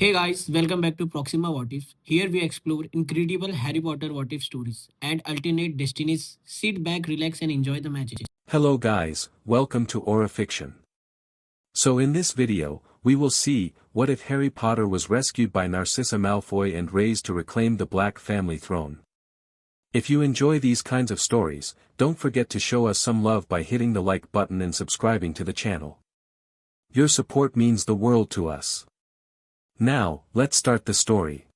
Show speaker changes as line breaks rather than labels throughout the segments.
Hey guys, welcome back to Proxima What If. Here we explore incredible Harry Potter what if stories and alternate destinies. Sit back, relax, and enjoy the magic.
Hello guys, welcome to Aura Fiction. So in this video, we will see, what if Harry Potter was rescued by Narcissa Malfoy and raised to reclaim the Black family throne. If you enjoy these kinds of stories, don't forget to show us some love by hitting the like button and subscribing to the channel. Your support means the world to us. Now, let's start the story.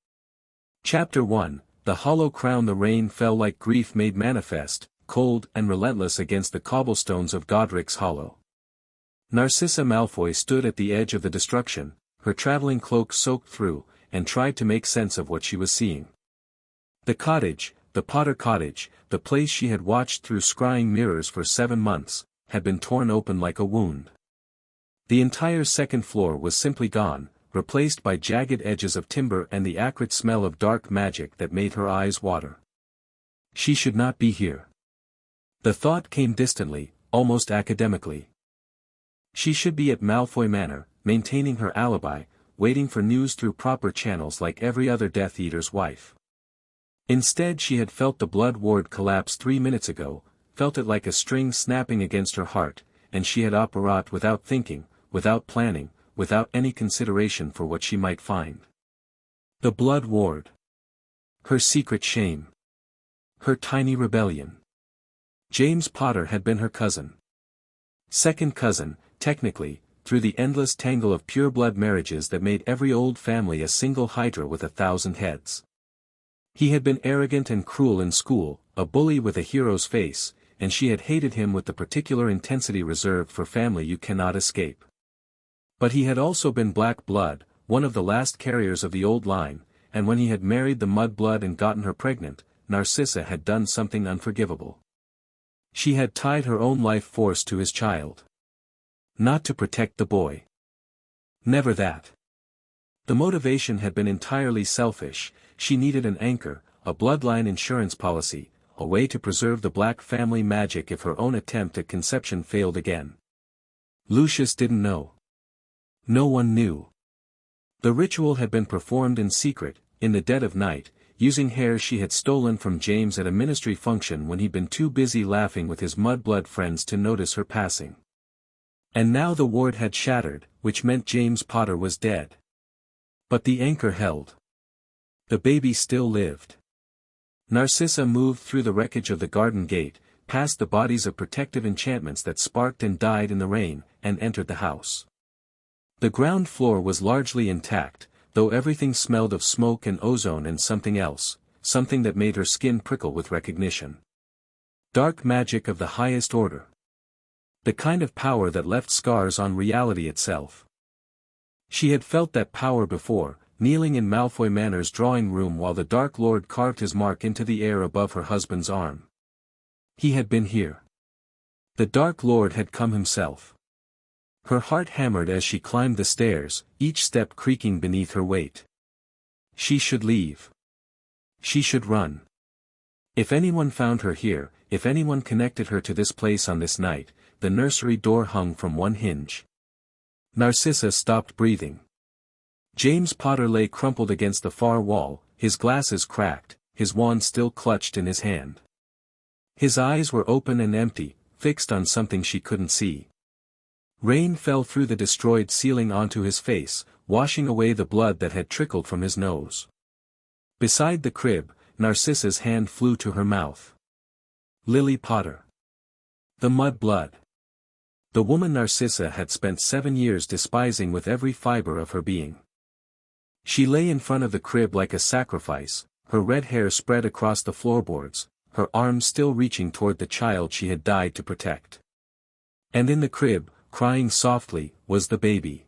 Chapter 1, The Hollow Crown. The rain fell like grief made manifest, cold and relentless against the cobblestones of Godric's Hollow. Narcissa Malfoy stood at the edge of the destruction, her traveling cloak soaked through, and tried to make sense of what she was seeing. The cottage, the Potter cottage, the place she had watched through scrying mirrors for 7 months, had been torn open like a wound. The entire second floor was simply gone, replaced by jagged edges of timber and the acrid smell of dark magic that made her eyes water. She should not be here. The thought came distantly, almost academically. She should be at Malfoy Manor, maintaining her alibi, waiting for news through proper channels like every other Death Eater's wife. Instead she had felt the blood ward collapse 3 minutes ago, felt it like a string snapping against her heart, and she had operated without thinking, without planning, without any consideration for what she might find. The blood ward. Her secret shame. Her tiny rebellion. James Potter had been her cousin. Second cousin, technically, through the endless tangle of pureblood marriages that made every old family a single hydra with 1,000 heads. He had been arrogant and cruel in school, a bully with a hero's face, and she had hated him with the particular intensity reserved for family you cannot escape. But he had also been black blood, one of the last carriers of the old line, and when he had married the mudblood and gotten her pregnant, Narcissa had done something unforgivable. She had tied her own life force to his child. Not to protect the boy. Never that. The motivation had been entirely selfish. She needed an anchor, a bloodline insurance policy, a way to preserve the Black family magic if her own attempt at conception failed again. Lucius didn't know. No one knew. The ritual had been performed in secret, in the dead of night, using hair she had stolen from James at a ministry function when he'd been too busy laughing with his mudblood friends to notice her passing. And now the ward had shattered, which meant James Potter was dead. But the anchor held. The baby still lived. Narcissa moved through the wreckage of the garden gate, past the bodies of protective enchantments that sparked and died in the rain, and entered the house. The ground floor was largely intact, though everything smelled of smoke and ozone and something else, something that made her skin prickle with recognition. Dark magic of the highest order. The kind of power that left scars on reality itself. She had felt that power before, kneeling in Malfoy Manor's drawing room while the Dark Lord carved his mark into the air above her husband's arm. He had been here. The Dark Lord had come himself. Her heart hammered as she climbed the stairs, each step creaking beneath her weight. She should leave. She should run. If anyone found her here, if anyone connected her to this place on this night, the nursery door hung from one hinge. Narcissa stopped breathing. James Potter lay crumpled against the far wall, his glasses cracked, his wand still clutched in his hand. His eyes were open and empty, fixed on something she couldn't see. Rain fell through the destroyed ceiling onto his face, washing away the blood that had trickled from his nose. Beside the crib, Narcissa's hand flew to her mouth. Lily Potter. The mud blood. The woman Narcissa had spent 7 years despising with every fiber of her being. She lay in front of the crib like a sacrifice, her red hair spread across the floorboards, her arms still reaching toward the child she had died to protect. And in the crib, crying softly, was the baby.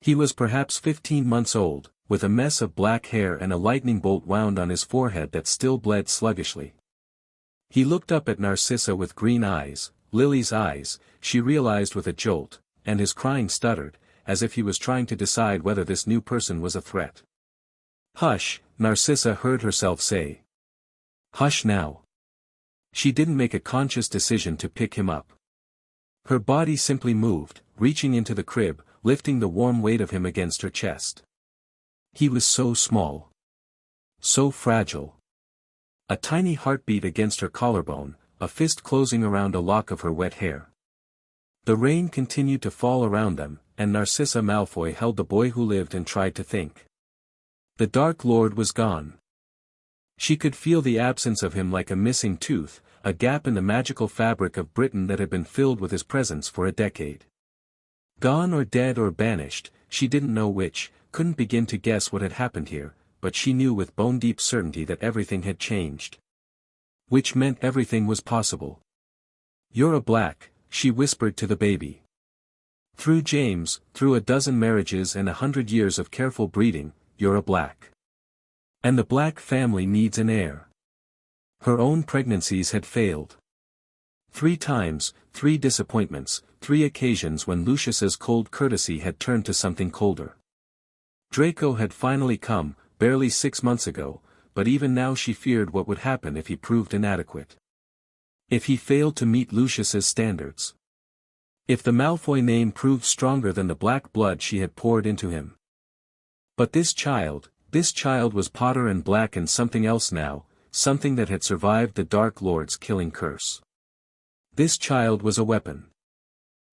He was perhaps 15 months old, with a mess of black hair and a lightning bolt wound on his forehead that still bled sluggishly. He looked up at Narcissa with green eyes, Lily's eyes, she realized with a jolt, and his crying stuttered, as if he was trying to decide whether this new person was a threat. "Hush," Narcissa heard herself say. "Hush now." She didn't make a conscious decision to pick him up. Her body simply moved, reaching into the crib, lifting the warm weight of him against her chest. He was so small. So fragile. A tiny heartbeat against her collarbone, a fist closing around a lock of her wet hair. The rain continued to fall around them, and Narcissa Malfoy held the boy who lived and tried to think. The Dark Lord was gone. She could feel the absence of him like a missing tooth, a gap in the magical fabric of Britain that had been filled with his presence for a decade. Gone or dead or banished, she didn't know which, couldn't begin to guess what had happened here, but she knew with bone-deep certainty that everything had changed. Which meant everything was possible. "You're a black," she whispered to the baby. "Through James, through a dozen marriages and 100 years of careful breeding, you're a black. And the black family needs an heir." Her own pregnancies had failed. 3 times, 3 disappointments, 3 occasions when Lucius's cold courtesy had turned to something colder. Draco had finally come, barely 6 months ago, but even now she feared what would happen if he proved inadequate. If he failed to meet Lucius's standards. If the Malfoy name proved stronger than the black blood she had poured into him. But this child was Potter and black and something else now, something that had survived the Dark Lord's killing curse. This child was a weapon.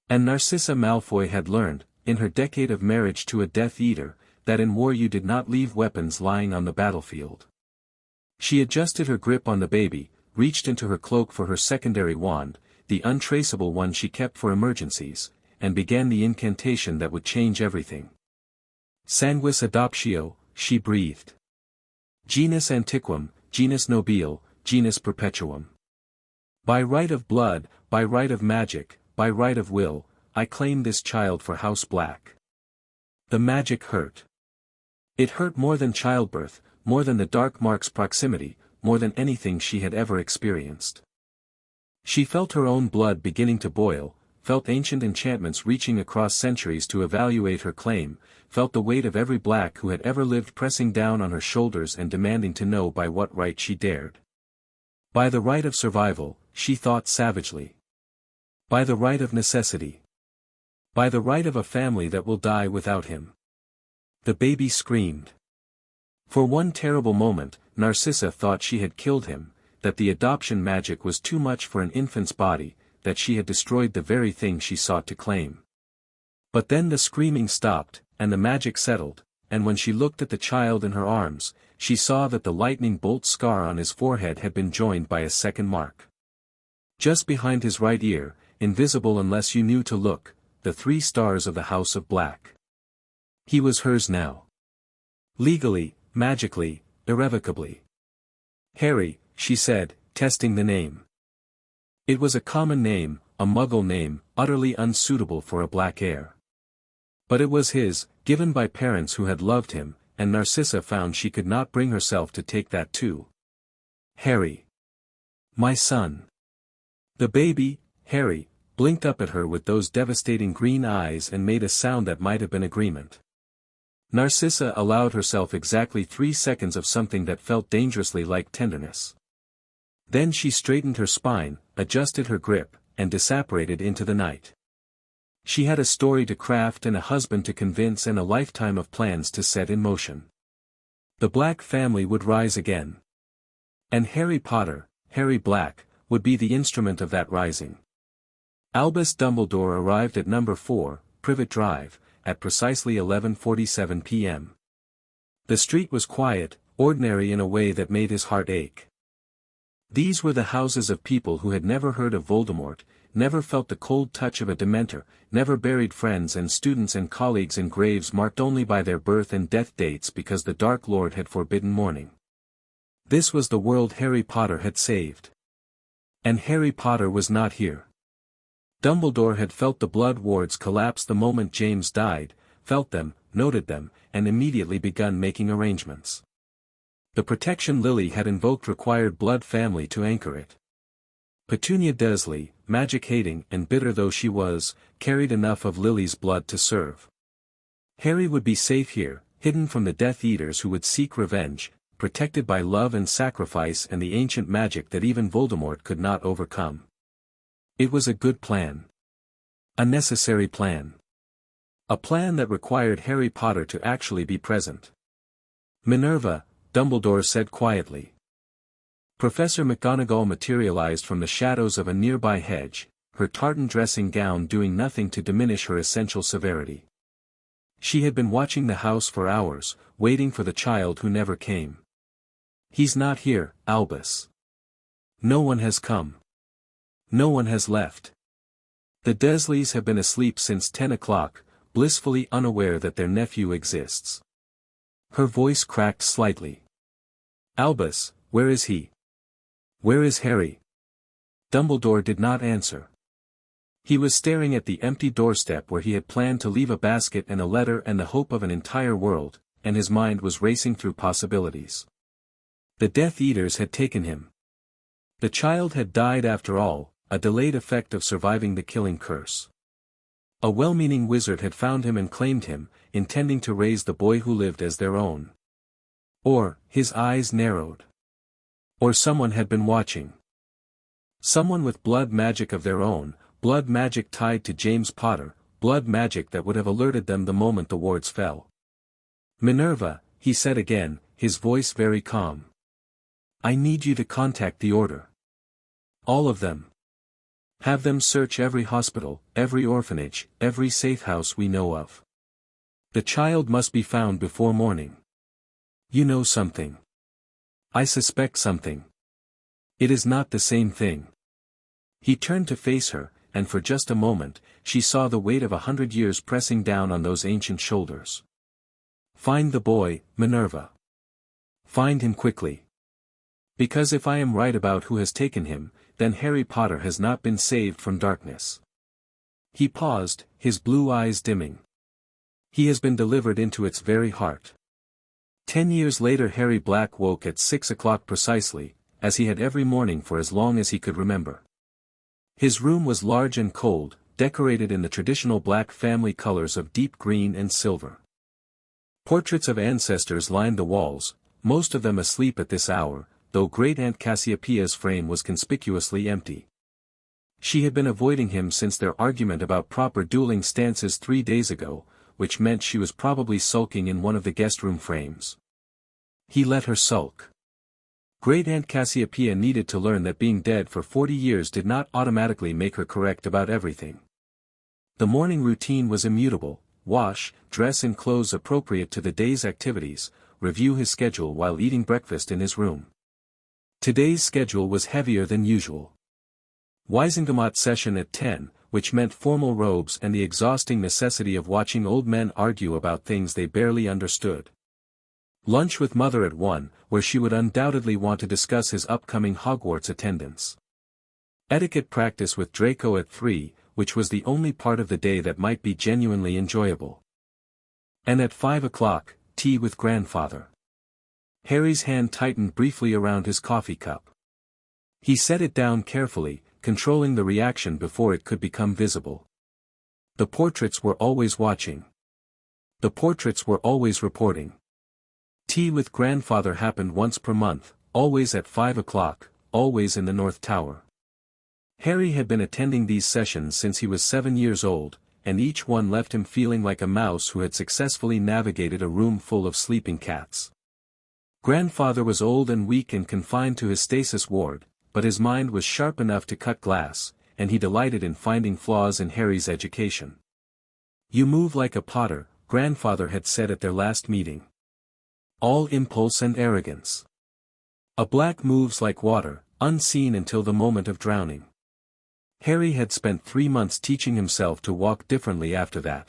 And Narcissa Malfoy had learned, in her decade of marriage to a Death Eater, that in war you did not leave weapons lying on the battlefield. She adjusted her grip on the baby, reached into her cloak for her secondary wand, the untraceable one she kept for emergencies, and began the incantation that would change everything. Sanguis adoptio, she breathed. Genus antiquum, genus nobile, genus perpetuum. By right of blood, by right of magic, by right of will, I claim this child for House Black. The magic hurt. It hurt more than childbirth, more than the dark mark's proximity, more than anything she had ever experienced. She felt her own blood beginning to boil, felt ancient enchantments reaching across centuries to evaluate her claim, felt the weight of every black who had ever lived pressing down on her shoulders and demanding to know by what right she dared. By the right of survival, she thought savagely. By the right of necessity. By the right of a family that will die without him. The baby screamed. For one terrible moment, Narcissa thought she had killed him, that the adoption magic was too much for an infant's body, that she had destroyed the very thing she sought to claim. But then the screaming stopped, and the magic settled, and when she looked at the child in her arms, she saw that the lightning bolt scar on his forehead had been joined by a second mark. Just behind his right ear, invisible unless you knew to look, the 3 stars of the House of Black. He was hers now. Legally, magically, irrevocably. "Harry," she said, testing the name. It was a common name, a Muggle name, utterly unsuitable for a black heir. But it was his, given by parents who had loved him, and Narcissa found she could not bring herself to take that too. "Harry. My son." The baby, Harry, blinked up at her with those devastating green eyes and made a sound that might have been agreement. Narcissa allowed herself exactly 3 seconds of something that felt dangerously like tenderness. Then she straightened her spine, adjusted her grip, and disapparated into the night. She had a story to craft and a husband to convince and a lifetime of plans to set in motion. The Black family would rise again. And Harry Potter, Harry Black, would be the instrument of that rising. Albus Dumbledore arrived at number 4, Privet Drive, at precisely 11:47 p.m. The street was quiet, ordinary in a way that made his heart ache. These were the houses of people who had never heard of Voldemort, never felt the cold touch of a Dementor, never buried friends and students and colleagues in graves marked only by their birth and death dates because the Dark Lord had forbidden mourning. This was the world Harry Potter had saved. And Harry Potter was not here. Dumbledore had felt the blood wards collapse the moment James died, felt them, noted them, and immediately begun making arrangements. The protection Lily had invoked required blood family to anchor it. Petunia Dursley, magic-hating and bitter though she was, carried enough of Lily's blood to serve. Harry would be safe here, hidden from the Death Eaters who would seek revenge, protected by love and sacrifice and the ancient magic that even Voldemort could not overcome. It was a good plan. A necessary plan. A plan that required Harry Potter to actually be present. Minerva, Dumbledore said quietly. Professor McGonagall materialized from the shadows of a nearby hedge, her tartan dressing gown doing nothing to diminish her essential severity. She had been watching the house for hours, waiting for the child who never came. He's not here, Albus. No one has come. No one has left. The Dursleys have been asleep since 10 o'clock, blissfully unaware that their nephew exists. Her voice cracked slightly. Albus, where is he? Where is Harry? Dumbledore did not answer. He was staring at the empty doorstep where he had planned to leave a basket and a letter and the hope of an entire world, and his mind was racing through possibilities. The Death Eaters had taken him. The child had died after all, a delayed effect of surviving the killing curse. A well-meaning wizard had found him and claimed him, intending to raise the boy who lived as their own. Or, his eyes narrowed. Or someone had been watching. Someone with blood magic of their own, blood magic tied to James Potter, blood magic that would have alerted them the moment the wards fell. Minerva, he said again, his voice very calm. I need you to contact the Order. All of them. Have them search every hospital, every orphanage, every safe house we know of. The child must be found before morning. You know something. I suspect something. It is not the same thing. He turned to face her, and for just a moment, she saw the weight of 100 years pressing down on those ancient shoulders. Find the boy, Minerva. Find him quickly. Because if I am right about who has taken him, then Harry Potter has not been saved from darkness. He paused, his blue eyes dimming. He has been delivered into its very heart. 10 years later Harry Black woke at 6 o'clock precisely, as he had every morning for as long as he could remember. His room was large and cold, decorated in the traditional Black family colors of deep green and silver. Portraits of ancestors lined the walls, most of them asleep at this hour, though Great-Aunt Cassiopeia's frame was conspicuously empty. She had been avoiding him since their argument about proper dueling stances 3 days ago, which meant she was probably sulking in one of the guest room frames. He let her sulk. Great-Aunt Cassiopeia needed to learn that being dead for 40 years did not automatically make her correct about everything. The morning routine was immutable: wash, dress in clothes appropriate to the day's activities, review his schedule while eating breakfast in his room. Today's schedule was heavier than usual. Wizengamot session at 10, which meant formal robes and the exhausting necessity of watching old men argue about things they barely understood. Lunch with Mother at 1, where she would undoubtedly want to discuss his upcoming Hogwarts attendance. Etiquette practice with Draco at 3, which was the only part of the day that might be genuinely enjoyable. And at 5 o'clock, tea with grandfather. Harry's hand tightened briefly around his coffee cup. He set it down carefully, controlling the reaction before it could become visible. The portraits were always watching. The portraits were always reporting. Tea with grandfather happened once per month, always at 5 o'clock, always in the North Tower. Harry had been attending these sessions since he was 7 years old, and each one left him feeling like a mouse who had successfully navigated a room full of sleeping cats. Grandfather was old and weak and confined to his stasis ward, but his mind was sharp enough to cut glass, and he delighted in finding flaws in Harry's education. You move like a Potter, grandfather had said at their last meeting. All impulse and arrogance. A black moves like water, unseen until the moment of drowning. Harry had spent 3 months teaching himself to walk differently after that.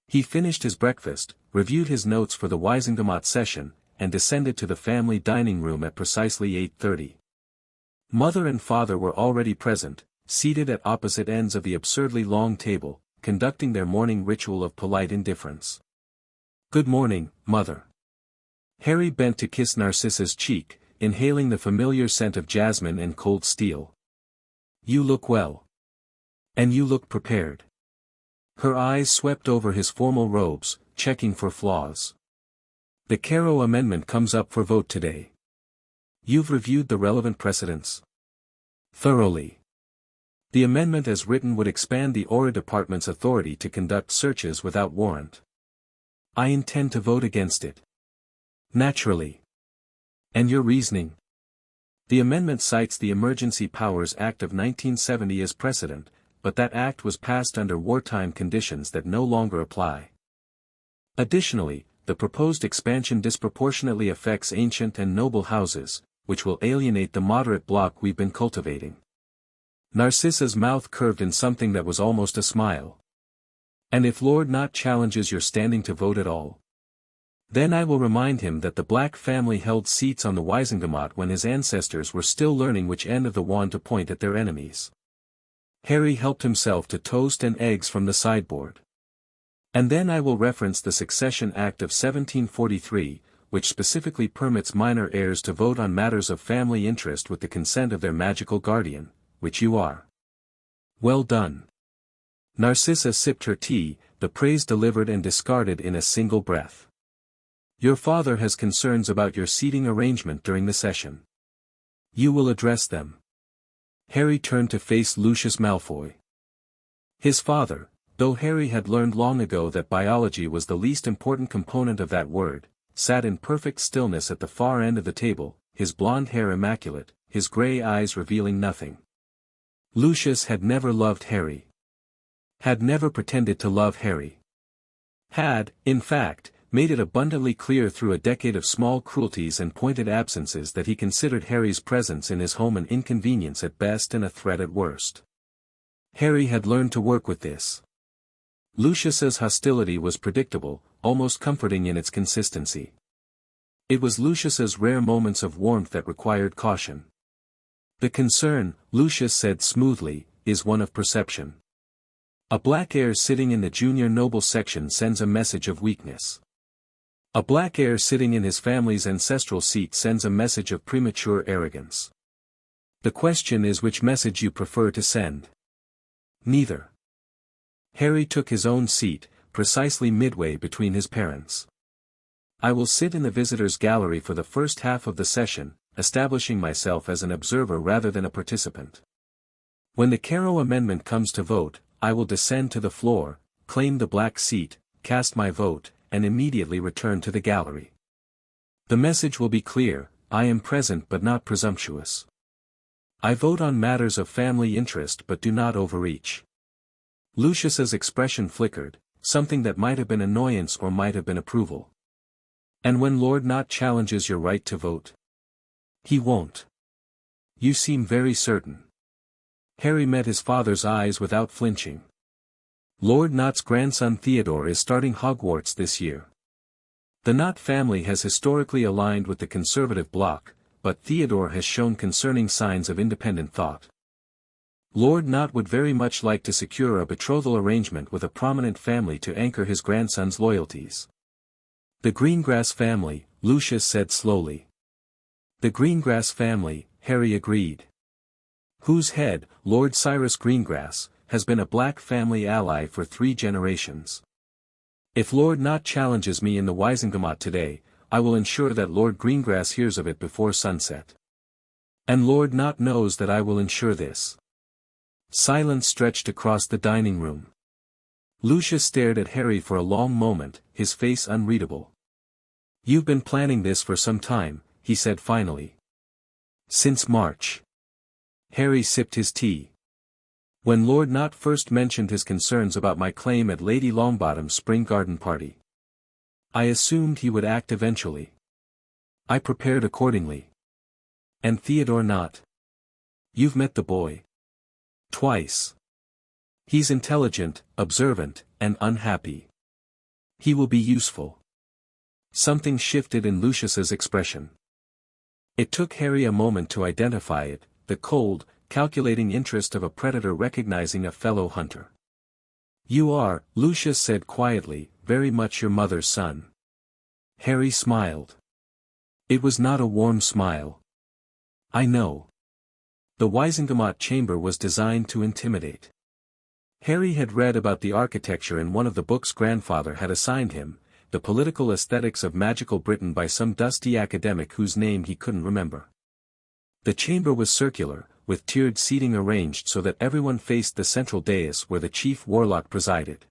He finished his breakfast, reviewed his notes for the Wizengamot session, and descended to the family dining room at precisely 8:30. Mother and father were already present, seated at opposite ends of the absurdly long table, conducting their morning ritual of polite indifference. Good morning, Mother. Harry bent to kiss Narcissa's cheek, inhaling the familiar scent of jasmine and cold steel. You look well. And you look prepared. Her eyes swept over his formal robes, checking for flaws. The Caro Amendment comes up for vote today. You've reviewed the relevant precedents? Thoroughly. The amendment as written would expand the Aura Department's authority to conduct searches without warrant. I intend to vote against it. Naturally. And your reasoning? The amendment cites the Emergency Powers Act of 1970 as precedent, but that act was passed under wartime conditions that no longer apply. Additionally, the proposed expansion disproportionately affects ancient and noble houses, which will alienate the moderate bloc we've been cultivating. Narcissa's mouth curved in something that was almost a smile. And if Lord Not challenges your standing to vote at all? Then I will remind him that the Black family held seats on the Wisingamot when his ancestors were still learning which end of the wand to point at their enemies. Harry helped himself to toast and eggs from the sideboard. And then I will reference the Succession Act of 1743, which specifically permits minor heirs to vote on matters of family interest with the consent of their magical guardian, which you are. Well done. Narcissa sipped her tea, the praise delivered and discarded in a single breath. Your father has concerns about your seating arrangement during the session. You will address them. Harry turned to face Lucius Malfoy. His father, though Harry had learned long ago that biology was the least important component of that word, sat in perfect stillness at the far end of the table, his blonde hair immaculate, his grey eyes revealing nothing. Lucius had never loved Harry. Had never pretended to love Harry. Had, in fact, made it abundantly clear through a decade of small cruelties and pointed absences that he considered Harry's presence in his home an inconvenience at best and a threat at worst. Harry had learned to work with this. Lucius's hostility was predictable, almost comforting in its consistency. It was Lucius's rare moments of warmth that required caution. The concern, Lucius said smoothly, is one of perception. A black heir sitting in the junior noble section sends a message of weakness. A black heir sitting in his family's ancestral seat sends a message of premature arrogance. The question is which message you prefer to send. Neither. Harry took his own seat, precisely midway between his parents. I will sit in the visitors' gallery for the first half of the session, establishing myself as an observer rather than a participant. When the Caro Amendment comes to vote, I will descend to the floor, claim the black seat, cast my vote, and immediately return to the gallery. The message will be clear: I am present but not presumptuous. I vote on matters of family interest but do not overreach. Lucius's expression flickered, something that might have been annoyance or might have been approval. And when Lord Not challenges your right to vote? He won't. You seem very certain. Harry met his father's eyes without flinching. Lord Not's grandson Theodore is starting Hogwarts this year. The Not family has historically aligned with the conservative bloc, but Theodore has shown concerning signs of independent thought. Lord Not would very much like to secure a betrothal arrangement with a prominent family to anchor his grandson's loyalties. The Greengrass family, Lucius said slowly. The Greengrass family, Harry agreed. Whose head, Lord Cyrus Greengrass, has been a black family ally for 3 generations. If Lord Not challenges me in the Wisingamot today, I will ensure that Lord Greengrass hears of it before sunset. And Lord Not knows that I will ensure this. Silence stretched across the dining room. Lucius stared at Harry for a long moment, his face unreadable. You've been planning this for some time, he said finally. Since March. Harry sipped his tea. When Lord Not first mentioned his concerns about my claim at Lady Longbottom's spring garden party, I assumed he would act eventually. I prepared accordingly. And Theodore Not? You've met the boy. Twice. He's intelligent, observant, and unhappy. He will be useful. Something shifted in Lucius's expression. It took Harry a moment to identify it, the cold, calculating interest of a predator recognizing a fellow hunter. You are, Lucius said quietly, very much your mother's son. Harry smiled. It was not a warm smile. I know. The Wisingamot chamber was designed to intimidate. Harry had read about the architecture in one of the books grandfather had assigned him, The Political Aesthetics of Magical Britain by some dusty academic whose name he couldn't remember. The chamber was circular, with tiered seating arranged so that everyone faced the central dais where the chief warlock presided.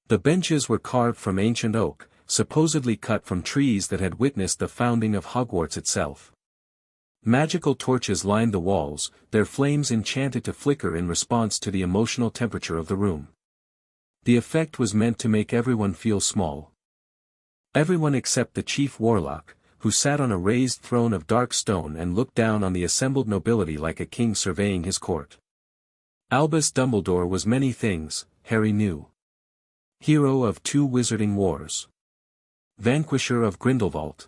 The benches were carved from ancient oak, supposedly cut from trees that had witnessed the founding of Hogwarts itself. Magical torches lined the walls, their flames enchanted to flicker in response to the emotional temperature of the room. The effect was meant to make everyone feel small. Everyone except the chief warlock, who sat on a raised throne of dark stone and looked down on the assembled nobility like a king surveying his court. Albus Dumbledore was many things, Harry knew. Hero of 2 wizarding wars. Vanquisher of Grindelwald.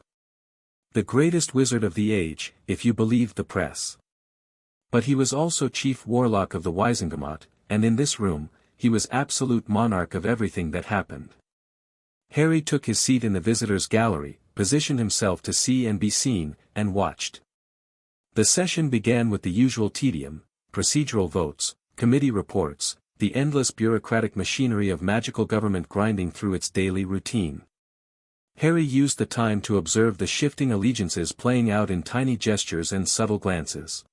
The greatest wizard of the age, if you believed the press. But he was also chief warlock of the Wizengamot, and in this room, he was absolute monarch of everything that happened. Harry took his seat in the visitors' gallery, positioned himself to see and be seen, and watched. The session began with the usual tedium, procedural votes, committee reports, the endless bureaucratic machinery of magical government grinding through its daily routine. Harry used the time to observe the shifting allegiances playing out in tiny gestures and subtle glances.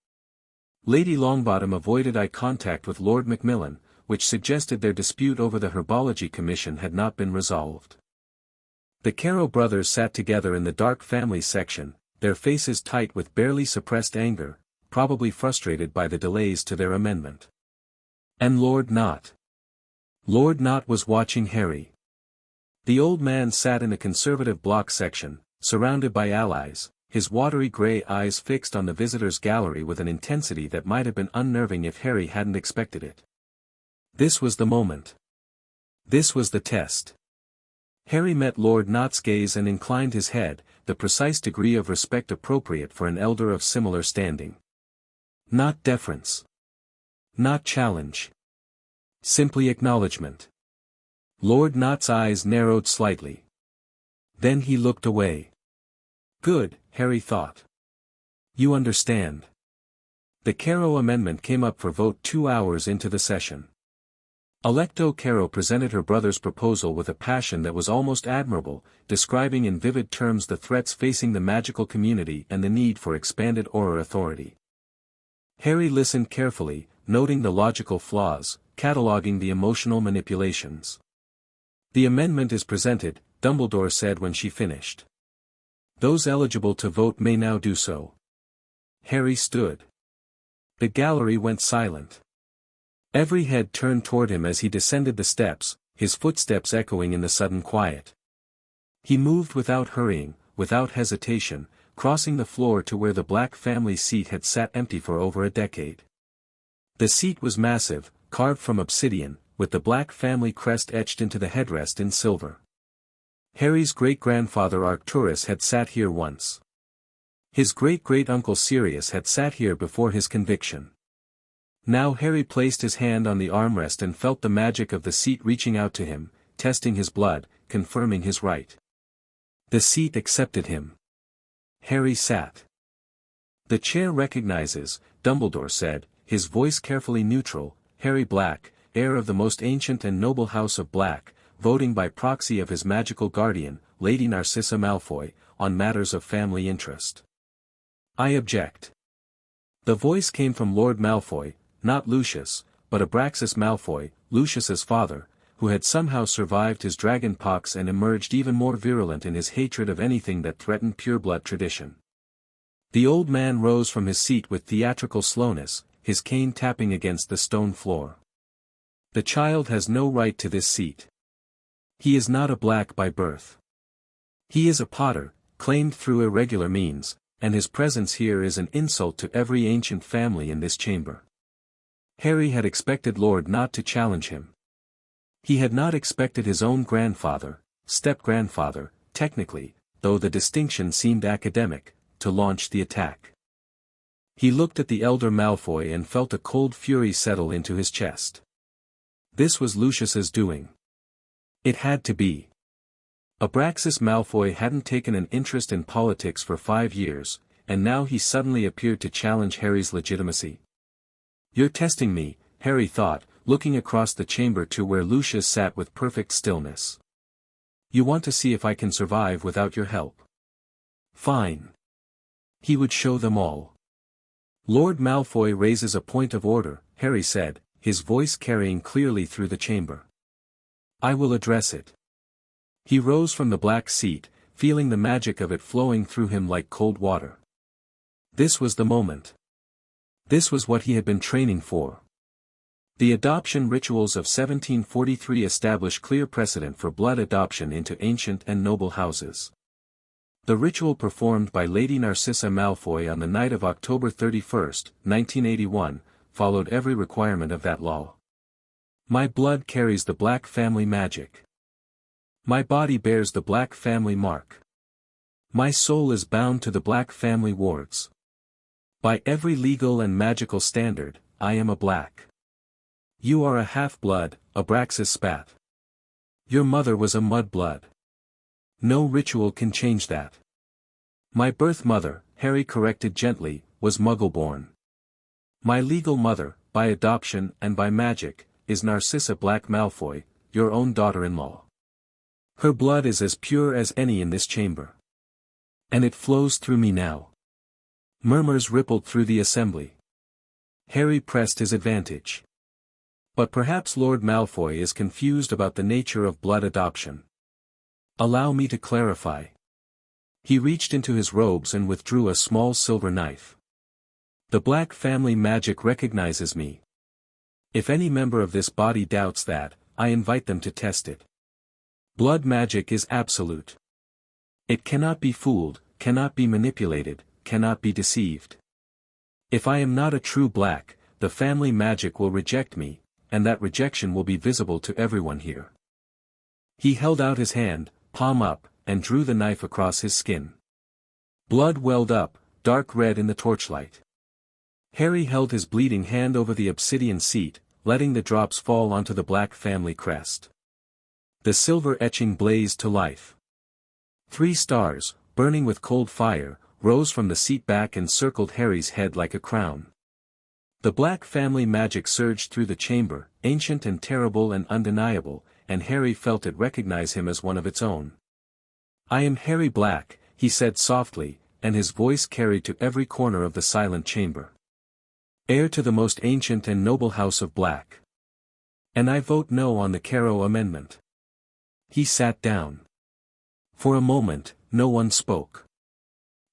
Lady Longbottom avoided eye contact with Lord Macmillan, which suggested their dispute over the Herbology Commission had not been resolved. The Carrow brothers sat together in the dark family section, their faces tight with barely suppressed anger, probably frustrated by the delays to their amendment. And Lord Knott. Lord Knott was watching Harry. The old man sat in the conservative block section, surrounded by allies, his watery grey eyes fixed on the visitors' gallery with an intensity that might have been unnerving if Harry hadn't expected it. This was the moment. This was the test. Harry met Lord Knott's gaze and inclined his head, the precise degree of respect appropriate for an elder of similar standing. Not deference. Not challenge. Simply acknowledgement. Lord Knott's eyes narrowed slightly. Then he looked away. Good, Harry thought. You understand. The Carrow amendment came up for vote 2 hours into the session. Alecto Carrow presented her brother's proposal with a passion that was almost admirable, describing in vivid terms the threats facing the magical community and the need for expanded Auror authority. Harry listened carefully, noting the logical flaws, cataloguing the emotional manipulations. The amendment is presented, Dumbledore said when she finished. Those eligible to vote may now do so. Harry stood. The gallery went silent. Every head turned toward him as he descended the steps, his footsteps echoing in the sudden quiet. He moved without hurrying, without hesitation, crossing the floor to where the Black family seat had sat empty for over a decade. The seat was massive, carved from obsidian, with the Black family crest etched into the headrest in silver. Harry's great-grandfather Arcturus had sat here once. His great-great-uncle Sirius had sat here before his conviction. Now Harry placed his hand on the armrest and felt the magic of the seat reaching out to him, testing his blood, confirming his right. The seat accepted him. Harry sat. The chair recognizes, Dumbledore said, his voice carefully neutral, Harry Black, heir of the most ancient and noble house of Black, voting by proxy of his magical guardian, Lady Narcissa Malfoy, on matters of family interest. I object. The voice came from Lord Malfoy, not Lucius, but Abraxas Malfoy, Lucius's father, who had somehow survived his dragon pox and emerged even more virulent in his hatred of anything that threatened pureblood tradition. The old man rose from his seat with theatrical slowness, his cane tapping against the stone floor. The child has no right to this seat. He is not a Black by birth. He is a Potter, claimed through irregular means, and his presence here is an insult to every ancient family in this chamber. Harry had expected Lord Knott to challenge him. He had not expected his own grandfather, step-grandfather, technically, though the distinction seemed academic, to launch the attack. He looked at the elder Malfoy and felt a cold fury settle into his chest. This was Lucius's doing. It had to be. Abraxas Malfoy hadn't taken an interest in politics for 5 years, and now he suddenly appeared to challenge Harry's legitimacy. You're testing me, Harry thought, looking across the chamber to where Lucius sat with perfect stillness. You want to see if I can survive without your help. Fine. He would show them all. Lord Malfoy raises a point of order, Harry said, his voice carrying clearly through the chamber. I will address it. He rose from the black seat, feeling the magic of it flowing through him like cold water. This was the moment. This was what he had been training for. The adoption rituals of 1743 established clear precedent for blood adoption into ancient and noble houses. The ritual performed by Lady Narcissa Malfoy on the night of October 31, 1981, followed every requirement of that law. My blood carries the black family magic. My body bears the black family mark. My soul is bound to the black family wards. By every legal and magical standard, I am a black. You are a half-blood, Abraxas spat. Your mother was a mud-blood. No ritual can change that. My birth mother, Harry corrected gently, was Muggle-born. My legal mother, by adoption and by magic, is Narcissa Black Malfoy, your own daughter-in-law. Her blood is as pure as any in this chamber. And it flows through me now. Murmurs rippled through the assembly. Harry pressed his advantage. But perhaps Lord Malfoy is confused about the nature of blood adoption. Allow me to clarify. He reached into his robes and withdrew a small silver knife. The black family magic recognizes me. If any member of this body doubts that, I invite them to test it. Blood magic is absolute. It cannot be fooled, cannot be manipulated, cannot be deceived. If I am not a true black, the family magic will reject me, and that rejection will be visible to everyone here. He held out his hand, palm up, and drew the knife across his skin. Blood welled up, dark red in the torchlight. Harry held his bleeding hand over the obsidian seat, letting the drops fall onto the black family crest. The silver etching blazed to life. 3 stars, burning with cold fire, rose from the seat back and circled Harry's head like a crown. The black family magic surged through the chamber, ancient and terrible and undeniable, and Harry felt it recognize him as one of its own. I am Harry Black, he said softly, and his voice carried to every corner of the silent chamber. Heir to the most ancient and noble house of Black. And I vote no on the Caro Amendment. He sat down. For a moment, no one spoke.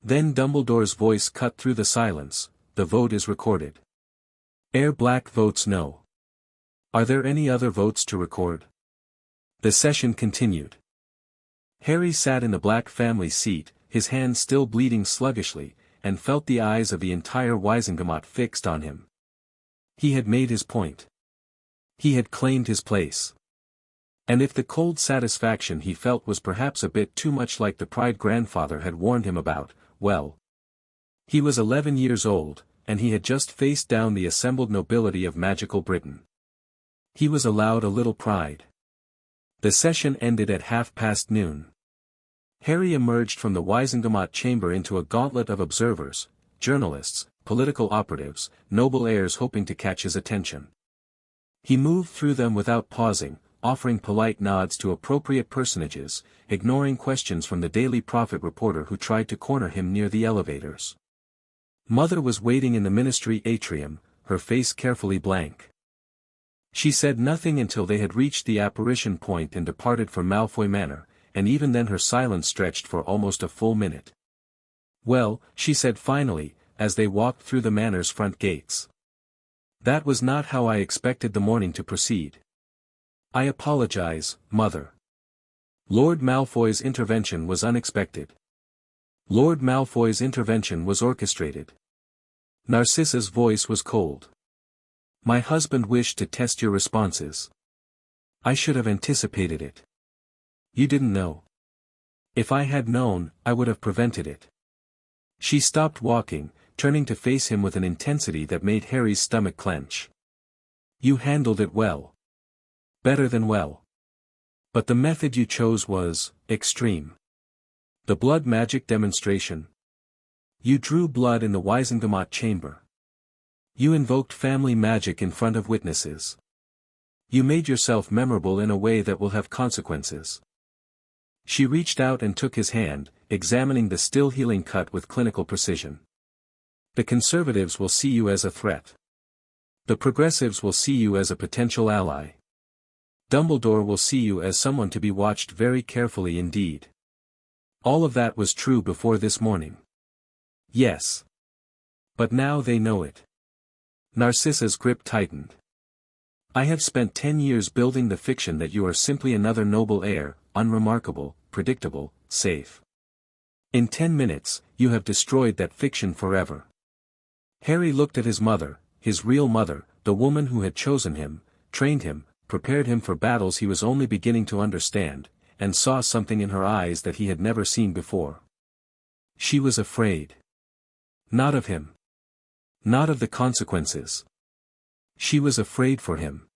Then Dumbledore's voice cut through the silence, the vote is recorded. Heir Black votes no. Are there any other votes to record? The session continued. Harry sat in the Black family seat, his hand still bleeding sluggishly, and felt the eyes of the entire Wizengamot fixed on him. He had made his point. He had claimed his place. And if the cold satisfaction he felt was perhaps a bit too much like the pride grandfather had warned him about, well. He was 11 years old, and he had just faced down the assembled nobility of magical Britain. He was allowed a little pride. The session ended at noon. Harry emerged from the Wizengamot chamber into a gauntlet of observers, journalists, political operatives, noble heirs hoping to catch his attention. He moved through them without pausing, offering polite nods to appropriate personages, ignoring questions from the Daily Prophet reporter who tried to corner him near the elevators. Mother was waiting in the ministry atrium, her face carefully blank. She said nothing until they had reached the apparition point and departed for Malfoy Manor, and even then her silence stretched for almost a full minute. Well, she said finally, as they walked through the manor's front gates. That was not how I expected the morning to proceed. I apologize, Mother. Lord Malfoy's intervention was unexpected. Lord Malfoy's intervention was orchestrated. Narcissa's voice was cold. My husband wished to test your responses. I should have anticipated it. You didn't know. If I had known, I would have prevented it. She stopped walking, turning to face him with an intensity that made Harry's stomach clench. You handled it well. Better than well. But the method you chose was extreme. The blood magic demonstration. You drew blood in the Wizengamot chamber. You invoked family magic in front of witnesses. You made yourself memorable in a way that will have consequences. She reached out and took his hand, examining the still healing cut with clinical precision. The conservatives will see you as a threat. The progressives will see you as a potential ally. Dumbledore will see you as someone to be watched very carefully indeed. All of that was true before this morning. Yes. But now they know it. Narcissa's grip tightened. I have spent 10 years building the fiction that you are simply another noble heir, unremarkable, predictable, safe. In 10 minutes, you have destroyed that fiction forever. Harry looked at his mother, his real mother, the woman who had chosen him, trained him, prepared him for battles he was only beginning to understand, and saw something in her eyes that he had never seen before. She was afraid. Not of him. Not of the consequences. She was afraid for him.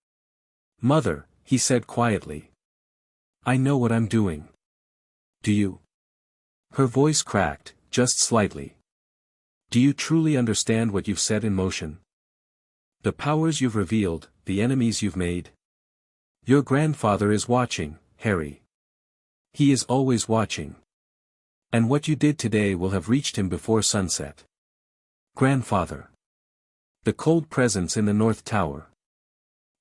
Mother, he said quietly. I know what I'm doing. Do you? Her voice cracked, just slightly. Do you truly understand what you've set in motion? The powers you've revealed, the enemies you've made? Your grandfather is watching, Harry. He is always watching. And what you did today will have reached him before sunset. Grandfather. The cold presence in the North Tower.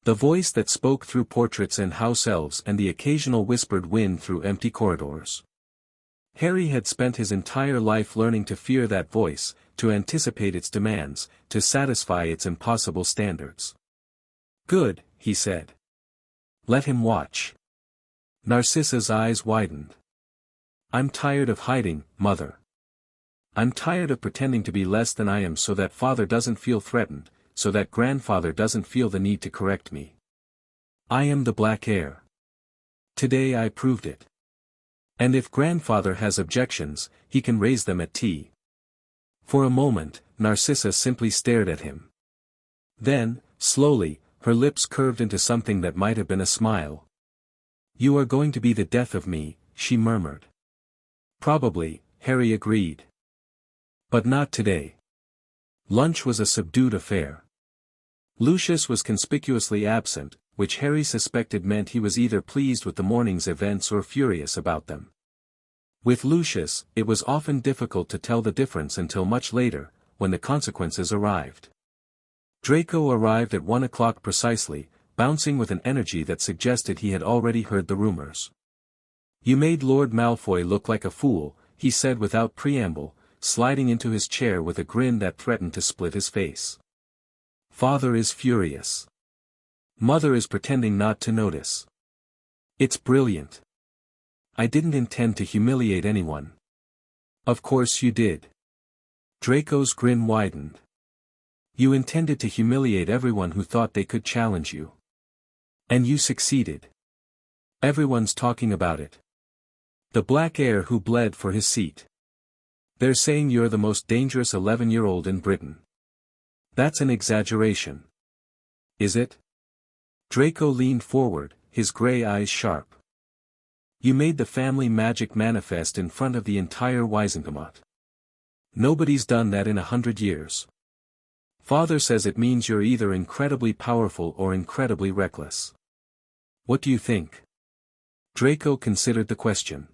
The voice that spoke through portraits and house elves and the occasional whispered wind through empty corridors. Harry had spent his entire life learning to fear that voice, to anticipate its demands, to satisfy its impossible standards. Good, he said. Let him watch. Narcissa's eyes widened. I'm tired of hiding, Mother. I'm tired of pretending to be less than I am so that Father doesn't feel threatened, so that Grandfather doesn't feel the need to correct me. I am the Black Heir. Today I proved it. And if Grandfather has objections, he can raise them at tea. For a moment, Narcissa simply stared at him. Then, slowly, her lips curved into something that might have been a smile. You are going to be the death of me, she murmured. Probably, Harry agreed. But not today. Lunch was a subdued affair. Lucius was conspicuously absent, which Harry suspected meant he was either pleased with the morning's events or furious about them. With Lucius, it was often difficult to tell the difference until much later, when the consequences arrived. Draco arrived at 1 o'clock precisely, bouncing with an energy that suggested he had already heard the rumors. You made Lord Malfoy look like a fool, he said without preamble, sliding into his chair with a grin that threatened to split his face. Father is furious. Mother is pretending not to notice. It's brilliant. I didn't intend to humiliate anyone. Of course you did. Draco's grin widened. You intended to humiliate everyone who thought they could challenge you. And you succeeded. Everyone's talking about it. The Black Heir who bled for his seat. They're saying you're the most dangerous 11-year-old in Britain. That's an exaggeration. Is it? Draco leaned forward, his grey eyes sharp. You made the family magic manifest in front of the entire Wizengamot. Nobody's done that in 100 years. Father says it means you're either incredibly powerful or incredibly reckless. What do you think? Draco considered the question.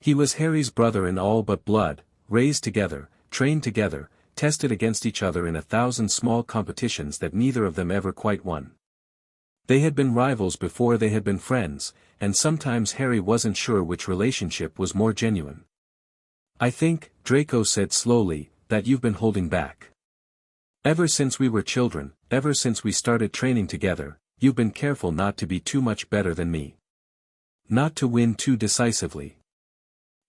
He was Harry's brother in all but blood, raised together, trained together, tested against each other in 1,000 small competitions that neither of them ever quite won. They had been rivals before they had been friends, and sometimes Harry wasn't sure which relationship was more genuine. I think, Draco said slowly, that you've been holding back. Ever since we were children, ever since we started training together, you've been careful not to be too much better than me. Not to win too decisively.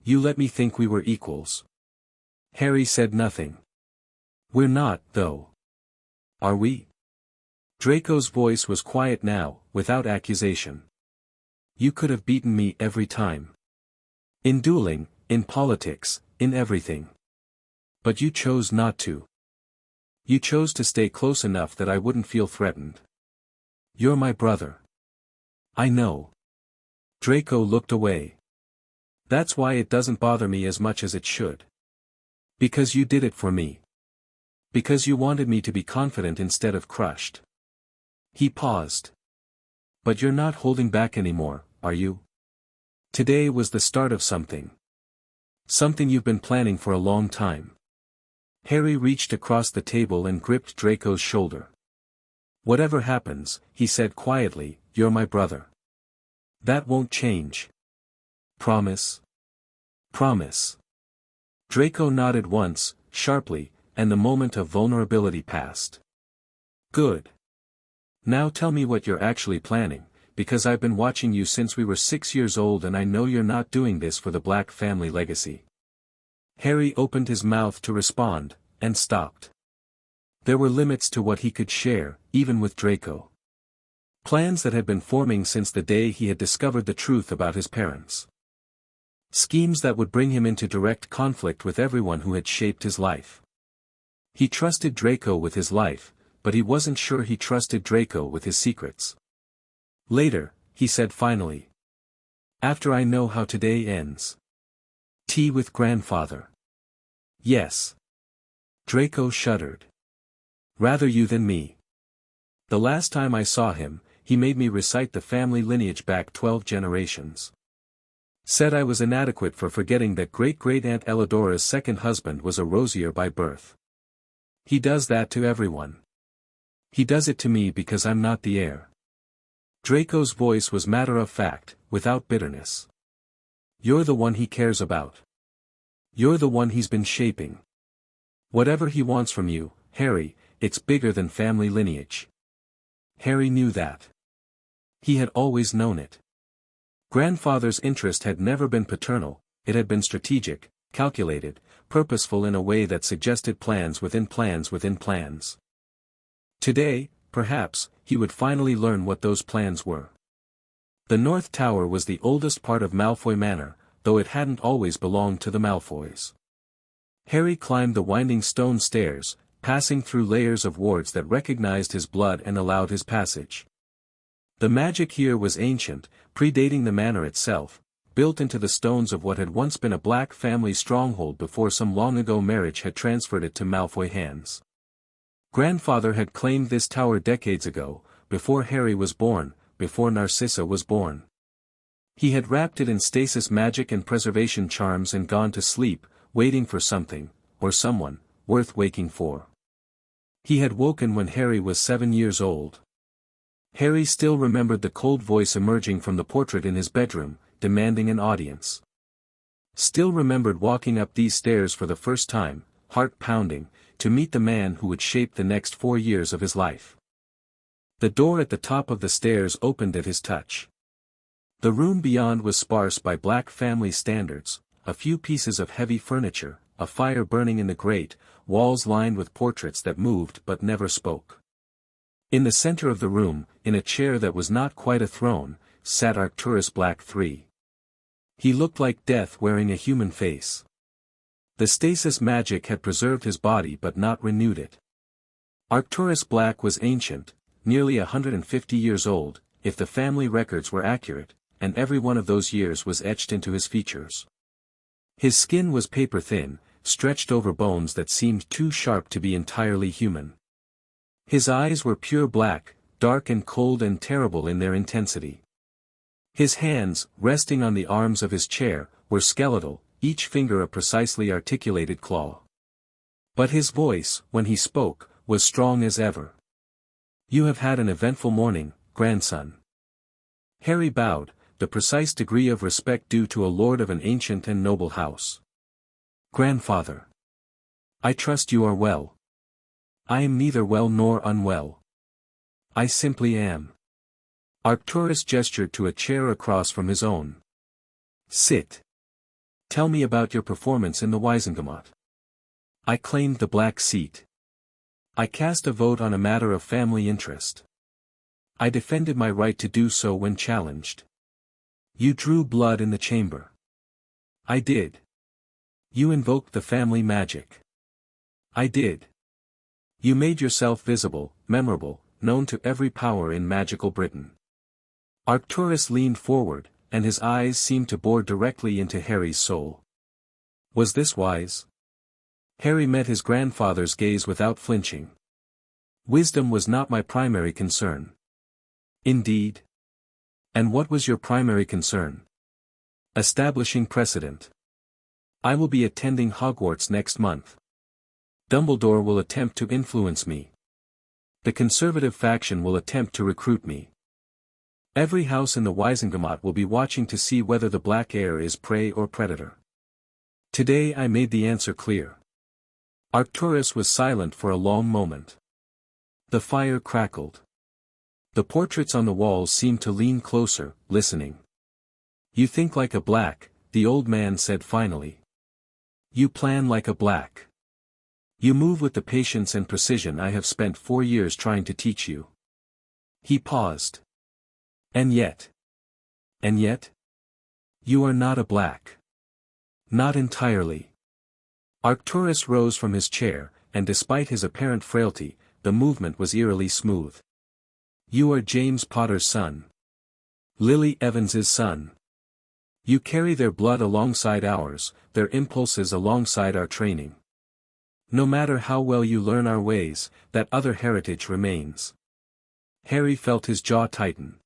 You let me think we were equals. Harry said nothing. We're not, though. Are we? Draco's voice was quiet now, without accusation. You could have beaten me every time. In dueling, in politics, in everything. But you chose not to. You chose to stay close enough that I wouldn't feel threatened. You're my brother. I know. Draco looked away. That's why it doesn't bother me as much as it should. Because you did it for me. Because you wanted me to be confident instead of crushed. He paused. But you're not holding back anymore, are you? Today was the start of something. Something you've been planning for a long time. Harry reached across the table and gripped Draco's shoulder. Whatever happens, he said quietly, you're my brother. That won't change. Promise? Promise. Draco nodded once, sharply, and the moment of vulnerability passed. Good. Now tell me what you're actually planning, because I've been watching you since we were 6 years old and I know you're not doing this for the Black family legacy. Harry opened his mouth to respond, and stopped. There were limits to what he could share, even with Draco. Plans that had been forming since the day he had discovered the truth about his parents. Schemes that would bring him into direct conflict with everyone who had shaped his life. He trusted Draco with his life, but he wasn't sure he trusted Draco with his secrets. Later, he said finally. After I know how today ends. Tea with grandfather. Yes. Draco shuddered. Rather you than me. The last time I saw him, he made me recite the family lineage back 12 generations. Said I was inadequate for forgetting that great-great-aunt Elidora's second husband was a Rosier by birth. He does that to everyone. He does it to me because I'm not the heir. Draco's voice was matter-of-fact, without bitterness. You're the one he cares about. You're the one he's been shaping. Whatever he wants from you, Harry, it's bigger than family lineage. Harry knew that. He had always known it. Grandfather's interest had never been paternal, it had been strategic, calculated, purposeful in a way that suggested plans within plans within plans. Today, perhaps, he would finally learn what those plans were. The North Tower was the oldest part of Malfoy Manor, though it hadn't always belonged to the Malfoys. Harry climbed the winding stone stairs, passing through layers of wards that recognized his blood and allowed his passage. The magic here was ancient, predating the manor itself, built into the stones of what had once been a Black family stronghold before some long-ago marriage had transferred it to Malfoy hands. Grandfather had claimed this tower decades ago, before Harry was born, before Narcissa was born. He had wrapped it in stasis magic and preservation charms and gone to sleep, waiting for something, or someone, worth waking for. He had woken when Harry was 7 years old. Harry still remembered the cold voice emerging from the portrait in his bedroom, demanding an audience. Still remembered walking up these stairs for the first time, heart pounding, to meet the man who would shape the next 4 years of his life. The door at the top of the stairs opened at his touch. The room beyond was sparse by Black family standards, a few pieces of heavy furniture, a fire burning in the grate, walls lined with portraits that moved but never spoke. In the center of the room, in a chair that was not quite a throne, sat Arcturus Black III. He looked like death wearing a human face. The stasis magic had preserved his body but not renewed it. Arcturus Black was ancient, nearly 150 years old, if the family records were accurate, and every one of those years was etched into his features. His skin was paper-thin, stretched over bones that seemed too sharp to be entirely human. His eyes were pure black, dark and cold and terrible in their intensity. His hands, resting on the arms of his chair, were skeletal, each finger a precisely articulated claw. But his voice, when he spoke, was strong as ever. "You have had an eventful morning, grandson." Harry bowed, the precise degree of respect due to a lord of an ancient and noble house. "Grandfather. I trust you are well." "I am neither well nor unwell. I simply am." Arcturus gestured to a chair across from his own. "Sit. Tell me about your performance in the Wizengamot." "I claimed the black seat. I cast a vote on a matter of family interest. I defended my right to do so when challenged." "You drew blood in the chamber." "I did." "You invoked the family magic." "I did." "You made yourself visible, memorable, known to every power in magical Britain." Arcturus leaned forward, and his eyes seemed to bore directly into Harry's soul. Was this wise? Harry met his grandfather's gaze without flinching. "Wisdom was not my primary concern." "Indeed? And what was your primary concern?" "Establishing precedent. I will be attending Hogwarts next month. Dumbledore will attempt to influence me. The conservative faction will attempt to recruit me. Every house in the Wisengamot will be watching to see whether the black heir is prey or predator. Today I made the answer clear. Arcturus was silent for a long moment. The fire crackled. The portraits on the walls seemed to lean closer, listening. You think like a black, the old man said finally. You plan like a black. You move with the patience and precision I have spent 4 years trying to teach you. He paused. And yet, you are not a black. Not entirely. Arcturus rose from his chair, and despite his apparent frailty, the movement was eerily smooth. You are James Potter's son. Lily Evans's son. You carry their blood alongside ours, their impulses alongside our training. No matter how well you learn our ways, that other heritage remains. Harry felt his jaw tighten.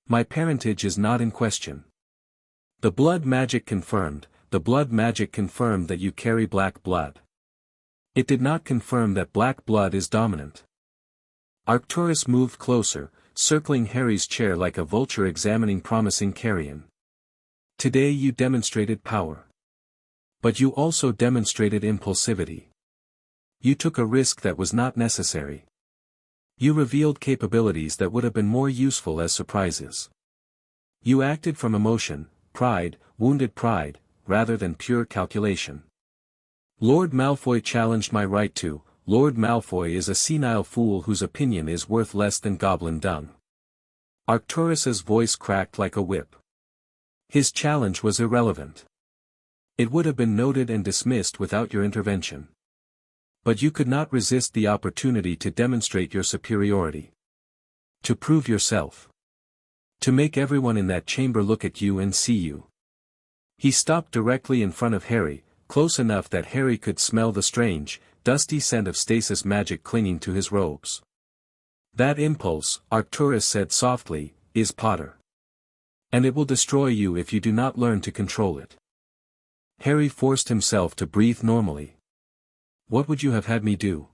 My parentage is not in question. The blood magic confirmed that you carry black blood. It did not confirm that black blood is dominant. Arcturus moved closer, circling Harry's chair like a vulture examining promising carrion. Today you demonstrated power. But you also demonstrated impulsivity. You took a risk that was not necessary. You revealed capabilities that would have been more useful as surprises. You acted from emotion, pride, wounded pride, rather than pure calculation. Lord Malfoy challenged my right to. Lord Malfoy is a senile fool whose opinion is worth less than goblin dung. Arcturus's voice cracked like a whip. His challenge was irrelevant. It would have been noted and dismissed without your intervention. But you could not resist the opportunity to demonstrate your superiority. To prove yourself. To make everyone in that chamber look at you and see you. He stopped directly in front of Harry, close enough that Harry could smell the strange, dusty scent of stasis magic clinging to his robes. That impulse, Arcturus said softly, is Potter. And it will destroy you if you do not learn to control it. Harry forced himself to breathe normally. What would you have had me do?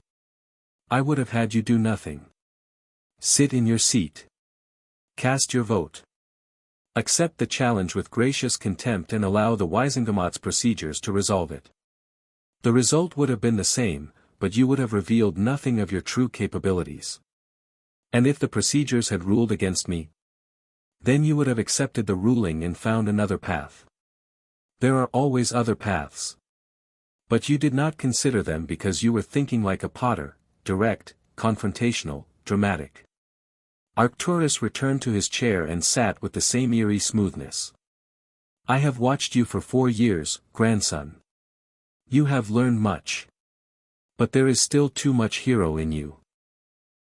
I would have had you do nothing. Sit in your seat. Cast your vote. Accept the challenge with gracious contempt and allow the Wisengamot's procedures to resolve it. The result would have been the same, but you would have revealed nothing of your true capabilities. And if the procedures had ruled against me, then you would have accepted the ruling and found another path. There are always other paths. But you did not consider them because you were thinking like a Potter, direct, confrontational, dramatic. Arcturus returned to his chair and sat with the same eerie smoothness. I have watched you for 4 years, grandson. You have learned much. But there is still too much hero in you.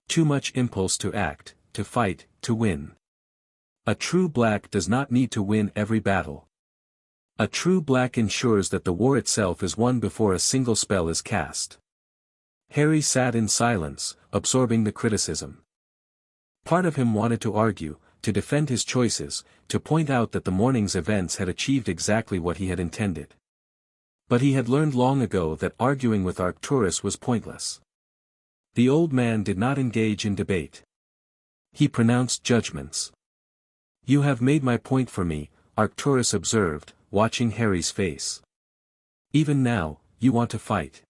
Too much impulse to act, to fight, to win. A true black does not need to win every battle. A true black ensures that the war itself is won before a single spell is cast. Harry sat in silence, absorbing the criticism. Part of him wanted to argue, to defend his choices, to point out that the morning's events had achieved exactly what he had intended. But he had learned long ago that arguing with Arcturus was pointless. The old man did not engage in debate. He pronounced judgments. You have made my point for me, Arcturus observed, watching Harry's face. Even now, you want to fight.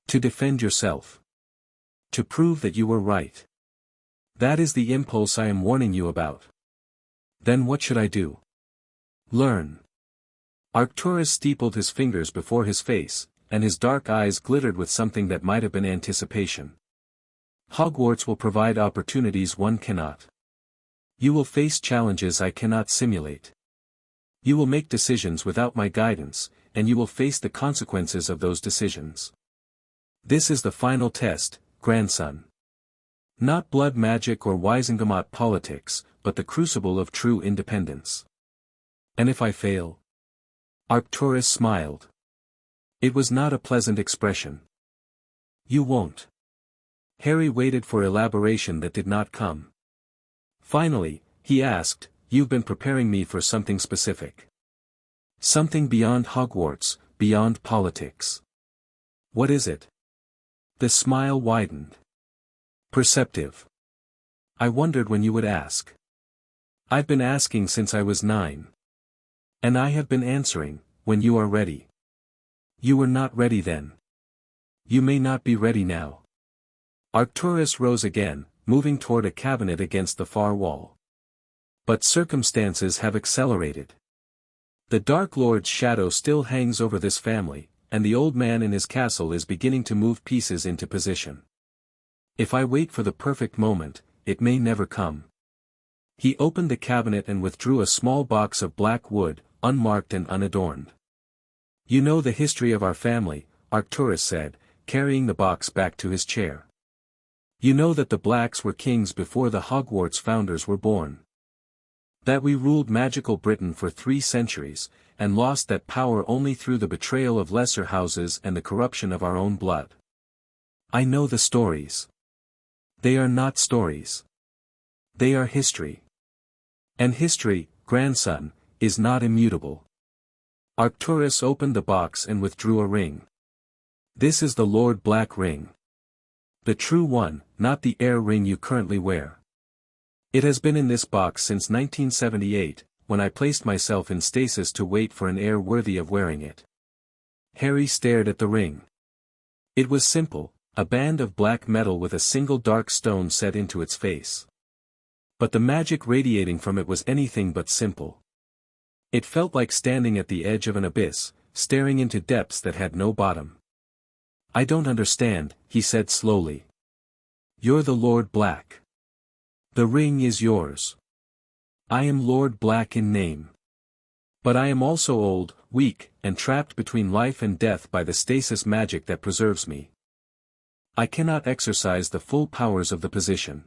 To defend yourself. To prove that you were right. That is the impulse I am warning you about. Then what should I do? Learn. Arcturus steepled his fingers before his face, and his dark eyes glittered with something that might have been anticipation. Hogwarts will provide opportunities one cannot. You will face challenges I cannot simulate. You will make decisions without my guidance, and you will face the consequences of those decisions. This is the final test, grandson. Not blood magic or Wisengamot politics, but the crucible of true independence. And if I fail? Arcturus smiled. It was not a pleasant expression. You won't. Harry waited for elaboration that did not come. Finally, he asked, You've been preparing me for something specific. Something beyond Hogwarts, beyond politics. What is it? The smile widened. Perceptive. I wondered when you would ask. I've been asking since I was 9. And I have been answering, when you are ready. You were not ready then. You may not be ready now. Arcturus rose again, moving toward a cabinet against the far wall. But circumstances have accelerated. The Dark Lord's shadow still hangs over this family, and the old man in his castle is beginning to move pieces into position. If I wait for the perfect moment, it may never come. He opened the cabinet and withdrew a small box of black wood, unmarked and unadorned. You know the history of our family, Arcturus said, carrying the box back to his chair. You know that the Blacks were kings before the Hogwarts founders were born. That we ruled magical Britain for 3 centuries, and lost that power only through the betrayal of lesser houses and the corruption of our own blood. I know the stories. They are not stories. They are history. And history, grandson, is not immutable. Arcturus opened the box and withdrew a ring. This is the Lord Black ring. The true one, not the heir ring you currently wear. It has been in this box since 1978, when I placed myself in stasis to wait for an heir worthy of wearing it. Harry stared at the ring. It was simple, a band of black metal with a single dark stone set into its face. But the magic radiating from it was anything but simple. It felt like standing at the edge of an abyss, staring into depths that had no bottom. I don't understand, he said slowly. You're the Lord Black. The ring is yours. I am Lord Black in name. But I am also old, weak, and trapped between life and death by the stasis magic that preserves me. I cannot exercise the full powers of the position.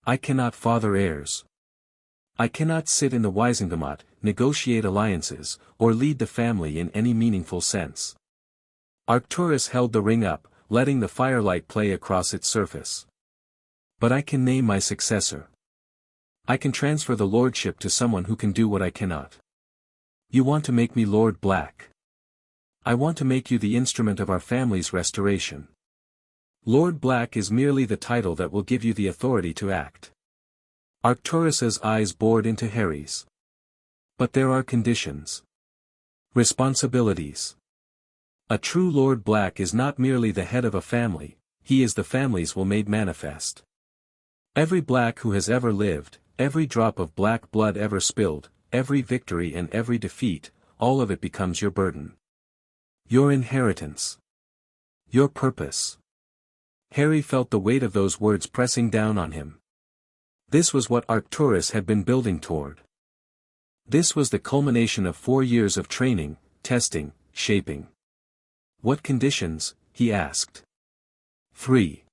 I cannot father heirs. I cannot sit in the Wisengamot, negotiate alliances, or lead the family in any meaningful sense. Arcturus held the ring up, letting the firelight play across its surface. But I can name my successor. I can transfer the lordship to someone who can do what I cannot. You want to make me Lord Black. I want to make you the instrument of our family's restoration. Lord Black is merely the title that will give you the authority to act. Arcturus's eyes bored into Harry's. But there are conditions. Responsibilities. A true Lord Black is not merely the head of a family, he is the family's will made manifest. Every Black who has ever lived, every drop of black blood ever spilled, every victory and every defeat, all of it becomes your burden. Your inheritance. Your purpose. Harry felt the weight of those words pressing down on him. This was what Arcturus had been building toward. This was the culmination of 4 years of training, testing, shaping. What conditions? He asked. 3.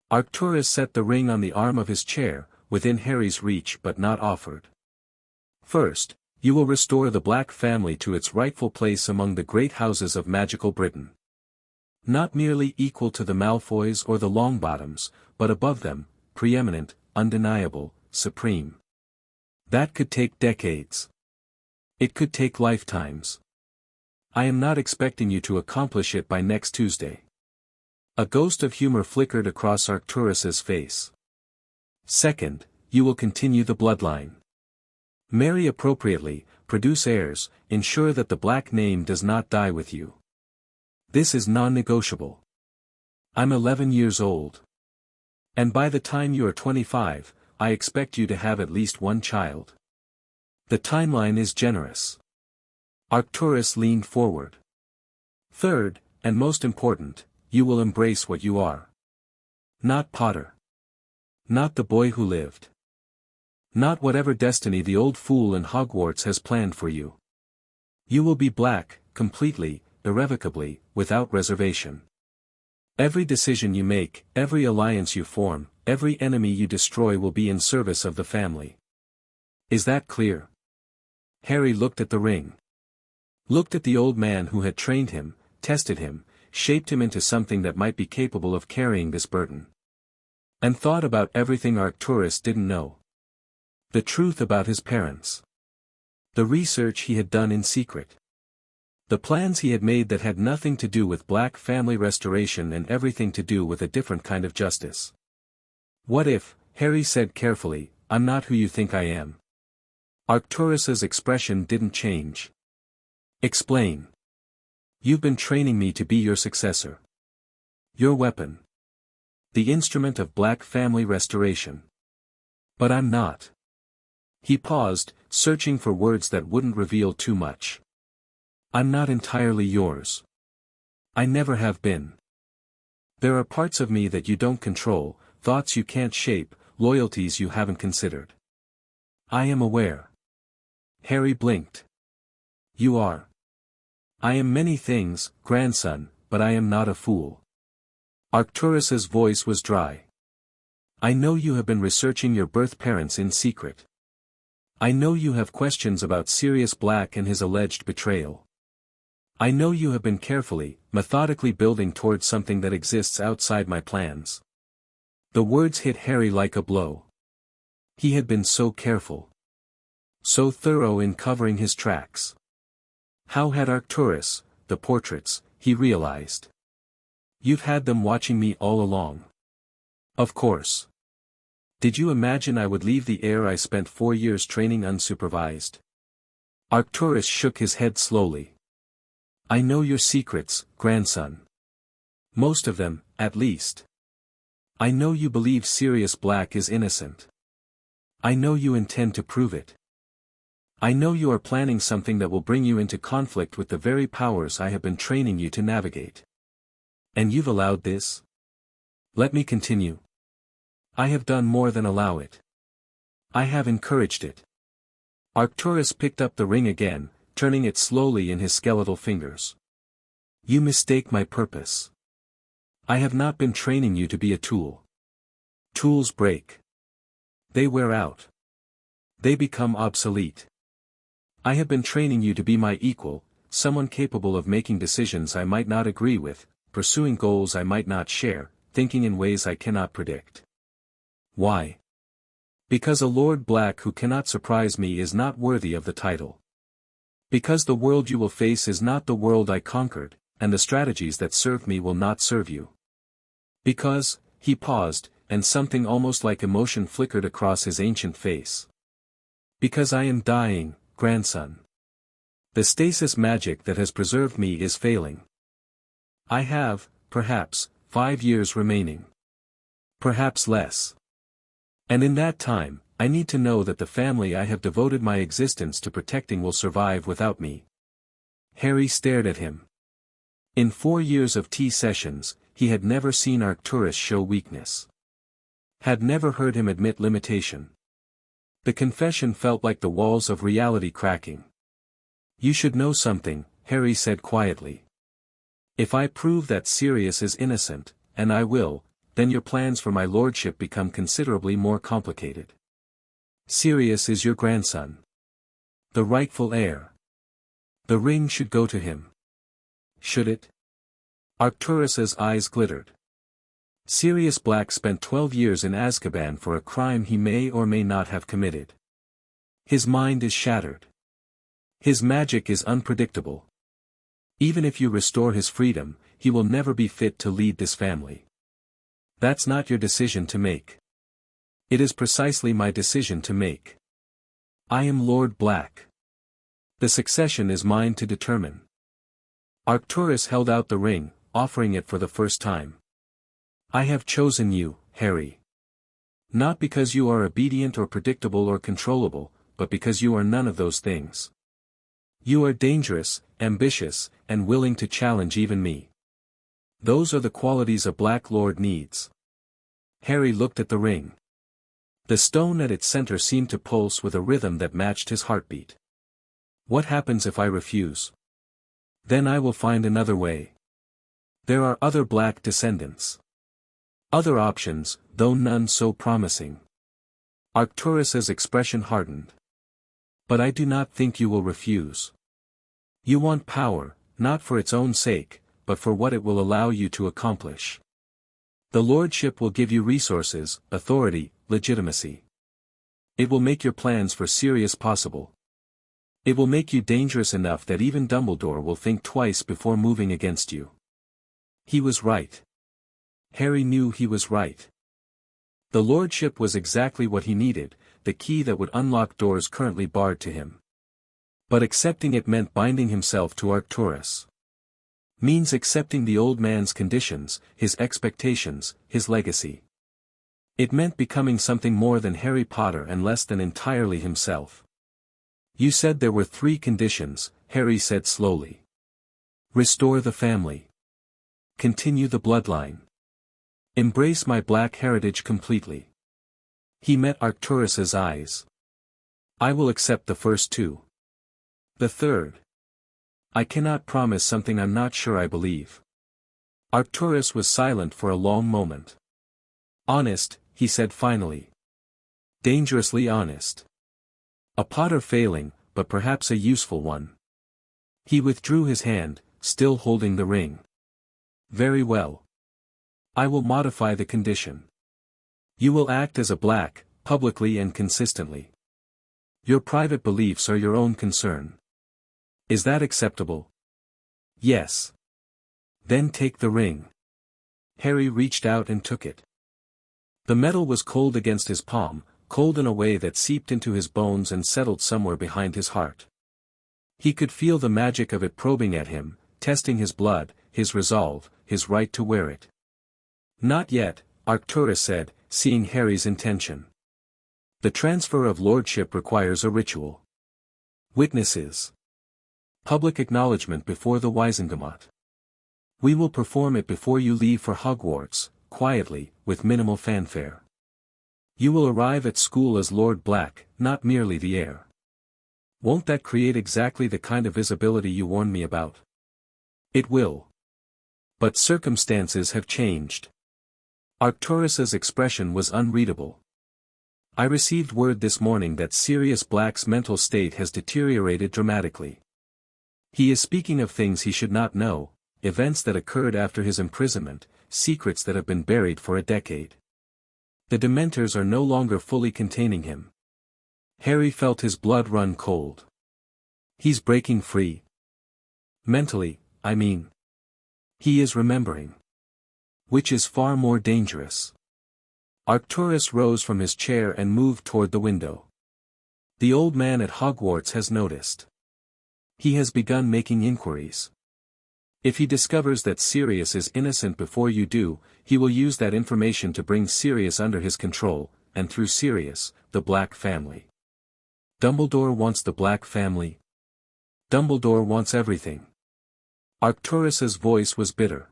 Arcturus set the ring on the arm of his chair, within Harry's reach but not offered. First, you will restore the Black family to its rightful place among the great houses of magical Britain. Not merely equal to the Malfoys or the Longbottoms, but above them, preeminent, undeniable, supreme. That could take decades. It could take lifetimes. I am not expecting you to accomplish it by next Tuesday. A ghost of humor flickered across Arcturus's face. Second, you will continue the bloodline. Marry appropriately, produce heirs, ensure that the Black name does not die with you. This is non-negotiable. I'm 11 years old. And by the time you are 25, I expect you to have at least 1 child. The timeline is generous. Arcturus leaned forward. Third, and most important, you will embrace what you are. Not Potter. Not the boy who lived. Not whatever destiny the old fool in Hogwarts has planned for you. You will be Black, completely, irrevocably, without reservation. Every decision you make, every alliance you form, every enemy you destroy will be in service of the family. Is that clear? Harry looked at the ring. Looked at the old man who had trained him, tested him, shaped him into something that might be capable of carrying this burden. And thought about everything Arcturus didn't know. The truth about his parents. The research he had done in secret. The plans he had made that had nothing to do with Black family restoration and everything to do with a different kind of justice. What if, Harry said carefully, I'm not who you think I am. Arcturus's expression didn't change. Explain. You've been training me to be your successor. Your weapon. The instrument of Black family restoration. But I'm not. He paused, searching for words that wouldn't reveal too much. I'm not entirely yours. I never have been. There are parts of me that you don't control, thoughts you can't shape, loyalties you haven't considered. I am aware. Harry blinked. You are. I am many things, grandson, but I am not a fool. Arcturus's voice was dry. I know you have been researching your birth parents in secret. I know you have questions about Sirius Black and his alleged betrayal. I know you have been carefully, methodically building towards something that exists outside my plans. The words hit Harry like a blow. He had been so careful. So thorough in covering his tracks. How had Arcturus, the portraits, he realized. You've had them watching me all along. Of course. Did you imagine I would leave the heir I spent 4 years training unsupervised? Arcturus shook his head slowly. I know your secrets, grandson. Most of them, at least. I know you believe Sirius Black is innocent. I know you intend to prove it. I know you are planning something that will bring you into conflict with the very powers I have been training you to navigate. And you've allowed this? Let me continue. I have done more than allow it. I have encouraged it. Arcturus picked up the ring again, turning it slowly in his skeletal fingers. You mistake my purpose. I have not been training you to be a tool. Tools break. They wear out. They become obsolete. I have been training you to be my equal, someone capable of making decisions I might not agree with, pursuing goals I might not share, thinking in ways I cannot predict. Why? Because a Lord Black who cannot surprise me is not worthy of the title. Because the world you will face is not the world I conquered, and the strategies that serve me will not serve you. Because, he paused, and something almost like emotion flickered across his ancient face. Because I am dying, grandson. The stasis magic that has preserved me is failing. I have, perhaps, 5 years remaining. Perhaps less. And in that time, I need to know that the family I have devoted my existence to protecting will survive without me. Harry stared at him. In 4 years of tea sessions, he had never seen Arcturus show weakness. Had never heard him admit limitation. The confession felt like the walls of reality cracking. You should know something, Harry said quietly. If I prove that Sirius is innocent, and I will, then your plans for my lordship become considerably more complicated. Sirius is your grandson. The rightful heir. The ring should go to him. Should it? Arcturus's eyes glittered. Sirius Black spent 12 years in Azkaban for a crime he may or may not have committed. His mind is shattered. His magic is unpredictable. Even if you restore his freedom, he will never be fit to lead this family. That's not your decision to make. It is precisely my decision to make. I am Lord Black. The succession is mine to determine. Arcturus held out the ring, offering it for the first time. I have chosen you, Harry. Not because you are obedient or predictable or controllable, but because you are none of those things. You are dangerous, ambitious, and willing to challenge even me. Those are the qualities a Black Lord needs. Harry looked at the ring. The stone at its center seemed to pulse with a rhythm that matched his heartbeat. What happens if I refuse? Then I will find another way. There are other Black descendants. Other options, though none so promising. Arcturus's expression hardened. But I do not think you will refuse. You want power, not for its own sake, but for what it will allow you to accomplish. The lordship will give you resources, authority, legitimacy. It will make your plans for Sirius possible. It will make you dangerous enough that even Dumbledore will think twice before moving against you. He was right. Harry knew he was right. The lordship was exactly what he needed, the key that would unlock doors currently barred to him. But accepting it meant binding himself to Arcturus. Means accepting the old man's conditions, his expectations, his legacy. It meant becoming something more than Harry Potter and less than entirely himself. You said there were 3 conditions, Harry said slowly. Restore the family. Continue the bloodline. Embrace my black heritage completely. He met Arcturus's eyes. I will accept the first 2. The third. I cannot promise something I'm not sure I believe. Arcturus was silent for a long moment. Honest, he said finally. Dangerously honest. A Potter failing, but perhaps a useful one. He withdrew his hand, still holding the ring. Very well. I will modify the condition. You will act as a black, publicly and consistently. Your private beliefs are your own concern. Is that acceptable? Yes. Then take the ring. Harry reached out and took it. The metal was cold against his palm, cold in a way that seeped into his bones and settled somewhere behind his heart. He could feel the magic of it probing at him, testing his blood, his resolve, his right to wear it. Not yet, Arcturus said, seeing Harry's intention. The transfer of lordship requires a ritual. Witnesses. Public acknowledgement before the Wizengamot. We will perform it before you leave for Hogwarts, quietly, with minimal fanfare. You will arrive at school as Lord Black, not merely the heir. Won't that create exactly the kind of visibility you warned me about? It will. But circumstances have changed. Arcturus's expression was unreadable. I received word this morning that Sirius Black's mental state has deteriorated dramatically. He is speaking of things he should not know, events that occurred after his imprisonment, secrets that have been buried for a decade. The Dementors are no longer fully containing him. Harry felt his blood run cold. He's breaking free. Mentally, I mean. He is remembering. Which is far more dangerous. Arcturus rose from his chair and moved toward the window. The old man at Hogwarts has noticed. He has begun making inquiries. If he discovers that Sirius is innocent before you do, he will use that information to bring Sirius under his control, and through Sirius, the Black family. Dumbledore wants the Black family. Dumbledore wants everything. Arcturus's voice was bitter.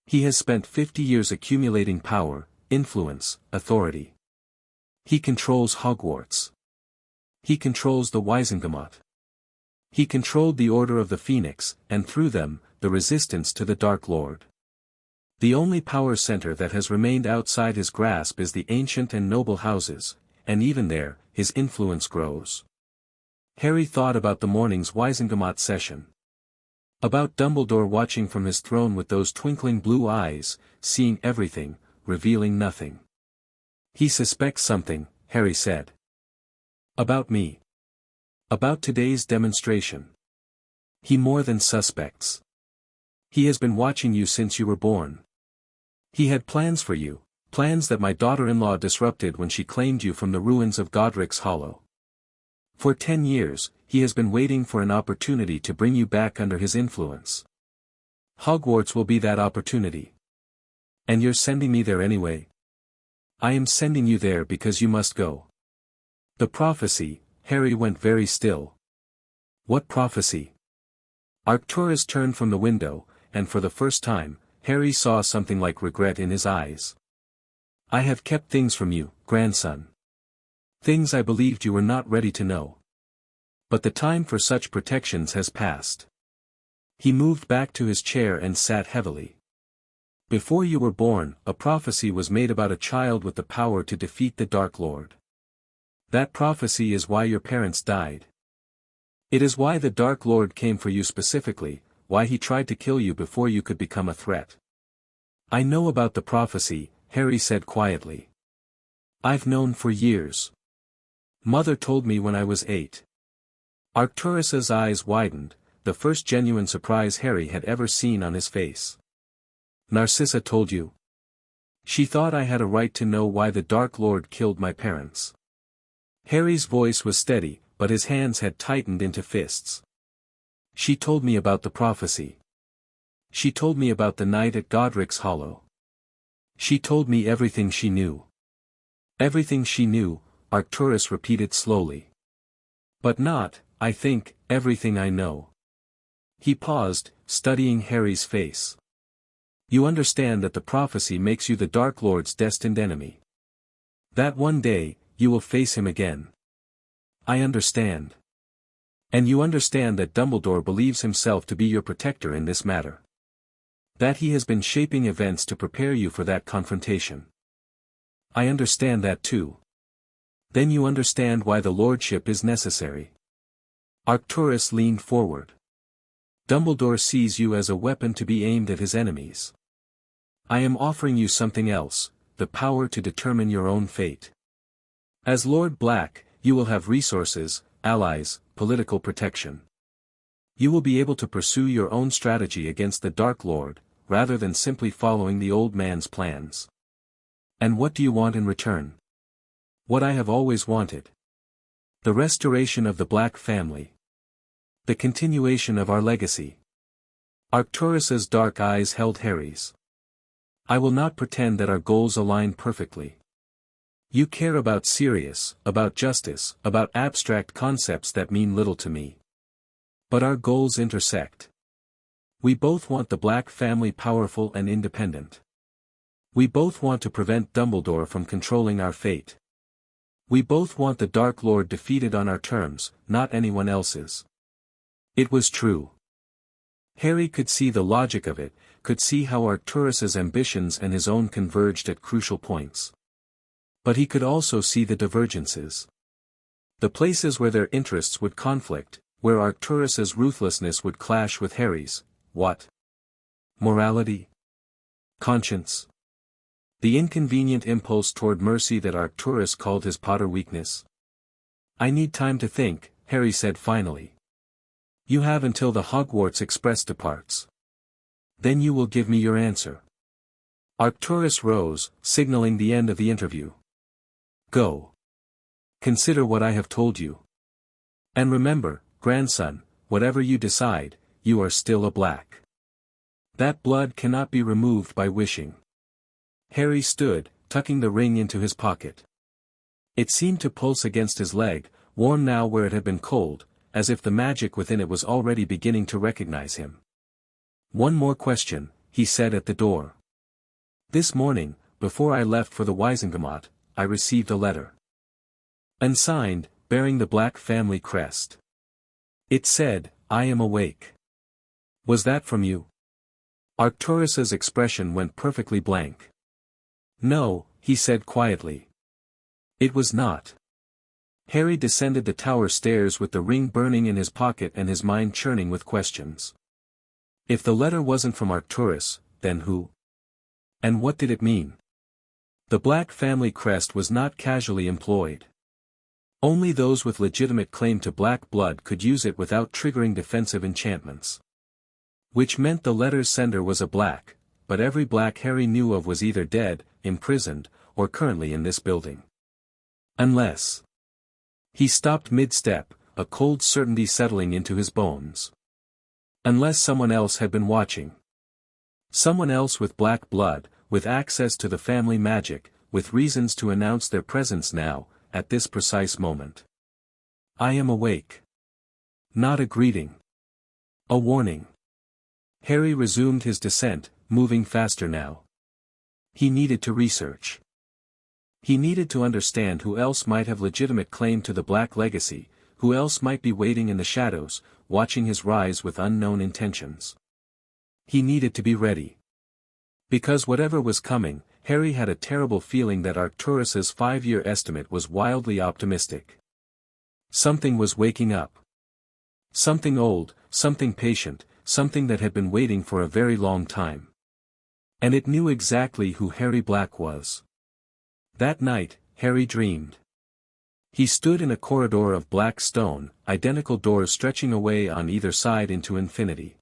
He has spent 50 years accumulating power, influence, authority. He controls Hogwarts. He controls the Wizengamot. He controlled the Order of the Phoenix, and through them, the resistance to the Dark Lord. The only power center that has remained outside his grasp is the ancient and noble houses, and even there, his influence grows. Harry thought about the morning's Wizengamot session. About Dumbledore watching from his throne with those twinkling blue eyes, seeing everything, revealing nothing. He suspects something, Harry said. About me. About today's demonstration. He more than suspects. He has been watching you since you were born. He had plans for you, plans that my daughter-in-law disrupted when she claimed you from the ruins of Godric's Hollow. For 10 years, he has been waiting for an opportunity to bring you back under his influence. Hogwarts will be that opportunity. And you're sending me there anyway? I am sending you there because you must go. The prophecy, Harry went very still. What prophecy? Arcturus turned from the window, and for the first time, Harry saw something like regret in his eyes. I have kept things from you, grandson. Things I believed you were not ready to know. But the time for such protections has passed. He moved back to his chair and sat heavily. Before you were born, a prophecy was made about a child with the power to defeat the Dark Lord. That prophecy is why your parents died. It is why the Dark Lord came for you specifically, why he tried to kill you before you could become a threat. I know about the prophecy, Harry said quietly. I've known for years. Mother told me when I was 8. Arcturus's eyes widened, the first genuine surprise Harry had ever seen on his face. Narcissa told you? She thought I had a right to know why the Dark Lord killed my parents. Harry's voice was steady, but his hands had tightened into fists. She told me about the prophecy. She told me about the night at Godric's Hollow. She told me everything she knew. Everything she knew, Arcturus repeated slowly. But not, I think, everything I know. He paused, studying Harry's face. You understand that the prophecy makes you the Dark Lord's destined enemy. That one day, you will face him again. I understand. And you understand that Dumbledore believes himself to be your protector in this matter. That he has been shaping events to prepare you for that confrontation. I understand that too. Then you understand why the lordship is necessary. Arcturus leaned forward. Dumbledore sees you as a weapon to be aimed at his enemies. I am offering you something else, the power to determine your own fate. As Lord Black, you will have resources, allies, political protection. You will be able to pursue your own strategy against the Dark Lord, rather than simply following the old man's plans. And what do you want in return? What I have always wanted. The restoration of the Black family. The continuation of our legacy. Arcturus's dark eyes held Harry's. I will not pretend that our goals align perfectly. You care about Sirius, about justice, about abstract concepts that mean little to me. But our goals intersect. We both want the Black family powerful and independent. We both want to prevent Dumbledore from controlling our fate. We both want the Dark Lord defeated on our terms, not anyone else's. It was true. Harry could see the logic of it, could see how Arcturus's ambitions and his own converged at crucial points. But he could also see the divergences. The places where their interests would conflict, where Arcturus's ruthlessness would clash with Harry's, what? Morality? Conscience? The inconvenient impulse toward mercy that Arcturus called his Potter weakness? I need time to think, Harry said finally. You have until the Hogwarts Express departs. Then you will give me your answer. Arcturus rose, signaling the end of the interview. Go. Consider what I have told you. And remember, grandson, whatever you decide, you are still a Black. That blood cannot be removed by wishing. Harry stood, tucking the ring into his pocket. It seemed to pulse against his leg, warm now where it had been cold, as if the magic within it was already beginning to recognize him. One more question, he said at the door. This morning, before I left for the Wisengamot, I received a letter. Unsigned, bearing the Black family crest. It said, I am awake. Was that from you? Arcturus's expression went perfectly blank. No, he said quietly. It was not. Harry descended the tower stairs with the ring burning in his pocket and his mind churning with questions. If the letter wasn't from Arcturus, then who? And what did it mean? The Black family crest was not casually employed. Only those with legitimate claim to Black blood could use it without triggering defensive enchantments. Which meant the letter's sender was a Black, but every Black Harry knew of was either dead, imprisoned, or currently in this building. Unless... He stopped mid-step, a cold certainty settling into his bones. Unless someone else had been watching. Someone else with Black blood, with access to the family magic, with reasons to announce their presence now, at this precise moment. I am awake. Not a greeting. A warning. Harry resumed his descent, moving faster now. He needed to research. He needed to understand who else might have legitimate claim to the Black legacy, who else might be waiting in the shadows, watching his rise with unknown intentions. He needed to be ready. Because whatever was coming, Harry had a terrible feeling that Arcturus's 5-year estimate was wildly optimistic. Something was waking up. Something old, something patient, something that had been waiting for a very long time. And it knew exactly who Harry Black was. That night, Harry dreamed. He stood in a corridor of black stone, identical doors stretching away on either side into infinity.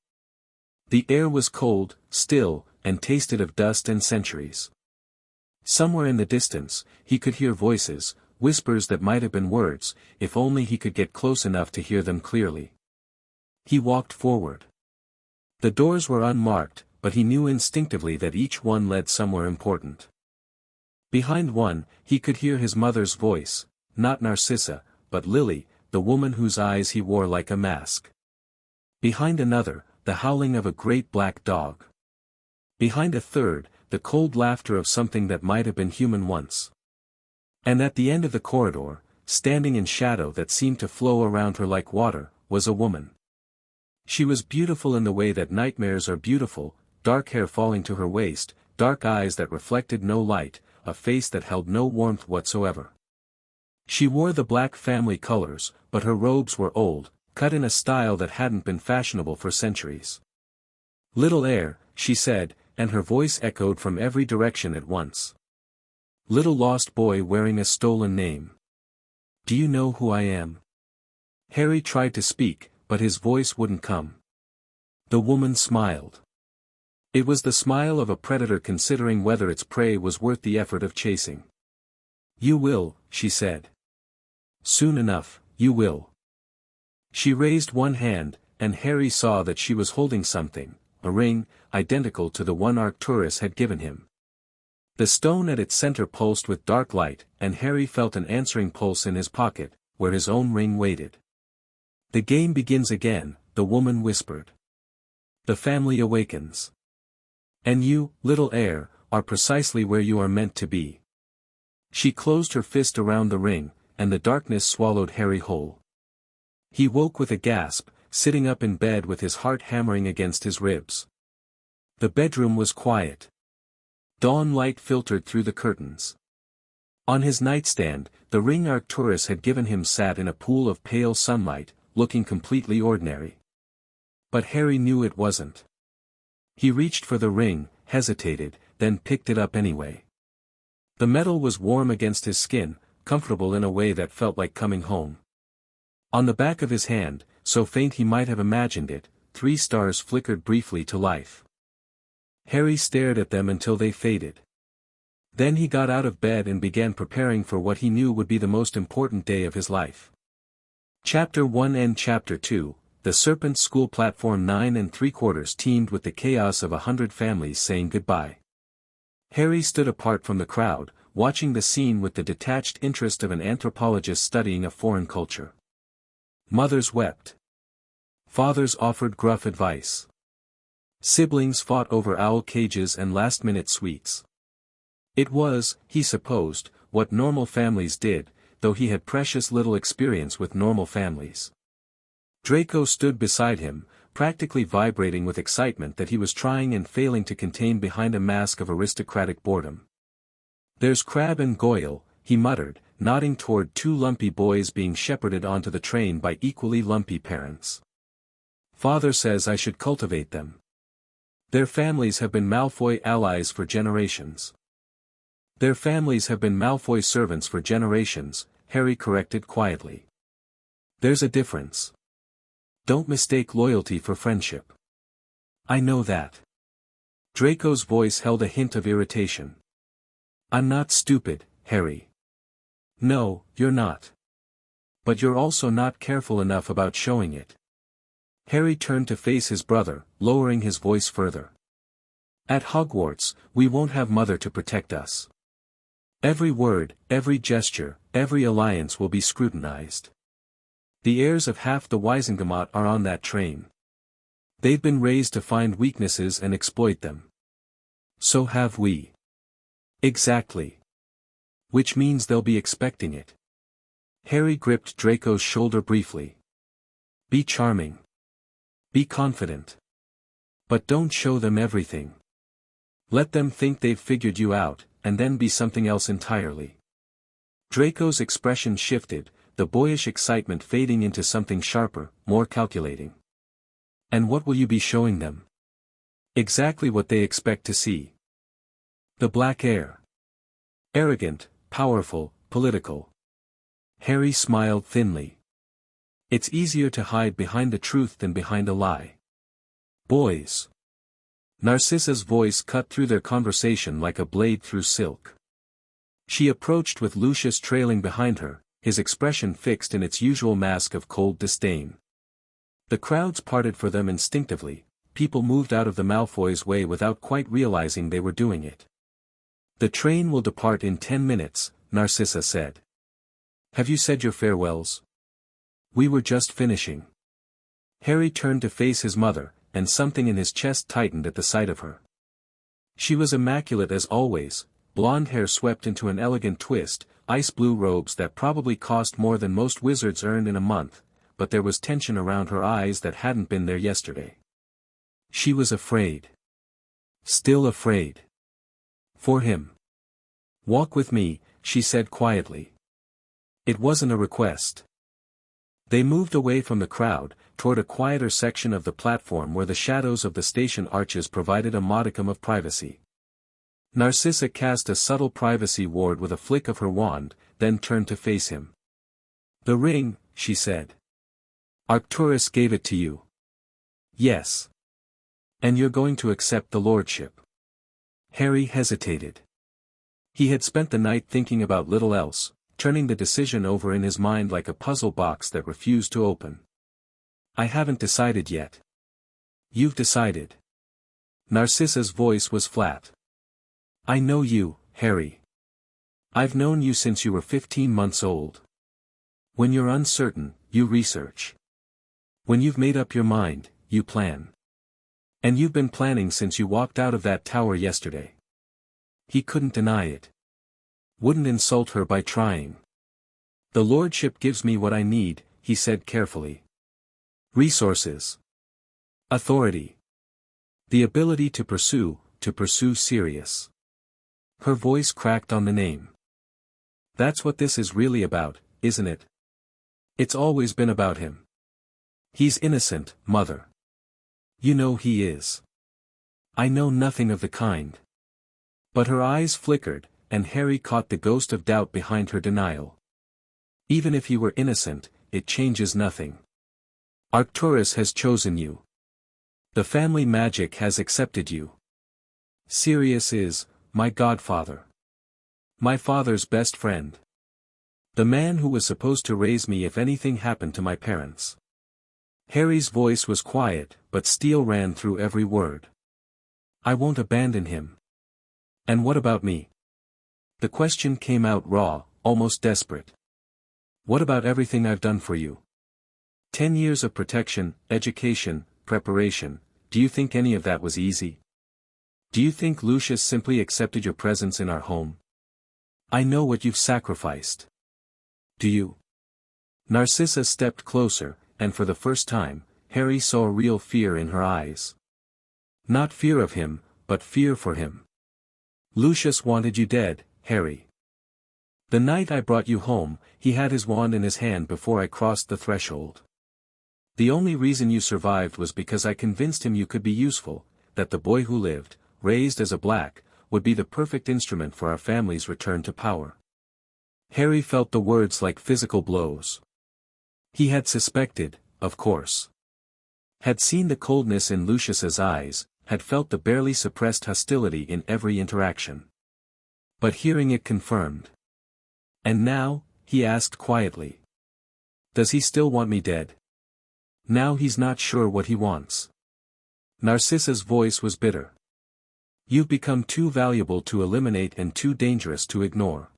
The air was cold, still, and tasted of dust and centuries. Somewhere in the distance, he could hear voices, whispers that might have been words, if only he could get close enough to hear them clearly. He walked forward. The doors were unmarked, but he knew instinctively that each one led somewhere important. Behind one, he could hear his mother's voice, not Narcissa, but Lily, the woman whose eyes he wore like a mask. Behind another, the howling of a great black dog. Behind a third, the cold laughter of something that might have been human once. And at the end of the corridor, standing in shadow that seemed to flow around her like water, was a woman. She was beautiful in the way that nightmares are beautiful, dark hair falling to her waist, dark eyes that reflected no light, a face that held no warmth whatsoever. She wore the black family colors, but her robes were old, cut in a style that hadn't been fashionable for centuries. "Little heir," she said, and her voice echoed from every direction at once. "Little lost boy wearing a stolen name. Do you know who I am?" Harry tried to speak, but his voice wouldn't come. The woman smiled. It was the smile of a predator considering whether its prey was worth the effort of chasing. "You will," she said. "Soon enough, you will." She raised one hand, and Harry saw that she was holding something, a ring, identical to the one Arcturus had given him. The stone at its center pulsed with dark light, and Harry felt an answering pulse in his pocket, where his own ring waited. "The game begins again," the woman whispered. "The family awakens. And you, little heir, are precisely where you are meant to be." She closed her fist around the ring, and the darkness swallowed Harry whole. He woke with a gasp, sitting up in bed with his heart hammering against his ribs. The bedroom was quiet. Dawn light filtered through the curtains. On his nightstand, the ring Arcturus had given him sat in a pool of pale sunlight, looking completely ordinary. But Harry knew it wasn't. He reached for the ring, hesitated, then picked it up anyway. The metal was warm against his skin, comfortable in a way that felt like coming home. On the back of his hand, so faint he might have imagined it, 3 stars flickered briefly to life. Harry stared at them until they faded. Then he got out of bed and began preparing for what he knew would be the most important day of his life. Chapter 1 and Chapter 2, The Serpent School Platform 9 3/4 teemed with the chaos of 100 families saying goodbye. Harry stood apart from the crowd, watching the scene with the detached interest of an anthropologist studying a foreign culture. Mothers wept. Fathers offered gruff advice. Siblings fought over owl cages and last-minute sweets. It was, he supposed, what normal families did, though he had precious little experience with normal families. Draco stood beside him, practically vibrating with excitement that he was trying and failing to contain behind a mask of aristocratic boredom. "There's Crabbe and Goyle," he muttered, nodding toward 2 lumpy boys being shepherded onto the train by equally lumpy parents. "Father says I should cultivate them. Their families have been Malfoy allies for generations." "Their families have been Malfoy servants for generations," Harry corrected quietly. "There's a difference. Don't mistake loyalty for friendship." "I know that." Draco's voice held a hint of irritation. "I'm not stupid, Harry." "No, you're not. But you're also not careful enough about showing it." Harry turned to face his brother, lowering his voice further. "At Hogwarts, we won't have Mother to protect us. Every word, every gesture, every alliance will be scrutinized. The heirs of half the Wisengamot are on that train. They've been raised to find weaknesses and exploit them. So have we." "Exactly. Which means they'll be expecting it." Harry gripped Draco's shoulder briefly. "Be charming. Be confident. But don't show them everything. Let them think they've figured you out, and then be something else entirely." Draco's expression shifted, the boyish excitement fading into something sharper, more calculating. "And what will you be showing them?" "Exactly what they expect to see. The black heir. Arrogant, powerful, political." Harry smiled thinly. "It's easier to hide behind the truth than behind a lie. Boys." Narcissa's voice cut through their conversation like a blade through silk. She approached with Lucius trailing behind her, his expression fixed in its usual mask of cold disdain. The crowds parted for them instinctively, people moved out of the Malfoys' way without quite realizing they were doing it. "The train will depart in 10 minutes, Narcissa said. "Have you said your farewells?" "We were just finishing." Harry turned to face his mother, and something in his chest tightened at the sight of her. She was immaculate as always, blonde hair swept into an elegant twist, ice blue robes that probably cost more than most wizards earn in a month, but there was tension around her eyes that hadn't been there yesterday. She was afraid. Still afraid. For him. "Walk with me," she said quietly. It wasn't a request. They moved away from the crowd, toward a quieter section of the platform where the shadows of the station arches provided a modicum of privacy. Narcissa cast a subtle privacy ward with a flick of her wand, then turned to face him. "The ring," she said. "Arcturus gave it to you." "Yes. And you're going to accept the lordship." Harry hesitated. He had spent the night thinking about little else, turning the decision over in his mind like a puzzle box that refused to open. "I haven't decided yet." "You've decided." Narcissa's voice was flat. "I know you, Harry. I've known you since you were 15 months old. When you're uncertain, you research. When you've made up your mind, you plan. And you've been planning since you walked out of that tower yesterday." He couldn't deny it. Wouldn't insult her by trying. "The lordship gives me what I need," he said carefully. "Resources. Authority. The ability to pursue Sirius." Her voice cracked on the name. "That's what this is really about, isn't it? It's always been about him. He's innocent, Mother. You know he is." "I know nothing of the kind." But her eyes flickered, and Harry caught the ghost of doubt behind her denial. "Even if he were innocent, it changes nothing. Arcturus has chosen you. The family magic has accepted you. Sirius is, my godfather. My father's best friend. The man who was supposed to raise me if anything happened to my parents." Harry's voice was quiet, but steel ran through every word. "I won't abandon him." "And what about me?" The question came out raw, almost desperate. "What about everything I've done for you? 10 years of protection, education, preparation, do you think any of that was easy? Do you think Lucius simply accepted your presence in our home? I know what you've sacrificed. Do you?" Narcissa stepped closer, and for the first time, Harry saw real fear in her eyes. Not fear of him, but fear for him. "Lucius wanted you dead, Harry. The night I brought you home, he had his wand in his hand before I crossed the threshold. The only reason you survived was because I convinced him you could be useful, that the boy who lived, raised as a black, would be the perfect instrument for our family's return to power." Harry felt the words like physical blows. He had suspected, of course. Had seen the coldness in Lucius's eyes, had felt the barely suppressed hostility in every interaction. But hearing it confirmed. "And now," he asked quietly. "Does he still want me dead? Now he's not sure what he wants." Narcissa's voice was bitter. "You've become too valuable to eliminate and too dangerous to ignore."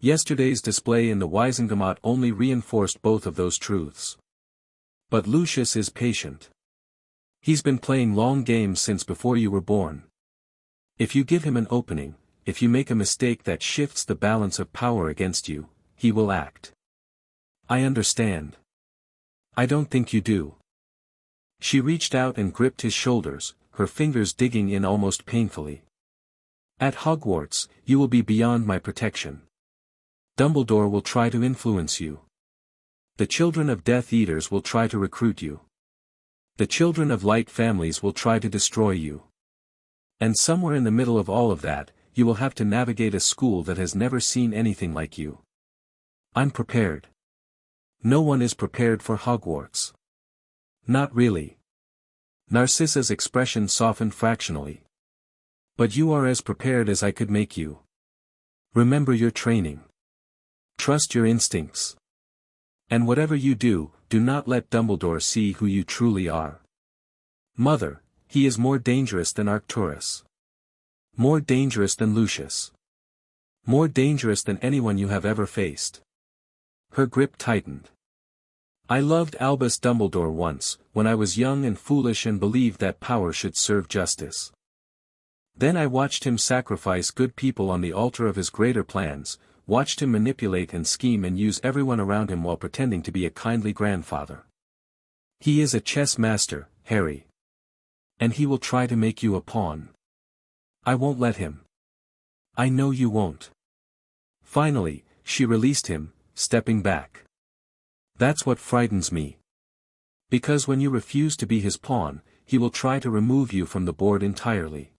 Yesterday's display in the Wisengamot only reinforced both of those truths. "But Lucius is patient. He's been playing long games since before you were born. If you give him an opening, if you make a mistake that shifts the balance of power against you, he will act. I understand. I don't think you do." She reached out and gripped his shoulders, her fingers digging in almost painfully. "At Hogwarts, you will be beyond my protection. Dumbledore will try to influence you. The children of Death Eaters will try to recruit you. The children of light families will try to destroy you. And somewhere in the middle of all of that, you will have to navigate a school that has never seen anything like you. I'm prepared. No one is prepared for Hogwarts." "Not really." Narcissa's expression softened fractionally. "But you are as prepared as I could make you." Remember your training. Trust your instincts. And whatever you do, do not let Dumbledore see who you truly are. Mother, he is more dangerous than Arcturus. More dangerous than Lucius. More dangerous than anyone you have ever faced. Her grip tightened. I loved Albus Dumbledore once, when I was young and foolish and believed that power should serve justice. Then I watched him sacrifice good people on the altar of his greater plans, watched him manipulate and scheme and use everyone around him while pretending to be a kindly grandfather. He is a chess master, Harry. And he will try to make you a pawn. I won't let him. I know you won't. Finally, she released him, stepping back. That's what frightens me. Because when you refuse to be his pawn, he will try to remove you from the board entirely.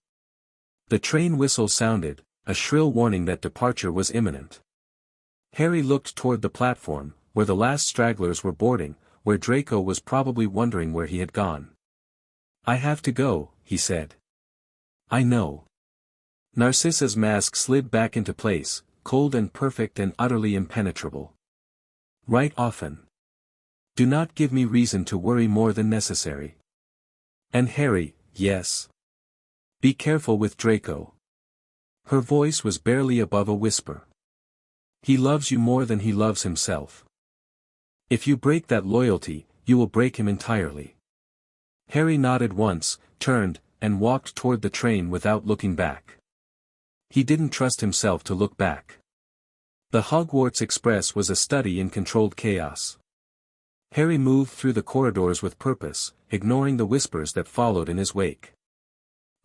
The train whistle sounded, a shrill warning that departure was imminent. Harry looked toward the platform, where the last stragglers were boarding, where Draco was probably wondering where he had gone. I have to go, he said. I know. Narcissa's mask slid back into place, cold and perfect and utterly impenetrable. Right often. Do not give me reason to worry more than necessary. And Harry, yes. Be careful with Draco. Her voice was barely above a whisper. He loves you more than he loves himself. If you break that loyalty, you will break him entirely. Harry nodded once, turned, and walked toward the train without looking back. He didn't trust himself to look back. The Hogwarts Express was a study in controlled chaos. Harry moved through the corridors with purpose, ignoring the whispers that followed in his wake.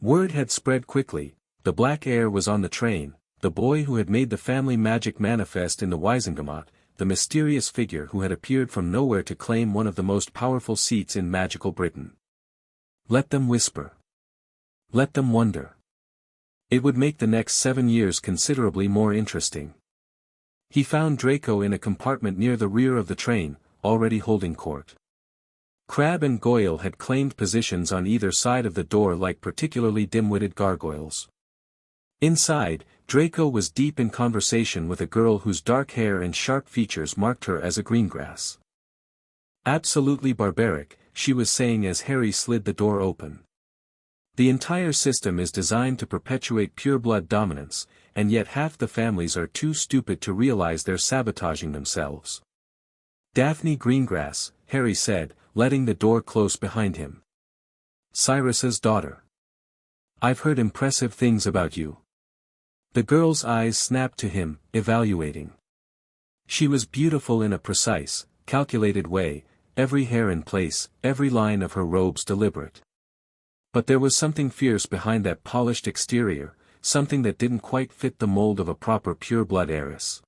Word had spread quickly, the Black Heir was on the train, the boy who had made the family magic manifest in the Wizengamot, the mysterious figure who had appeared from nowhere to claim one of the most powerful seats in magical Britain. Let them whisper. Let them wonder. It would make the next 7 years considerably more interesting. He found Draco in a compartment near the rear of the train, already holding court. Crabbe and Goyle had claimed positions on either side of the door like particularly dim-witted gargoyles. Inside, Draco was deep in conversation with a girl whose dark hair and sharp features marked her as a greengrass. Absolutely barbaric, she was saying as Harry slid the door open. The entire system is designed to perpetuate pureblood dominance, and yet half the families are too stupid to realize they're sabotaging themselves. Daphne Greengrass, Harry said, letting the door close behind him. Sirius's daughter. I've heard impressive things about you. The girl's eyes snapped to him, evaluating. She was beautiful in a precise, calculated way, every hair in place, every line of her robes deliberate. But there was something fierce behind that polished exterior, something that didn't quite fit the mold of a proper pure-blood heiress.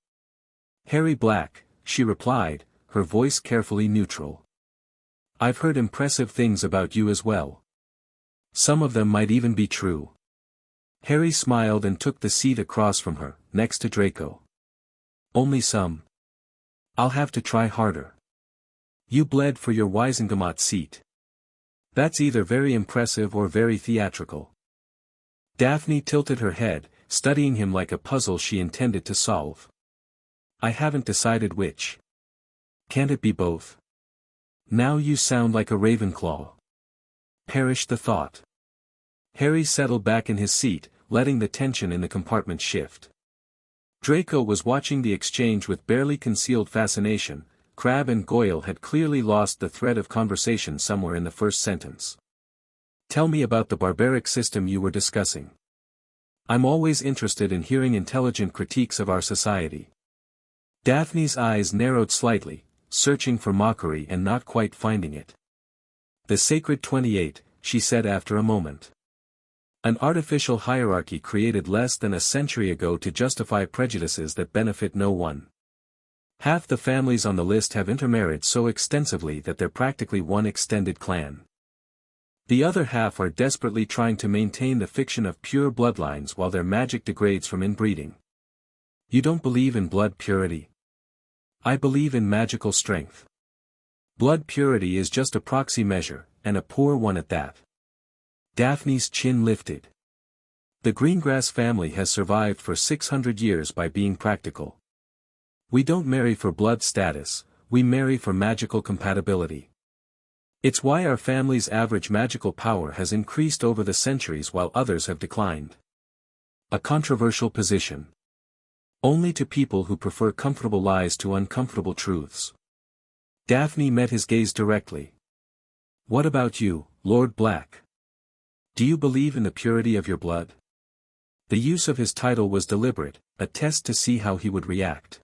Harry Black, she replied, her voice carefully neutral. I've heard impressive things about you as well. Some of them might even be true. Harry smiled and took the seat across from her, next to Draco. Only some. I'll have to try harder. You bled for your Wizengamot seat. That's either very impressive or very theatrical. Daphne tilted her head, studying him like a puzzle she intended to solve. I haven't decided which. Can't it be both? Now you sound like a Ravenclaw. Perish the thought. Harry settled back in his seat, letting the tension in the compartment shift. Draco was watching the exchange with barely concealed fascination. Crabbe and Goyle had clearly lost the thread of conversation somewhere in the first sentence. Tell me about the barbaric system you were discussing. I'm always interested in hearing intelligent critiques of our society. Daphne's eyes narrowed slightly, searching for mockery and not quite finding it. The Sacred 28, she said after a moment. An artificial hierarchy created less than a century ago to justify prejudices that benefit no one. Half the families on the list have intermarried so extensively that they're practically one extended clan. The other half are desperately trying to maintain the fiction of pure bloodlines while their magic degrades from inbreeding. You don't believe in blood purity? I believe in magical strength. Blood purity is just a proxy measure, and a poor one at that. Daphne's chin lifted. The Greengrass family has survived for 600 years by being practical. We don't marry for blood status, we marry for magical compatibility. It's why our family's average magical power has increased over the centuries while others have declined. A controversial position. Only to people who prefer comfortable lies to uncomfortable truths. Daphne met his gaze directly. What about you, Lord Black? Do you believe in the purity of your blood? The use of his title was deliberate, a test to see how he would react.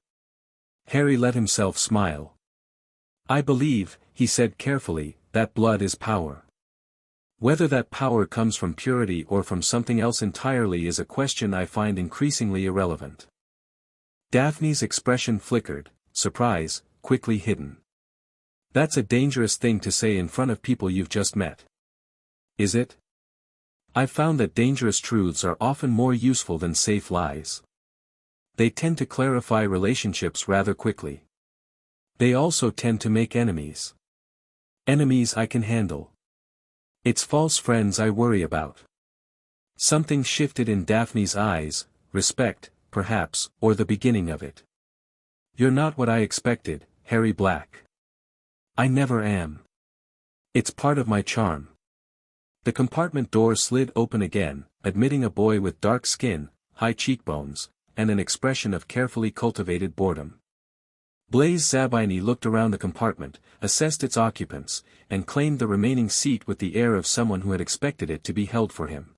Harry let himself smile. I believe, he said carefully, that blood is power. Whether that power comes from purity or from something else entirely is a question I find increasingly irrelevant. Daphne's expression flickered, surprise, quickly hidden. That's a dangerous thing to say in front of people you've just met. Is it? I've found that dangerous truths are often more useful than safe lies. They tend to clarify relationships rather quickly. They also tend to make enemies. Enemies I can handle. It's false friends I worry about. Something shifted in Daphne's eyes, respect, perhaps, or the beginning of it. You're not what I expected, Harry Black. I never am. It's part of my charm. The compartment door slid open again, admitting a boy with dark skin, high cheekbones, and an expression of carefully cultivated boredom. Blaise Zabini looked around the compartment, assessed its occupants, and claimed the remaining seat with the air of someone who had expected it to be held for him.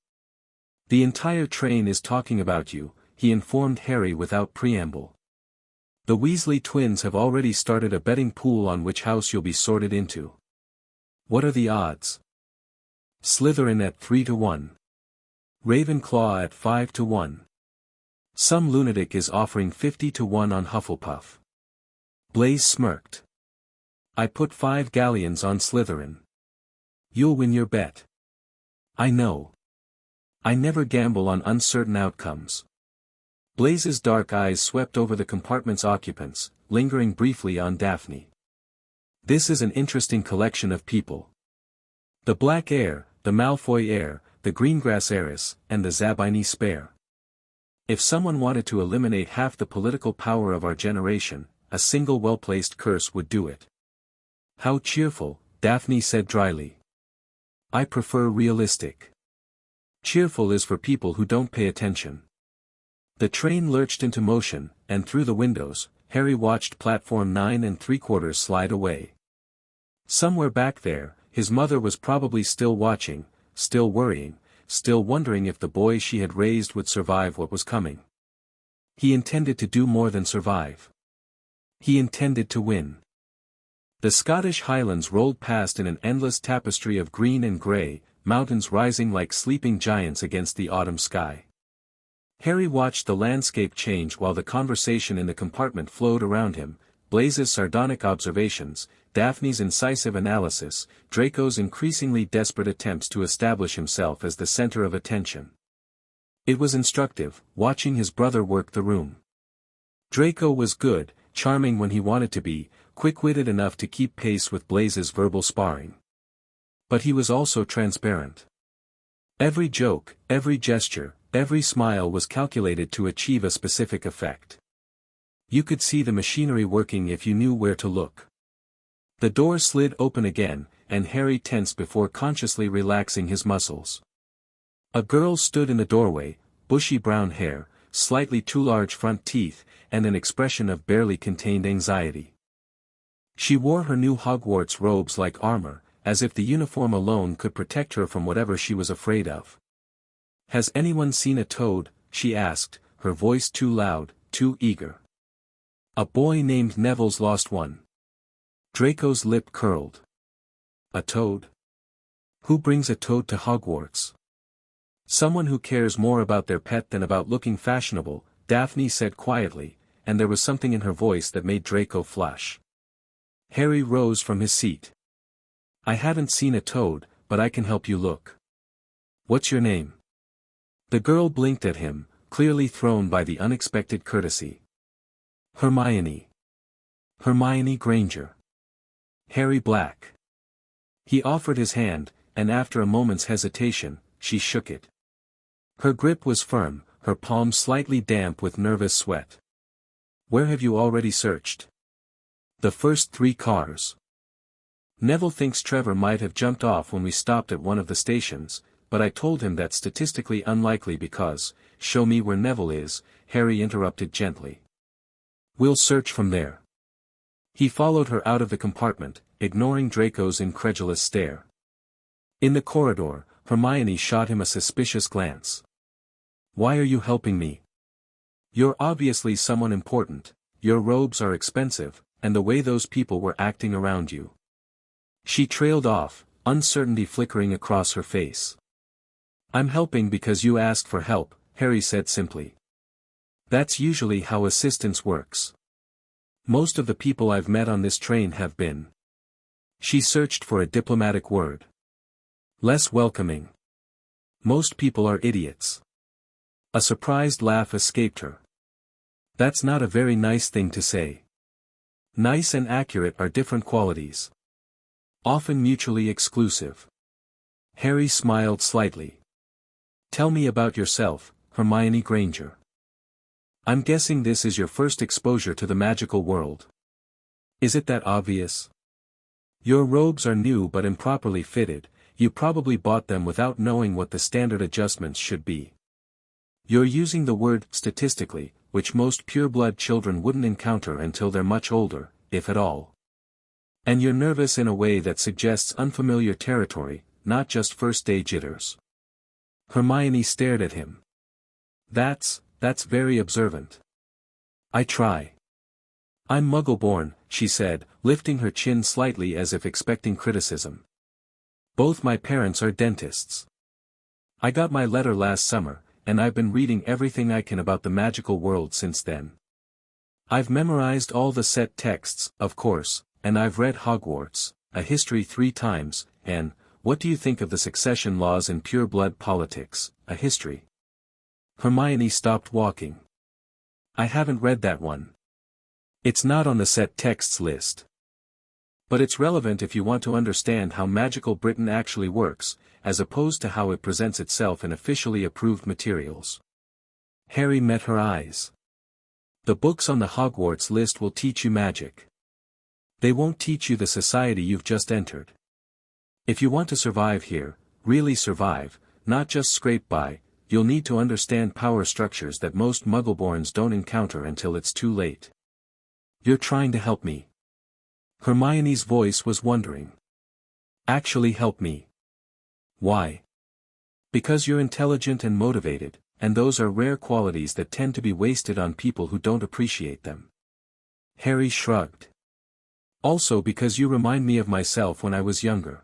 The entire train is talking about you, he informed Harry without preamble. The Weasley twins have already started a betting pool on which house you'll be sorted into. What are the odds? Slytherin at 3-1. Ravenclaw at 5-1. Some lunatic is offering 50-1 on Hufflepuff. Blaise smirked. I put 5 galleons on Slytherin. You'll win your bet. I know. I never gamble on uncertain outcomes. Blaise's dark eyes swept over the compartment's occupants, lingering briefly on Daphne. This is an interesting collection of people. The Black Heir, the Malfoy heir, the Greengrass heiress, and the Zabini spare. If someone wanted to eliminate half the political power of our generation, a single well-placed curse would do it. How cheerful, Daphne said dryly. I prefer realistic. Cheerful is for people who don't pay attention. The train lurched into motion, and through the windows, Harry watched platform 9 3/4 slide away. Somewhere back there, his mother was probably still watching, still worrying, still wondering if the boy she had raised would survive what was coming. He intended to do more than survive. He intended to win. The Scottish Highlands rolled past in an endless tapestry of green and grey, mountains rising like sleeping giants against the autumn sky. Harry watched the landscape change while the conversation in the compartment flowed around him, Blaise's sardonic observations, Daphne's incisive analysis, Draco's increasingly desperate attempts to establish himself as the center of attention. It was instructive, watching his brother work the room. Draco was good, charming when he wanted to be, quick-witted enough to keep pace with Blaise's verbal sparring. But he was also transparent. Every joke, every gesture, every smile was calculated to achieve a specific effect. You could see the machinery working if you knew where to look. The door slid open again, and Harry tensed before consciously relaxing his muscles. A girl stood in the doorway, bushy brown hair, slightly too large front teeth, and an expression of barely contained anxiety. She wore her new Hogwarts robes like armor, as if the uniform alone could protect her from whatever she was afraid of. Has anyone seen a toad? She asked, her voice too loud, too eager. A boy named Neville's lost one. Draco's lip curled. A toad? Who brings a toad to Hogwarts? Someone who cares more about their pet than about looking fashionable, Daphne said quietly, and there was something in her voice that made Draco flush. Harry rose from his seat. I haven't seen a toad, but I can help you look. What's your name? The girl blinked at him, clearly thrown by the unexpected courtesy. Hermione. Hermione Granger. Harry Black. He offered his hand, and after a moment's hesitation, she shook it. Her grip was firm, her palms slightly damp with nervous sweat. Where have you already searched? The first 3 cars. Neville thinks Trevor might have jumped off when we stopped at one of the stations, but I told him that's statistically unlikely because, show me where Neville is, Harry interrupted gently. We'll search from there. He followed her out of the compartment, ignoring Draco's incredulous stare. In the corridor, Hermione shot him a suspicious glance. Why are you helping me? You're obviously someone important, your robes are expensive, and the way those people were acting around you. She trailed off, uncertainty flickering across her face. I'm helping because you asked for help, Harry said simply. That's usually how assistance works. Most of the people I've met on this train have been. She searched for a diplomatic word. Less welcoming. Most people are idiots. A surprised laugh escaped her. That's not a very nice thing to say. Nice and accurate are different qualities. Often mutually exclusive. Harry smiled slightly. Tell me about yourself, Hermione Granger. I'm guessing this is your first exposure to the magical world. Is it that obvious? Your robes are new but improperly fitted, you probably bought them without knowing what the standard adjustments should be. You're using the word statistically, which most pure-blood children wouldn't encounter until they're much older, if at all. And you're nervous in a way that suggests unfamiliar territory, not just first-day jitters. Hermione stared at him. That's very observant. I try. I'm Muggle-born, she said, lifting her chin slightly as if expecting criticism. Both my parents are dentists. I got my letter last summer, and I've been reading everything I can about the magical world since then. I've memorized all the set texts, of course, and I've read Hogwarts, a history 3 times, and, what do you think of the succession laws in pure-blood politics, a history? Hermione stopped walking. I haven't read that one. It's not on the set texts list. But it's relevant if you want to understand how magical Britain actually works, as opposed to how it presents itself in officially approved materials. Harry met her eyes. The books on the Hogwarts list will teach you magic. They won't teach you the society you've just entered. If you want to survive here, really survive, not just scrape by, you'll need to understand power structures that most Muggleborns don't encounter until it's too late. You're trying to help me. Hermione's voice was wondering. Actually help me. Why? Because you're intelligent and motivated, and those are rare qualities that tend to be wasted on people who don't appreciate them. Harry shrugged. Also because you remind me of myself when I was younger.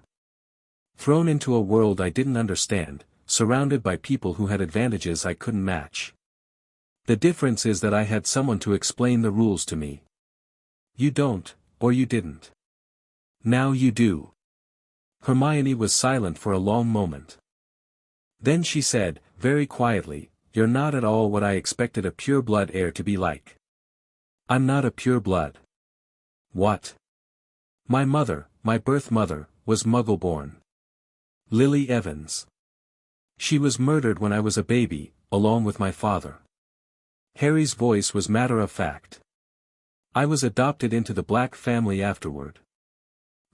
Thrown into a world I didn't understand, surrounded by people who had advantages I couldn't match. The difference is that I had someone to explain the rules to me. You don't, or you didn't. Now you do. Hermione was silent for a long moment. Then she said, very quietly, you're not at all what I expected a pure-blood heir to be like. I'm not a pure-blood. What? My mother, my birth mother, was Muggle-born. Lily Evans. She was murdered when I was a baby, along with my father. Harry's voice was matter-of-fact. I was adopted into the Black family afterward.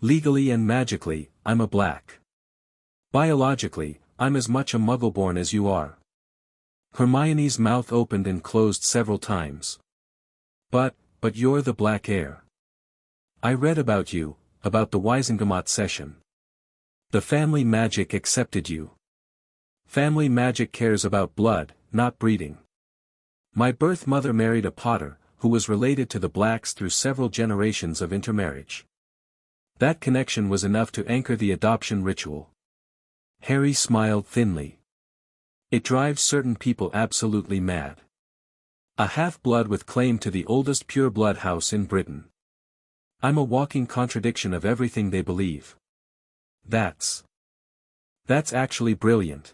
Legally and magically, I'm a Black. Biologically, I'm as much a Muggle-born as you are. Hermione's mouth opened and closed several times. But you're the Black heir. I read about you, about the Wisengamot session. The family magic accepted you. Family magic cares about blood, not breeding. My birth mother married a Potter, who was related to the Blacks through several generations of intermarriage. That connection was enough to anchor the adoption ritual. Harry smiled thinly. It drives certain people absolutely mad. A half-blood with claim to the oldest pure-blood house in Britain. I'm a walking contradiction of everything they believe. That's actually brilliant.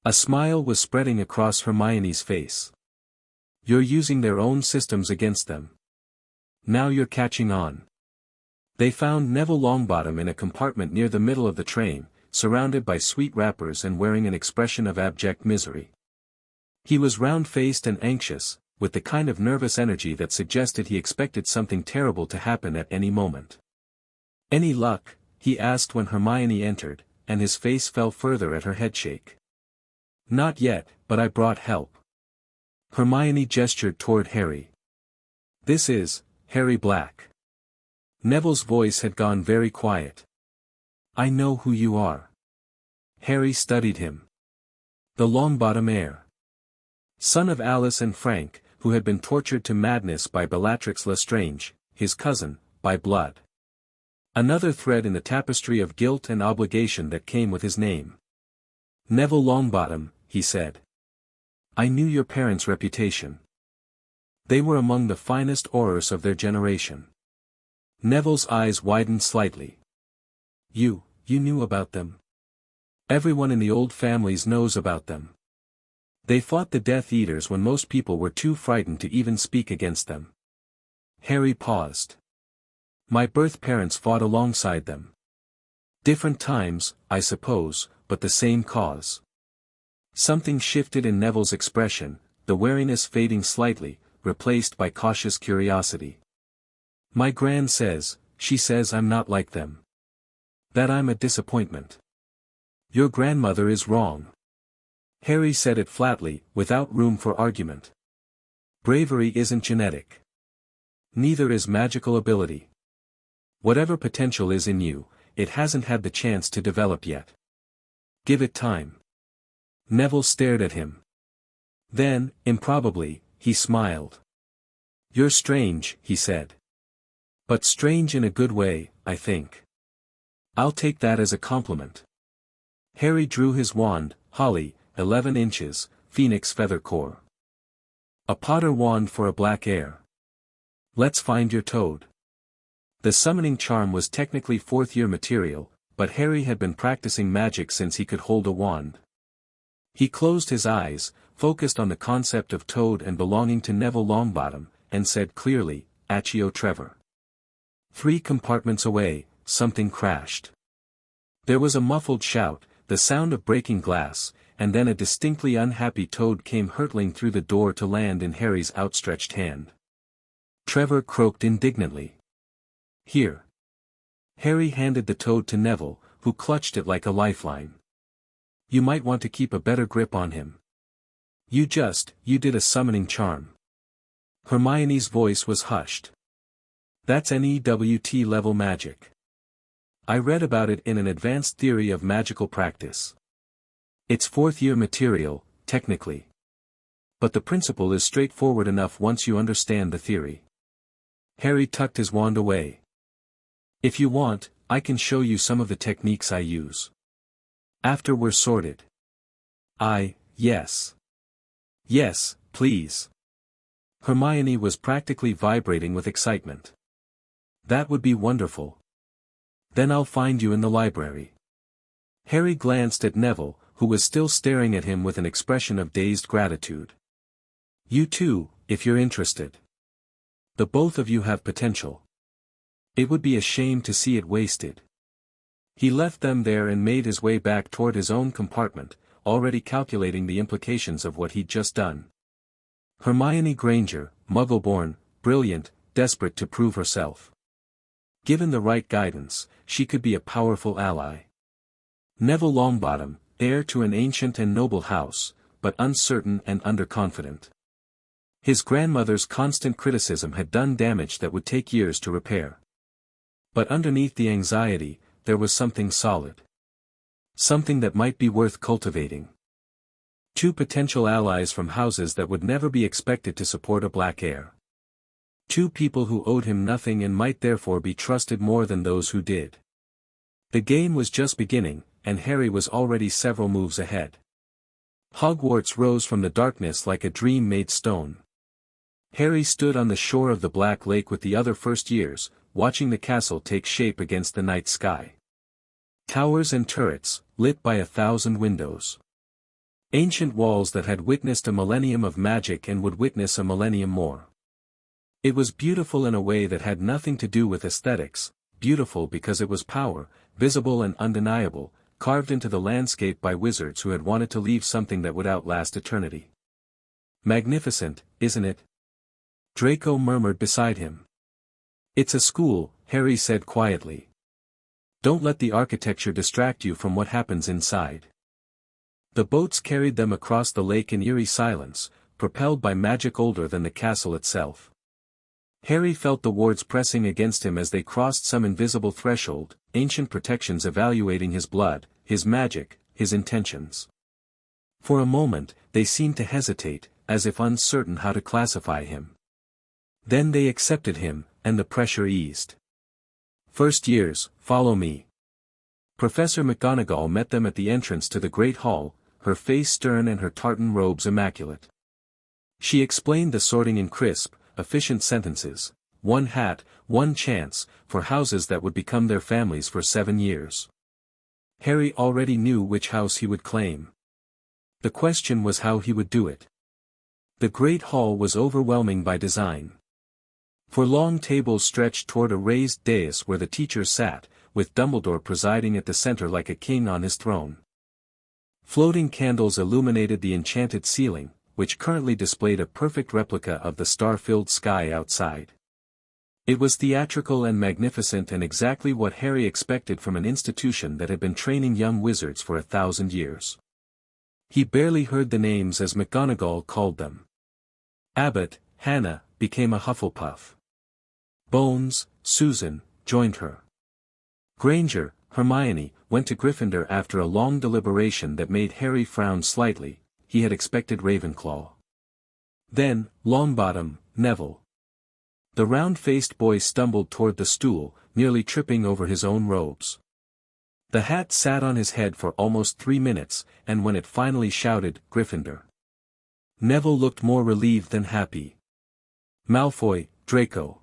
A smile was spreading across Hermione's face. You're using their own systems against them. Now you're catching on. They found Neville Longbottom in a compartment near the middle of the train, surrounded by sweet wrappers and wearing an expression of abject misery. He was round-faced and anxious, with the kind of nervous energy that suggested he expected something terrible to happen at any moment. "Any luck?" he asked when Hermione entered, and his face fell further at her headshake. "Not yet, but I brought help." Hermione gestured toward Harry. "This is Harry Black." Neville's voice had gone very quiet. "I know who you are." Harry studied him. "The Longbottom heir. Son of Alice and Frank, who had been tortured to madness by Bellatrix Lestrange, his cousin, by blood. Another thread in the tapestry of guilt and obligation that came with his name." "Neville Longbottom," he said. "I knew your parents' reputation. They were among the finest aurors of their generation." Neville's eyes widened slightly. You knew about them?" "Everyone in the old families knows about them. They fought the Death Eaters when most people were too frightened to even speak against them." Harry paused. "My birth parents fought alongside them. Different times, I suppose, but the same cause." Something shifted in Neville's expression, the wariness fading slightly, replaced by cautious curiosity. "My gran says, she says I'm not like them. That I'm a disappointment." "Your grandmother is wrong." Harry said it flatly, without room for argument. "Bravery isn't genetic. Neither is magical ability. Whatever potential is in you, it hasn't had the chance to develop yet. Give it time." Neville stared at him. Then, improbably, he smiled. "You're strange," he said. "But strange in a good way, I think. I'll take that as a compliment." Harry drew his wand, Holly, 11 inches, Phoenix Feather Core. "A Potter wand for a black heir. Let's find your toad." The summoning charm was technically fourth-year material, but Harry had been practicing magic since he could hold a wand. He closed his eyes, focused on the concept of toad and belonging to Neville Longbottom, and said clearly, "Accio Trevor." 3 compartments away, something crashed. There was a muffled shout, the sound of breaking glass, and then a distinctly unhappy toad came hurtling through the door to land in Harry's outstretched hand. Trevor croaked indignantly. "Here." Harry handed the toad to Neville, who clutched it like a lifeline. "You might want to keep a better grip on him. You did a summoning charm." Hermione's voice was hushed. "That's an EWT level magic. I read about it in an advanced theory of magical practice. It's fourth-year material, technically. But the principle is straightforward enough once you understand the theory." Harry tucked his wand away. "If you want, I can show you some of the techniques I use. After we're sorted." Yes. Yes, please." Hermione was practically vibrating with excitement. "That would be wonderful. Then I'll find you in the library." Harry glanced at Neville, who was still staring at him with an expression of dazed gratitude. "You too, if you're interested. The both of you have potential. It would be a shame to see it wasted." He left them there and made his way back toward his own compartment, already calculating the implications of what he'd just done. Hermione Granger, Muggle-born, brilliant, desperate to prove herself. Given the right guidance, she could be a powerful ally. Neville Longbottom, heir to an ancient and noble house, but uncertain and underconfident. His grandmother's constant criticism had done damage that would take years to repair. But underneath the anxiety, there was something solid. Something that might be worth cultivating. 2 potential allies from houses that would never be expected to support a black heir. 2 people who owed him nothing and might therefore be trusted more than those who did. The game was just beginning, and Harry was already several moves ahead. Hogwarts rose from the darkness like a dream made stone. Harry stood on the shore of the Black Lake with the other first years, watching the castle take shape against the night sky. Towers and turrets, lit by 1,000 windows. Ancient walls that had witnessed a millennium of magic and would witness a millennium more. It was beautiful in a way that had nothing to do with aesthetics, beautiful because it was power, visible and undeniable, carved into the landscape by wizards who had wanted to leave something that would outlast eternity. Magnificent, isn't it? Draco murmured beside him. It's a school, Harry said quietly. Don't let the architecture distract you from what happens inside. The boats carried them across the lake in eerie silence, propelled by magic older than the castle itself. Harry felt the wards pressing against him as they crossed some invisible threshold, ancient protections evaluating his blood, his magic, his intentions. For a moment, they seemed to hesitate, as if uncertain how to classify him. Then they accepted him, and the pressure eased. First years, follow me. Professor McGonagall met them at the entrance to the Great Hall, her face stern and her tartan robes immaculate. She explained the sorting in crisp, efficient sentences: one hat, one chance, for houses that would become their families for 7 years. Harry already knew which house he would claim. The question was how he would do it. The Great Hall was overwhelming by design. For long tables stretched toward a raised dais where the teachers sat, with Dumbledore presiding at the center like a king on his throne. Floating candles illuminated the enchanted ceiling, which currently displayed a perfect replica of the star-filled sky outside. It was theatrical and magnificent and exactly what Harry expected from an institution that had been training young wizards for 1,000 years. He barely heard the names as McGonagall called them. Abbott, Hannah, became a Hufflepuff. Bones, Susan, joined her. Granger, Hermione, went to Gryffindor after a long deliberation that made Harry frown slightly. He had expected Ravenclaw. Then, Longbottom, Neville. The round-faced boy stumbled toward the stool, nearly tripping over his own robes. The hat sat on his head for almost 3 minutes, and when it finally shouted, Gryffindor, Neville looked more relieved than happy. Malfoy, Draco.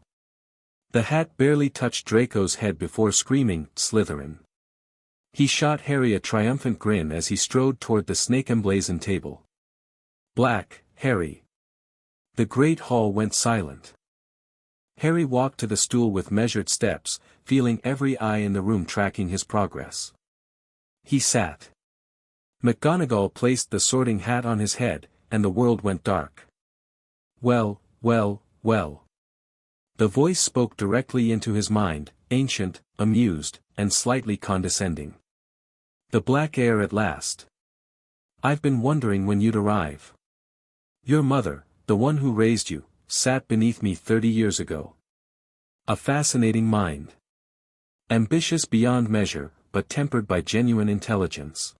The hat barely touched Draco's head before screaming, Slytherin. He shot Harry a triumphant grin as he strode toward the snake-emblazoned table. Black, Harry. The Great Hall went silent. Harry walked to the stool with measured steps, feeling every eye in the room tracking his progress. He sat. McGonagall placed the sorting hat on his head, and the world went dark. Well, well, well. The voice spoke directly into his mind, ancient, amused, and slightly condescending. The black heir at last. I've been wondering when you'd arrive. Your mother, the one who raised you, sat beneath me 30 years ago. A fascinating mind. Ambitious beyond measure, but tempered by genuine intelligence.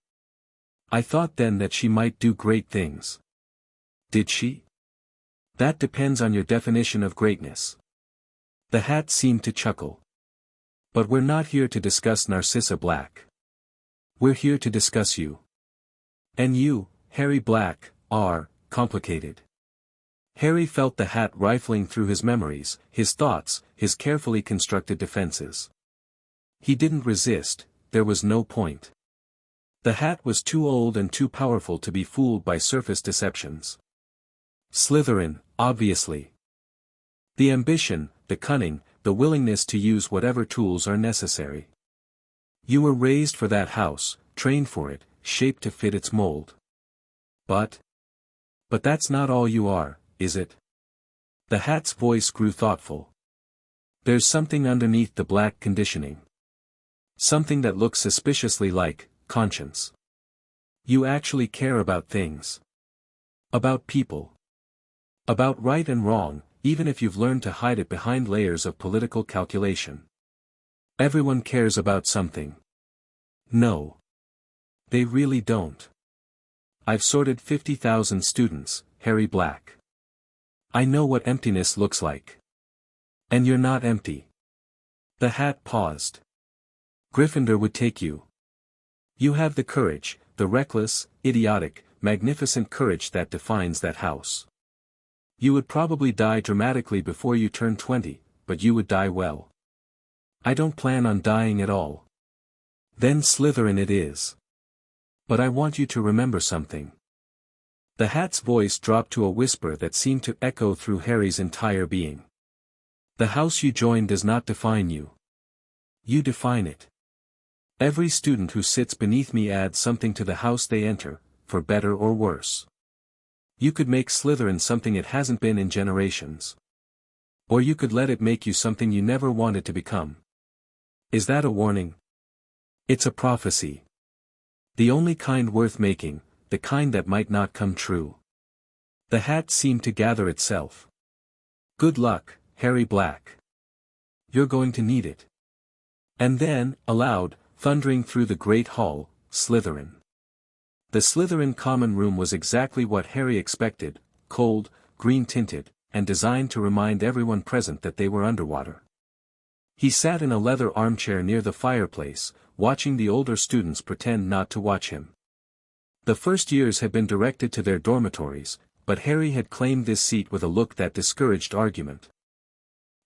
I thought then that she might do great things. Did she? That depends on your definition of greatness. The hat seemed to chuckle. But we're not here to discuss Narcissa Black. We're here to discuss you. And you, Harry Black, are complicated. Harry felt the hat rifling through his memories, his thoughts, his carefully constructed defenses. He didn't resist, there was no point. The hat was too old and too powerful to be fooled by surface deceptions. Slytherin, obviously. The ambition, the cunning, the willingness to use whatever tools are necessary. You were raised for that house, trained for it, shaped to fit its mold. But that's not all you are, is it? The hat's voice grew thoughtful. There's something underneath the black conditioning. Something that looks suspiciously like conscience. You actually care about things. About people. About right and wrong, even if you've learned to hide it behind layers of political calculation. Everyone cares about something. No. They really don't. I've sorted 50,000 students, Harry Black. I know what emptiness looks like. And you're not empty. The hat paused. Gryffindor would take you. You have the courage, the reckless, idiotic, magnificent courage that defines that house. You would probably die dramatically before you turn 20, but you would die well. I don't plan on dying at all. Then Slytherin it is. But I want you to remember something. The hat's voice dropped to a whisper that seemed to echo through Harry's entire being. The house you join does not define you. You define it. Every student who sits beneath me adds something to the house they enter, for better or worse. You could make Slytherin something it hasn't been in generations. Or you could let it make you something you never wanted to become. Is that a warning? It's a prophecy. The only kind worth making, the kind that might not come true. The hat seemed to gather itself. Good luck, Harry Black. You're going to need it. And then, aloud, thundering through the great hall, Slytherin. The Slytherin common room was exactly what Harry expected, cold, green-tinted, and designed to remind everyone present that they were underwater. He sat in a leather armchair near the fireplace, watching the older students pretend not to watch him. The first years had been directed to their dormitories, but Harry had claimed this seat with a look that discouraged argument.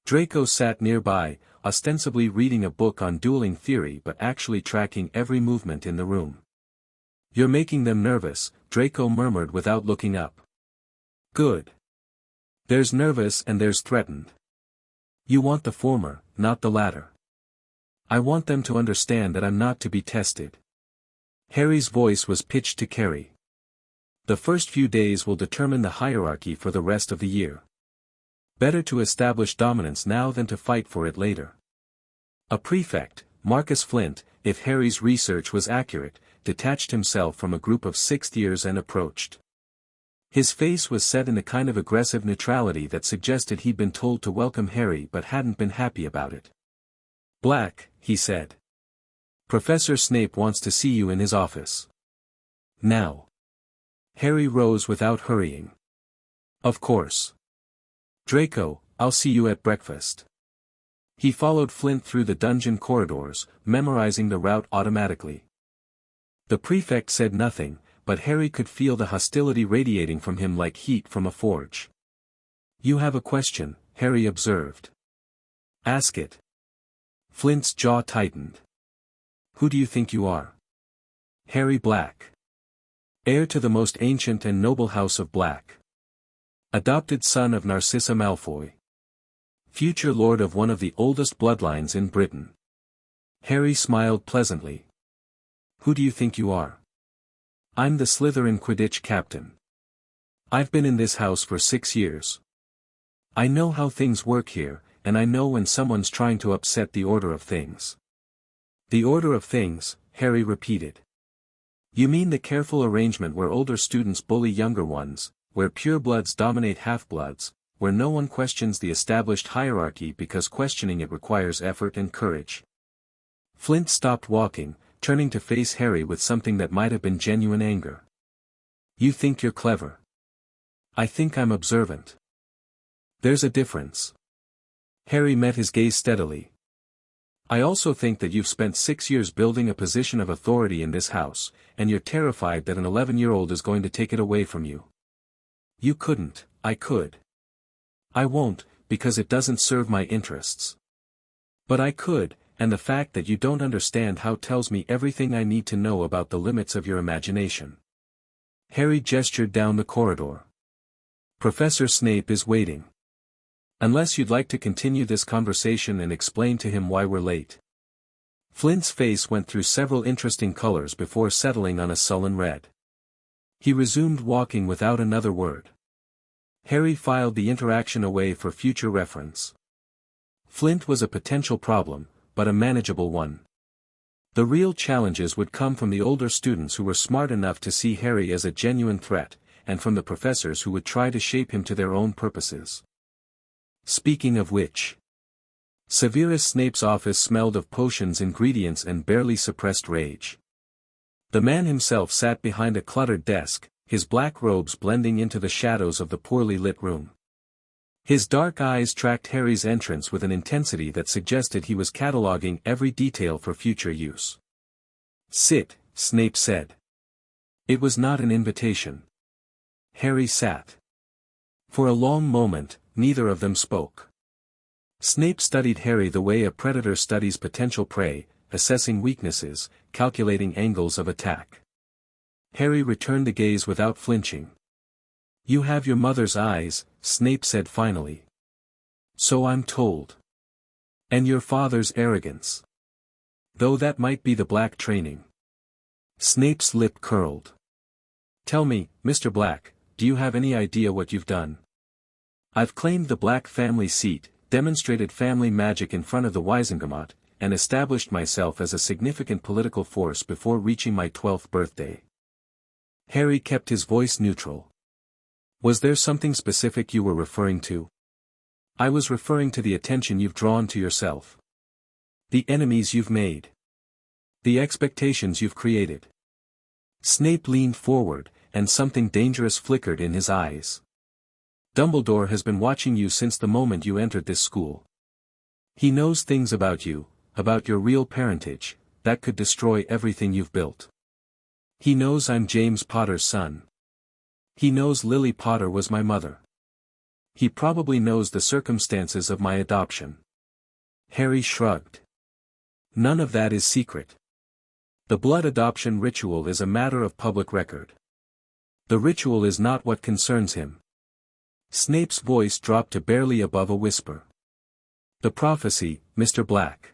Draco sat nearby, ostensibly reading a book on dueling theory but actually tracking every movement in the room. "You're making them nervous," Draco murmured without looking up. "Good. There's nervous and there's threatened. You want the former, not the latter. I want them to understand that I'm not to be tested." Harry's voice was pitched to carry. The first few days will determine the hierarchy for the rest of the year. Better to establish dominance now than to fight for it later. A prefect, Marcus Flint, if Harry's research was accurate, detached himself from a group of sixth years and approached. His face was set in a kind of aggressive neutrality that suggested he'd been told to welcome Harry but hadn't been happy about it. "Black," he said. "Professor Snape wants to see you in his office. Now." Harry rose without hurrying. "Of course. Draco, I'll see you at breakfast." He followed Flint through the dungeon corridors, memorizing the route automatically. The prefect said nothing, but Harry could feel the hostility radiating from him like heat from a forge. "You have a question," Harry observed. "Ask it." Flint's jaw tightened. "Who do you think you are?" "Harry Black. Heir to the most ancient and noble house of Black. Adopted son of Narcissa Malfoy. Future lord of one of the oldest bloodlines in Britain." Harry smiled pleasantly. "Who do you think you are?" "I'm the Slytherin Quidditch captain. I've been in this house for 6 years. I know how things work here, and I know when someone's trying to upset the order of things." "The order of things," Harry repeated. "You mean the careful arrangement where older students bully younger ones, where purebloods dominate half-bloods, where no one questions the established hierarchy because questioning it requires effort and courage." Flint stopped walking, turning to face Harry with something that might have been genuine anger. "You think you're clever. I think I'm observant. There's a difference." Harry met his gaze steadily. "I also think that you've spent 6 years building a position of authority in this house, and you're terrified that an 11-year-old is going to take it away from you." "You couldn't." "I could. I won't, because it doesn't serve my interests. But I could, and the fact that you don't understand how tells me everything I need to know about the limits of your imagination." Harry gestured down the corridor. "Professor Snape is waiting. Unless you'd like to continue this conversation and explain to him why we're late." Flint's face went through several interesting colors before settling on a sullen red. He resumed walking without another word. Harry filed the interaction away for future reference. Flint was a potential problem, but a manageable one. The real challenges would come from the older students who were smart enough to see Harry as a genuine threat, and from the professors who would try to shape him to their own purposes. Speaking of which, Severus Snape's office smelled of potions, ingredients, and barely suppressed rage. The man himself sat behind a cluttered desk, his black robes blending into the shadows of the poorly lit room. His dark eyes tracked Harry's entrance with an intensity that suggested he was cataloging every detail for future use. "Sit," Snape said. It was not an invitation. Harry sat. For a long moment, neither of them spoke. Snape studied Harry the way a predator studies potential prey, assessing weaknesses, calculating angles of attack. Harry returned the gaze without flinching. "You have your mother's eyes," Snape said finally. "So I'm told. And your father's arrogance. Though that might be the Black training. Snape's lip curled. Tell me, Mr. Black, do you have any idea what you've done? I've claimed the Black family seat, demonstrated family magic in front of the Wizengamot, and established myself as a significant political force before reaching my 12th birthday. Harry kept his voice neutral. Was there something specific you were referring to? I was referring to the attention you've drawn to yourself. The enemies you've made. The expectations you've created. Snape leaned forward, and something dangerous flickered in his eyes. Dumbledore has been watching you since the moment you entered this school. He knows things about you, about your real parentage, that could destroy everything you've built. He knows I'm James Potter's son. He knows Lily Potter was my mother. He probably knows the circumstances of my adoption. Harry shrugged. None of that is secret. The blood adoption ritual is a matter of public record. The ritual is not what concerns him. Snape's voice dropped to barely above a whisper. The prophecy, Mr. Black.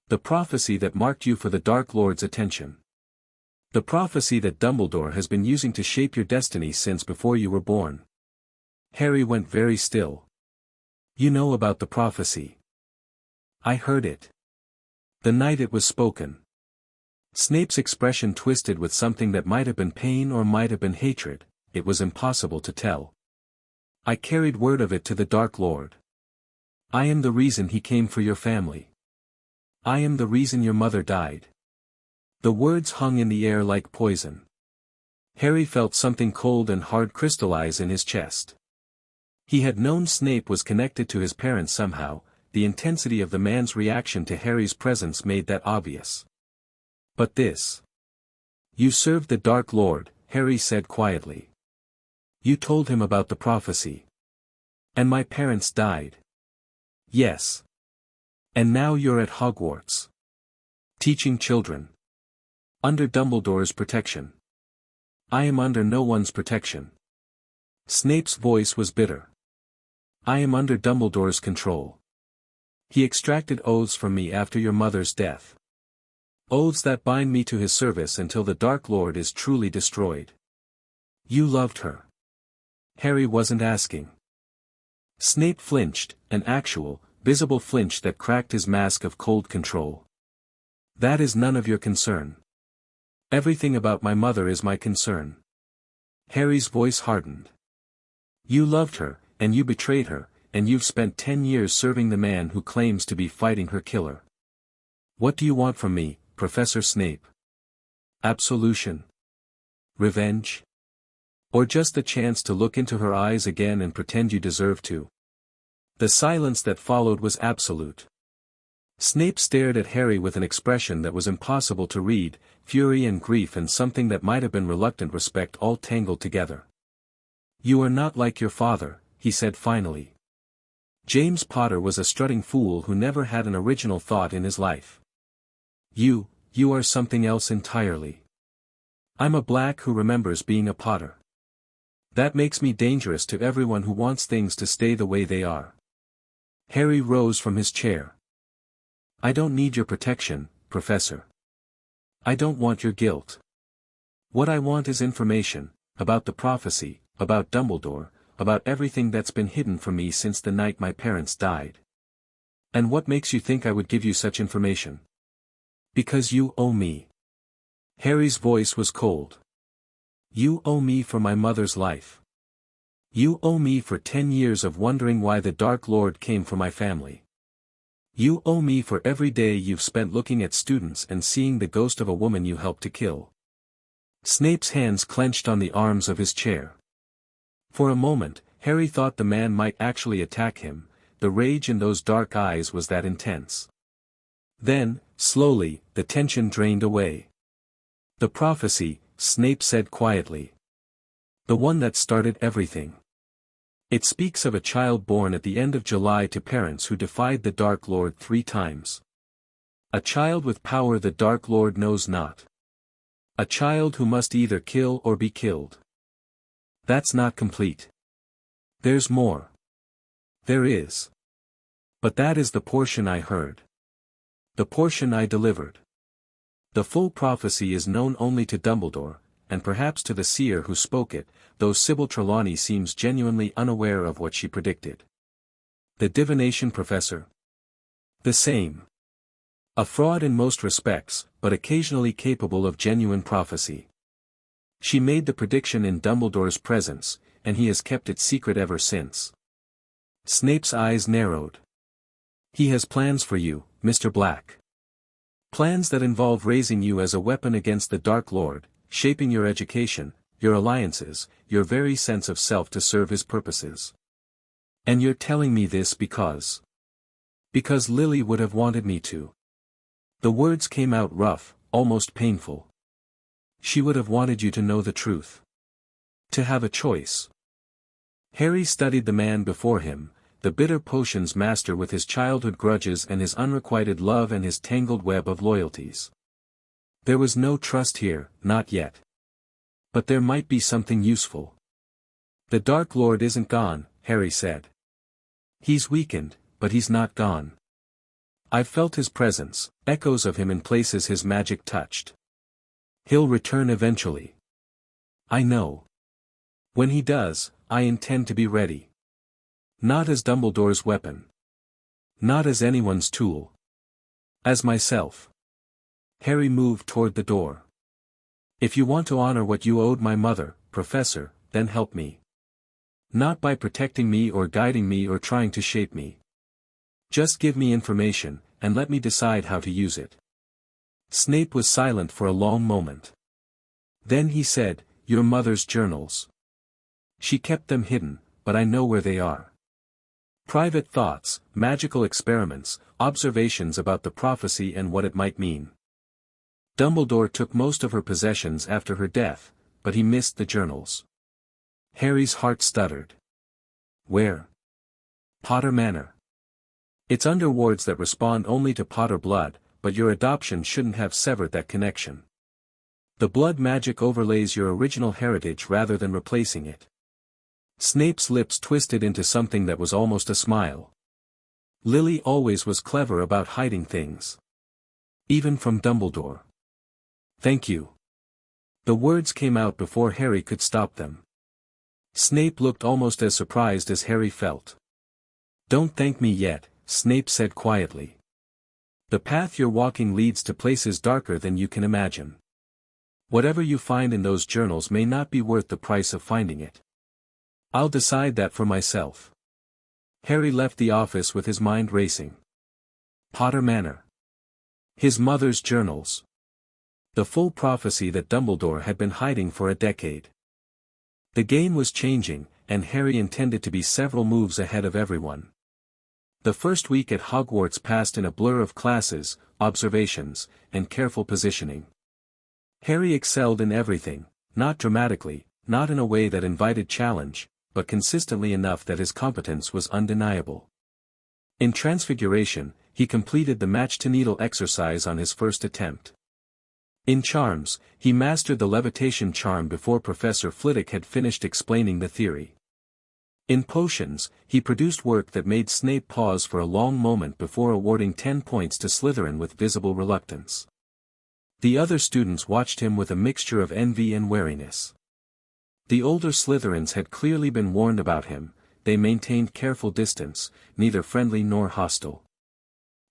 The prophecy that marked you for the Dark Lord's attention. The prophecy that Dumbledore has been using to shape your destiny since before you were born. Harry went very still. You know about the prophecy. I heard it. The night it was spoken. Snape's expression twisted with something that might have been pain or might have been hatred, it was impossible to tell. I carried word of it to the Dark Lord. I am the reason he came for your family. I am the reason your mother died. The words hung in the air like poison. Harry felt something cold and hard crystallize in his chest. He had known Snape was connected to his parents somehow, the intensity of the man's reaction to Harry's presence made that obvious. But this. You served the Dark Lord, Harry said quietly. You told him about the prophecy. And my parents died. Yes. And now you're at Hogwarts. Teaching children. Under Dumbledore's protection. I am under no one's protection. Snape's voice was bitter. I am under Dumbledore's control. He extracted oaths from me after your mother's death. Oaths that bind me to his service until the Dark Lord is truly destroyed. You loved her. Harry wasn't asking. Snape flinched, an actual, visible flinch that cracked his mask of cold control. That is none of your concern. Everything about my mother is my concern. Harry's voice hardened. You loved her, and you betrayed her, and you've spent 10 years serving the man who claims to be fighting her killer. What do you want from me, Professor Snape? Absolution? Revenge? Or just the chance to look into her eyes again and pretend you deserve to? The silence that followed was absolute. Snape stared at Harry with an expression that was impossible to read, fury and grief and something that might have been reluctant respect all tangled together. You are not like your father, he said finally. James Potter was a strutting fool who never had an original thought in his life. You are something else entirely. I'm a Black who remembers being a Potter. That makes me dangerous to everyone who wants things to stay the way they are. Harry rose from his chair. I don't need your protection, Professor. I don't want your guilt. What I want is information, about the prophecy, about Dumbledore, about everything that's been hidden from me since the night my parents died. And what makes you think I would give you such information? Because you owe me. Harry's voice was cold. You owe me for my mother's life. You owe me for 10 years of wondering why the Dark Lord came for my family. You owe me for every day you've spent looking at students and seeing the ghost of a woman you helped to kill. Snape's hands clenched on the arms of his chair. For a moment, Harry thought the man might actually attack him, the rage in those dark eyes was that intense. Then, slowly, the tension drained away. The prophecy, Snape said quietly. The one that started everything. It speaks of a child born at the end of July to parents who defied the Dark Lord 3 times. A child with power the Dark Lord knows not. A child who must either kill or be killed. That's not complete. There's more. There is. But that is the portion I heard. The portion I delivered. The full prophecy is known only to Dumbledore, and perhaps to the seer who spoke it, though Sybil Trelawney seems genuinely unaware of what she predicted. The divination professor? The same. A fraud in most respects, but occasionally capable of genuine prophecy. She made the prediction in Dumbledore's presence, and he has kept it secret ever since. Snape's eyes narrowed. He has plans for you, Mr. Black. Plans that involve raising you as a weapon against the Dark Lord, shaping your education, your alliances, your very sense of self to serve his purposes. And you're telling me this because Lily would have wanted me to. The words came out rough, almost painful. She would have wanted you to know the truth. To have a choice. Harry studied the man before him, the bitter potions master with his childhood grudges and his unrequited love and his tangled web of loyalties. There was no trust here, not yet. But there might be something useful. The Dark Lord isn't gone, Harry said. He's weakened, but he's not gone. I've felt his presence, echoes of him in places his magic touched. He'll return eventually. I know. When he does, I intend to be ready. Not as Dumbledore's weapon. Not as anyone's tool. As myself. Harry moved toward the door. If you want to honor what you owed my mother, Professor, then help me. Not by protecting me or guiding me or trying to shape me. Just give me information, and let me decide how to use it. Snape was silent for a long moment. Then he said, Your mother's journals. She kept them hidden, but I know where they are. Private thoughts, magical experiments, observations about the prophecy and what it might mean. Dumbledore took most of her possessions after her death, but he missed the journals. Harry's heart stuttered. Where? Potter Manor. It's under wards that respond only to Potter blood, but your adoption shouldn't have severed that connection. The blood magic overlays your original heritage rather than replacing it. Snape's lips twisted into something that was almost a smile. Lily always was clever about hiding things. Even from Dumbledore. Thank you. The words came out before Harry could stop them. Snape looked almost as surprised as Harry felt. Don't thank me yet, Snape said quietly. The path you're walking leads to places darker than you can imagine. Whatever you find in those journals may not be worth the price of finding it. I'll decide that for myself. Harry left the office with his mind racing. Potter Manor. His mother's journals. The full prophecy that Dumbledore had been hiding for a decade. The game was changing, and Harry intended to be several moves ahead of everyone. The first week at Hogwarts passed in a blur of classes, observations, and careful positioning. Harry excelled in everything, not dramatically, not in a way that invited challenge, but consistently enough that his competence was undeniable. In Transfiguration, he completed the match-to-needle exercise on his first attempt. In Charms, he mastered the levitation charm before Professor Flitwick had finished explaining the theory. In Potions, he produced work that made Snape pause for a long moment before awarding 10 points to Slytherin with visible reluctance. The other students watched him with a mixture of envy and wariness. The older Slytherins had clearly been warned about him, they maintained careful distance, neither friendly nor hostile.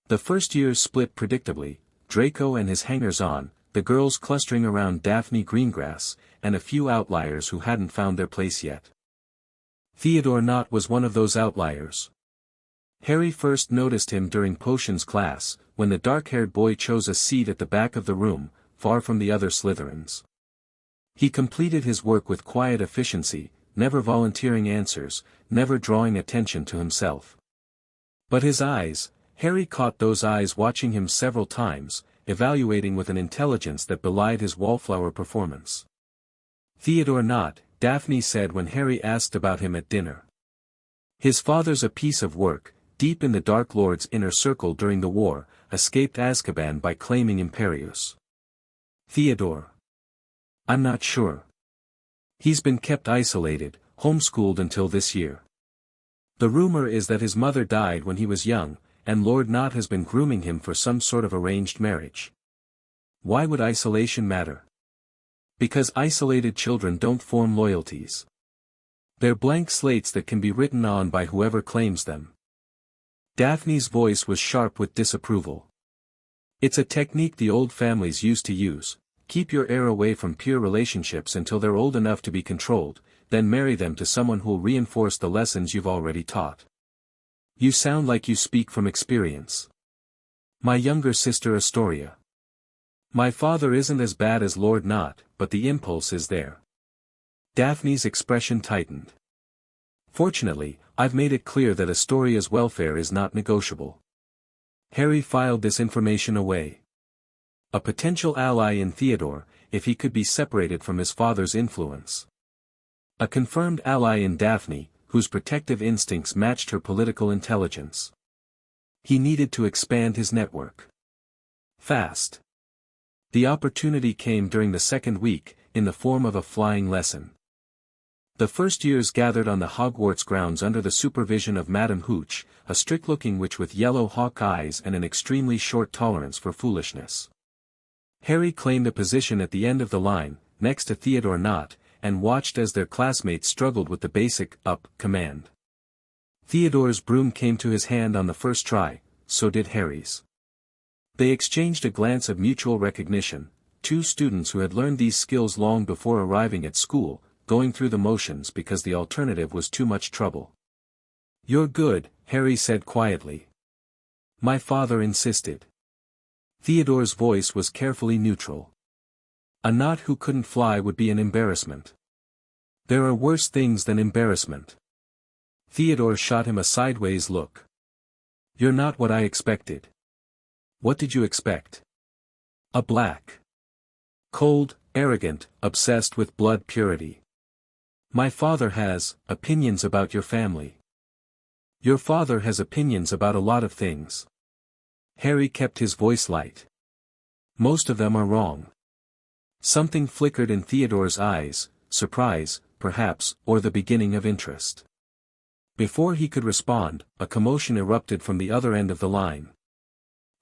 The first years split predictably, Draco and his hangers-on, the girls clustering around Daphne Greengrass, and a few outliers who hadn't found their place yet. Theodore Nott was one of those outliers. Harry first noticed him during Potions class, when the dark-haired boy chose a seat at the back of the room, far from the other Slytherins. He completed his work with quiet efficiency, never volunteering answers, never drawing attention to himself. But his eyes, Harry caught those eyes watching him several times, evaluating with an intelligence that belied his wallflower performance. Theodore Nott, Daphne said when Harry asked about him at dinner. His father's a piece of work, deep in the Dark Lord's inner circle during the war, escaped Azkaban by claiming Imperius. Theodore. I'm not sure. He's been kept isolated, homeschooled until this year. The rumor is that his mother died when he was young, and Lord Not has been grooming him for some sort of arranged marriage. Why would isolation matter? Because isolated children don't form loyalties. They're blank slates that can be written on by whoever claims them. Daphne's voice was sharp with disapproval. It's a technique the old families used to use: keep your heir away from pure relationships until they're old enough to be controlled, then marry them to someone who'll reinforce the lessons you've already taught. You sound like you speak from experience. My younger sister Astoria. My father isn't as bad as Lord Not, but the impulse is there. Daphne's expression tightened. Fortunately, I've made it clear that Astoria's welfare is not negotiable. Harry filed this information away. A potential ally in Theodore, if he could be separated from his father's influence. A confirmed ally in Daphne, whose protective instincts matched her political intelligence. He needed to expand his network. Fast. The opportunity came during the second week, in the form of a flying lesson. The first years gathered on the Hogwarts grounds under the supervision of Madame Hooch, a strict-looking witch with yellow hawk eyes and an extremely short tolerance for foolishness. Harry claimed a position at the end of the line, next to Theodore Not, and watched as their classmates struggled with the basic up command. Theodore's broom came to his hand on the first try, so did Harry's. They exchanged a glance of mutual recognition, two students who had learned these skills long before arriving at school, going through the motions because the alternative was too much trouble. "You're good," Harry said quietly. "My father insisted." Theodore's voice was carefully neutral. A Not who couldn't fly would be an embarrassment. There are worse things than embarrassment. Theodore shot him a sideways look. "You're not what I expected." "What did you expect?" "A black. Cold, arrogant, obsessed with blood purity. My father has opinions about your family." "Your father has opinions about a lot of things." Harry kept his voice light. "Most of them are wrong." Something flickered in Theodore's eyes, surprise, perhaps, or the beginning of interest. Before he could respond, a commotion erupted from the other end of the line.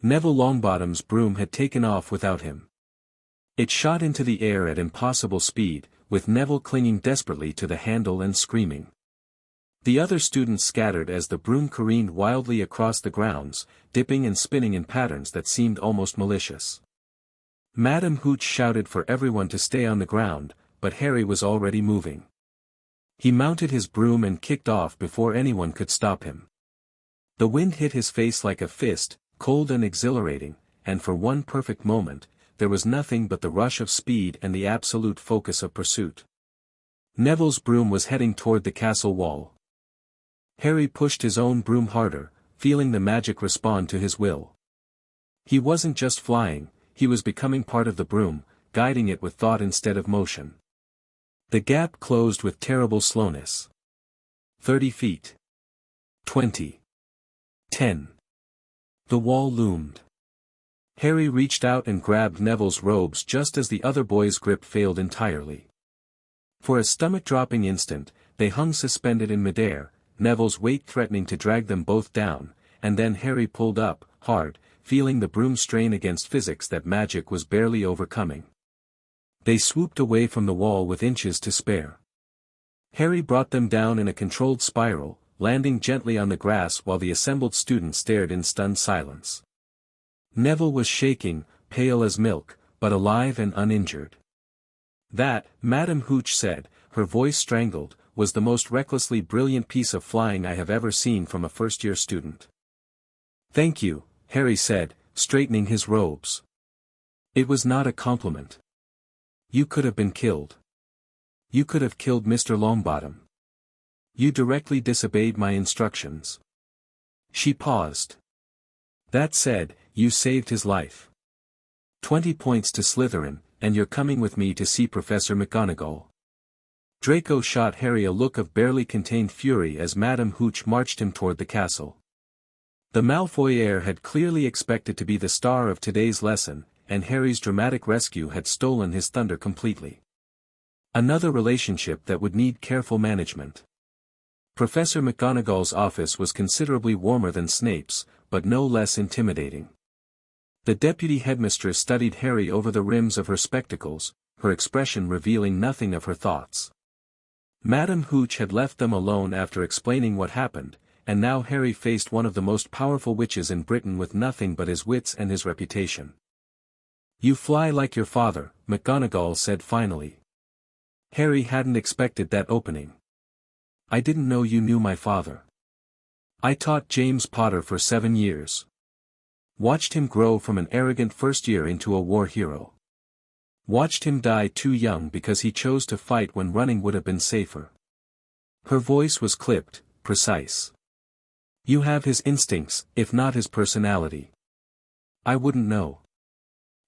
Neville Longbottom's broom had taken off without him. It shot into the air at impossible speed, with Neville clinging desperately to the handle and screaming. The other students scattered as the broom careened wildly across the grounds, dipping and spinning in patterns that seemed almost malicious. Madame Hooch shouted for everyone to stay on the ground, but Harry was already moving. He mounted his broom and kicked off before anyone could stop him. The wind hit his face like a fist, cold and exhilarating, and for one perfect moment, there was nothing but the rush of speed and the absolute focus of pursuit. Neville's broom was heading toward the castle wall. Harry pushed his own broom harder, feeling the magic respond to his will. He wasn't just flying, he was becoming part of the broom, guiding it with thought instead of motion. The gap closed with terrible slowness. 30 feet. 20. 10. The wall loomed. Harry reached out and grabbed Neville's robes just as the other boy's grip failed entirely. For a stomach-dropping instant, they hung suspended in midair, Neville's weight threatening to drag them both down, and then Harry pulled up, hard, feeling the broom strain against physics that magic was barely overcoming. They swooped away from the wall with inches to spare. Harry brought them down in a controlled spiral, landing gently on the grass while the assembled students stared in stunned silence. Neville was shaking, pale as milk, but alive and uninjured. "That," Madame Hooch said, her voice strangled, "was the most recklessly brilliant piece of flying I have ever seen from a first-year student." "Thank you," Harry said, straightening his robes. "It was not a compliment. You could have been killed. You could have killed Mr. Longbottom. You directly disobeyed my instructions." She paused. "That said, you saved his life. 20 points to Slytherin, and you're coming with me to see Professor McGonagall." Draco shot Harry a look of barely contained fury as Madame Hooch marched him toward the castle. The Malfoy heir had clearly expected to be the star of today's lesson, and Harry's dramatic rescue had stolen his thunder completely. Another relationship that would need careful management. Professor McGonagall's office was considerably warmer than Snape's, but no less intimidating. The deputy headmistress studied Harry over the rims of her spectacles, her expression revealing nothing of her thoughts. Madame Hooch had left them alone after explaining what happened, and now Harry faced one of the most powerful witches in Britain with nothing but his wits and his reputation. "You fly like your father," McGonagall said finally. Harry hadn't expected that opening. "I didn't know you knew my father. I taught James Potter for 7 years. Watched him grow from an arrogant first year into a war hero. Watched him die too young because he chose to fight when running would have been safer." Her voice was clipped, precise. "You have his instincts, if not his personality." "I wouldn't know."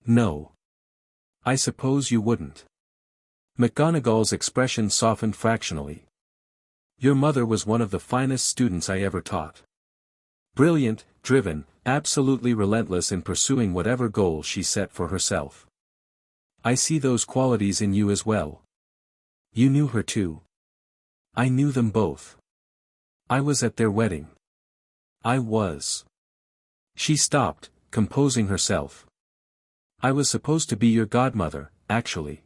"No. I suppose you wouldn't." McGonagall's expression softened fractionally. "Your mother was one of the finest students I ever taught. Brilliant, driven, absolutely relentless in pursuing whatever goal she set for herself. I see those qualities in you as well." "You knew her too." "I knew them both. I was at their wedding." "I was." She stopped, composing herself. "I was supposed to be your godmother, actually.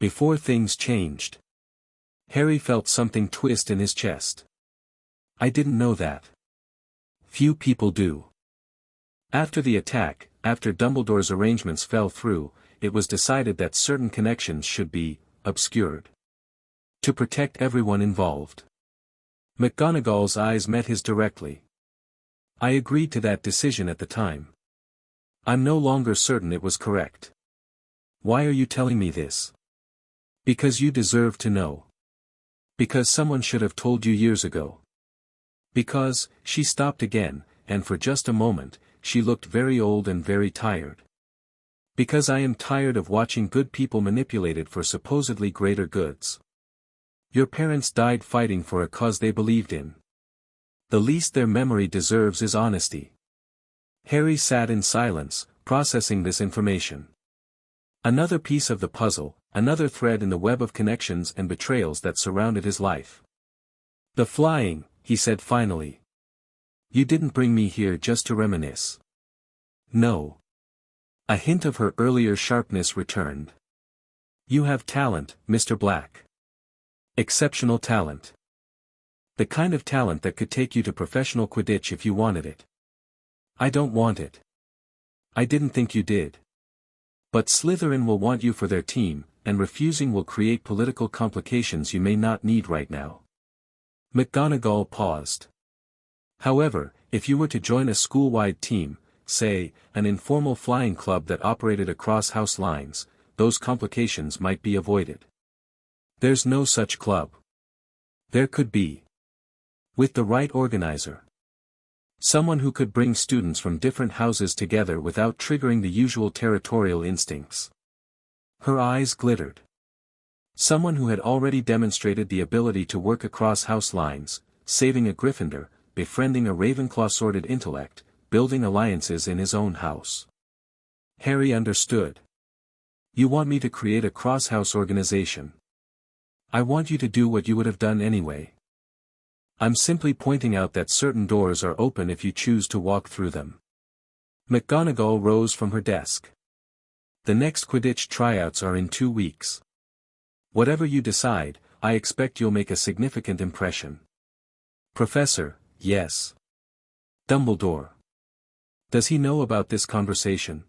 Before things changed." Harry felt something twist in his chest. "I didn't know that." "Few people do." After the attack, after Dumbledore's arrangements fell through, it was decided that certain connections should be obscured. To protect everyone involved. McGonagall's eyes met his directly. "I agreed to that decision at the time. I'm no longer certain it was correct." "Why are you telling me this?" "Because you deserve to know. Because someone should have told you years ago. Because," she stopped again, and for just a moment, she looked very old and very tired. "Because I am tired of watching good people manipulated for supposedly greater goods. Your parents died fighting for a cause they believed in. The least their memory deserves is honesty." Harry sat in silence, processing this information. Another piece of the puzzle, another thread in the web of connections and betrayals that surrounded his life. "The flying," he said finally. "You didn't bring me here just to reminisce." "No." A hint of her earlier sharpness returned. "You have talent, Mr. Black. Exceptional talent. The kind of talent that could take you to professional Quidditch if you wanted it." "I don't want it." "I didn't think you did. But Slytherin will want you for their team, and refusing will create political complications you may not need right now." McGonagall paused. "However, if you were to join a school-wide team, say, an informal flying club that operated across house lines, those complications might be avoided." "There's no such club." "There could be. With the right organizer. Someone who could bring students from different houses together without triggering the usual territorial instincts." Her eyes glittered. "Someone who had already demonstrated the ability to work across house lines, saving a Gryffindor, befriending a Ravenclaw-sorted intellect, building alliances in his own house." Harry understood. "You want me to create a cross-house organization. I want you to do what you would have done anyway. I'm simply pointing out that certain doors are open if you choose to walk through them." McGonagall rose from her desk. "The next Quidditch tryouts are in 2 weeks. Whatever you decide, I expect you'll make a significant impression." "Professor, yes. Dumbledore. Does he know about this conversation?"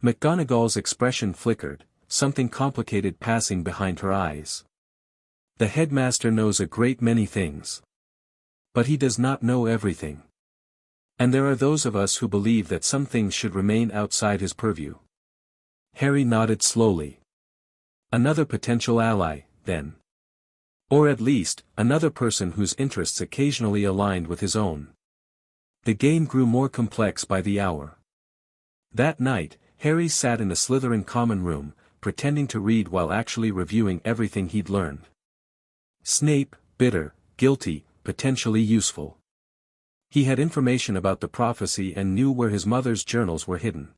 McGonagall's expression flickered, something complicated passing behind her eyes. "The headmaster knows a great many things. But he does not know everything. And there are those of us who believe that some things should remain outside his purview." Harry nodded slowly. "Another potential ally, then. Or at least, another person whose interests occasionally aligned with his own." The game grew more complex by the hour. That night, Harry sat in a Slytherin common room, pretending to read while actually reviewing everything he'd learned. Snape, bitter, guilty, potentially useful. He had information about the prophecy and knew where his mother's journals were hidden.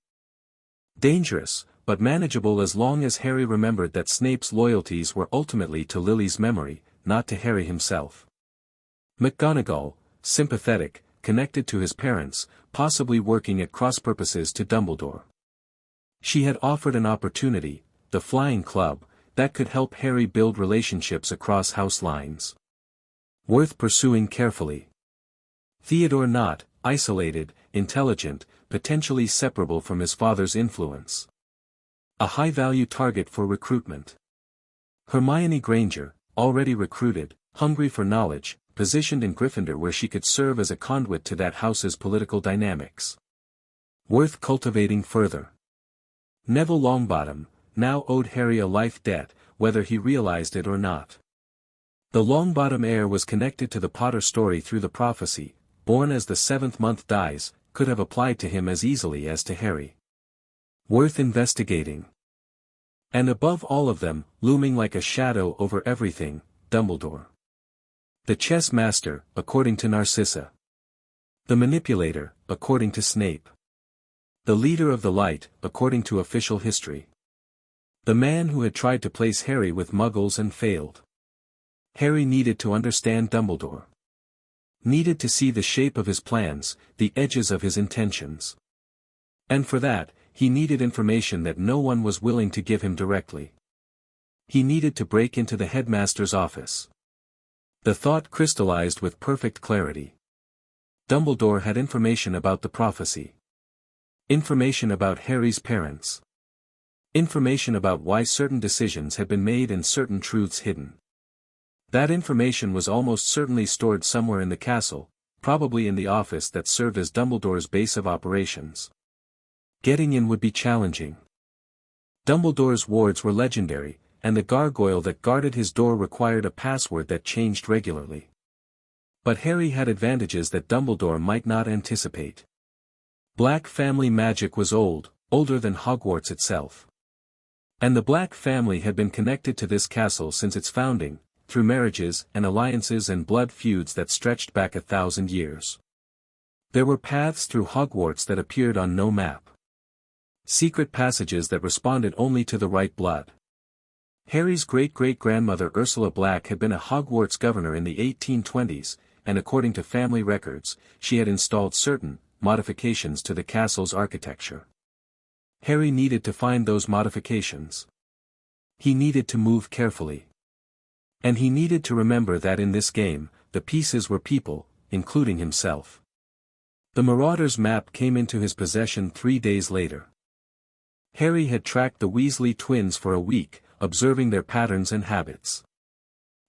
Dangerous, but manageable as long as Harry remembered that Snape's loyalties were ultimately to Lily's memory, not to Harry himself. McGonagall, sympathetic, connected to his parents, possibly working at cross-purposes to Dumbledore. She had offered an opportunity, the Flying Club, that could help Harry build relationships across house lines. Worth pursuing carefully. Theodore not, isolated, intelligent, potentially separable from his father's influence. A high-value target for recruitment. Hermione Granger, already recruited, hungry for knowledge, positioned in Gryffindor where she could serve as a conduit to that house's political dynamics. Worth cultivating further. Neville Longbottom, now owed Harry a life debt, whether he realized it or not. The Longbottom heir was connected to the Potter story through the prophecy, born as the seventh month dies, could have applied to him as easily as to Harry. Worth investigating. And above all of them, looming like a shadow over everything, Dumbledore. The chess master, according to Narcissa. The manipulator, according to Snape. The leader of the light, according to official history. The man who had tried to place Harry with Muggles and failed. Harry needed to understand Dumbledore. Needed to see the shape of his plans, the edges of his intentions. And for that, he needed information that no one was willing to give him directly. He needed to break into the headmaster's office. The thought crystallized with perfect clarity. Dumbledore had information about the prophecy. Information about Harry's parents. Information about why certain decisions had been made and certain truths hidden. That information was almost certainly stored somewhere in the castle, probably in the office that served as Dumbledore's base of operations. Getting in would be challenging. Dumbledore's wards were legendary, and the gargoyle that guarded his door required a password that changed regularly. But Harry had advantages that Dumbledore might not anticipate. Black family magic was old, older than Hogwarts itself. And the Black family had been connected to this castle since its founding, through marriages and alliances and blood feuds that stretched back 1,000 years. There were paths through Hogwarts that appeared on no map. Secret passages that responded only to the right blood. Harry's great-great-grandmother Ursula Black had been a Hogwarts governor in the 1820s, and according to family records, she had installed certain modifications to the castle's architecture. Harry needed to find those modifications. He needed to move carefully. And he needed to remember that in this game, the pieces were people, including himself. The Marauder's map came into his possession 3 days later. Harry had tracked the Weasley twins for a week, observing their patterns and habits.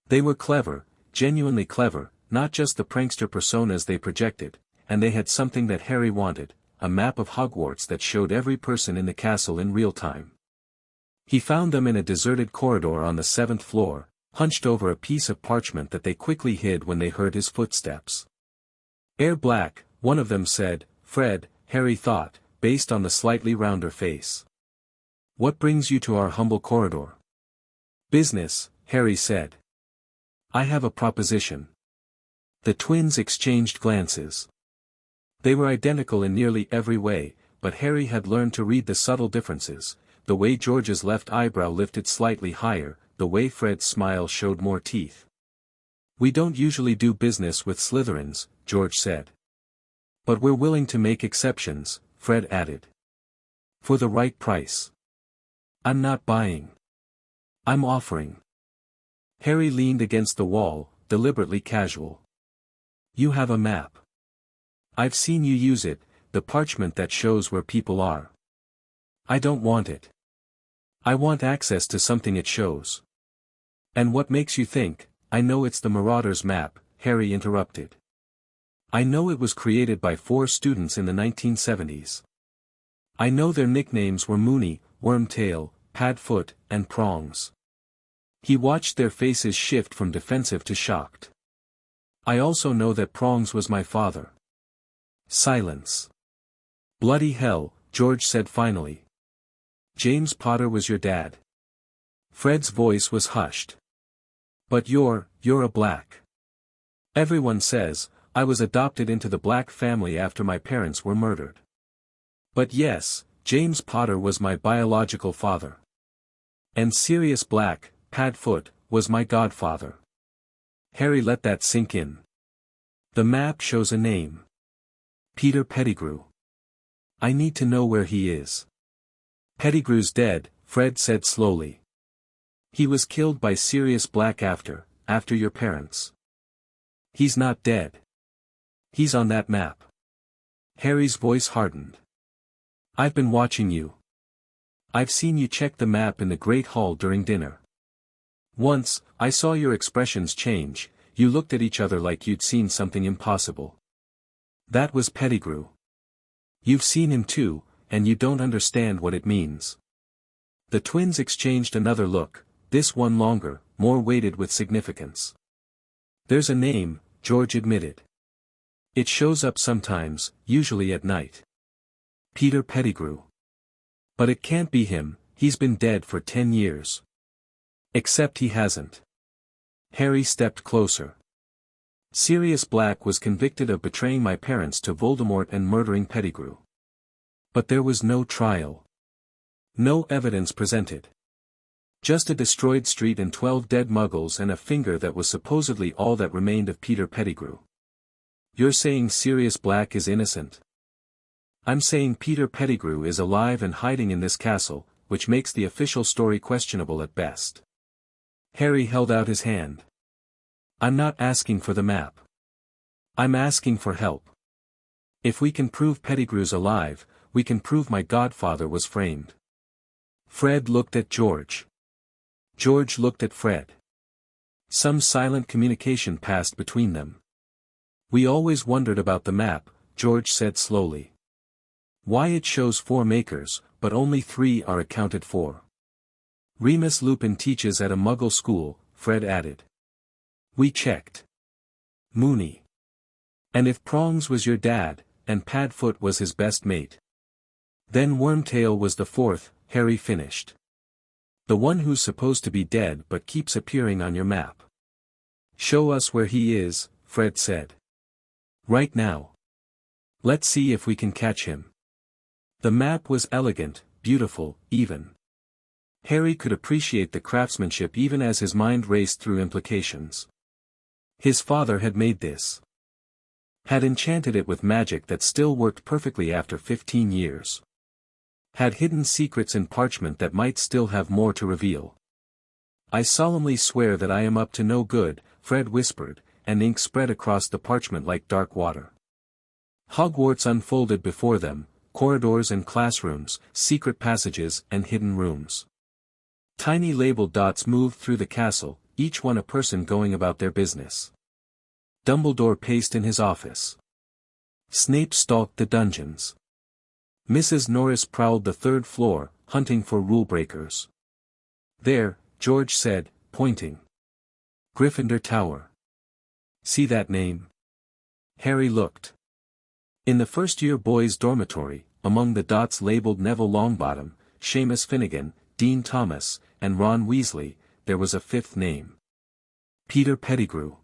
They were clever, genuinely clever, not just the prankster personas they projected, and they had something that Harry wanted, a map of Hogwarts that showed every person in the castle in real time. He found them in a deserted corridor on the 7th floor, hunched over a piece of parchment that they quickly hid when they heard his footsteps. Heir Black, one of them said, Fred, Harry thought, based on the slightly rounder face. What brings you to our humble corridor? Business, Harry said. I have a proposition. The twins exchanged glances. They were identical in nearly every way, but Harry had learned to read the subtle differences, the way George's left eyebrow lifted slightly higher, the way Fred's smile showed more teeth. We don't usually do business with Slytherins, George said. But we're willing to make exceptions, Fred added. For the right price. I'm not buying. I'm offering. Harry leaned against the wall, deliberately casual. You have a map. I've seen you use it, the parchment that shows where people are. I don't want it. I want access to something it shows. And what makes you think, I know it's the Marauder's map, Harry interrupted. I know it was created by 4 students in the 1970s. I know their nicknames were Moony, Wormtail, Padfoot, and Prongs. He watched their faces shift from defensive to shocked. I also know that Prongs was my father. Silence. Bloody hell, George said finally. James Potter was your dad. Fred's voice was hushed. But you're a Black. Everyone says, I was adopted into the Black family after my parents were murdered. But yes, James Potter was my biological father. And Sirius Black, Padfoot, was my godfather. Harry let that sink in. The map shows a name. Peter Pettigrew. I need to know where he is. Pettigrew's dead, Fred said slowly. He was killed by Sirius Black after your parents. He's not dead. He's on that map. Harry's voice hardened. I've been watching you. I've seen you check the map in the Great Hall during dinner. Once, I saw your expressions change, you looked at each other like you'd seen something impossible. That was Pettigrew. You've seen him too, and you don't understand what it means. The twins exchanged another look, this one longer, more weighted with significance. There's a name, George admitted. It shows up sometimes, usually at night. Peter Pettigrew. But it can't be him, he's been dead for 10 years. Except he hasn't. Harry stepped closer. Sirius Black was convicted of betraying my parents to Voldemort and murdering Pettigrew. But there was no trial. No evidence presented. Just a destroyed street and 12 dead muggles and a finger that was supposedly all that remained of Peter Pettigrew. You're saying Sirius Black is innocent? I'm saying Peter Pettigrew is alive and hiding in this castle, which makes the official story questionable at best. Harry held out his hand. I'm not asking for the map. I'm asking for help. If we can prove Pettigrew's alive, we can prove my godfather was framed. Fred looked at George. George looked at Fred. Some silent communication passed between them. We always wondered about the map, George said slowly. Why it shows 4 makers, but only 3 are accounted for. Remus Lupin teaches at a Muggle school, Fred added. We checked. Mooney. And if Prongs was your dad, and Padfoot was his best mate. Then Wormtail was the 4th, Harry finished. The one who's supposed to be dead but keeps appearing on your map. Show us where he is, Fred said. Right now. Let's see if we can catch him. The map was elegant, beautiful, even. Harry could appreciate the craftsmanship even as his mind raced through implications. His father had made this. Had enchanted it with magic that still worked perfectly after 15 years. Had hidden secrets in parchment that might still have more to reveal. I solemnly swear that I am up to no good, Fred whispered, and ink spread across the parchment like dark water. Hogwarts unfolded before them, corridors and classrooms, secret passages and hidden rooms. Tiny labeled dots moved through the castle, each one a person going about their business. Dumbledore paced in his office. Snape stalked the dungeons. Mrs. Norris prowled the 3rd floor, hunting for rule-breakers. There, George said, pointing. Gryffindor Tower. See that name? Harry looked. In the first-year boys' dormitory, among the dots labeled Neville Longbottom, Seamus Finnegan, Dean Thomas, and Ron Weasley, there was a 5th name. Peter Pettigrew.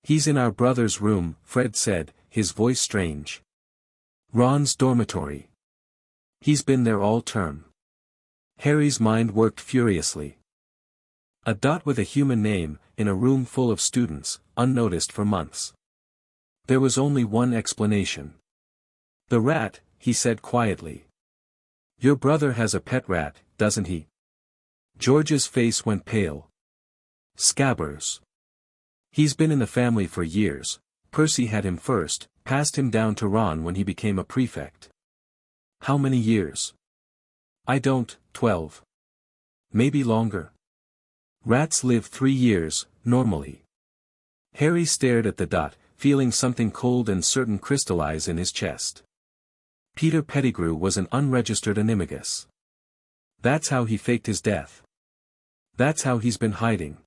He's in our brother's room, Fred said, his voice strange. Ron's dormitory. He's been there all term. Harry's mind worked furiously. A dot with a human name, in a room full of students, unnoticed for months. There was only one explanation. The rat, he said quietly. Your brother has a pet rat, doesn't he? George's face went pale. Scabbers. He's been in the family for years. Percy had him first, passed him down to Ron when he became a prefect. How many years? I don't, 12. Maybe longer. Rats live 3 years, normally. Harry stared at the dot, feeling something cold and certain crystallize in his chest. Peter Pettigrew was an unregistered animagus. That's how he faked his death. That's how he's been hiding.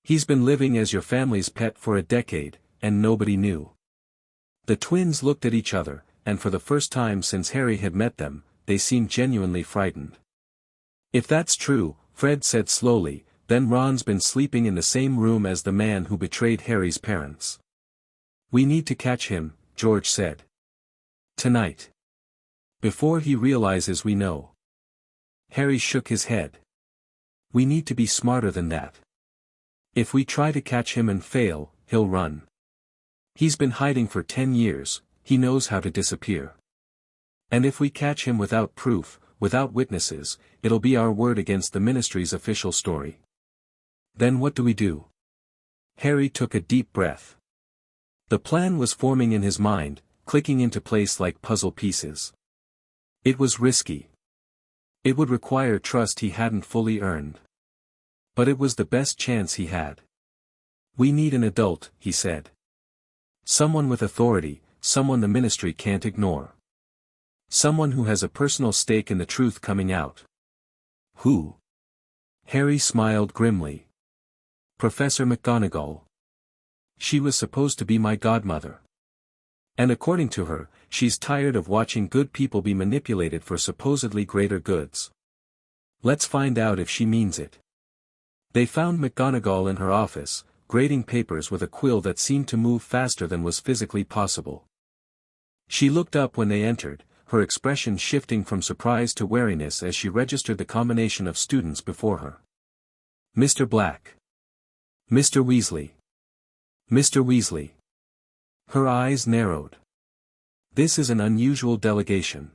He's been living as your family's pet for a decade, and nobody knew. The twins looked at each other, and for the first time since Harry had met them, they seemed genuinely frightened. If that's true, Fred said slowly, then Ron's been sleeping in the same room as the man who betrayed Harry's parents. We need to catch him, George said. Tonight. Before he realizes we know. Harry shook his head. We need to be smarter than that. If we try to catch him and fail, he'll run. He's been hiding for 10 years, he knows how to disappear. And if we catch him without proof, without witnesses, it'll be our word against the Ministry's official story. Then what do we do? Harry took a deep breath. The plan was forming in his mind, clicking into place like puzzle pieces. It was risky. It would require trust he hadn't fully earned. But it was the best chance he had. We need an adult, he said. Someone with authority, someone the Ministry can't ignore. Someone who has a personal stake in the truth coming out. Who? Harry smiled grimly. Professor McGonagall. She was supposed to be my godmother. And according to her, she's tired of watching good people be manipulated for supposedly greater goods. Let's find out if she means it. They found McGonagall in her office, grading papers with a quill that seemed to move faster than was physically possible. She looked up when they entered, her expression shifting from surprise to wariness as she registered the combination of students before her. Mr. Black. Mr. Weasley. Mr. Weasley. Her eyes narrowed. This is an unusual delegation.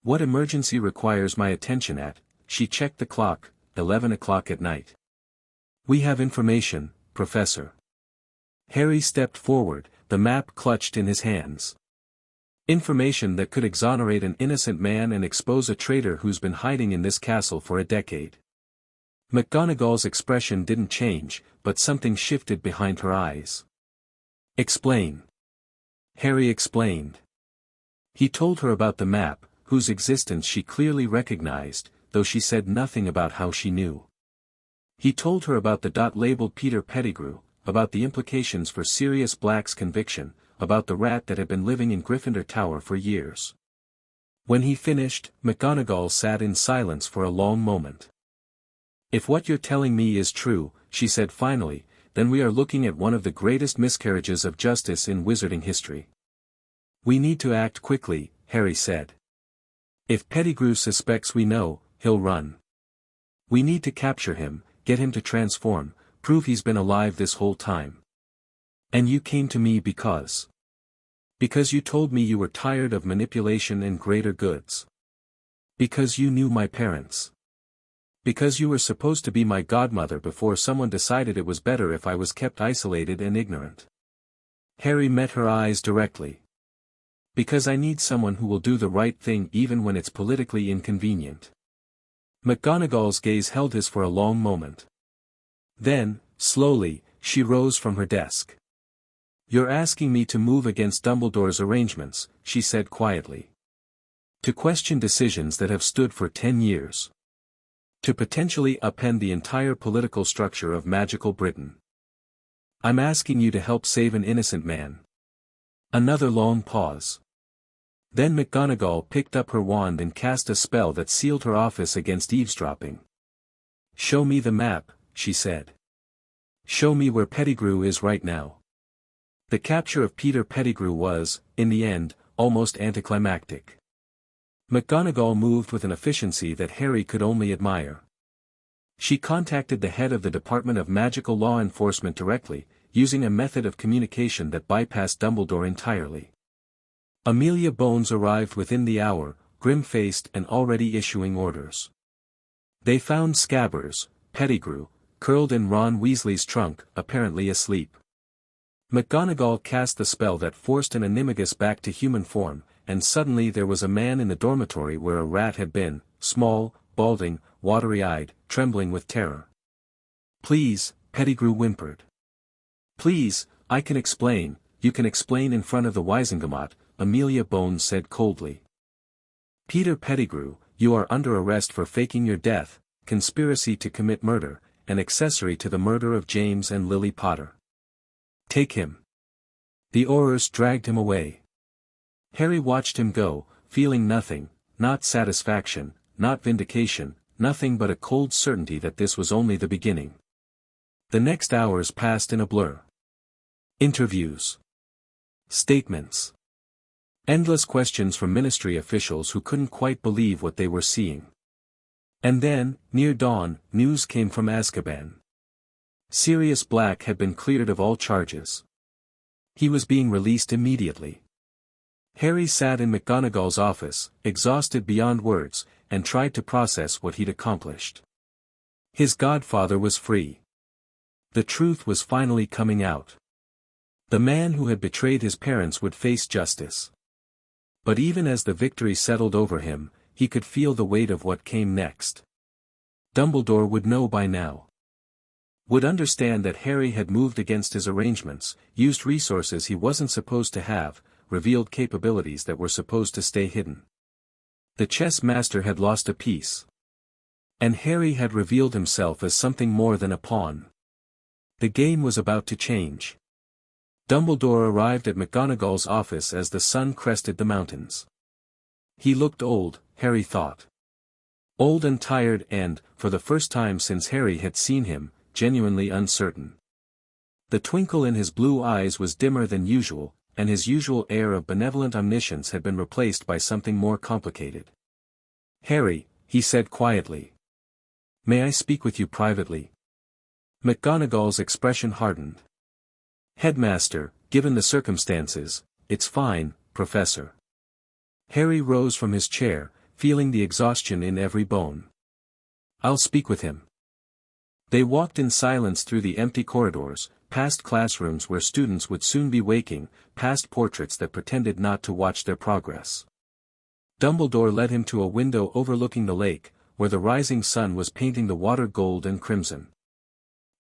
What emergency requires my attention at? She checked the clock, 11 o'clock at night. We have information, Professor. Harry stepped forward, the map clutched in his hands. Information that could exonerate an innocent man and expose a traitor who's been hiding in this castle for a decade. McGonagall's expression didn't change, but something shifted behind her eyes. Explain. Harry explained. He told her about the map, whose existence she clearly recognized, though she said nothing about how she knew. He told her about the dot labeled Peter Pettigrew, about the implications for Sirius Black's conviction, about the rat that had been living in Gryffindor Tower for years. When he finished, McGonagall sat in silence for a long moment. If what you're telling me is true, she said finally, then we are looking at one of the greatest miscarriages of justice in wizarding history. We need to act quickly, Harry said. If Pettigrew suspects we know, he'll run. We need to capture him, get him to transform, prove he's been alive this whole time. And you came to me because you told me you were tired of manipulation and greater goods. Because you knew my parents. Because you were supposed to be my godmother before someone decided it was better if I was kept isolated and ignorant. Harry met her eyes directly. Because I need someone who will do the right thing even when it's politically inconvenient. McGonagall's gaze held his for a long moment. Then, slowly, she rose from her desk. You're asking me to move against Dumbledore's arrangements, she said quietly. To question decisions that have stood for 10 years. To potentially upend the entire political structure of magical Britain. I'm asking you to help save an innocent man. Another long pause. Then McGonagall picked up her wand and cast a spell that sealed her office against eavesdropping. Show me the map, she said. Show me where Pettigrew is right now. The capture of Peter Pettigrew was, in the end, almost anticlimactic. McGonagall moved with an efficiency that Harry could only admire. She contacted the head of the Department of Magical Law Enforcement directly, using a method of communication that bypassed Dumbledore entirely. Amelia Bones arrived within the hour, grim-faced and already issuing orders. They found Scabbers, Pettigrew, curled in Ron Weasley's trunk, apparently asleep. McGonagall cast the spell that forced an animagus back to human form, and suddenly there was a man in the dormitory where a rat had been, small, balding, watery-eyed, trembling with terror. Please, Pettigrew whimpered. Please, I can explain, you can explain in front of the Wisengamot, Amelia Bones said coldly. Peter Pettigrew, you are under arrest for faking your death, conspiracy to commit murder, and accessory to the murder of James and Lily Potter. Take him. The Aurors dragged him away. Harry watched him go, feeling nothing, not satisfaction, not vindication, nothing but a cold certainty that this was only the beginning. The next hours passed in a blur. Interviews. Statements. Endless questions from ministry officials who couldn't quite believe what they were seeing. And then, near dawn, news came from Azkaban. Sirius Black had been cleared of all charges. He was being released immediately. Harry sat in McGonagall's office, exhausted beyond words, and tried to process what he'd accomplished. His godfather was free. The truth was finally coming out. The man who had betrayed his parents would face justice. But even as the victory settled over him, he could feel the weight of what came next. Dumbledore would know by now. Would understand that Harry had moved against his arrangements, used resources he wasn't supposed to have, revealed capabilities that were supposed to stay hidden. The chess master had lost a piece. And Harry had revealed himself as something more than a pawn. The game was about to change. Dumbledore arrived at McGonagall's office as the sun crested the mountains. He looked old, Harry thought. Old and tired and, for the first time since Harry had seen him, genuinely uncertain. The twinkle in his blue eyes was dimmer than usual, and his usual air of benevolent omniscience had been replaced by something more complicated. "Harry," he said quietly. "May I speak with you privately?" McGonagall's expression hardened. "Headmaster, given the circumstances, it's fine, Professor." Harry rose from his chair, feeling the exhaustion in every bone. "I'll speak with him." They walked in silence through the empty corridors, past classrooms where students would soon be waking, past portraits that pretended not to watch their progress. Dumbledore led him to a window overlooking the lake, where the rising sun was painting the water gold and crimson.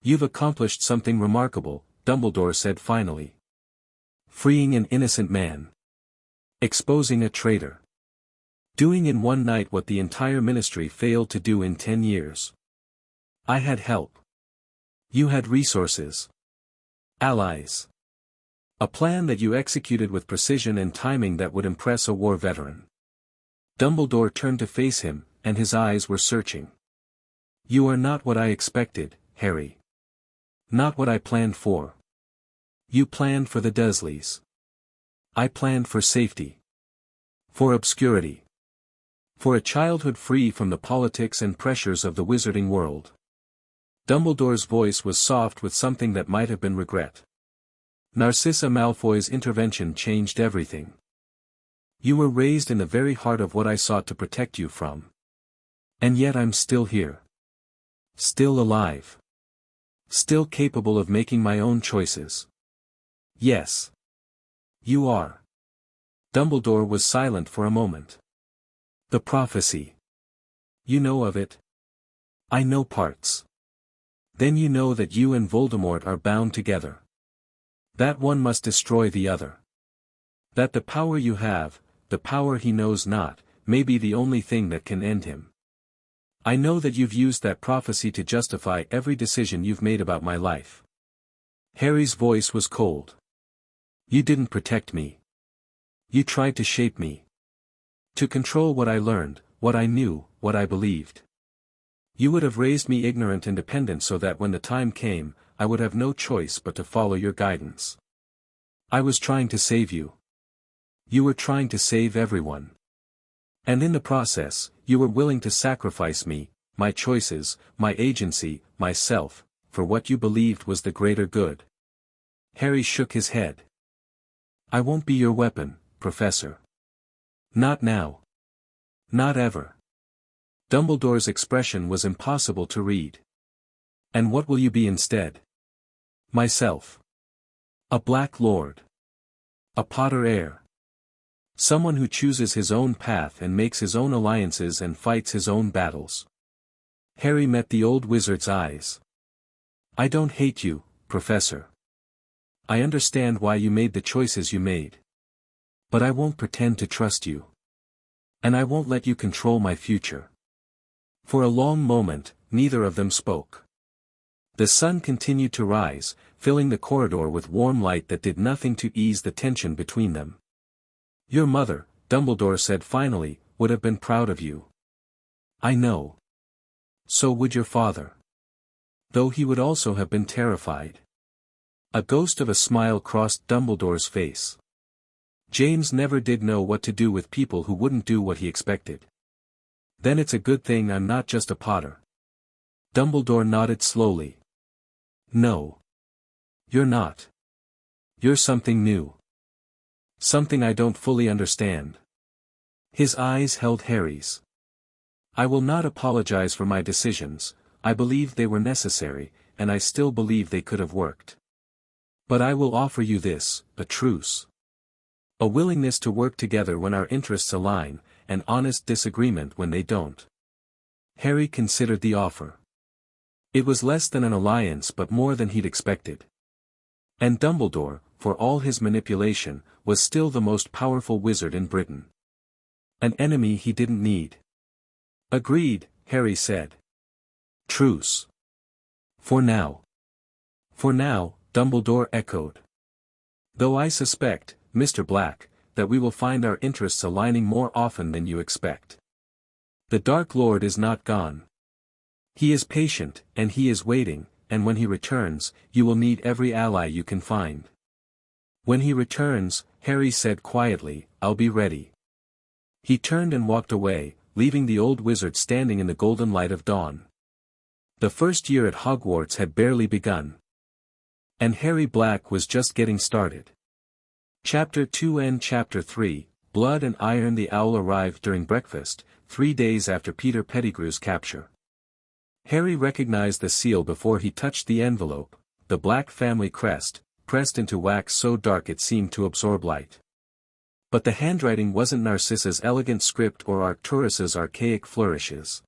"You've accomplished something remarkable," Dumbledore said finally. "Freeing an innocent man. Exposing a traitor. Doing in one night what the entire ministry failed to do in 10 years. I had help. You had resources. Allies. A plan that you executed with precision and timing that would impress a war veteran." Dumbledore turned to face him, and his eyes were searching. "You are not what I expected, Harry. Not what I planned for. You planned for the Dursleys. I planned for safety. For obscurity. For a childhood free from the politics and pressures of the wizarding world." Dumbledore's voice was soft with something that might have been regret. "Narcissa Malfoy's intervention changed everything. You were raised in the very heart of what I sought to protect you from. And yet I'm still here. Still alive. Still capable of making my own choices." "Yes. You are." Dumbledore was silent for a moment. "The prophecy. You know of it?" "I know parts." "Then you know that you and Voldemort are bound together. That one must destroy the other. That the power you have, the power he knows not, may be the only thing that can end him. I know that you've used that prophecy to justify every decision you've made about my life." Harry's voice was cold. "You didn't protect me. You tried to shape me. To control what I learned, what I knew, what I believed. You would have raised me ignorant and dependent so that when the time came, I would have no choice but to follow your guidance. I was trying to save you. You were trying to save everyone. And in the process, you were willing to sacrifice me, my choices, my agency, myself, for what you believed was the greater good." Harry shook his head. "I won't be your weapon, Professor. Not now. Not ever." Dumbledore's expression was impossible to read. "And what will you be instead?" "Myself. A Black Lord. A Potter heir. Someone who chooses his own path and makes his own alliances and fights his own battles." Harry met the old wizard's eyes. "I don't hate you, Professor. I understand why you made the choices you made. But I won't pretend to trust you. And I won't let you control my future." For a long moment, neither of them spoke. The sun continued to rise, filling the corridor with warm light that did nothing to ease the tension between them. "Your mother," Dumbledore said finally, "would have been proud of you. I know. So would your father. Though he would also have been terrified." A ghost of a smile crossed Dumbledore's face. James never did know what to do with people who wouldn't do what he expected. "Then it's a good thing I'm not just a Potter." Dumbledore nodded slowly. "No. You're not. You're something new. Something I don't fully understand. His eyes held Harry's. I will not apologize for my decisions, I believe they were necessary, and I still believe they could have worked. But I will offer you this, a truce. A willingness to work together when our interests align, and honest disagreement when they don't. Harry considered the offer. It was less than an alliance but more than he'd expected. And Dumbledore, for all his manipulation, was still the most powerful wizard in Britain. An enemy he didn't need. Agreed, Harry said. Truce. For now. For now, Dumbledore echoed. Though I suspect, Mr. Black, that we will find our interests aligning more often than you expect. The Dark Lord is not gone. He is patient, and he is waiting, and when he returns, you will need every ally you can find. When he returns, Harry said quietly, I'll be ready. He turned and walked away, leaving the old wizard standing in the golden light of dawn. The first year at Hogwarts had barely begun. And Harry Black was just getting started. Chapter 2 and Chapter 3, Blood and Iron. The owl arrived during breakfast, 3 days after Peter Pettigrew's capture. Harry recognized the seal before he touched the envelope, the Black family crest, pressed into wax so dark it seemed to absorb light. But the handwriting wasn't Narcissa's elegant script or Arcturus's archaic flourishes.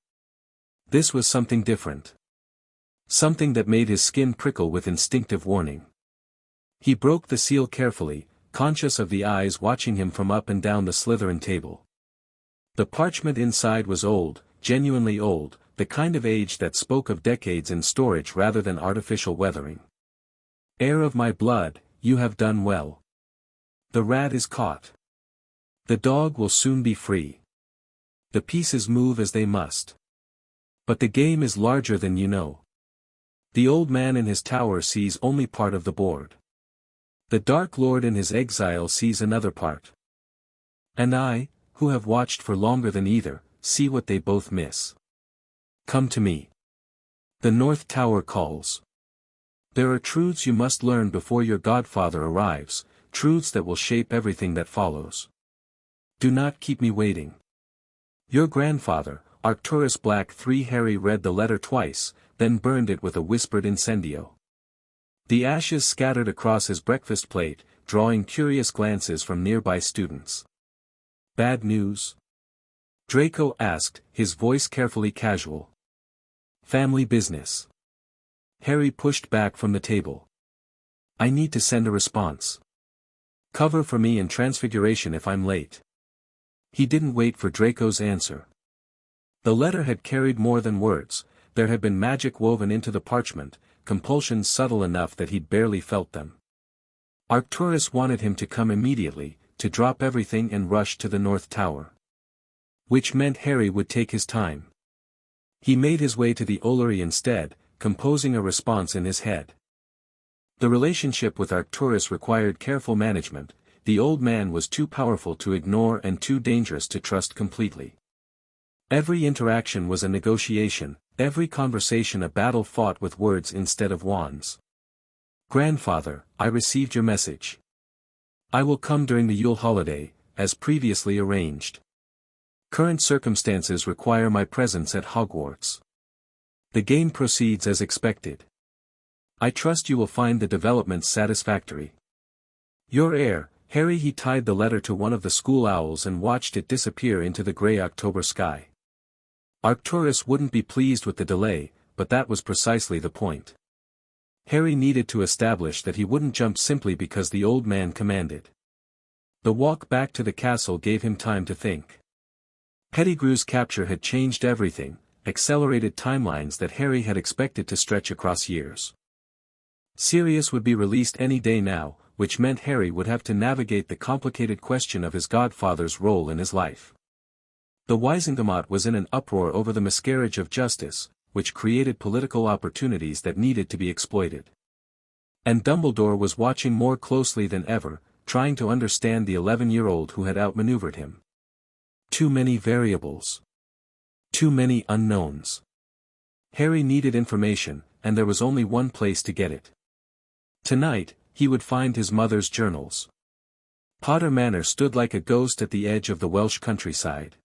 This was something different. Something that made his skin prickle with instinctive warning. He broke the seal carefully, conscious of the eyes watching him from up and down the Slytherin table. The parchment inside was old, genuinely old, the kind of age that spoke of decades in storage rather than artificial weathering. Heir of my blood, you have done well. The rat is caught. The dog will soon be free. The pieces move as they must. But the game is larger than you know. The old man in his tower sees only part of the board. The Dark Lord in his exile sees another part. And I, who have watched for longer than either, see what they both miss. Come to me. The North Tower calls. There are truths you must learn before your godfather arrives, truths that will shape everything that follows. Do not keep me waiting. Your grandfather, Arcturus Black III. Harry read the letter twice, then burned it with a whispered incendio. The ashes scattered across his breakfast plate, drawing curious glances from nearby students. Bad news? Draco asked, his voice carefully casual. Family business. Harry pushed back from the table. I need to send a response. Cover for me in Transfiguration if I'm late. He didn't wait for Draco's answer. The letter had carried more than words, there had been magic woven into the parchment, compulsions subtle enough that he'd barely felt them. Arcturus wanted him to come immediately, to drop everything and rush to the North Tower. Which meant Harry would take his time. He made his way to the Ollery instead, composing a response in his head. The relationship with Arcturus required careful management, the old man was too powerful to ignore and too dangerous to trust completely. Every interaction was a negotiation, every conversation a battle fought with words instead of wands. Grandfather, I received your message. I will come during the Yule holiday, as previously arranged. Current circumstances require my presence at Hogwarts. The game proceeds as expected. I trust you will find the developments satisfactory. Your heir, Harry. He tied the letter to one of the school owls and watched it disappear into the grey October sky. Arcturus wouldn't be pleased with the delay, but that was precisely the point. Harry needed to establish that he wouldn't jump simply because the old man commanded. The walk back to the castle gave him time to think. Pettigrew's capture had changed everything, accelerated timelines that Harry had expected to stretch across years. Sirius would be released any day now, which meant Harry would have to navigate the complicated question of his godfather's role in his life. The Wizengamot was in an uproar over the miscarriage of justice, which created political opportunities that needed to be exploited. And Dumbledore was watching more closely than ever, trying to understand the 11-year-old who had outmaneuvered him. Too many variables. Too many unknowns. Harry needed information, and there was only one place to get it. Tonight, he would find his mother's journals. Potter Manor stood like a ghost at the edge of the Welsh countryside.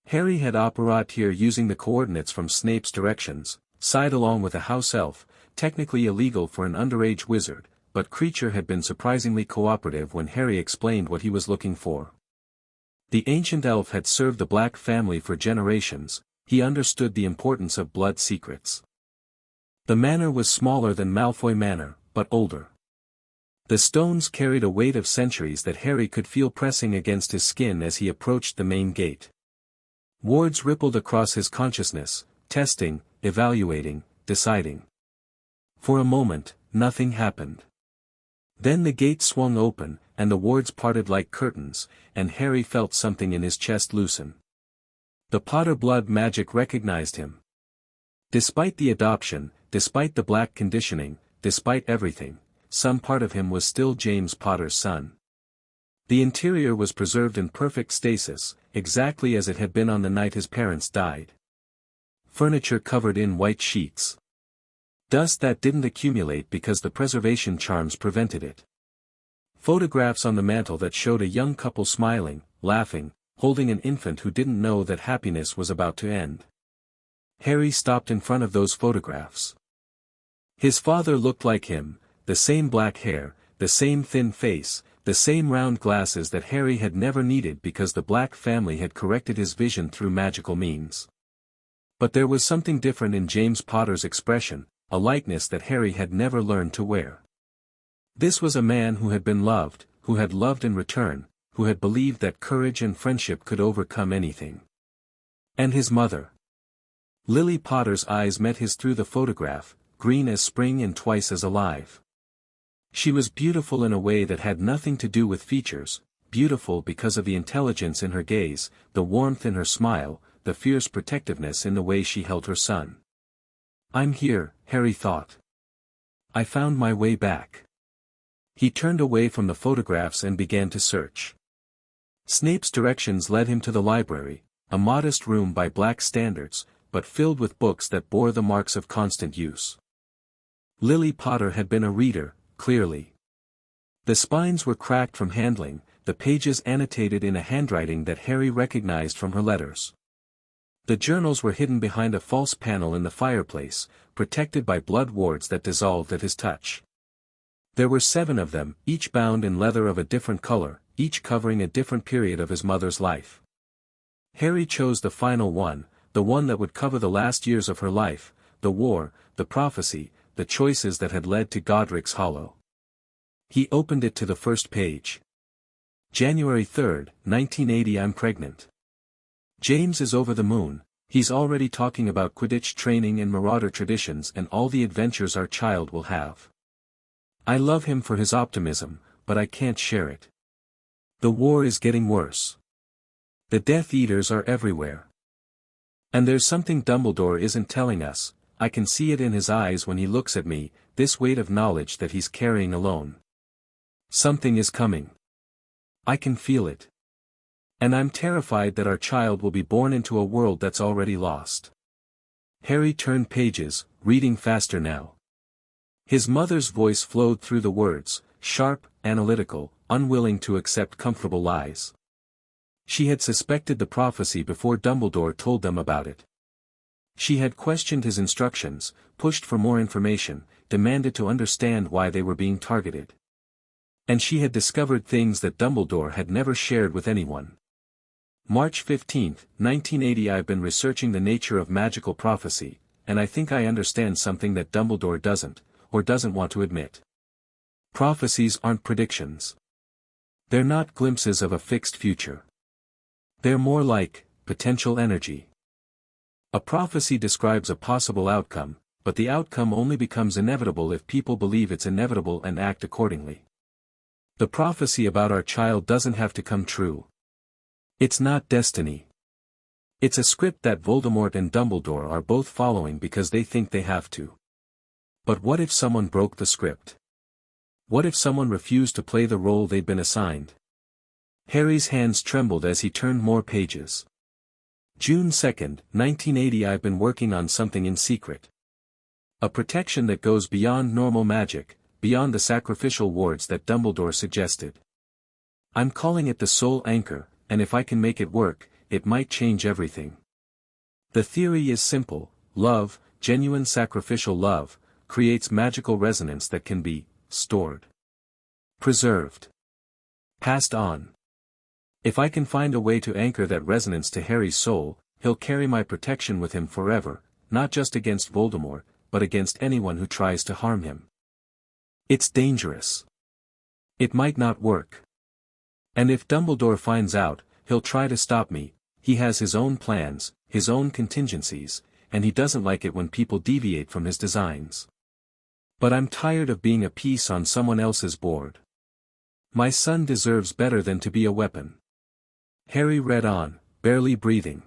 Harry had arrived here using the coordinates from Snape's directions, side along with a house elf, technically illegal for an underage wizard, but Creature had been surprisingly cooperative when Harry explained what he was looking for. The ancient elf had served the Black family for generations, he understood the importance of blood secrets. The manor was smaller than Malfoy Manor, but older. The stones carried a weight of centuries that Harry could feel pressing against his skin as he approached the main gate. Wards rippled across his consciousness, testing, evaluating, deciding. For a moment, nothing happened. Then the gate swung open, and the wards parted like curtains, and Harry felt something in his chest loosen. The Potter blood magic recognized him. Despite the adoption, despite the Black conditioning, despite everything, some part of him was still James Potter's son. The interior was preserved in perfect stasis, exactly as it had been on the night his parents died. Furniture covered in white sheets. Dust that didn't accumulate because the preservation charms prevented it. Photographs on the mantel that showed a young couple smiling, laughing, holding an infant who didn't know that happiness was about to end. Harry stopped in front of those photographs. His father looked like him, the same black hair, the same thin face, the same round glasses that Harry had never needed because the Black family had corrected his vision through magical means. But there was something different in James Potter's expression, a likeness that Harry had never learned to wear. This was a man who had been loved, who had loved in return, who had believed that courage and friendship could overcome anything. And his mother. Lily Potter's eyes met his through the photograph, green as spring and twice as alive. She was beautiful in a way that had nothing to do with features, beautiful because of the intelligence in her gaze, the warmth in her smile, the fierce protectiveness in the way she held her son. "I'm here," Harry thought. "I found my way back." He turned away from the photographs and began to search. Snape's directions led him to the library, a modest room by Black standards, but filled with books that bore the marks of constant use. Lily Potter had been a reader, clearly. The spines were cracked from handling, the pages annotated in a handwriting that Harry recognized from her letters. The journals were hidden behind a false panel in the fireplace, protected by blood wards that dissolved at his touch. There were 7 of them, each bound in leather of a different color, each covering a different period of his mother's life. Harry chose the final one, the one that would cover the last years of her life, the war, the prophecy, the choices that had led to Godric's Hollow. He opened it to the first page. January 3, 1980. I'm pregnant. James is over the moon, he's already talking about Quidditch training and Marauder traditions and all the adventures our child will have. I love him for his optimism, but I can't share it. The war is getting worse. The Death Eaters are everywhere. And there's something Dumbledore isn't telling us, I can see it in his eyes when he looks at me, this weight of knowledge that he's carrying alone. Something is coming. I can feel it. And I'm terrified that our child will be born into a world that's already lost. Harry turned pages, reading faster now. His mother's voice flowed through the words, sharp, analytical, unwilling to accept comfortable lies. She had suspected the prophecy before Dumbledore told them about it. She had questioned his instructions, pushed for more information, demanded to understand why they were being targeted. And she had discovered things that Dumbledore had never shared with anyone. March 15, 1980. I've been researching the nature of magical prophecy, and I think I understand something that Dumbledore doesn't, or doesn't want to admit. Prophecies aren't predictions. They're not glimpses of a fixed future. They're more like potential energy. A prophecy describes a possible outcome, but the outcome only becomes inevitable if people believe it's inevitable and act accordingly. The prophecy about our child doesn't have to come true. It's not destiny. It's a script that Voldemort and Dumbledore are both following because they think they have to. But what if someone broke the script? What if someone refused to play the role they'd been assigned? Harry's hands trembled as he turned more pages. June 2, 1980. I've been working on something in secret. A protection that goes beyond normal magic, beyond the sacrificial wards that Dumbledore suggested. I'm calling it the soul anchor, and if I can make it work, it might change everything. The theory is simple: love, genuine sacrificial love, creates magical resonance that can be stored, preserved, passed on. If I can find a way to anchor that resonance to Harry's soul, he'll carry my protection with him forever, not just against Voldemort, but against anyone who tries to harm him. It's dangerous. It might not work. And if Dumbledore finds out, he'll try to stop me. He has his own plans, his own contingencies, and he doesn't like it when people deviate from his designs. But I'm tired of being a piece on someone else's board. My son deserves better than to be a weapon. Harry read on, barely breathing.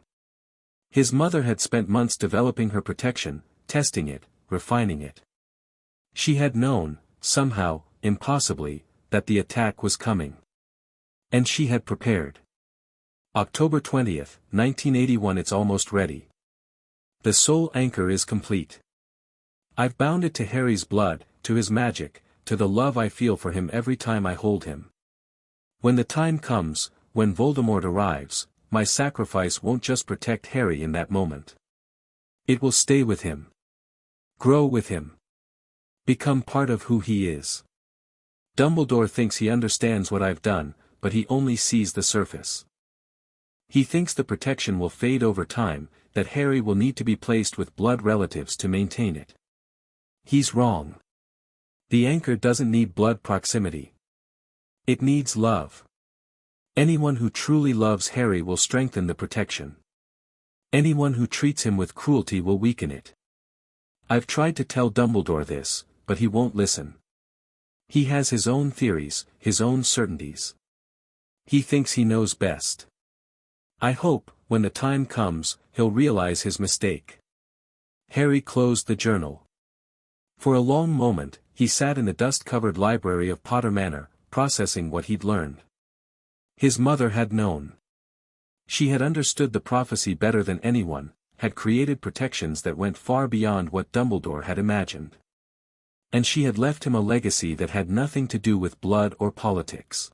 His mother had spent months developing her protection, testing it, refining it. She had known, somehow, impossibly, that the attack was coming. And she had prepared. October 20th, 1981. It's almost ready. The soul anchor is complete. I've bound it to Harry's blood, to his magic, to the love I feel for him every time I hold him. When the time comes, when Voldemort arrives, my sacrifice won't just protect Harry in that moment. It will stay with him. Grow with him. Become part of who he is. Dumbledore thinks he understands what I've done, but he only sees the surface. He thinks the protection will fade over time, that Harry will need to be placed with blood relatives to maintain it. He's wrong. The anchor doesn't need blood proximity. It needs love. Anyone who truly loves Harry will strengthen the protection. Anyone who treats him with cruelty will weaken it. I've tried to tell Dumbledore this, but he won't listen. He has his own theories, his own certainties. He thinks he knows best. I hope, when the time comes, he'll realize his mistake. Harry closed the journal. For a long moment, he sat in the dust-covered library of Potter Manor, processing what he'd learned. His mother had known. She had understood the prophecy better than anyone, had created protections that went far beyond what Dumbledore had imagined. And she had left him a legacy that had nothing to do with blood or politics.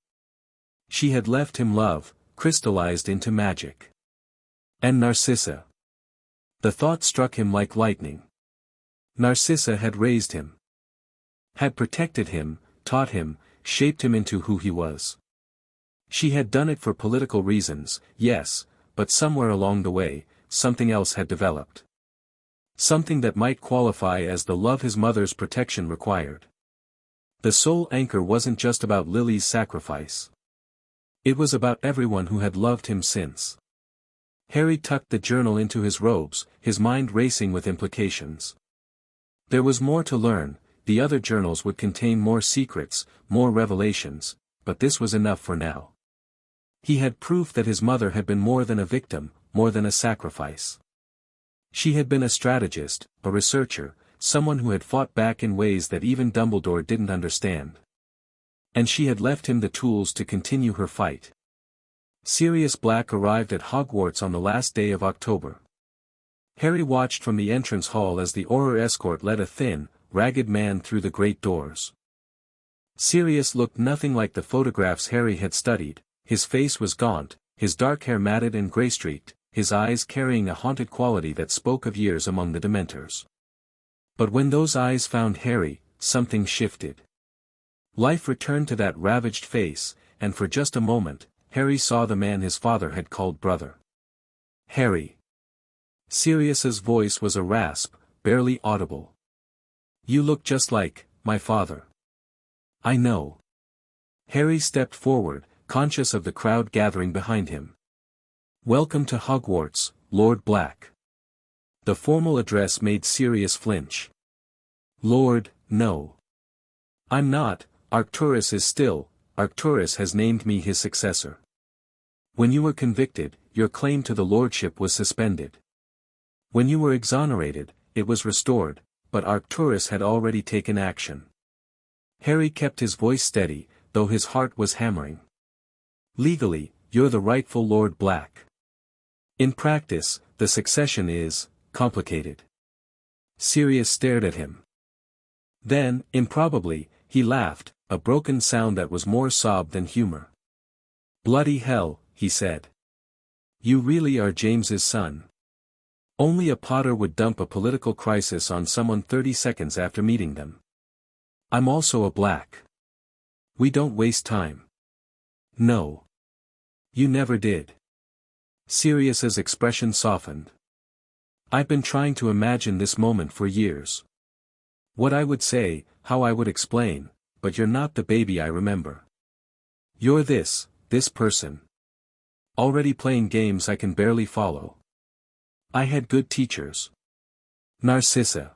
She had left him love, crystallized into magic. And Narcissa. The thought struck him like lightning. Narcissa had raised him. Had protected him, taught him, shaped him into who he was. She had done it for political reasons, yes, but somewhere along the way, something else had developed. Something that might qualify as the love his mother's protection required. The soul anchor wasn't just about Lily's sacrifice. It was about everyone who had loved him since. Harry tucked the journal into his robes, his mind racing with implications. There was more to learn. The other journals would contain more secrets, more revelations, but this was enough for now. He had proof that his mother had been more than a victim, more than a sacrifice. She had been a strategist, a researcher, someone who had fought back in ways that even Dumbledore didn't understand. And she had left him the tools to continue her fight. Sirius Black arrived at Hogwarts on the last day of October. Harry watched from the entrance hall as the Auror escort led a thin, ragged man through the great doors. Sirius looked nothing like the photographs Harry had studied. His face was gaunt, his dark hair matted and grey-streaked, his eyes carrying a haunted quality that spoke of years among the Dementors. But when those eyes found Harry, something shifted. Life returned to that ravaged face, and for just a moment, Harry saw the man his father had called brother. Harry. Sirius's voice was a rasp, barely audible. You look just like my father. I know. Harry stepped forward, conscious of the crowd gathering behind him. Welcome to Hogwarts, Lord Black. The formal address made Sirius flinch. Lord, no. I'm not. Arcturus is still. Arcturus has named me his successor. When you were convicted, your claim to the lordship was suspended. When you were exonerated, it was restored, but Arcturus had already taken action. Harry kept his voice steady, though his heart was hammering. Legally, you're the rightful Lord Black. In practice, the succession is complicated. Sirius stared at him. Then, improbably, he laughed, a broken sound that was more sob than humor. Bloody hell, he said. You really are James's son. Only a Potter would dump a political crisis on someone 30 seconds after meeting them. I'm also a Black. We don't waste time. No. You never did. Sirius's expression softened. I've been trying to imagine this moment for years. What I would say, how I would explain, but you're not the baby I remember. You're this person. Already playing games I can barely follow. I had good teachers. Narcissa.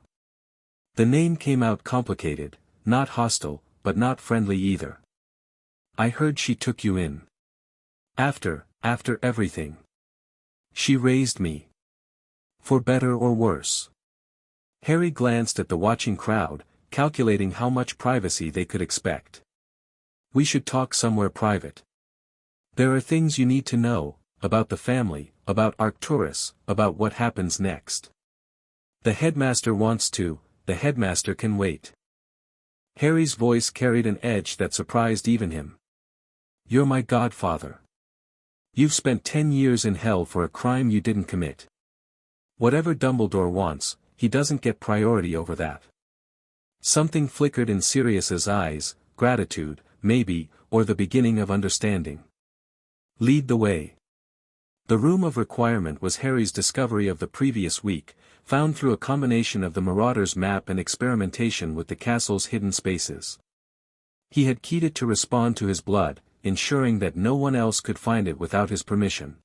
The name came out complicated, not hostile, but not friendly either. I heard she took you in. After everything. She raised me. For better or worse. Harry glanced at the watching crowd, calculating how much privacy they could expect. We should talk somewhere private. There are things you need to know, about the family, about Arcturus, about what happens next. The headmaster wants to, the headmaster can wait. Harry's voice carried an edge that surprised even him. You're my godfather. You've spent 10 years in hell for a crime you didn't commit. Whatever Dumbledore wants, he doesn't get priority over that. Something flickered in Sirius's eyes, gratitude, maybe, or the beginning of understanding. Lead the way. The room of requirement was Harry's discovery of the previous week, found through a combination of the Marauder's map and experimentation with the castle's hidden spaces. He had keyed it to respond to his blood, ensuring that no one else could find it without his permission.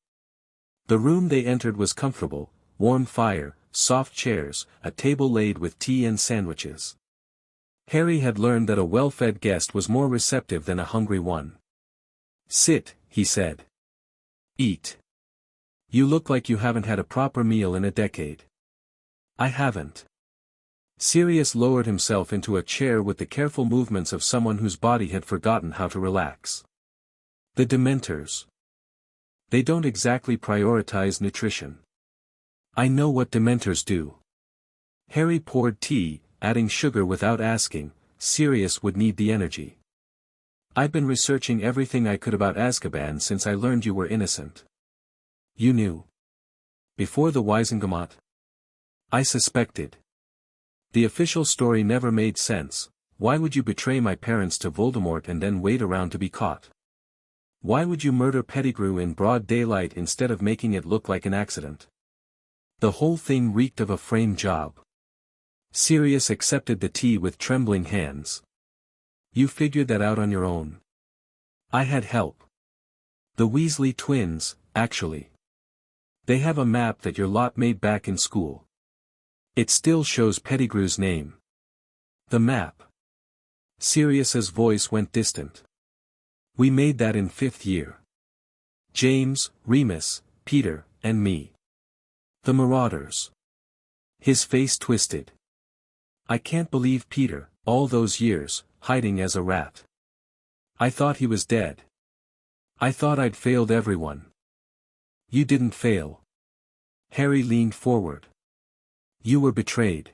The room they entered was comfortable, warm fire, soft chairs, a table laid with tea and sandwiches. Harry had learned that a well-fed guest was more receptive than a hungry one. Sit, he said. Eat. You look like you haven't had a proper meal in a decade. I haven't. Sirius lowered himself into a chair with the careful movements of someone whose body had forgotten how to relax. The Dementors. They don't exactly prioritize nutrition. I know what Dementors do. Harry poured tea, adding sugar without asking. Sirius would need the energy. I've been researching everything I could about Azkaban since I learned you were innocent. You knew. Before the Wizengamot? I suspected. The official story never made sense. Why would you betray my parents to Voldemort and then wait around to be caught? Why would you murder Pettigrew in broad daylight instead of making it look like an accident? The whole thing reeked of a frame job. Sirius accepted the tea with trembling hands. You figured that out on your own. I had help. The Weasley twins, actually. They have a map that your lot made back in school. It still shows Pettigrew's name. The map. Sirius's voice went distant. We made that in 5th year. James, Remus, Peter, and me. The Marauders. His face twisted. I can't believe Peter, all those years, hiding as a rat. I thought he was dead. I thought I'd failed everyone. You didn't fail. Harry leaned forward. You were betrayed.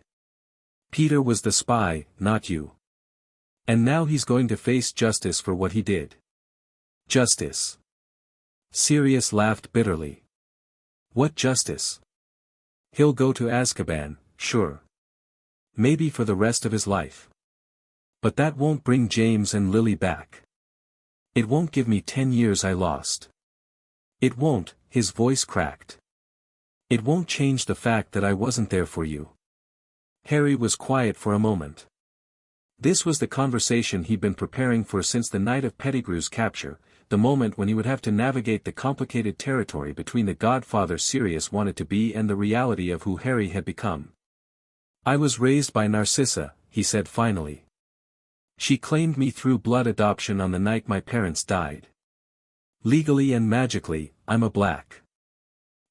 Peter was the spy, not you. And now he's going to face justice for what he did. Justice. Sirius laughed bitterly. What justice? He'll go to Azkaban, sure. Maybe for the rest of his life. But that won't bring James and Lily back. It won't give me 10 years I lost. It won't, his voice cracked. It won't change the fact that I wasn't there for you. Harry was quiet for a moment. This was the conversation he'd been preparing for since the night of Pettigrew's capture, the moment when he would have to navigate the complicated territory between the godfather Sirius wanted to be and the reality of who Harry had become. I was raised by Narcissa, he said finally. She claimed me through blood adoption on the night my parents died. Legally and magically, I'm a Black.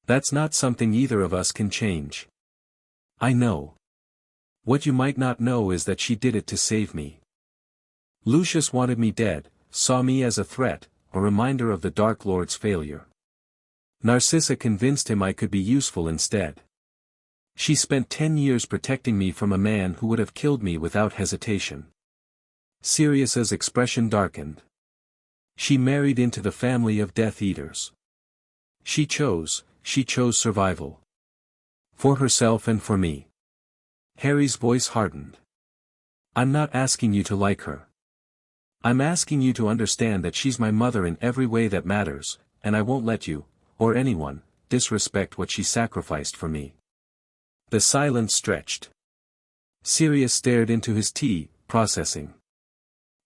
That's not something either of us can change. I know. What you might not know is that she did it to save me. Lucius wanted me dead, saw me as a threat, a reminder of the Dark Lord's failure. Narcissa convinced him I could be useful instead. She spent 10 years protecting me from a man who would have killed me without hesitation. Sirius's expression darkened. She married into the family of Death Eaters. She chose survival. For herself and for me. Harry's voice hardened. I'm not asking you to like her. I'm asking you to understand that she's my mother in every way that matters, and I won't let you, or anyone, disrespect what she sacrificed for me. The silence stretched. Sirius stared into his tea, processing.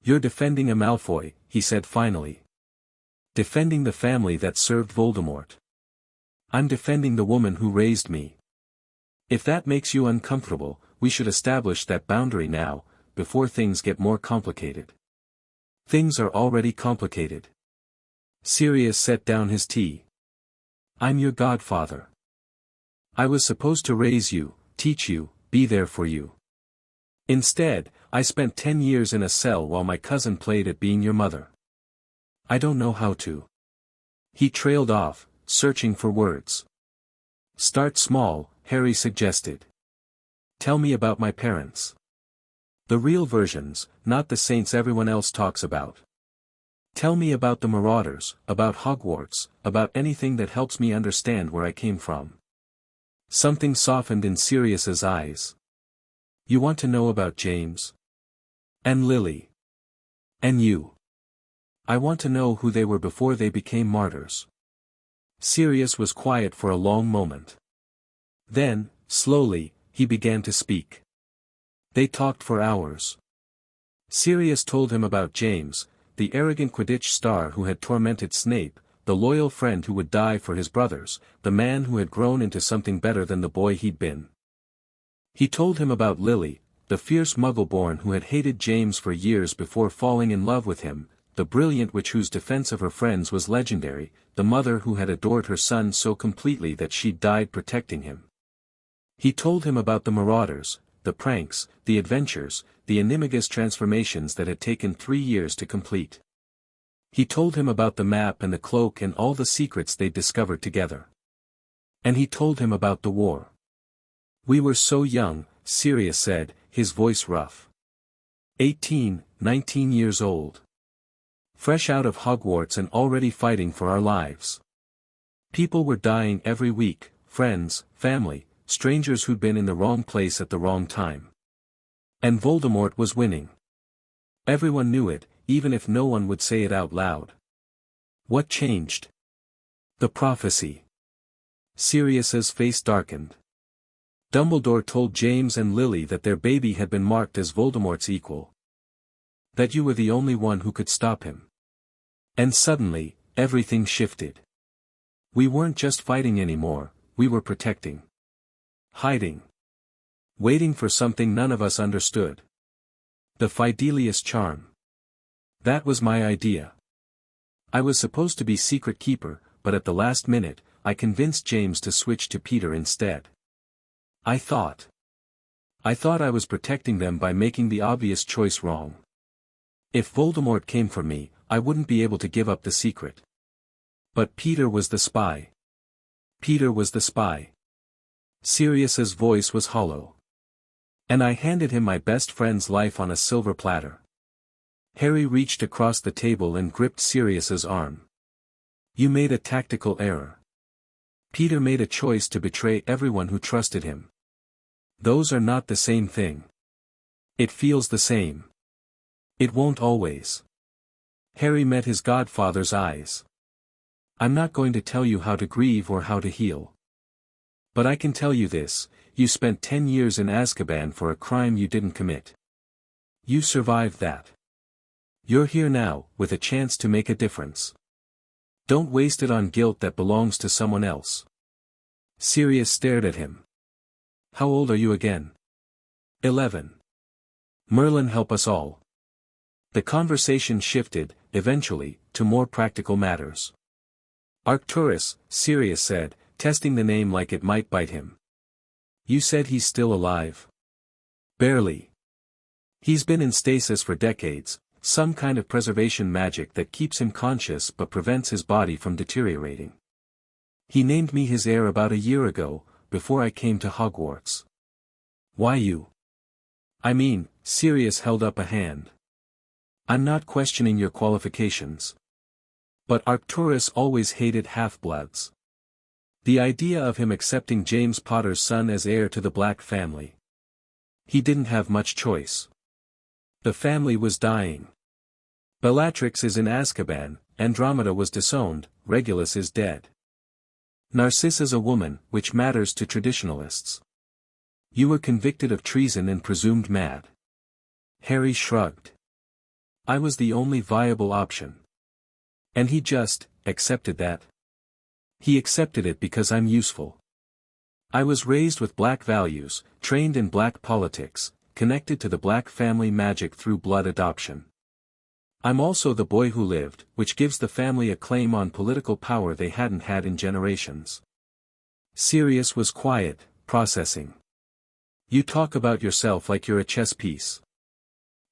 You're defending a Malfoy, he said finally. Defending the family that served Voldemort. I'm defending the woman who raised me. If that makes you uncomfortable, we should establish that boundary now, before things get more complicated. Things are already complicated. Sirius set down his tea. I'm your godfather. I was supposed to raise you, teach you, be there for you. Instead, I spent 10 years in a cell while my cousin played at being your mother. I don't know how to. He trailed off, searching for words. Start small, Harry suggested. Tell me about my parents. The real versions, not the saints everyone else talks about. Tell me about the Marauders, about Hogwarts, about anything that helps me understand where I came from. Something softened in Sirius's eyes. You want to know about James? And Lily? And you? I want to know who they were before they became martyrs. Sirius was quiet for a long moment. Then, slowly, he began to speak. They talked for hours. Sirius told him about James, the arrogant Quidditch star who had tormented Snape, the loyal friend who would die for his brothers, the man who had grown into something better than the boy he'd been. He told him about Lily, the fierce Muggle-born who had hated James for years before falling in love with him, the brilliant witch whose defense of her friends was legendary, the mother who had adored her son so completely that she'd died protecting him. He told him about the Marauders, the pranks, the adventures, the animagus transformations that had taken 3 years to complete. He told him about the map and the cloak and all the secrets they'd discovered together. And he told him about the war. We were so young, Sirius said, his voice rough. 18, 19 years old. Fresh out of Hogwarts and already fighting for our lives. People were dying every week, friends, family, strangers who'd been in the wrong place at the wrong time. And Voldemort was winning. Everyone knew it, even if no one would say it out loud. What changed? The prophecy. Sirius's face darkened. Dumbledore told James and Lily that their baby had been marked as Voldemort's equal. That you were the only one who could stop him. And suddenly, everything shifted. We weren't just fighting anymore, we were protecting. Hiding. Waiting for something none of us understood. The Fidelius charm. That was my idea. I was supposed to be secret keeper, but at the last minute, I convinced James to switch to Peter instead. I thought I was protecting them by making the obvious choice wrong. If Voldemort came for me, I wouldn't be able to give up the secret. But Peter was the spy. Peter was the spy. Sirius's voice was hollow. And I handed him my best friend's life on a silver platter. Harry reached across the table and gripped Sirius's arm. You made a tactical error. Peter made a choice to betray everyone who trusted him. Those are not the same thing. It feels the same. It won't always. Harry met his godfather's eyes. I'm not going to tell you how to grieve or how to heal. But I can tell you this, you spent 10 years in Azkaban for a crime you didn't commit. You survived that. You're here now, with a chance to make a difference. Don't waste it on guilt that belongs to someone else. Sirius stared at him. How old are you again? 11. Merlin help us all. The conversation shifted, eventually, to more practical matters. Arcturus, Sirius said, testing the name like it might bite him. You said he's still alive? Barely. He's been in stasis for decades, some kind of preservation magic that keeps him conscious but prevents his body from deteriorating. He named me his heir about a year ago, before I came to Hogwarts. Why you? I mean, Sirius held up a hand. I'm not questioning your qualifications. But Arcturus always hated half-bloods. The idea of him accepting James Potter's son as heir to the Black family. He didn't have much choice. The family was dying. Bellatrix is in Azkaban, Andromeda was disowned, Regulus is dead. Narcissa's a woman, which matters to traditionalists. You were convicted of treason and presumed mad. Harry shrugged. I was the only viable option. And he just accepted that. He accepted it because I'm useful. I was raised with Black values, trained in Black politics, connected to the Black family magic through blood adoption. I'm also the boy who lived, which gives the family a claim on political power they hadn't had in generations. Sirius was quiet, processing. You talk about yourself like you're a chess piece.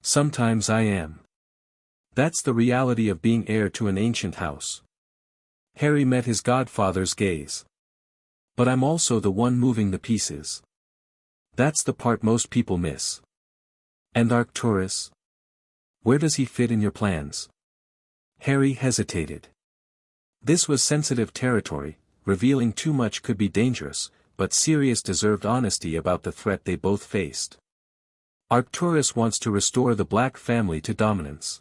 Sometimes I am. That's the reality of being heir to an ancient house. Harry met his godfather's gaze. But I'm also the one moving the pieces. That's the part most people miss. And Arcturus? Where does he fit in your plans? Harry hesitated. This was sensitive territory, revealing too much could be dangerous, but Sirius deserved honesty about the threat they both faced. Arcturus wants to restore the Black family to dominance.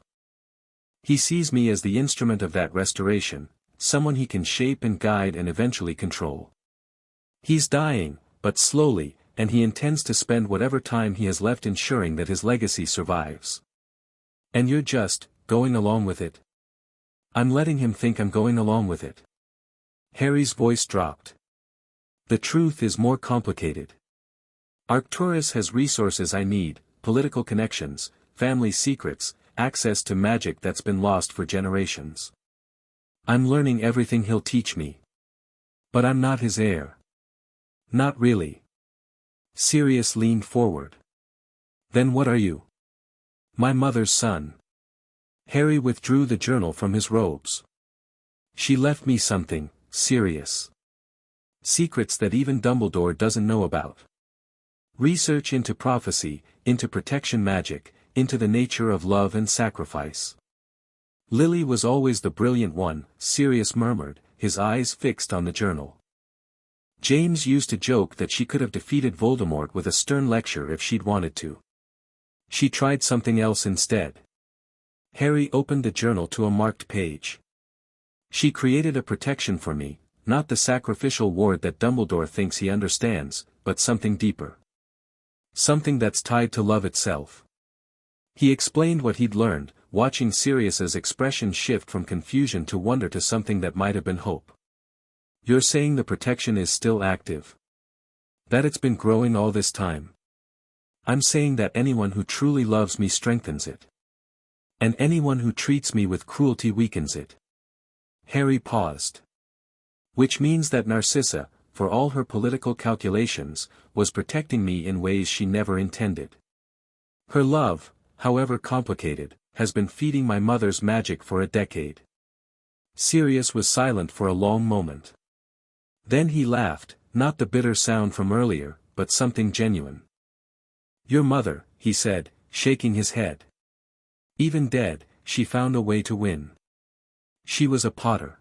He sees me as the instrument of that restoration, someone he can shape and guide and eventually control. He's dying, but slowly, and he intends to spend whatever time he has left ensuring that his legacy survives. And you're just going along with it? I'm letting him think I'm going along with it. Harry's voice dropped. The truth is more complicated. Arcturus has resources I need, political connections, family secrets, access to magic that's been lost for generations. I'm learning everything he'll teach me. But I'm not his heir. Not really. Sirius leaned forward. Then what are you? My mother's son. Harry withdrew the journal from his robes. She left me something, Sirius. Secrets that even Dumbledore doesn't know about. Research into prophecy, into protection magic, into the nature of love and sacrifice. Lily was always the brilliant one, Sirius murmured, his eyes fixed on the journal. James used to joke that she could have defeated Voldemort with a stern lecture if she'd wanted to. She tried something else instead. Harry opened the journal to a marked page. She created a protection for me, not the sacrificial ward that Dumbledore thinks he understands, but something deeper. Something that's tied to love itself. He explained what he'd learned, watching Sirius's expression shift from confusion to wonder to something that might have been hope. You're saying the protection is still active? That it's been growing all this time? I'm saying that anyone who truly loves me strengthens it. And anyone who treats me with cruelty weakens it. Harry paused. Which means that Narcissa, for all her political calculations, was protecting me in ways she never intended. Her love, however complicated, has been feeding my mother's magic for a decade. Sirius was silent for a long moment. Then he laughed, not the bitter sound from earlier, but something genuine. Your mother, he said, shaking his head. Even dead, she found a way to win. She was a Potter.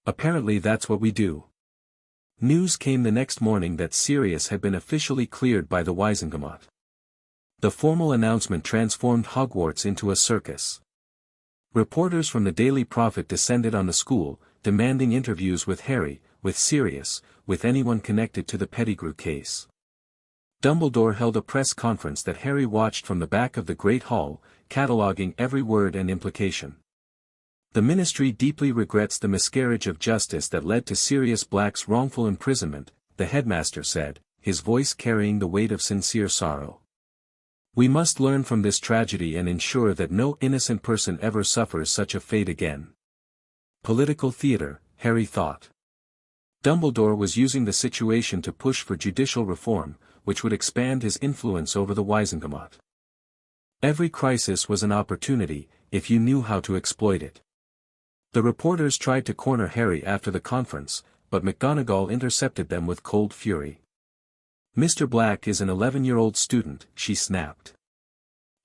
Apparently that's what we do. News came the next morning that Sirius had been officially cleared by the Wizengamot. The formal announcement transformed Hogwarts into a circus. Reporters from the Daily Prophet descended on the school, demanding interviews with Harry, with Sirius, with anyone connected to the Pettigrew case. Dumbledore held a press conference that Harry watched from the back of the Great Hall, cataloguing every word and implication. The Ministry deeply regrets the miscarriage of justice that led to Sirius Black's wrongful imprisonment, the headmaster said, his voice carrying the weight of sincere sorrow. We must learn from this tragedy and ensure that no innocent person ever suffers such a fate again. Political theater, Harry thought. Dumbledore was using the situation to push for judicial reform, which would expand his influence over the Wizengamot. Every crisis was an opportunity, if you knew how to exploit it. The reporters tried to corner Harry after the conference, but McGonagall intercepted them with cold fury. Mr. Black is an 11-year-old student, she snapped.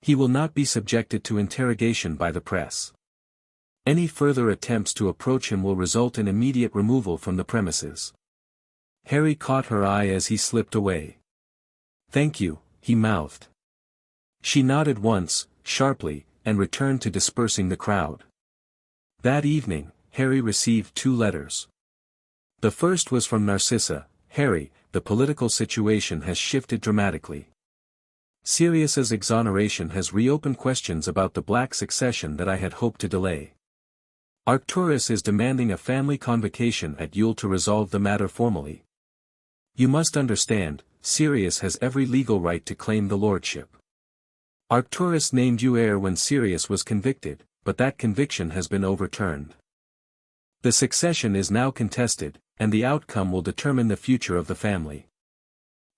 He will not be subjected to interrogation by the press. Any further attempts to approach him will result in immediate removal from the premises. Harry caught her eye as he slipped away. "Thank you," he mouthed. She nodded once, sharply, and returned to dispersing the crowd. That evening, Harry received 2 letters. The first was from Narcissa. "Harry, the political situation has shifted dramatically. Sirius's exoneration has reopened questions about the Black succession that I had hoped to delay. Arcturus is demanding a family convocation at Yule to resolve the matter formally. You must understand, Sirius has every legal right to claim the lordship. Arcturus named you heir when Sirius was convicted, but that conviction has been overturned. The succession is now contested, and the outcome will determine the future of the family.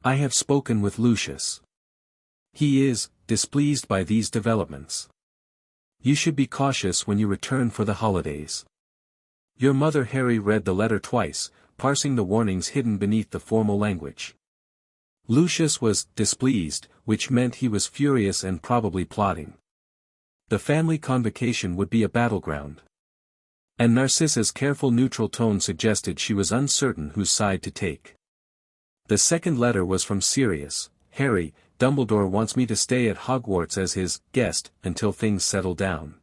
I have spoken with Lucius. He is displeased by these developments. You should be cautious when you return for the holidays." Your mother. Harry read the letter twice, parsing the warnings hidden beneath the formal language. Lucius was displeased, which meant he was furious and probably plotting. The family convocation would be a battleground. And Narcissa's careful neutral tone suggested she was uncertain whose side to take. The second letter was from Sirius. "Harry, Dumbledore wants me to stay at Hogwarts as his guest until things settle down.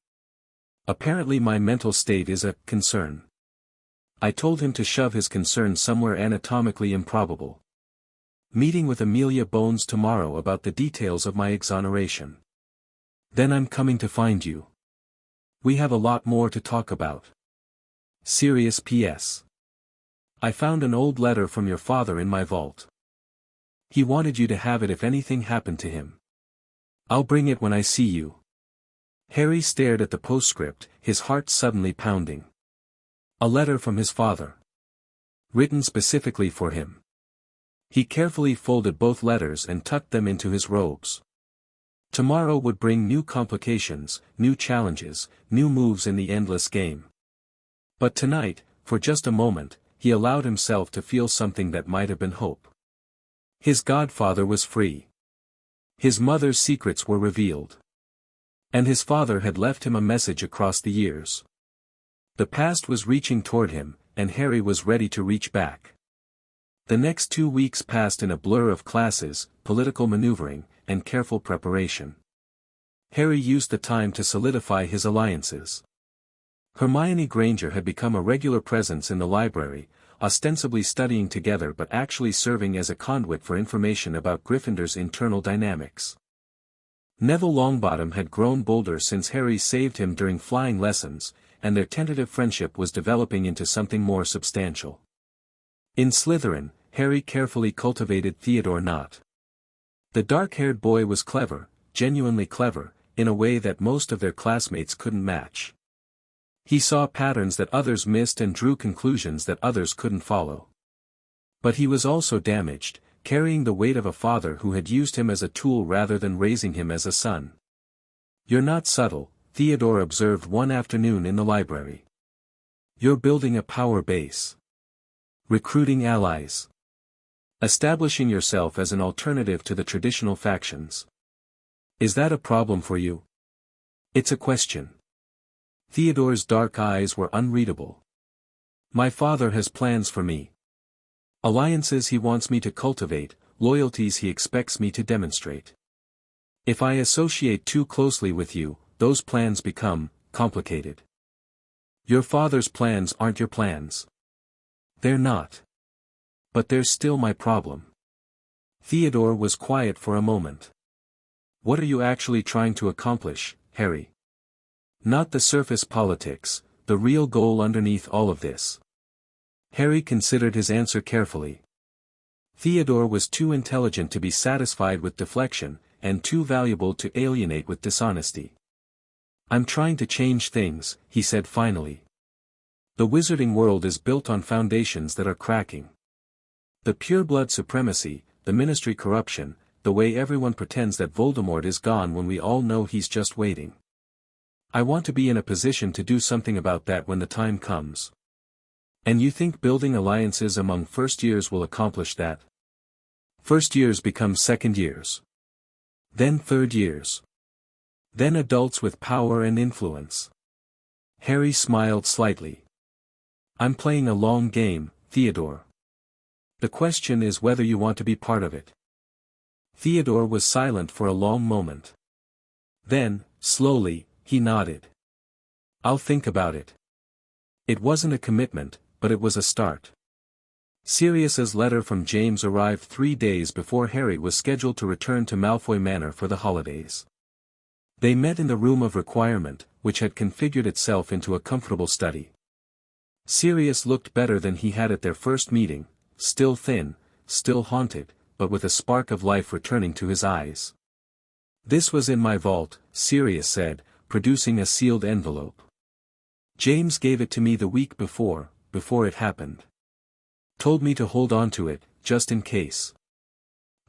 Apparently my mental state is a concern. I told him to shove his concern somewhere anatomically improbable. Meeting with Amelia Bones tomorrow about the details of my exoneration. Then I'm coming to find you. We have a lot more to talk about. Sirius P.S. I found an old letter from your father in my vault. He wanted you to have it if anything happened to him. I'll bring it when I see you." Harry stared at the postscript, his heart suddenly pounding. A letter from his father. Written specifically for him. He carefully folded both letters and tucked them into his robes. Tomorrow would bring new complications, new challenges, new moves in the endless game. But tonight, for just a moment, he allowed himself to feel something that might have been hope. His godfather was free. His mother's secrets were revealed. And his father had left him a message across the years. The past was reaching toward him, and Harry was ready to reach back. The next 2 weeks passed in a blur of classes, political maneuvering, and careful preparation. Harry used the time to solidify his alliances. Hermione Granger had become a regular presence in the library, ostensibly studying together but actually serving as a conduit for information about Gryffindor's internal dynamics. Neville Longbottom had grown bolder since Harry saved him during flying lessons, and their tentative friendship was developing into something more substantial. In Slytherin, Harry carefully cultivated Theodore Nott. The dark-haired boy was clever, genuinely clever, in a way that most of their classmates couldn't match. He saw patterns that others missed and drew conclusions that others couldn't follow. But he was also damaged, carrying the weight of a father who had used him as a tool rather than raising him as a son. "You're not subtle," Theodore observed one afternoon in the library. "You're building a power base. Recruiting allies. Establishing yourself as an alternative to the traditional factions. Is that a problem for you?" "It's a question." Theodore's dark eyes were unreadable. "My father has plans for me. Alliances he wants me to cultivate, loyalties he expects me to demonstrate. If I associate too closely with you, those plans become complicated. Your father's plans aren't your plans. They're not. But they're still my problem." Theodore was quiet for a moment. "What are you actually trying to accomplish, Harry? Not the surface politics, the real goal underneath all of this." Harry considered his answer carefully. Theodore was too intelligent to be satisfied with deflection, and too valuable to alienate with dishonesty. "I'm trying to change things," he said finally. "The wizarding world is built on foundations that are cracking. The pureblood supremacy, the ministry corruption, the way everyone pretends that Voldemort is gone when we all know he's just waiting. I want to be in a position to do something about that when the time comes." "And you think building alliances among first years will accomplish that?" "First years become second years. Then third years. Then adults with power and influence. Harry smiled slightly. I'm playing a long game, Theodore. The question is whether you want to be part of it. Theodore was silent for a long moment. Then, slowly, he nodded. I'll think about it. It wasn't a commitment, but it was a start. Sirius's letter from James arrived 3 days before Harry was scheduled to return to Malfoy Manor for the holidays. They met in the room of requirement, which had configured itself into a comfortable study. Sirius looked better than he had at their first meeting, still thin, still haunted, but with a spark of life returning to his eyes. This was in my vault, Sirius said, producing a sealed envelope. James gave it to me the week before it happened. Told me to hold on to it, just in case.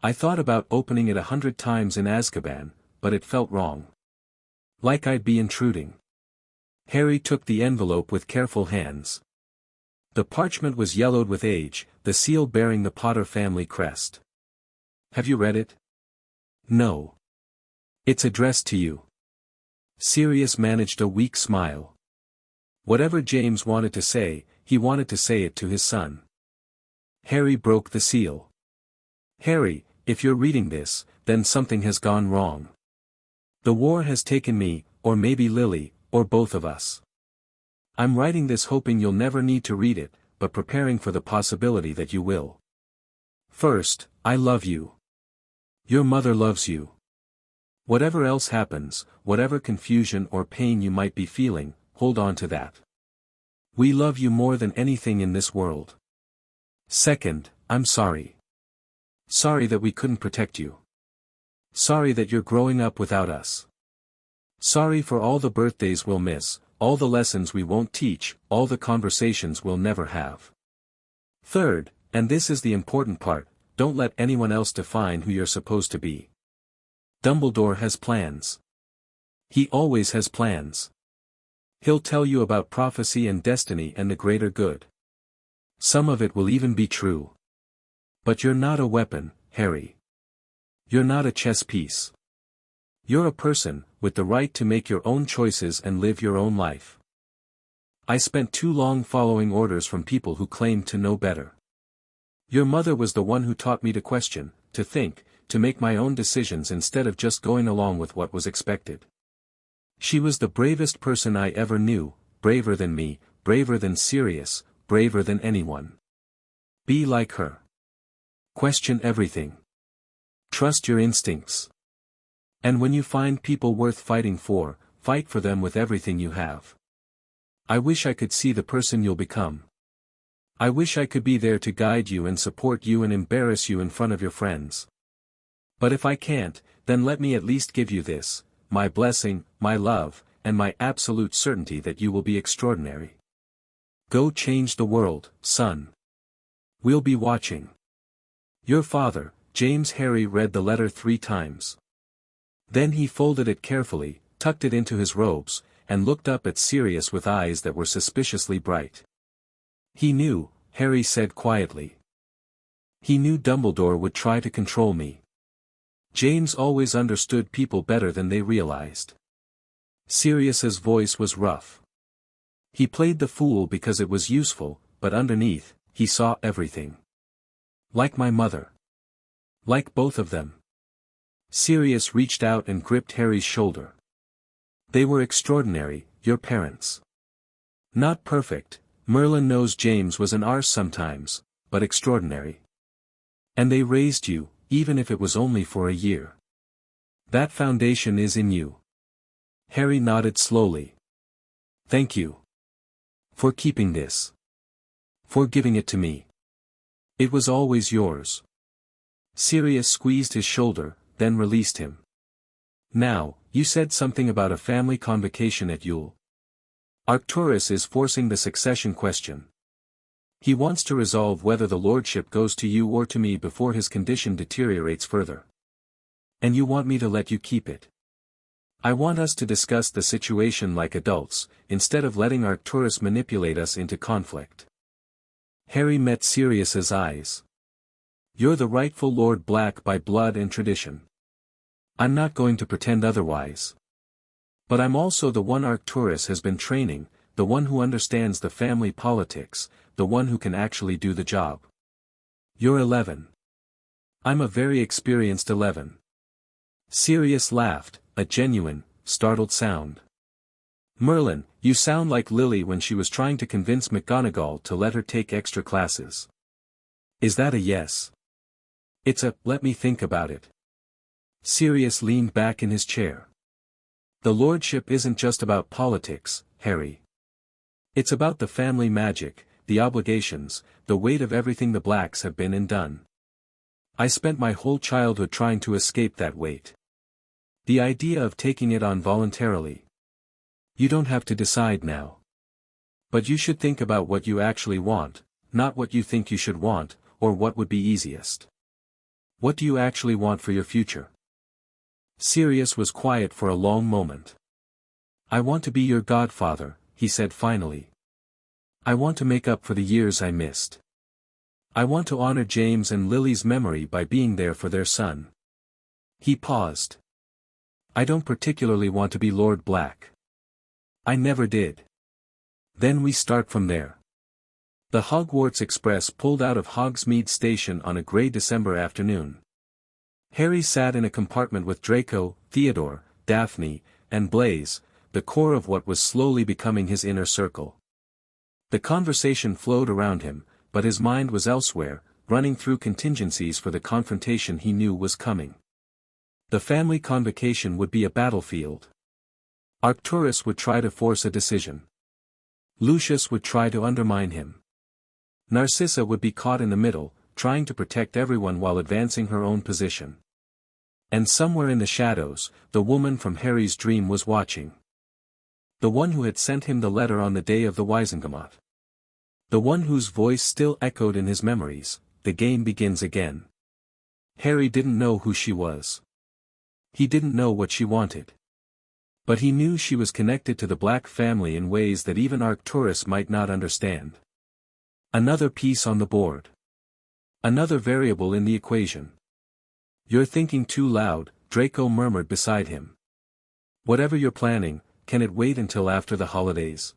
I thought about opening it 100 times in Azkaban, but it felt wrong. Like I'd be intruding. Harry took the envelope with careful hands. The parchment was yellowed with age, the seal bearing the Potter family crest. Have you read it? No. It's addressed to you. Sirius managed a weak smile. Whatever James wanted to say, he wanted to say it to his son. Harry broke the seal. Harry, if you're reading this, then something has gone wrong. The war has taken me, or maybe Lily, or both of us. I'm writing this hoping you'll never need to read it, but preparing for the possibility that you will. First, I love you. Your mother loves you. Whatever else happens, whatever confusion or pain you might be feeling, hold on to that. We love you more than anything in this world. Second, I'm sorry. Sorry that we couldn't protect you. Sorry that you're growing up without us. Sorry for all the birthdays we'll miss, all the lessons we won't teach, all the conversations we'll never have. Third, and this is the important part, don't let anyone else define who you're supposed to be. Dumbledore has plans. He always has plans. He'll tell you about prophecy and destiny and the greater good. Some of it will even be true. But you're not a weapon, Harry. You're not a chess piece. You're a person, with the right to make your own choices and live your own life. I spent too long following orders from people who claimed to know better. Your mother was the one who taught me to question, to think, to make my own decisions instead of just going along with what was expected. She was the bravest person I ever knew, braver than me, braver than Sirius, braver than anyone. Be like her. Question everything. Trust your instincts. And when you find people worth fighting for, fight for them with everything you have. I wish I could see the person you'll become. I wish I could be there to guide you and support you and embarrass you in front of your friends. But if I can't, then let me at least give you this, my blessing, my love, and my absolute certainty that you will be extraordinary. Go change the world, son. We'll be watching. Your father, James. Harry read the letter 3 times. Then he folded it carefully, tucked it into his robes, and looked up at Sirius with eyes that were suspiciously bright. He knew, Harry said quietly. He knew Dumbledore would try to control me. James always understood people better than they realized. Sirius's voice was rough. He played the fool because it was useful, but underneath, he saw everything. Like my mother. Like both of them. Sirius reached out and gripped Harry's shoulder. They were extraordinary, your parents. Not perfect, Merlin knows James was an arse sometimes, but extraordinary. And they raised you, even if it was only for a year. That foundation is in you. Harry nodded slowly. Thank you. For keeping this. For giving it to me. It was always yours. Sirius squeezed his shoulder, then released him. Now, you said something about a family convocation at Yule. Arcturus is forcing the succession question. He wants to resolve whether the lordship goes to you or to me before his condition deteriorates further. And you want me to let you keep it. I want us to discuss the situation like adults, instead of letting Arcturus manipulate us into conflict. Harry met Sirius's eyes. You're the rightful Lord Black by blood and tradition. I'm not going to pretend otherwise. But I'm also the one Arcturus has been training, the one who understands the family politics, the one who can actually do the job. You're 11. I'm a very experienced 11. Sirius laughed, a genuine, startled sound. Merlin, you sound like Lily when she was trying to convince McGonagall to let her take extra classes. Is that a yes? It's a, let me think about it. Sirius leaned back in his chair. The lordship isn't just about politics, Harry. It's about the family magic, the obligations, the weight of everything the Blacks have been and done. I spent my whole childhood trying to escape that weight. The idea of taking it on voluntarily. You don't have to decide now. But you should think about what you actually want, not what you think you should want, or what would be easiest. What do you actually want for your future? Sirius was quiet for a long moment. I want to be your godfather, he said finally. I want to make up for the years I missed. I want to honor James and Lily's memory by being there for their son. He paused. I don't particularly want to be Lord Black. I never did. Then we start from there. The Hogwarts Express pulled out of Hogsmeade Station on a grey December afternoon. Harry sat in a compartment with Draco, Theodore, Daphne, and Blaise, the core of what was slowly becoming his inner circle. The conversation flowed around him, but his mind was elsewhere, running through contingencies for the confrontation he knew was coming. The family convocation would be a battlefield. Arcturus would try to force a decision. Lucius would try to undermine him. Narcissa would be caught in the middle, trying to protect everyone while advancing her own position. And somewhere in the shadows, the woman from Harry's dream was watching. The one who had sent him the letter on the day of the Wizengamot. The one whose voice still echoed in his memories. The game begins again. Harry didn't know who she was. He didn't know what she wanted. But he knew she was connected to the Black family in ways that even Arcturus might not understand. Another piece on the board. Another variable in the equation. You're thinking too loud, Draco murmured beside him. Whatever you're planning, can it wait until after the holidays?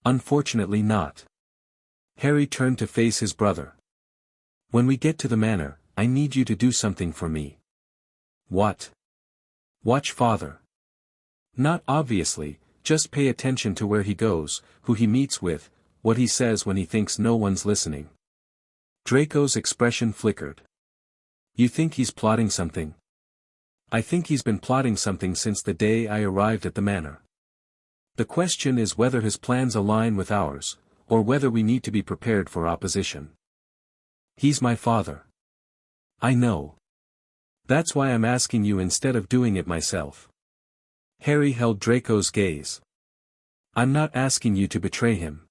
Unfortunately not. Harry turned to face his brother. When we get to the manor, I need you to do something for me. What? Watch father. Not obviously, just pay attention to where he goes, who he meets with, what he says when he thinks no one's listening. Draco's expression flickered. You think he's plotting something? I think he's been plotting something since the day I arrived at the manor. The question is whether his plans align with ours, or whether we need to be prepared for opposition. He's my father. I know. That's why I'm asking you instead of doing it myself. Harry held Draco's gaze. I'm not asking you to betray him.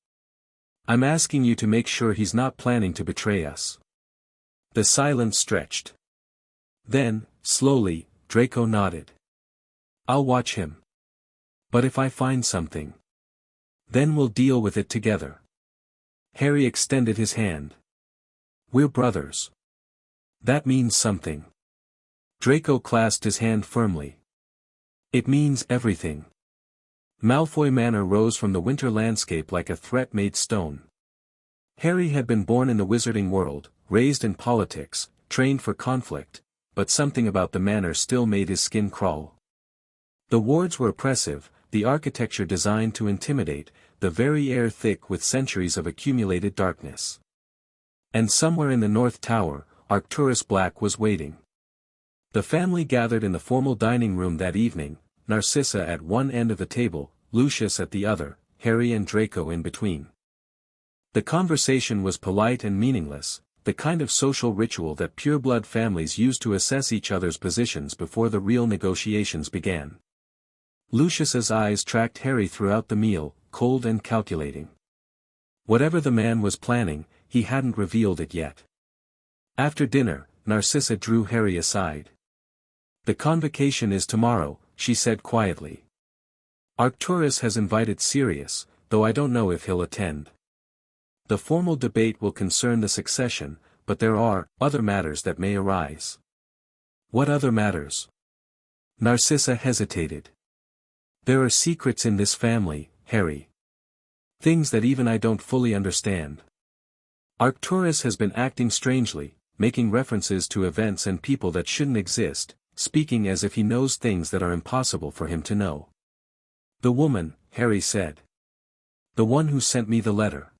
I'm asking you to make sure he's not planning to betray us. The silence stretched. Then, slowly, Draco nodded. I'll watch him. But if I find something, then we'll deal with it together. Harry extended his hand. We're brothers. That means something. Draco clasped his hand firmly. It means everything. Malfoy Manor rose from the winter landscape like a threat made stone. Harry had been born in the wizarding world, raised in politics, trained for conflict, but something about the manor still made his skin crawl. The wards were oppressive, the architecture designed to intimidate, the very air thick with centuries of accumulated darkness. And somewhere in the North Tower, Arcturus Black was waiting. The family gathered in the formal dining room that evening, Narcissa at one end of the table, Lucius at the other, Harry and Draco in between. The conversation was polite and meaningless, the kind of social ritual that pureblood families use to assess each other's positions before the real negotiations began. Lucius's eyes tracked Harry throughout the meal, cold and calculating. Whatever the man was planning, he hadn't revealed it yet. After dinner, Narcissa drew Harry aside. The convocation is tomorrow, she said quietly. Arcturus has invited Sirius, though I don't know if he'll attend. The formal debate will concern the succession, but there are other matters that may arise. What other matters? Narcissa hesitated. There are secrets in this family, Harry. Things that even I don't fully understand. Arcturus has been acting strangely, making references to events and people that shouldn't exist, speaking as if he knows things that are impossible for him to know. The woman, Harry said. The one who sent me the letter.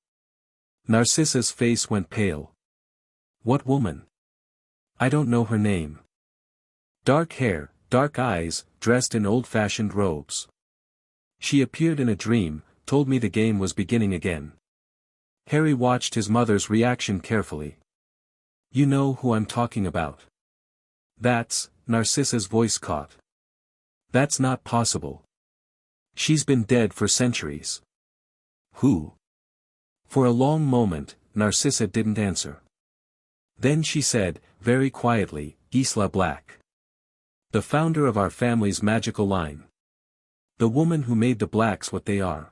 Narcissa's face went pale. What woman? I don't know her name. Dark hair, dark eyes, dressed in old-fashioned robes. She appeared in a dream, told me the game was beginning again. Harry watched his mother's reaction carefully. You know who I'm talking about. That's, Narcissa's voice caught. That's not possible. She's been dead for centuries. Who? For a long moment, Narcissa didn't answer. Then she said, very quietly, Isla Black. The founder of our family's magical line. The woman who made the Blacks what they are.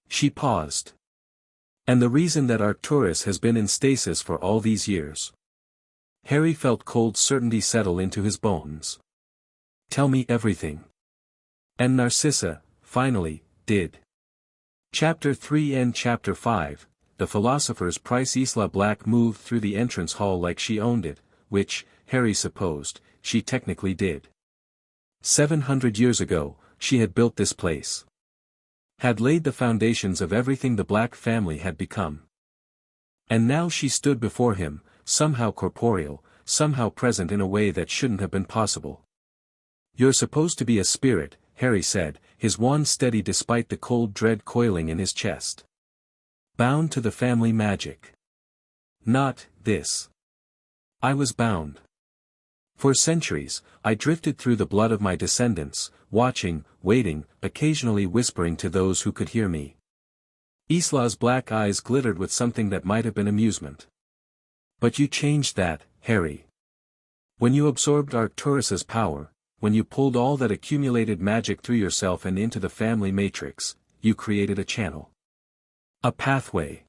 She paused. And the reason that Arcturus has been in stasis for all these years. Harry felt cold certainty settle into his bones. Tell me everything. And Narcissa, finally, did. Chapter 3 and Chapter 5, The Philosopher's Price. Isla Black moved through the entrance hall like she owned it, which, Harry supposed, she technically did. 700 years ago, she had built this place. Had laid the foundations of everything the Black family had become. And now she stood before him, somehow corporeal, somehow present in a way that shouldn't have been possible. You're supposed to be a spirit, Harry said, his wand steady despite the cold dread coiling in his chest. Bound to the family magic. Not this. I was bound. For centuries, I drifted through the blood of my descendants, watching, waiting, occasionally whispering to those who could hear me. Isla's black eyes glittered with something that might have been amusement. But you changed that, Harry. When you absorbed Arcturus's power, when you pulled all that accumulated magic through yourself and into the family matrix, you created a channel. A pathway.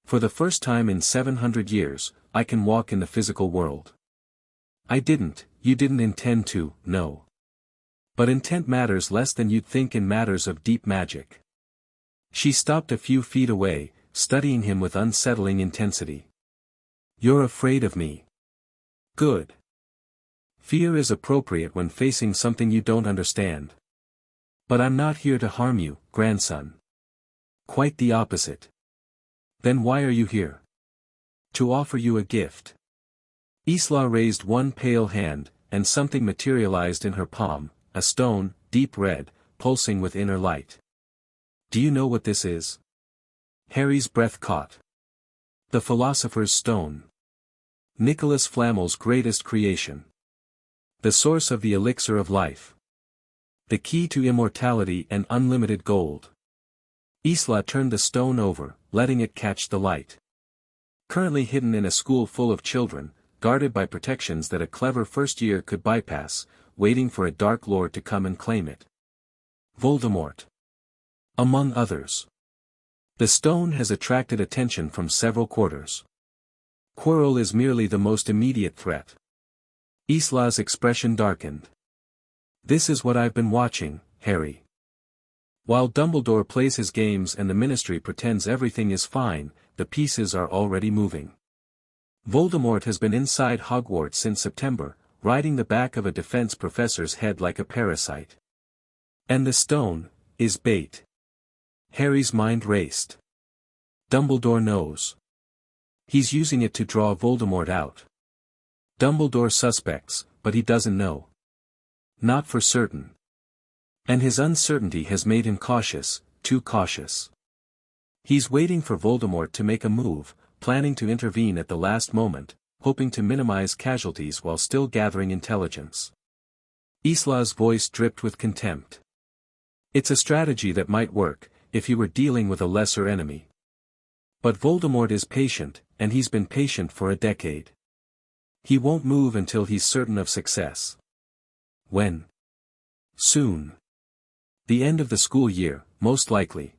For the first time in 700 years, I can walk in the physical world. You didn't intend to, no. But intent matters less than you'd think in matters of deep magic. She stopped a few feet away, studying him with unsettling intensity. You're afraid of me. Good. Fear is appropriate when facing something you don't understand. But I'm not here to harm you, grandson. Quite the opposite. Then why are you here? To offer you a gift. Isla raised one pale hand, and something materialized in her palm, a stone, deep red, pulsing with inner light. Do you know what this is? Harry's breath caught. The Philosopher's Stone. Nicholas Flamel's greatest creation. The source of the elixir of life. The key to immortality and unlimited gold. Isla turned the stone over, letting it catch the light. Currently hidden in a school full of children, guarded by protections that a clever first year could bypass, waiting for a dark lord to come and claim it. Voldemort. Among others. The stone has attracted attention from several quarters. Quirrell is merely the most immediate threat. Isla's expression darkened. This is what I've been watching, Harry. While Dumbledore plays his games and the Ministry pretends everything is fine, the pieces are already moving. Voldemort has been inside Hogwarts since September, riding the back of a defense professor's head like a parasite. And the stone is bait. Harry's mind raced. Dumbledore knows. He's using it to draw Voldemort out. Dumbledore suspects, but he doesn't know. Not for certain. And his uncertainty has made him cautious, too cautious. He's waiting for Voldemort to make a move, planning to intervene at the last moment, hoping to minimize casualties while still gathering intelligence. Isla's voice dripped with contempt. It's a strategy that might work, if he were dealing with a lesser enemy. But Voldemort is patient, and he's been patient for a decade. He won't move until he's certain of success. When? Soon. The end of the school year, most likely.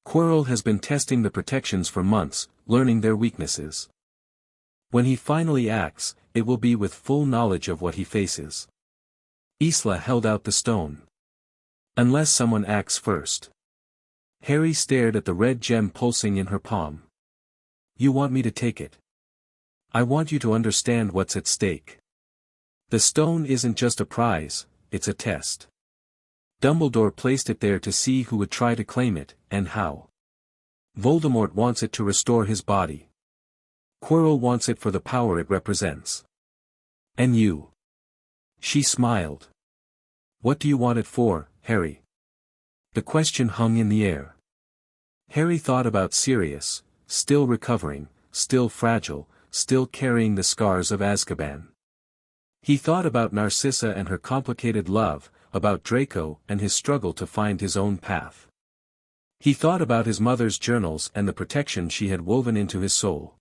Quirrell has been testing the protections for months, learning their weaknesses. When he finally acts, it will be with full knowledge of what he faces. Isla held out the stone. Unless someone acts first. Harry stared at the red gem pulsing in her palm. You want me to take it? I want you to understand what's at stake. The stone isn't just a prize, it's a test. Dumbledore placed it there to see who would try to claim it, and how. Voldemort wants it to restore his body. Quirrell wants it for the power it represents. And you? She smiled. What do you want it for, Harry? The question hung in the air. Harry thought about Sirius, still recovering, still fragile, still carrying the scars of Azkaban. He thought about Narcissa and her complicated love, about Draco and his struggle to find his own path. He thought about his mother's journals and the protection she had woven into his soul.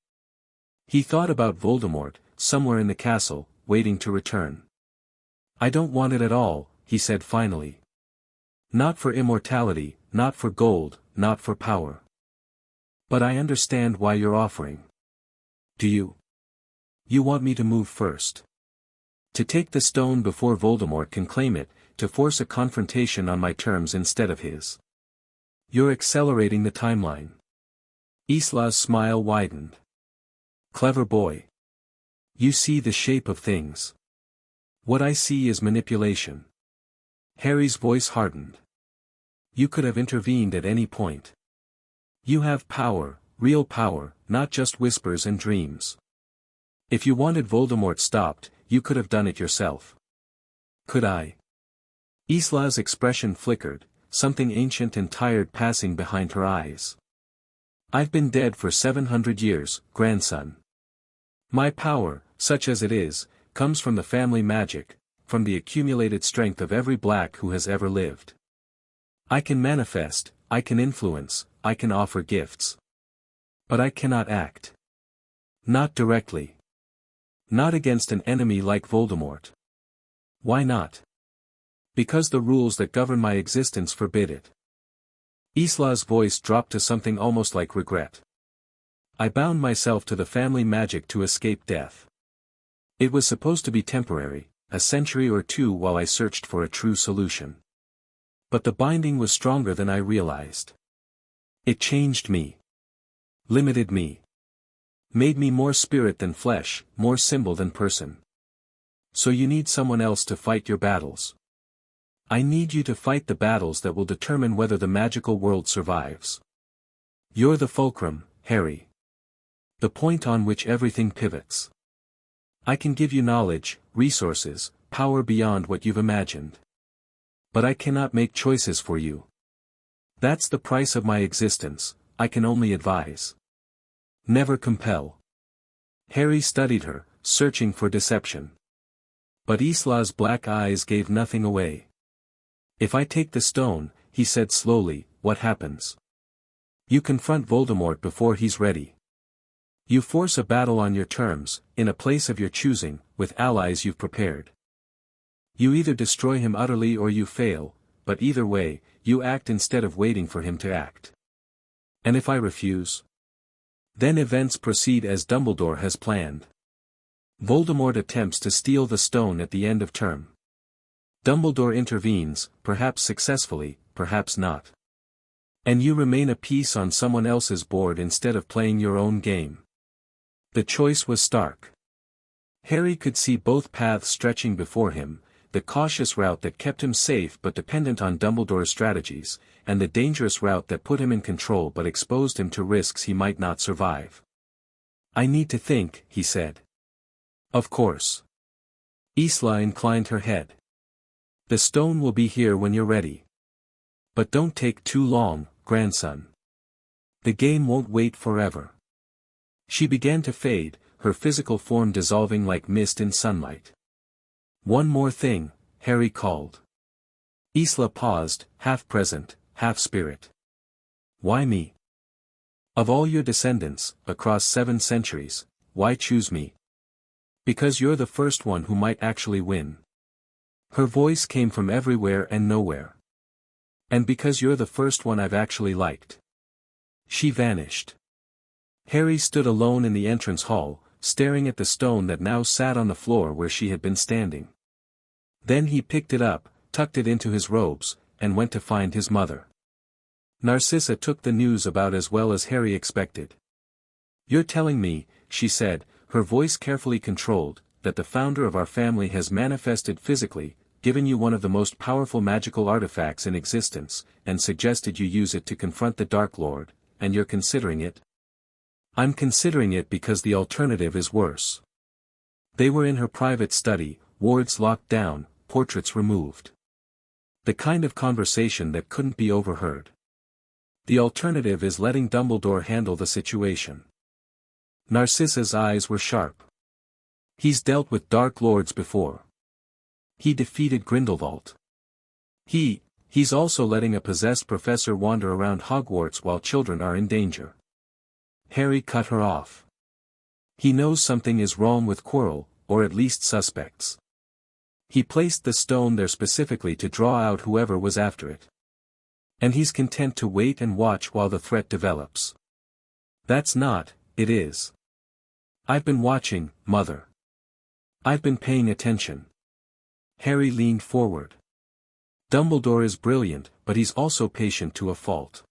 He thought about Voldemort, somewhere in the castle, waiting to return. I don't want it at all, he said finally. Not for immortality, not for gold, not for power. But I understand why you're offering. Do you? You want me to move first. To take the stone before Voldemort can claim it, to force a confrontation on my terms instead of his. You're accelerating the timeline. Isla's smile widened. Clever boy. You see the shape of things. What I see is manipulation. Harry's voice hardened. You could have intervened at any point. You have power, real power, not just whispers and dreams. If you wanted Voldemort stopped, you could have done it yourself. Could I? Isla's expression flickered, something ancient and tired passing behind her eyes. I've been dead for 700 years, grandson. My power, such as it is, comes from the family magic, from the accumulated strength of every black who has ever lived. I can manifest, I can influence, I can offer gifts. But I cannot act. Not directly. Not against an enemy like Voldemort. Why not? Because the rules that govern my existence forbid it. Isla's voice dropped to something almost like regret. I bound myself to the family magic to escape death. It was supposed to be temporary, a century or two while I searched for a true solution. But the binding was stronger than I realized. It changed me. Limited me. Made me more spirit than flesh, more symbol than person. So you need someone else to fight your battles. I need you to fight the battles that will determine whether the magical world survives. You're the fulcrum, Harry. The point on which everything pivots. I can give you knowledge, resources, power beyond what you've imagined. But I cannot make choices for you. That's the price of my existence, I can only advise. Never compel. Harry studied her, searching for deception. But Isla's black eyes gave nothing away. If I take the stone, he said slowly, what happens? You confront Voldemort before he's ready. You force a battle on your terms, in a place of your choosing, with allies you've prepared. You either destroy him utterly or you fail, but either way, you act instead of waiting for him to act. And if I refuse? Then events proceed as Dumbledore has planned. Voldemort attempts to steal the stone at the end of term. Dumbledore intervenes, perhaps successfully, perhaps not. And you remain a piece on someone else's board instead of playing your own game. The choice was stark. Harry could see both paths stretching before him, the cautious route that kept him safe but dependent on Dumbledore's strategies, and the dangerous route that put him in control but exposed him to risks he might not survive. I need to think, he said. Of course. Isla inclined her head. The stone will be here when you're ready. But don't take too long, grandson. The game won't wait forever. She began to fade, her physical form dissolving like mist in sunlight. One more thing, Harry called. Isla paused, half present, half spirit. Why me? Of all your descendants, across 7 centuries, why choose me? Because you're the first one who might actually win. Her voice came from everywhere and nowhere. And because you're the first one I've actually liked. She vanished. Harry stood alone in the entrance hall, staring at the stone that now sat on the floor where she had been standing. Then he picked it up, tucked it into his robes, and went to find his mother. Narcissa took the news about as well as Harry expected. "You're telling me," she said, her voice carefully controlled, "that the founder of our family has manifested physically, given you one of the most powerful magical artifacts in existence, and suggested you use it to confront the Dark Lord, and you're considering it?" "I'm considering it because the alternative is worse." They were in her private study, wards locked down, portraits removed. The kind of conversation that couldn't be overheard. "The alternative is letting Dumbledore handle the situation." Narcissa's eyes were sharp. "He's dealt with Dark Lords before. He defeated Grindelwald. He's also letting a possessed professor wander around Hogwarts while children are in danger." Harry cut her off. "He knows something is wrong with Quirrell, or at least suspects. He placed the stone there specifically to draw out whoever was after it. And he's content to wait and watch while the threat develops." "That's not, it is. I've been watching, Mother. I've been paying attention." Harry leaned forward. "Dumbledore is brilliant, but he's also patient to a fault.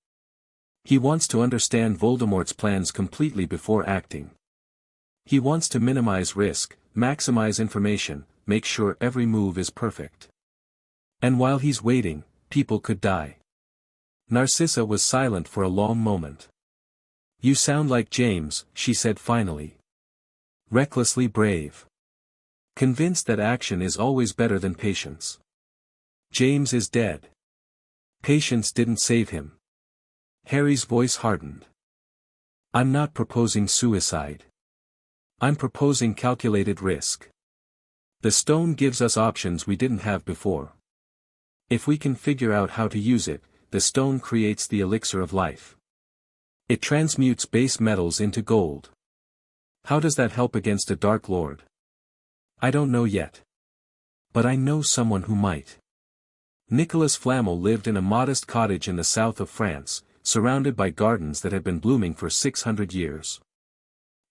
He wants to understand Voldemort's plans completely before acting. He wants to minimize risk, maximize information, make sure every move is perfect. And while he's waiting, people could die." Narcissa was silent for a long moment. "You sound like James," she said finally. "Recklessly brave. Convinced that action is always better than patience. James is dead. Patience didn't save him." Harry's voice hardened. "I'm not proposing suicide. I'm proposing calculated risk. The stone gives us options we didn't have before. If we can figure out how to use it, the stone creates the elixir of life. It transmutes base metals into gold. How does that help against a Dark Lord? I don't know yet. But I know someone who might." Nicholas Flamel lived in a modest cottage in the south of France, surrounded by gardens that had been blooming for 600 years.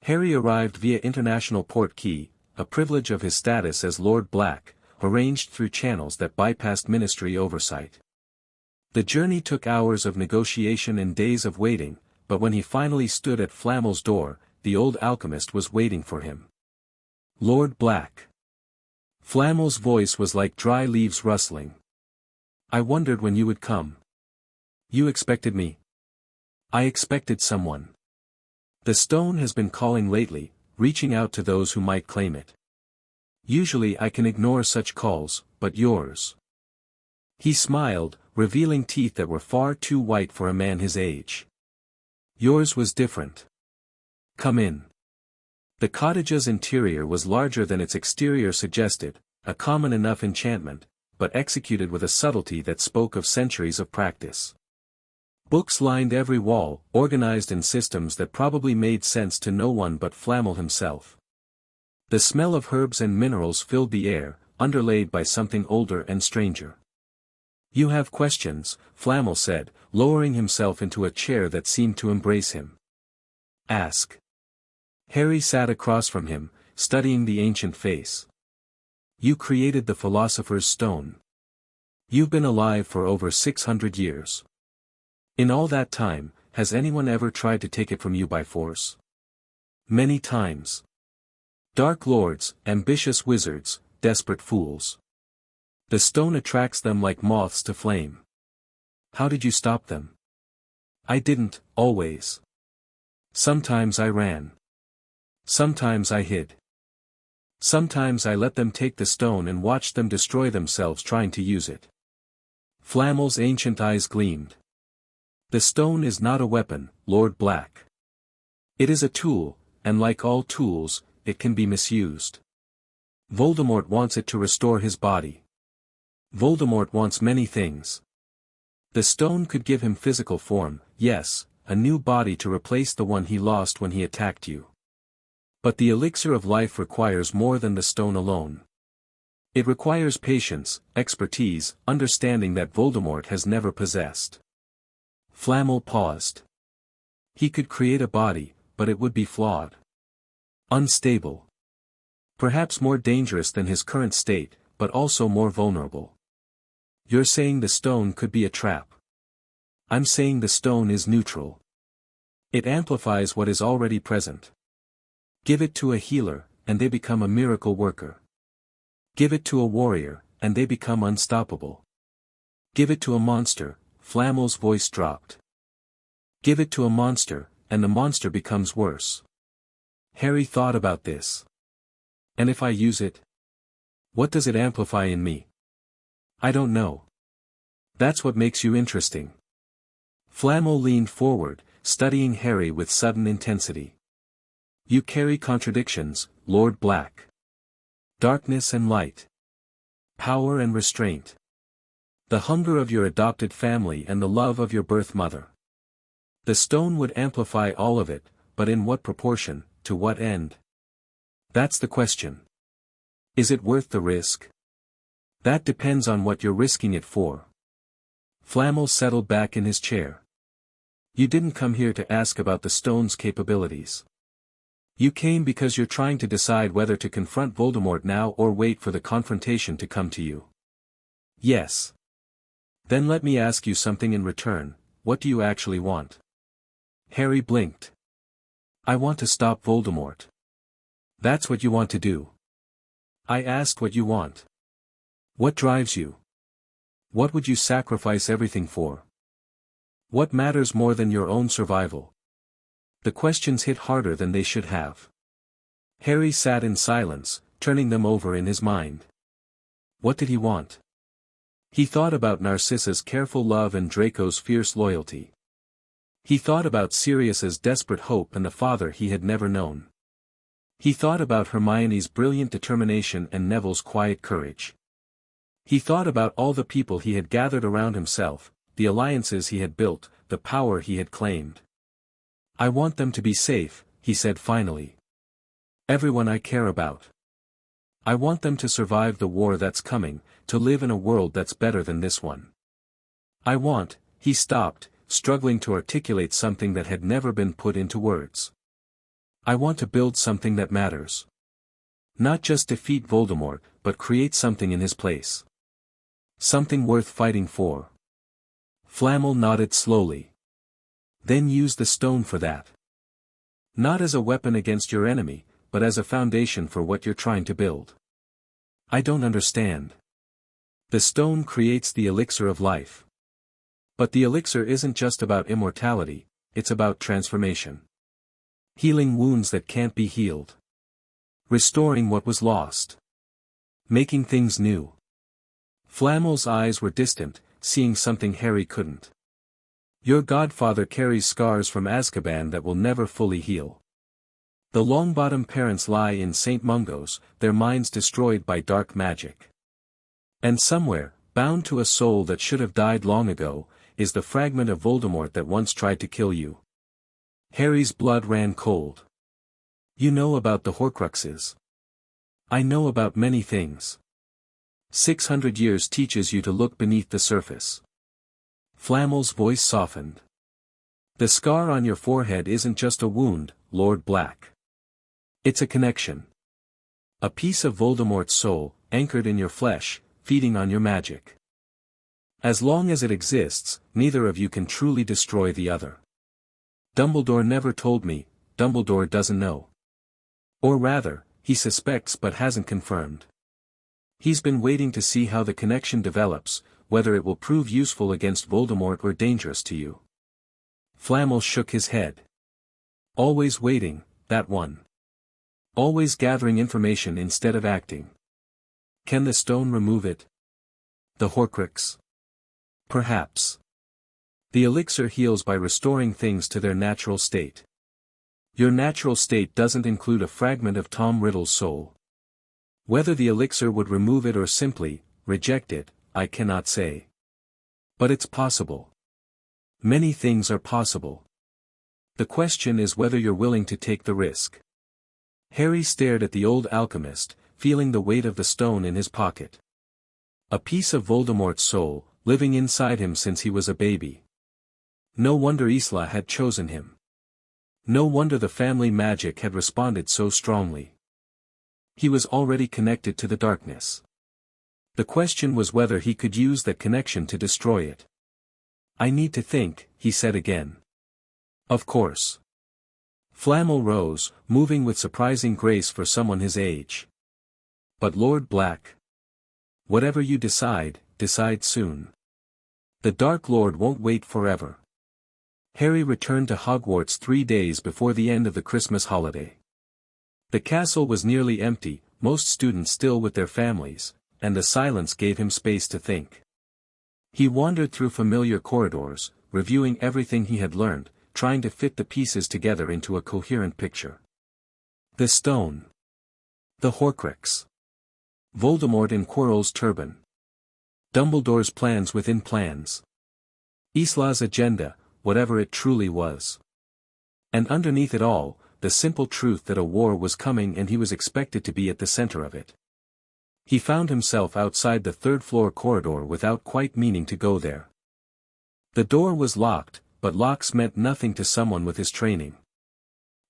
Harry arrived via international port key, a privilege of his status as Lord Black, arranged through channels that bypassed ministry oversight. The journey took hours of negotiation and days of waiting, but when he finally stood at Flamel's door, the old alchemist was waiting for him. "Lord Black." Flamel's voice was like dry leaves rustling. "I wondered when you would come." "You expected me?" "I expected someone. The stone has been calling lately, reaching out to those who might claim it. Usually I can ignore such calls, but yours." He smiled, revealing teeth that were far too white for a man his age. "Yours was different. Come in." The cottage's interior was larger than its exterior suggested, a common enough enchantment, but executed with a subtlety that spoke of centuries of practice. Books lined every wall, organized in systems that probably made sense to no one but Flamel himself. The smell of herbs and minerals filled the air, underlaid by something older and stranger. "You have questions," Flamel said, lowering himself into a chair that seemed to embrace him. "Ask." Harry sat across from him, studying the ancient face. "You created the Philosopher's Stone. You've been alive for over 600 years. In all that time, has anyone ever tried to take it from you by force?" "Many times. Dark Lords, ambitious wizards, desperate fools. The stone attracts them like moths to flame. How did you stop them?" "I didn't, always. Sometimes I ran. Sometimes I hid. Sometimes I let them take the stone and watched them destroy themselves trying to use it." Flamel's ancient eyes gleamed. "The stone is not a weapon, Lord Black. It is a tool, and like all tools, it can be misused. Voldemort wants it to restore his body. Voldemort wants many things. The stone could give him physical form, yes, a new body to replace the one he lost when he attacked you. But the elixir of life requires more than the stone alone. It requires patience, expertise, understanding that Voldemort has never possessed." Flamel paused. He could create a body, but it would be flawed. Unstable. Perhaps more dangerous than his current state, but also more vulnerable. "You're saying the stone could be a trap?" I'm saying the stone is neutral. It amplifies what is already present. Give it to a healer, and they become a miracle worker. Give it to a warrior, and they become unstoppable. Give it to a monster, Flamel's voice dropped. Give it to a monster, and the monster becomes worse. Harry thought about this. And if I use it? What does it amplify in me? I don't know. That's what makes you interesting. Flamel leaned forward, studying Harry with sudden intensity. You carry contradictions, Lord Black. Darkness and light. Power and restraint. The hunger of your adopted family and the love of your birth mother. The stone would amplify all of it, but in what proportion, to what end? That's the question. Is it worth the risk? That depends on what you're risking it for. Flamel settled back in his chair. You didn't come here to ask about the stone's capabilities. You came because you're trying to decide whether to confront Voldemort now or wait for the confrontation to come to you. Yes. Then let me ask you something in return, what do you actually want? Harry blinked. I want to stop Voldemort. That's what you want to do. I asked what you want. What drives you? What would you sacrifice everything for? What matters more than your own survival? The questions hit harder than they should have. Harry sat in silence, turning them over in his mind. What did he want? He thought about Narcissa's careful love and Draco's fierce loyalty. He thought about Sirius's desperate hope and the father he had never known. He thought about Hermione's brilliant determination and Neville's quiet courage. He thought about all the people he had gathered around himself, the alliances he had built, the power he had claimed. I want them to be safe, he said finally. Everyone I care about. I want them to survive the war that's coming, to live in a world that's better than this one. I want, he stopped, struggling to articulate something that had never been put into words. I want to build something that matters. Not just defeat Voldemort, but create something in his place. Something worth fighting for. Flamel nodded slowly. Then use the stone for that. Not as a weapon against your enemy, but as a foundation for what you're trying to build. I don't understand. The stone creates the elixir of life. But the elixir isn't just about immortality, it's about transformation. Healing wounds that can't be healed. Restoring what was lost. Making things new. Flamel's eyes were distant, seeing something Harry couldn't. Your godfather carries scars from Azkaban that will never fully heal. The Longbottom parents lie in St. Mungo's, their minds destroyed by dark magic. And somewhere, bound to a soul that should have died long ago, is the fragment of Voldemort that once tried to kill you. Harry's blood ran cold. You know about the Horcruxes. I know about many things. 600 years teaches you to look beneath the surface. Flamel's voice softened. The scar on your forehead isn't just a wound, Lord Black. It's a connection. A piece of Voldemort's soul, anchored in your flesh, feeding on your magic. As long as it exists, neither of you can truly destroy the other. Dumbledore never told me, Dumbledore doesn't know. Or rather, he suspects but hasn't confirmed. He's been waiting to see how the connection develops, whether it will prove useful against Voldemort or dangerous to you. Flamel shook his head. Always waiting, that one. Always gathering information instead of acting. Can the stone remove it? The Horcrux? Perhaps. The elixir heals by restoring things to their natural state. Your natural state doesn't include a fragment of Tom Riddle's soul. Whether the elixir would remove it or simply reject it, I cannot say. But it's possible. Many things are possible. The question is whether you're willing to take the risk. Harry stared at the old alchemist, feeling the weight of the stone in his pocket. A piece of Voldemort's soul, living inside him since he was a baby. No wonder Isla had chosen him. No wonder the family magic had responded so strongly. He was already connected to the darkness. The question was whether he could use that connection to destroy it. I need to think, he said again. Of course. Flamel rose, moving with surprising grace for someone his age. But Lord Black. Whatever you decide, decide soon. The Dark Lord won't wait forever. Harry returned to Hogwarts 3 days before the end of the Christmas holiday. The castle was nearly empty, most students still with their families, and the silence gave him space to think. He wandered through familiar corridors, reviewing everything he had learned, trying to fit the pieces together into a coherent picture. The stone. The Horcrux. Voldemort in Quirrell's turban. Dumbledore's plans within plans. Isla's agenda, whatever it truly was. And underneath it all, the simple truth that a war was coming and he was expected to be at the center of it. He found himself outside the third-floor corridor without quite meaning to go there. The door was locked, but locks meant nothing to someone with his training.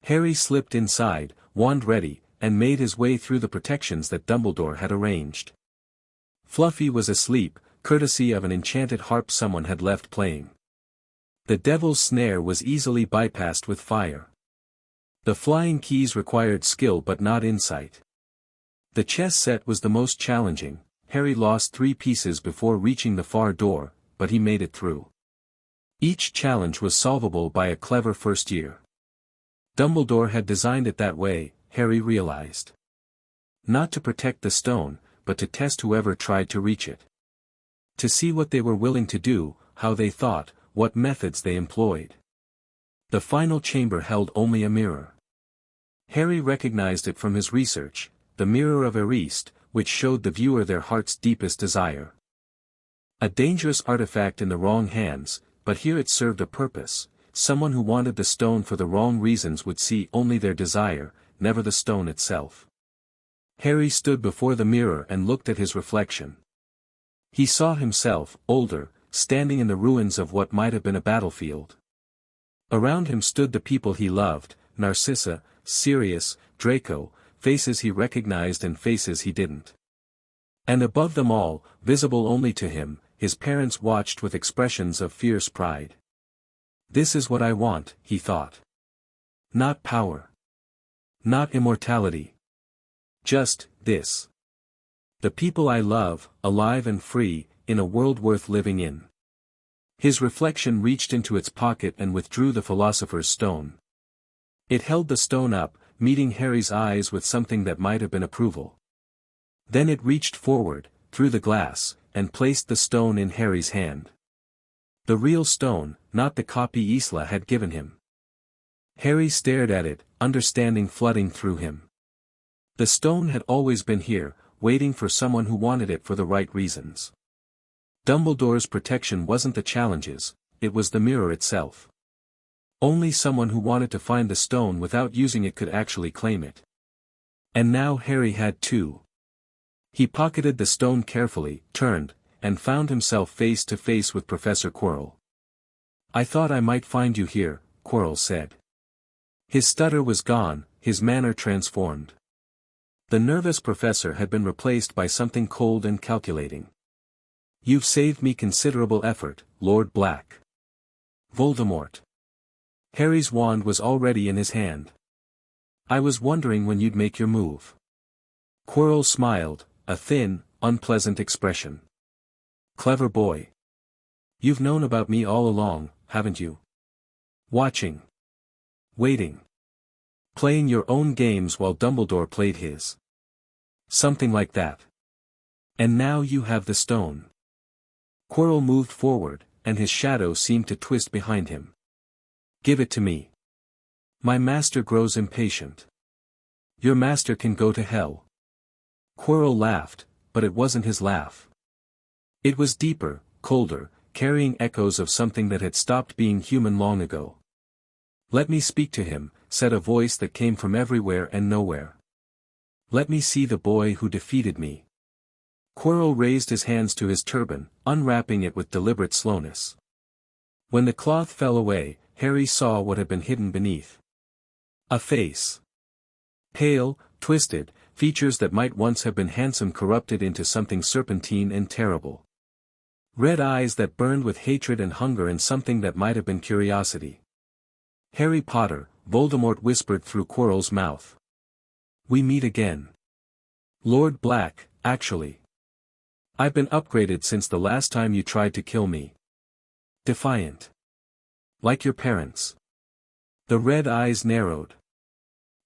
Harry slipped inside, wand ready, and made his way through the protections that Dumbledore had arranged. Fluffy was asleep, courtesy of an enchanted harp someone had left playing. The devil's snare was easily bypassed with fire. The flying keys required skill but not insight. The chess set was the most challenging. Harry lost 3 pieces before reaching the far door, but he made it through. Each challenge was solvable by a clever first year. Dumbledore had designed it that way, Harry realized. Not to protect the stone, but to test whoever tried to reach it. To see what they were willing to do, how they thought, what methods they employed. The final chamber held only a mirror. Harry recognized it from his research, the mirror of Erist, which showed the viewer their heart's deepest desire. A dangerous artifact in the wrong hands, but here it served a purpose. Someone who wanted the stone for the wrong reasons would see only their desire, never the stone itself. Harry stood before the mirror and looked at his reflection. He saw himself, older, standing in the ruins of what might have been a battlefield. Around him stood the people he loved, Narcissa, Sirius, Draco, faces he recognized and faces he didn't. And above them all, visible only to him, his parents watched with expressions of fierce pride. This is what I want, he thought. Not power. Not immortality. Just this. The people I love, alive and free, in a world worth living in. His reflection reached into its pocket and withdrew the philosopher's stone. It held the stone up, meeting Harry's eyes with something that might have been approval. Then it reached forward, through the glass, and placed the stone in Harry's hand. The real stone, not the copy Isla had given him. Harry stared at it, understanding flooding through him. The stone had always been here, waiting for someone who wanted it for the right reasons. Dumbledore's protection wasn't the challenges, it was the mirror itself. Only someone who wanted to find the stone without using it could actually claim it. And now Harry had too. He pocketed the stone carefully, turned, and found himself face to face with Professor Quirrell. I thought I might find you here, Quirrell said. His stutter was gone, his manner transformed. The nervous professor had been replaced by something cold and calculating. You've saved me considerable effort, Lord Black. Voldemort. Harry's wand was already in his hand. I was wondering when you'd make your move. Quirrell smiled, a thin, unpleasant expression. Clever boy. You've known about me all along, haven't you? Watching. Waiting. Playing your own games while Dumbledore played his. Something like that. And now you have the stone. Quirrell moved forward, and his shadow seemed to twist behind him. Give it to me. My master grows impatient. Your master can go to hell. Quirrell laughed, but it wasn't his laugh. It was deeper, colder, carrying echoes of something that had stopped being human long ago. Let me speak to him, said a voice that came from everywhere and nowhere. Let me see the boy who defeated me. Quirrell raised his hands to his turban, unwrapping it with deliberate slowness. When the cloth fell away, Harry saw what had been hidden beneath. A face. Pale, twisted, features that might once have been handsome corrupted into something serpentine and terrible. Red eyes that burned with hatred and hunger and something that might have been curiosity. "Harry Potter," Voldemort whispered through Quirrell's mouth. "We meet again. Lord Black, actually. I've been upgraded since the last time you tried to kill me. Defiant. Like your parents." The red eyes narrowed.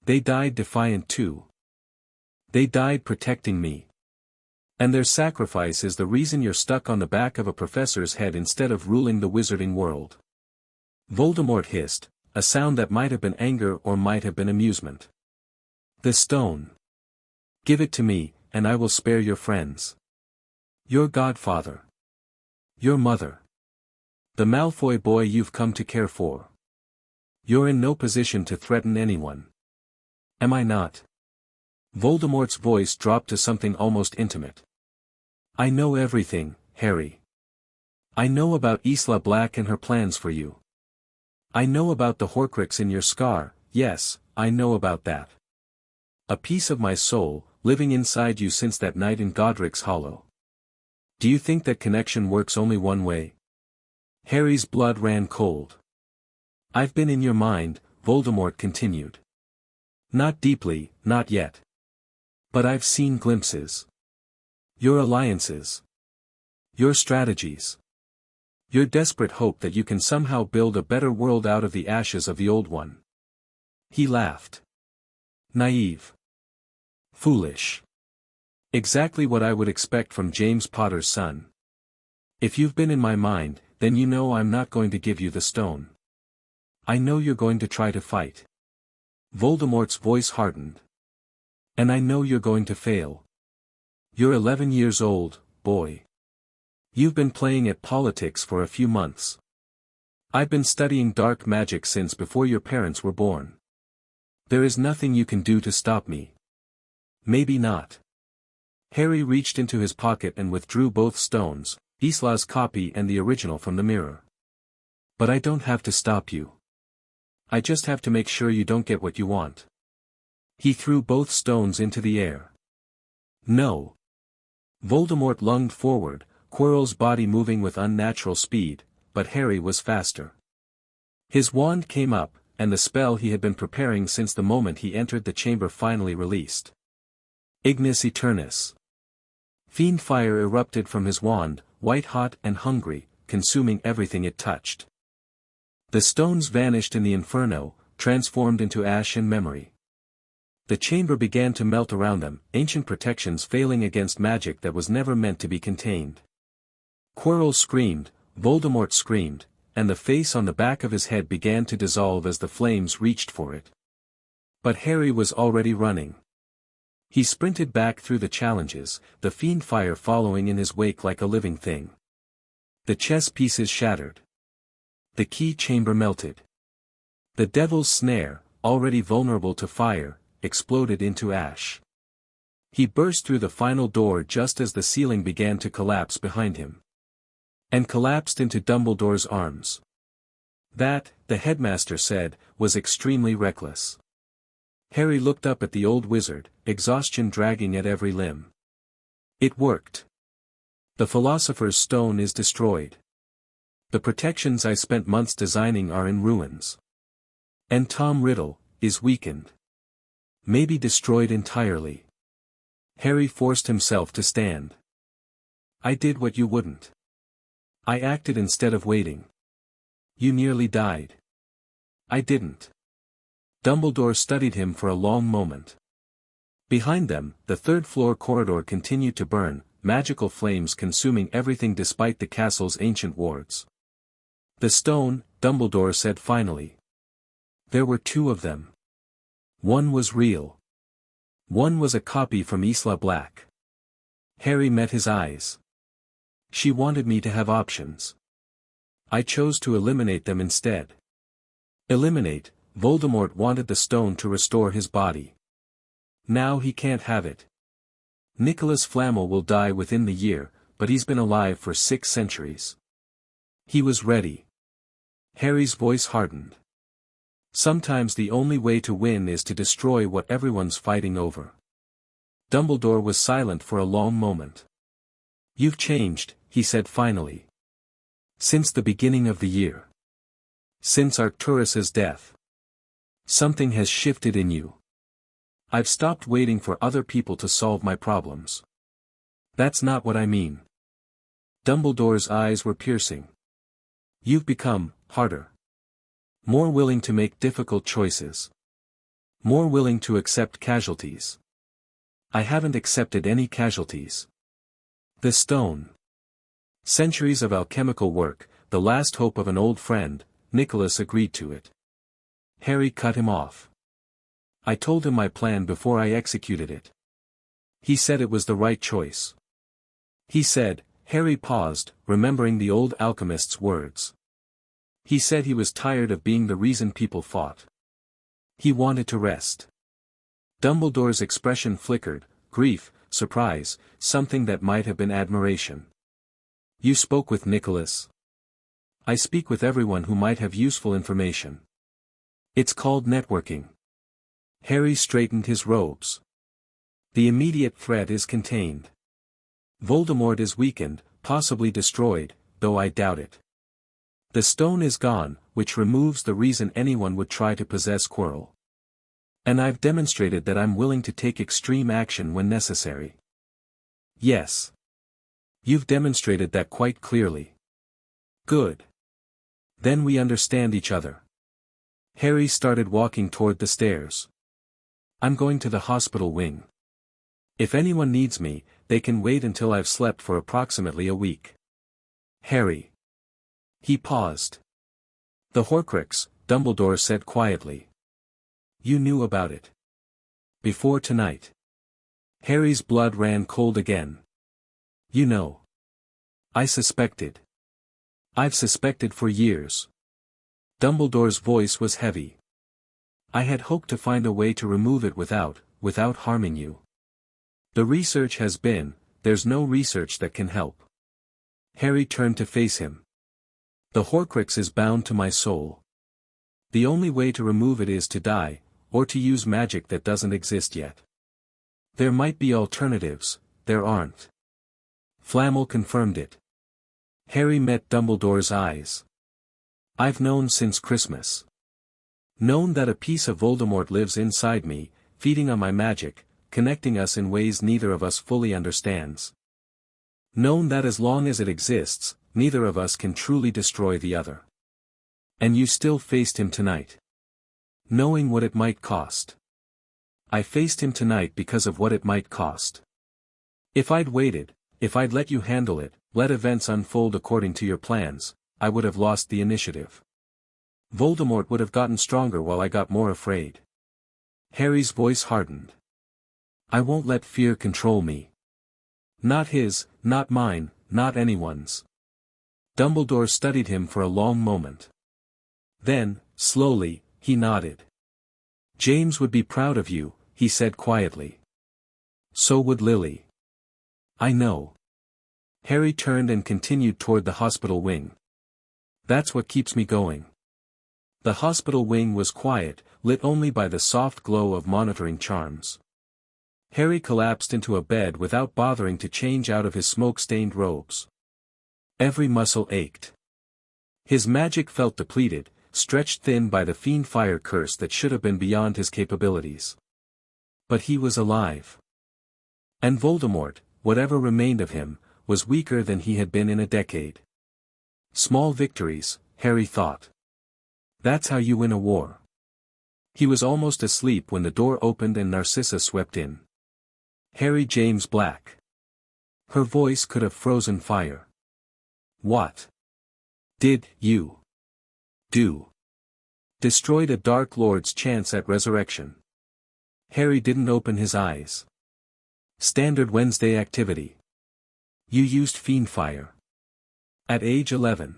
"They died defiant too. They died protecting me. And their sacrifice is the reason you're stuck on the back of a professor's head instead of ruling the wizarding world." Voldemort hissed, a sound that might have been anger or might have been amusement. "The stone. Give it to me, and I will spare your friends. Your godfather. Your mother. The Malfoy boy you've come to care for. You're in no position to threaten anyone. Am I not?" Voldemort's voice dropped to something almost intimate. "I know everything, Harry. I know about Isla Black and her plans for you. I know about the Horcrux in your scar, yes, I know about that. A piece of my soul, living inside you since that night in Godric's Hollow. Do you think that connection works only one way?" Harry's blood ran cold. "I've been in your mind," Voldemort continued. "Not deeply, not yet. But I've seen glimpses. Your alliances. Your strategies. Your desperate hope that you can somehow build a better world out of the ashes of the old one." He laughed. "Naive. Foolish. Exactly what I would expect from James Potter's son. If you've been in my mind, then you know I'm not going to give you the stone. I know you're going to try to fight." Voldemort's voice hardened. "And I know you're going to fail. You're 11 years old, boy. You've been playing at politics for a few months. I've been studying dark magic since before your parents were born. There is nothing you can do to stop me." "Maybe not." Harry reached into his pocket and withdrew both stones, Isla's copy and the original from the mirror. "But I don't have to stop you. I just have to make sure you don't get what you want." He threw both stones into the air. "No." Voldemort lunged forward, Quirrell's body moving with unnatural speed, but Harry was faster. His wand came up, and the spell he had been preparing since the moment he entered the chamber finally released. Ignis Eternis. Fiend fire erupted from his wand, white-hot and hungry, consuming everything it touched. The stones vanished in the inferno, transformed into ash and memory. The chamber began to melt around them, ancient protections failing against magic that was never meant to be contained. Quirrell screamed, Voldemort screamed, and the face on the back of his head began to dissolve as the flames reached for it. But Harry was already running. He sprinted back through the challenges, the fiend fire following in his wake like a living thing. The chess pieces shattered. The key chamber melted. The devil's snare, already vulnerable to fire, exploded into ash. He burst through the final door just as the ceiling began to collapse behind him. And collapsed into Dumbledore's arms. That, the headmaster said, was extremely reckless. Harry looked up at the old wizard, exhaustion dragging at every limb. It worked. The philosopher's stone is destroyed. The protections I spent months designing are in ruins. And Tom Riddle is weakened. Maybe destroyed entirely. Harry forced himself to stand. I did what you wouldn't. I acted instead of waiting. You nearly died. I didn't. Dumbledore studied him for a long moment. Behind them, the third-floor corridor continued to burn, magical flames consuming everything despite the castle's ancient wards. The stone, Dumbledore said finally. There were two of them. One was real. One was a copy from Isla Black. Harry met his eyes. She wanted me to have options. I chose to eliminate them instead. Eliminate, Voldemort wanted the stone to restore his body. Now he can't have it. Nicholas Flamel will die within the year, but he's been alive for 6 centuries. He was ready. Harry's voice hardened. Sometimes the only way to win is to destroy what everyone's fighting over. Dumbledore was silent for a long moment. You've changed, he said finally. Since the beginning of the year. Since Arcturus's death. Something has shifted in you. I've stopped waiting for other people to solve my problems. That's not what I mean. Dumbledore's eyes were piercing. You've become harder. More willing to make difficult choices. More willing to accept casualties. I haven't accepted any casualties. The stone. Centuries of alchemical work, the last hope of an old friend, Nicholas agreed to it. Harry cut him off. I told him my plan before I executed it. He said it was the right choice. He said, Harry paused, remembering the old alchemist's words. He said he was tired of being the reason people fought. He wanted to rest. Dumbledore's expression flickered, grief, surprise, something that might have been admiration. You spoke with Nicholas. I speak with everyone who might have useful information. It's called networking. Harry straightened his robes. The immediate threat is contained. Voldemort is weakened, possibly destroyed, though I doubt it. The stone is gone, which removes the reason anyone would try to possess Quirrell. And I've demonstrated that I'm willing to take extreme action when necessary. Yes. You've demonstrated that quite clearly. Good. Then we understand each other. Harry started walking toward the stairs. I'm going to the hospital wing. If anyone needs me, they can wait until I've slept for approximately a week. Harry. He paused. The Horcrux, Dumbledore said quietly. You knew about it. Before tonight. Harry's blood ran cold again. You know. I suspected. I've suspected for years. Dumbledore's voice was heavy. I had hoped to find a way to remove it without harming you. The research has been, there's no research that can help. Harry turned to face him. The Horcrux is bound to my soul. The only way to remove it is to die, or to use magic that doesn't exist yet. There might be alternatives, there aren't. Flamel confirmed it. Harry met Dumbledore's eyes. I've known since Christmas. Known that a piece of Voldemort lives inside me, feeding on my magic, connecting us in ways neither of us fully understands. Known that as long as it exists, neither of us can truly destroy the other. And you still faced him tonight. Knowing what it might cost. I faced him tonight because of what it might cost. If I'd waited, if I'd let you handle it, let events unfold according to your plans, I would have lost the initiative. Voldemort would have gotten stronger while I got more afraid. Harry's voice hardened. I won't let fear control me. Not his, not mine, not anyone's. Dumbledore studied him for a long moment. Then, slowly, he nodded. James would be proud of you, he said quietly. So would Lily. I know. Harry turned and continued toward the hospital wing. That's what keeps me going. The hospital wing was quiet, lit only by the soft glow of monitoring charms. Harry collapsed into a bed without bothering to change out of his smoke-stained robes. Every muscle ached. His magic felt depleted, stretched thin by the fiend fire curse that should have been beyond his capabilities. But he was alive. And Voldemort, whatever remained of him, was weaker than he had been in a decade. Small victories, Harry thought. That's how you win a war. He was almost asleep when the door opened and Narcissa swept in. Harry James Black. Her voice could have frozen fire. What did you do? Destroyed a Dark Lord's chance at resurrection. Harry didn't open his eyes. Standard Wednesday activity. You used fiend fire. At age 11.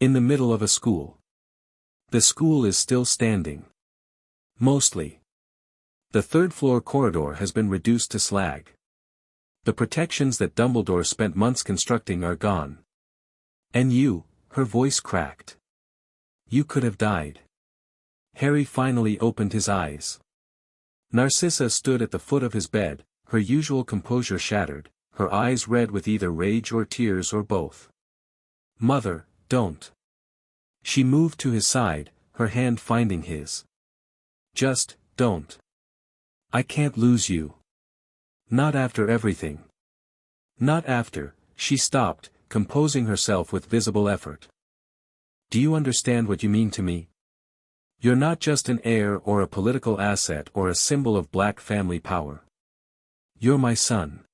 In the middle of a school. The school is still standing. Mostly. The third-floor corridor has been reduced to slag. The protections that Dumbledore spent months constructing are gone. And you, her voice cracked. You could have died. Harry finally opened his eyes. Narcissa stood at the foot of his bed, her usual composure shattered, her eyes red with either rage or tears or both. "Mother, don't." She moved to his side, her hand finding his. "Just, don't. I can't lose you. Not after everything." "Not after," she stopped, composing herself with visible effort. "Do you understand what you mean to me? You're not just an heir or a political asset or a symbol of black family power. You're my son.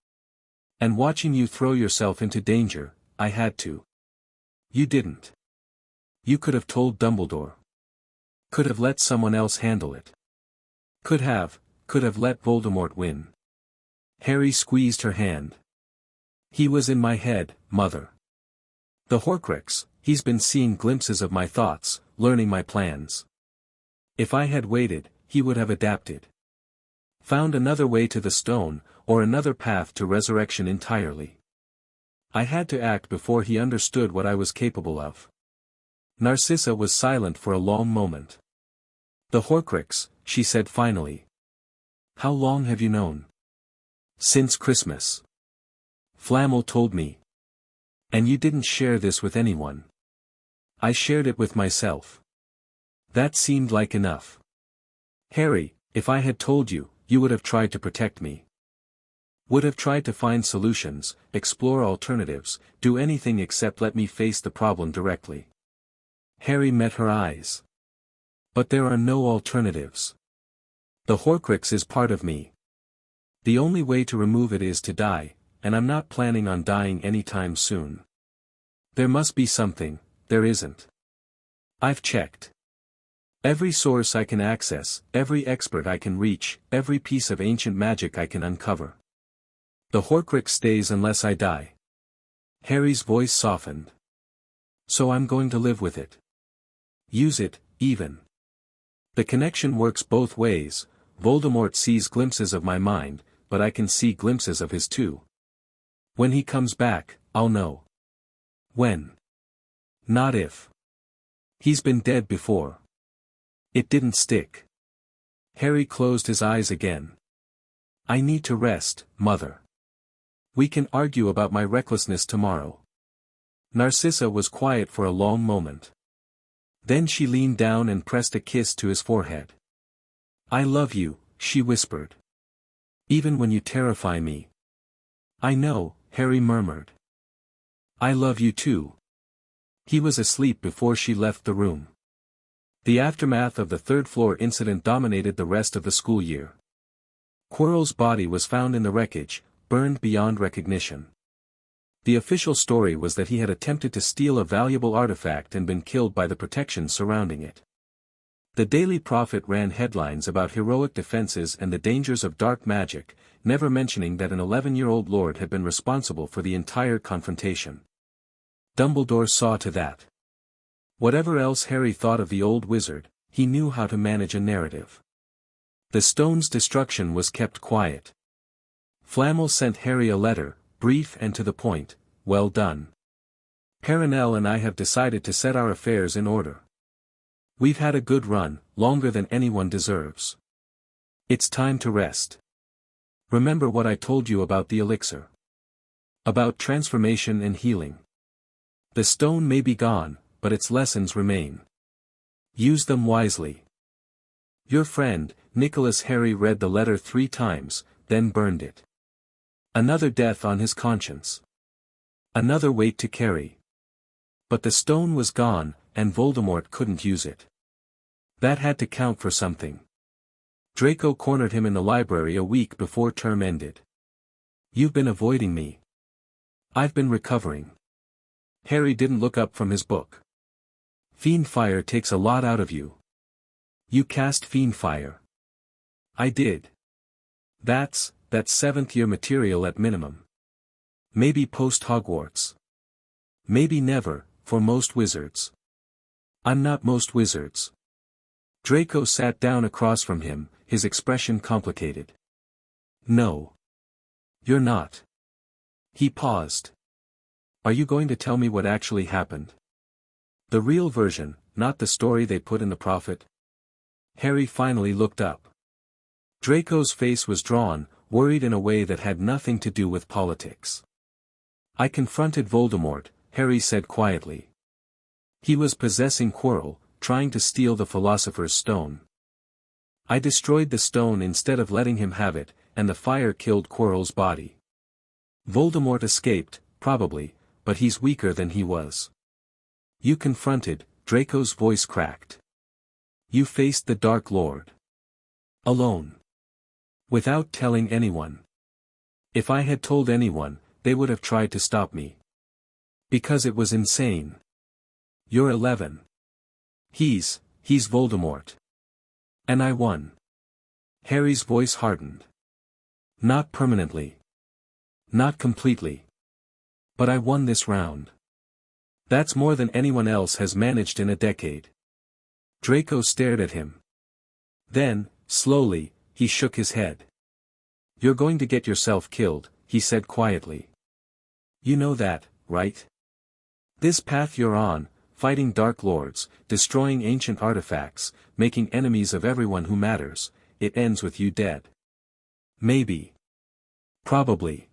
And watching you throw yourself into danger, I had to. You didn't. You could have told Dumbledore. Could have let someone else handle it. Could have let Voldemort win." Harry squeezed her hand. "He was in my head, Mother. The Horcrux, he's been seeing glimpses of my thoughts, learning my plans. If I had waited, he would have adapted. Found another way to the stone, or another path to resurrection entirely. I had to act before he understood what I was capable of." Narcissa was silent for a long moment. "The Horcrux," she said finally. "How long have you known?" "Since Christmas. Flamel told me. And you didn't share this with anyone." "I shared it with myself. That seemed like enough. Harry, if I had told you, you would have tried to protect me. Would have tried to find solutions, explore alternatives, do anything except let me face the problem directly." Harry met her eyes. "But there are no alternatives. The Horcrux is part of me. The only way to remove it is to die, and I'm not planning on dying anytime soon. There must be something, there isn't. I've checked. Every source I can access, every expert I can reach, every piece of ancient magic I can uncover. The Horcrux stays unless I die." Harry's voice softened. "So I'm going to live with it. Use it, even. The connection works both ways. Voldemort sees glimpses of my mind, but I can see glimpses of his too. When he comes back, I'll know. When. Not if. He's been dead before. It didn't stick." Harry closed his eyes again. "I need to rest, Mother. We can argue about my recklessness tomorrow." Narcissa was quiet for a long moment. Then she leaned down and pressed a kiss to his forehead. "I love you," she whispered. "Even when you terrify me." "I know," Harry murmured. "I love you too." He was asleep before she left the room. The aftermath of the third-floor incident dominated the rest of the school year. Quirrell's body was found in the wreckage, burned beyond recognition. The official story was that he had attempted to steal a valuable artifact and been killed by the protection surrounding it. The Daily Prophet ran headlines about heroic defenses and the dangers of dark magic, never mentioning that an 11-year-old lord had been responsible for the entire confrontation. Dumbledore saw to that. Whatever else Harry thought of the old wizard, he knew how to manage a narrative. The stone's destruction was kept quiet. Flamel sent Harry a letter, brief and to the point. "Well done. Perenelle and I have decided to set our affairs in order. We've had a good run, longer than anyone deserves. It's time to rest. Remember what I told you about the elixir. About transformation and healing. The stone may be gone, but its lessons remain. Use them wisely. Your friend, Nicholas." Harry read the letter 3 times, then burned it. Another death on his conscience. Another weight to carry. But the stone was gone, and Voldemort couldn't use it. That had to count for something. Draco cornered him in the library a week before term ended. "You've been avoiding me." "I've been recovering." Harry didn't look up from his book. "Fiend fire takes a lot out of you." "You cast fiend fire." "I did. That's 7th-year material at minimum. Maybe post-Hogwarts. Maybe never, for most wizards." "I'm not most wizards." Draco sat down across from him, his expression complicated. "No. You're not." He paused. "Are you going to tell me what actually happened? The real version, not the story they put in the Prophet?" Harry finally looked up. Draco's face was drawn, worried in a way that had nothing to do with politics. I confronted Voldemort, Harry said quietly. He was possessing Quirrell, trying to steal the philosopher's stone. I destroyed the stone instead of letting him have it, and the fire killed Quirrell's body. Voldemort escaped, probably, but he's weaker than he was. You confronted, Draco's voice cracked. You faced the Dark Lord. Alone. Without telling anyone. If I had told anyone, they would have tried to stop me. Because it was insane. You're 11. He's Voldemort. And I won. Harry's voice hardened. Not permanently. Not completely. But I won this round. That's more than anyone else has managed in a decade. Draco stared at him. Then, slowly, he shook his head. You're going to get yourself killed, he said quietly. You know that, right? This path you're on, fighting Dark Lords, destroying ancient artifacts, making enemies of everyone who matters, it ends with you dead. Maybe. Probably.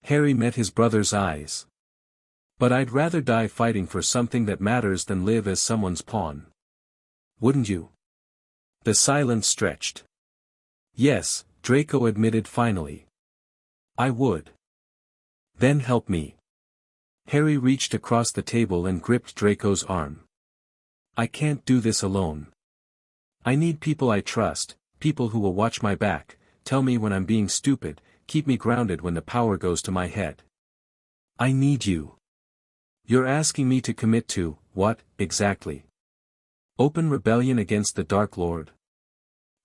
Harry met his brother's eyes. But I'd rather die fighting for something that matters than live as someone's pawn. Wouldn't you? The silence stretched. Yes, Draco admitted finally. I would. Then help me. Harry reached across the table and gripped Draco's arm. I can't do this alone. I need people I trust, people who will watch my back, tell me when I'm being stupid, keep me grounded when the power goes to my head. I need you. You're asking me to commit to, what, exactly? Open rebellion against the Dark Lord?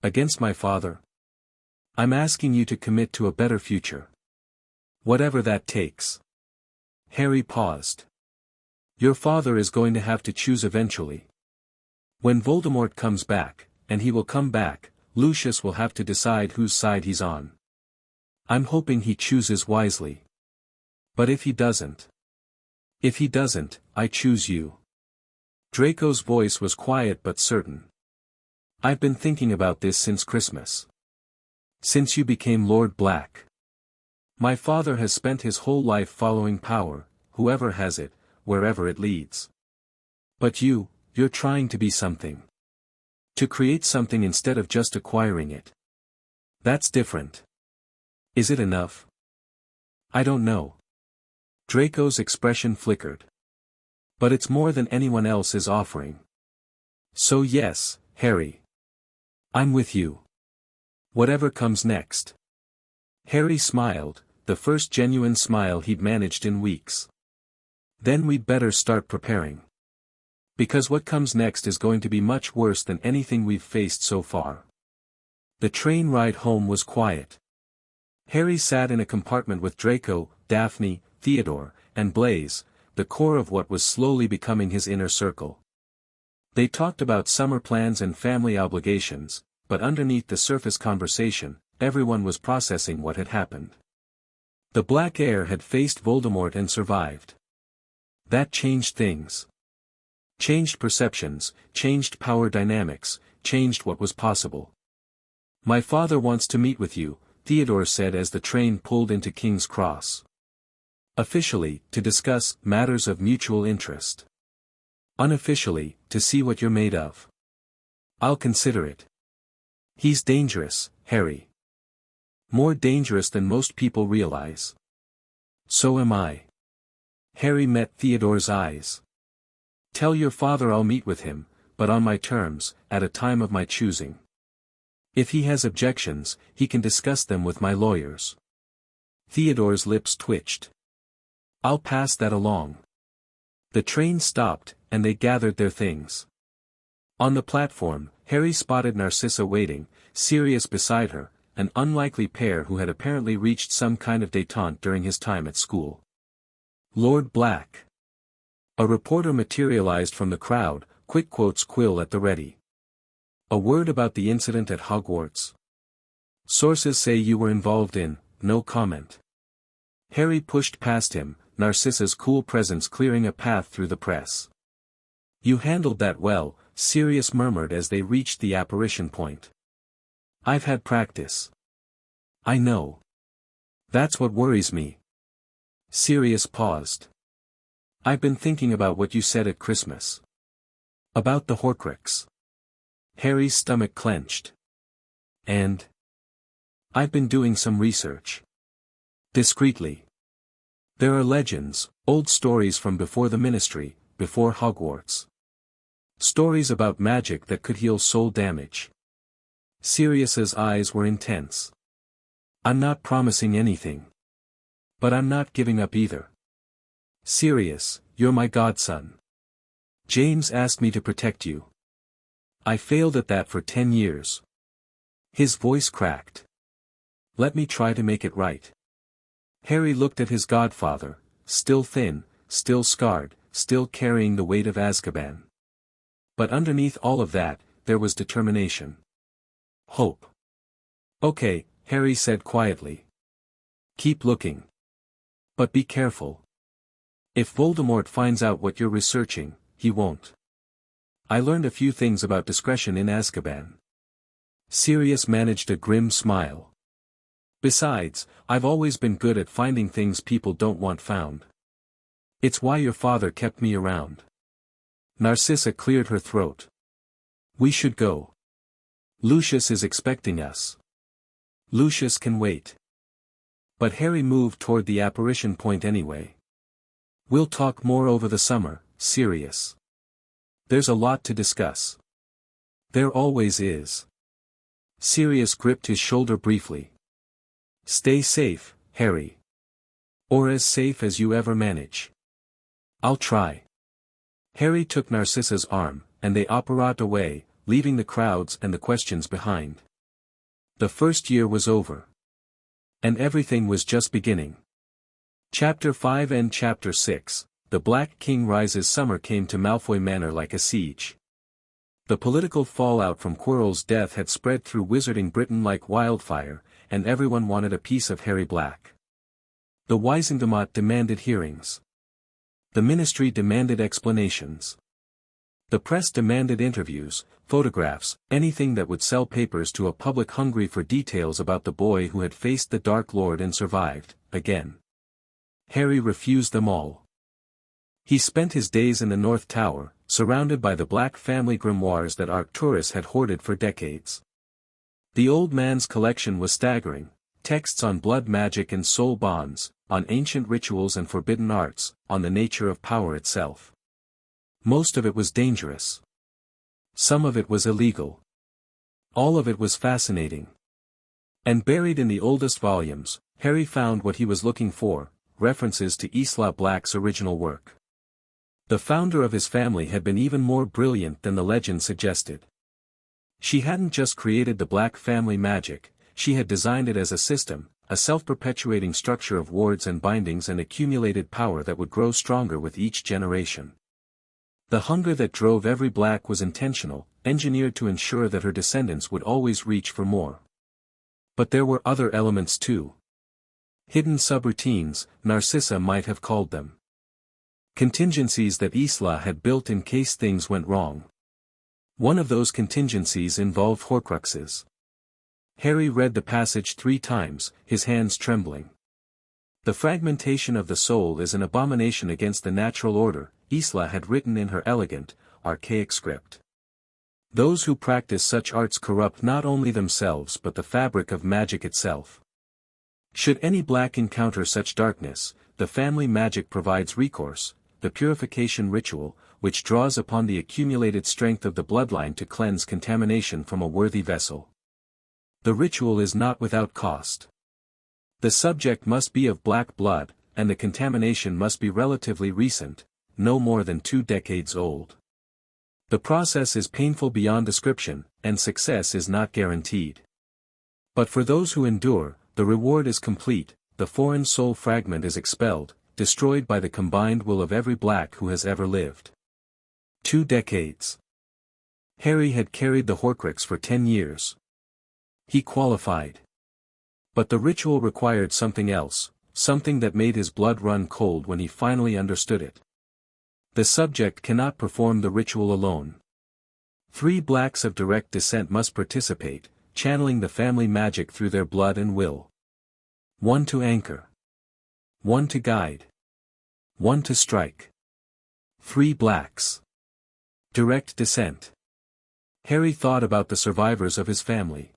Against my father? I'm asking you to commit to a better future. Whatever that takes. Harry paused. Your father is going to have to choose eventually. When Voldemort comes back, and he will come back, Lucius will have to decide whose side he's on. I'm hoping he chooses wisely. But if he doesn't? If he doesn't, I choose you. Draco's voice was quiet but certain. I've been thinking about this since Christmas. Since you became Lord Black. My father has spent his whole life following power, whoever has it, wherever it leads. But you're trying to be something. To create something instead of just acquiring it. That's different. Is it enough? I don't know. Draco's expression flickered. But it's more than anyone else is offering. So yes, Harry. I'm with you. Whatever comes next. Harry smiled, the first genuine smile he'd managed in weeks. Then we'd better start preparing. Because what comes next is going to be much worse than anything we've faced so far. The train ride home was quiet. Harry sat in a compartment with Draco, Daphne, Theodore, and Blaise, the core of what was slowly becoming his inner circle. They talked about summer plans and family obligations, but underneath the surface conversation, everyone was processing what had happened. The Black Heir had faced Voldemort and survived. That changed things. Changed perceptions, changed power dynamics, changed what was possible. My father wants to meet with you, Theodore said as the train pulled into King's Cross. Officially, to discuss matters of mutual interest. Unofficially, to see what you're made of. I'll consider it. He's dangerous, Harry. More dangerous than most people realize. So am I. Harry met Theodore's eyes. Tell your father I'll meet with him, but on my terms, at a time of my choosing. If he has objections, he can discuss them with my lawyers. Theodore's lips twitched. I'll pass that along. The train stopped, and they gathered their things. On the platform, Harry spotted Narcissa waiting, Sirius beside her, an unlikely pair who had apparently reached some kind of détente during his time at school. Lord Black. A reporter materialized from the crowd, quick quotes quill at the ready. A word about the incident at Hogwarts. Sources say you were involved in, no comment. Harry pushed past him, Narcissa's cool presence clearing a path through the press. You handled that well, Sirius murmured as they reached the apparition point. I've had practice. I know. That's what worries me. Sirius paused. I've been thinking about what you said at Christmas. About the Horcrux. Harry's stomach clenched. And? I've been doing some research. Discreetly. There are legends, old stories from before the Ministry, before Hogwarts. Stories about magic that could heal soul damage. Sirius's eyes were intense. I'm not promising anything. But I'm not giving up either. Sirius, you're my godson. James asked me to protect you. I failed at that for 10 years. His voice cracked. Let me try to make it right. Harry looked at his godfather, still thin, still scarred, still carrying the weight of Azkaban. But underneath all of that, there was determination. Hope. Okay, Harry said quietly. Keep looking. But be careful. If Voldemort finds out what you're researching, he won't. I learned a few things about discretion in Azkaban. Sirius managed a grim smile. Besides, I've always been good at finding things people don't want found. It's why your father kept me around. Narcissa cleared her throat. We should go. Lucius is expecting us. Lucius can wait. But Harry moved toward the apparition point anyway. We'll talk more over the summer, Sirius. There's a lot to discuss. There always is. Sirius gripped his shoulder briefly. Stay safe, Harry. Or as safe as you ever manage. I'll try. Harry took Narcissa's arm, and they apparat away, leaving the crowds and the questions behind. The first year was over. And everything was just beginning. Chapter 5 and Chapter 6, The Black King Rises. Summer came to Malfoy Manor like a siege. The political fallout from Quirrell's death had spread through Wizarding Britain like wildfire, and everyone wanted a piece of Harry Black. The Wisengamot demanded hearings. The Ministry demanded explanations. The press demanded interviews, photographs, anything that would sell papers to a public hungry for details about the boy who had faced the Dark Lord and survived, again. Harry refused them all. He spent his days in the North Tower, surrounded by the Black family grimoires that Arcturus had hoarded for decades. The old man's collection was staggering, texts on blood magic and soul bonds, on ancient rituals and forbidden arts, on the nature of power itself. Most of it was dangerous. Some of it was illegal. All of it was fascinating. And buried in the oldest volumes, Harry found what he was looking for, references to Isla Black's original work. The founder of his family had been even more brilliant than the legend suggested. She hadn't just created the Black family magic, she had designed it as a system, a self-perpetuating structure of wards and bindings and accumulated power that would grow stronger with each generation. The hunger that drove every Black was intentional, engineered to ensure that her descendants would always reach for more. But there were other elements too. Hidden subroutines, Narcissa might have called them. Contingencies that Isla had built in case things went wrong. One of those contingencies involved Horcruxes. Harry read the passage 3 times, his hands trembling. The fragmentation of the soul is an abomination against the natural order, Isla had written in her elegant, archaic script. Those who practice such arts corrupt not only themselves but the fabric of magic itself. Should any Black encounter such darkness, the family magic provides recourse, the purification ritual, which draws upon the accumulated strength of the bloodline to cleanse contamination from a worthy vessel. The ritual is not without cost. The subject must be of Black blood, and the contamination must be relatively recent, no more than 2 decades old. The process is painful beyond description, and success is not guaranteed. But for those who endure, the reward is complete, the foreign soul fragment is expelled, destroyed by the combined will of every Black who has ever lived. 2 decades. Harry had carried the Horcrux for 10 years. He qualified. But the ritual required something else, something that made his blood run cold when he finally understood it. The subject cannot perform the ritual alone. 3 Blacks of direct descent must participate, channeling the family magic through their blood and will. One to anchor. One to guide. One to strike. 3 blacks. Direct descent. Harry thought about the survivors of his family.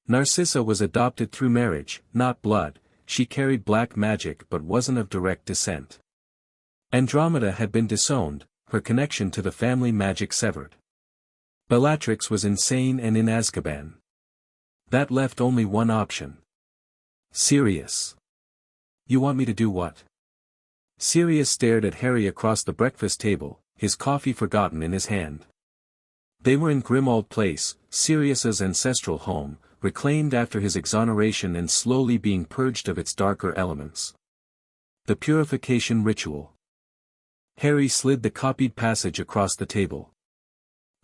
Narcissa was adopted through marriage, not blood. She carried black magic but wasn't of direct descent. Andromeda had been disowned, her connection to the family magic severed. Bellatrix was insane and in Azkaban. That left only one option. Sirius. You want me to do what? Sirius stared at Harry across the breakfast table, his coffee forgotten in his hand. They were in Grimmauld Place, Sirius's ancestral home, reclaimed after his exoneration and slowly being purged of its darker elements. The Purification Ritual. Harry slid the copied passage across the table.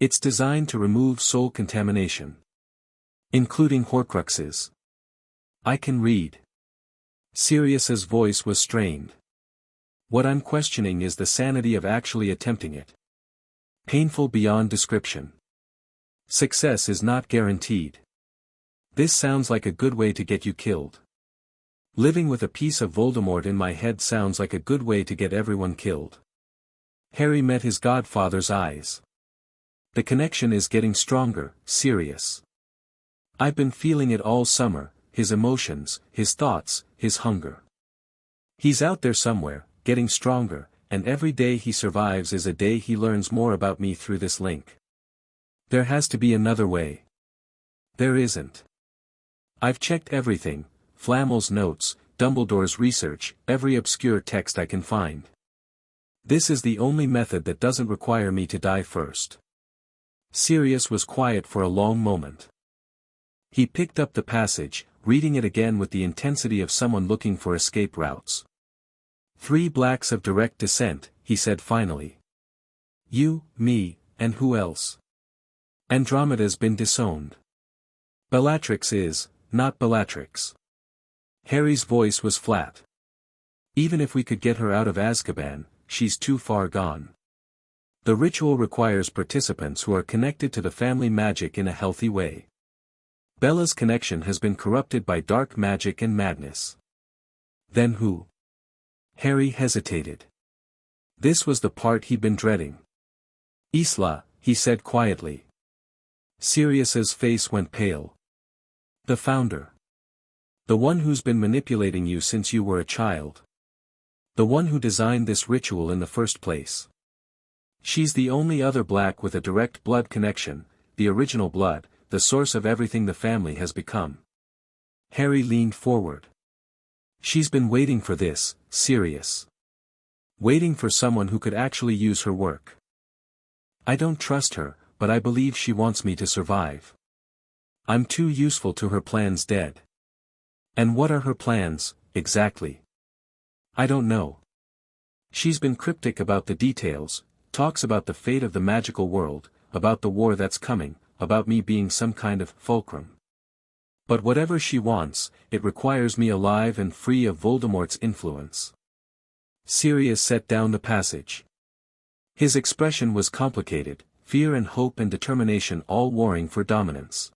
It's designed to remove soul contamination. Including Horcruxes. I can read. Sirius's voice was strained. What I'm questioning is the sanity of actually attempting it. Painful beyond description. Success is not guaranteed. This sounds like a good way to get you killed. Living with a piece of Voldemort in my head sounds like a good way to get everyone killed. Harry met his godfather's eyes. The connection is getting stronger, Sirius. I've been feeling it all summer, his emotions, his thoughts, his hunger. He's out there somewhere, getting stronger, and every day he survives is a day he learns more about me through this link. There has to be another way. There isn't. I've checked everything, Flamel's notes, Dumbledore's research, every obscure text I can find. This is the only method that doesn't require me to die first. Sirius was quiet for a long moment. He picked up the passage, reading it again with the intensity of someone looking for escape routes. 3 blacks of direct descent, he said finally. You, me, and who else? Andromeda's been disowned. Bellatrix is, not Bellatrix. Harry's voice was flat. Even if we could get her out of Azkaban, she's too far gone. The ritual requires participants who are connected to the family magic in a healthy way. Bella's connection has been corrupted by dark magic and madness. Then who? Harry hesitated. This was the part he'd been dreading. Isla, he said quietly. Sirius's face went pale. The founder. The one who's been manipulating you since you were a child. The one who designed this ritual in the first place. She's the only other black with a direct blood connection, the original blood, the source of everything the family has become. Harry leaned forward. She's been waiting for this, Sirius. Waiting for someone who could actually use her work. I don't trust her, but I believe she wants me to survive. I'm too useful to her plans dead. And what are her plans, exactly? I don't know. She's been cryptic about the details, talks about the fate of the magical world, about the war that's coming, about me being some kind of fulcrum. But whatever she wants, it requires me alive and free of Voldemort's influence. Sirius set down the passage. His expression was complicated, fear and hope and determination all warring for dominance.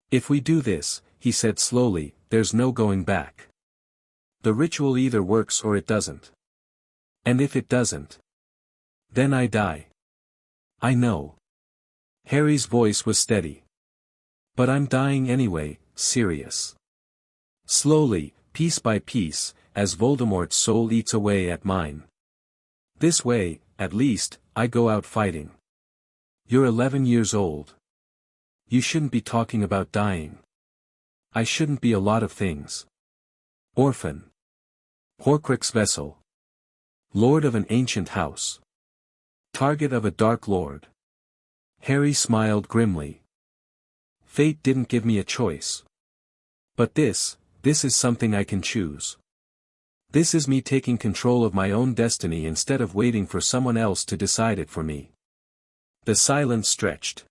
If we do this, he said slowly, there's no going back. The ritual either works or it doesn't. And if it doesn't, then I die. I know. Harry's voice was steady. But I'm dying anyway, Sirius. Slowly, piece by piece, as Voldemort's soul eats away at mine. This way, at least, I go out fighting. You're 11 years old. You shouldn't be talking about dying. I shouldn't be a lot of things. Orphan. Horcrux vessel. Lord of an ancient house. Target of a dark lord. Harry smiled grimly. Fate didn't give me a choice. But this is something I can choose. This is me taking control of my own destiny instead of waiting for someone else to decide it for me. The silence stretched.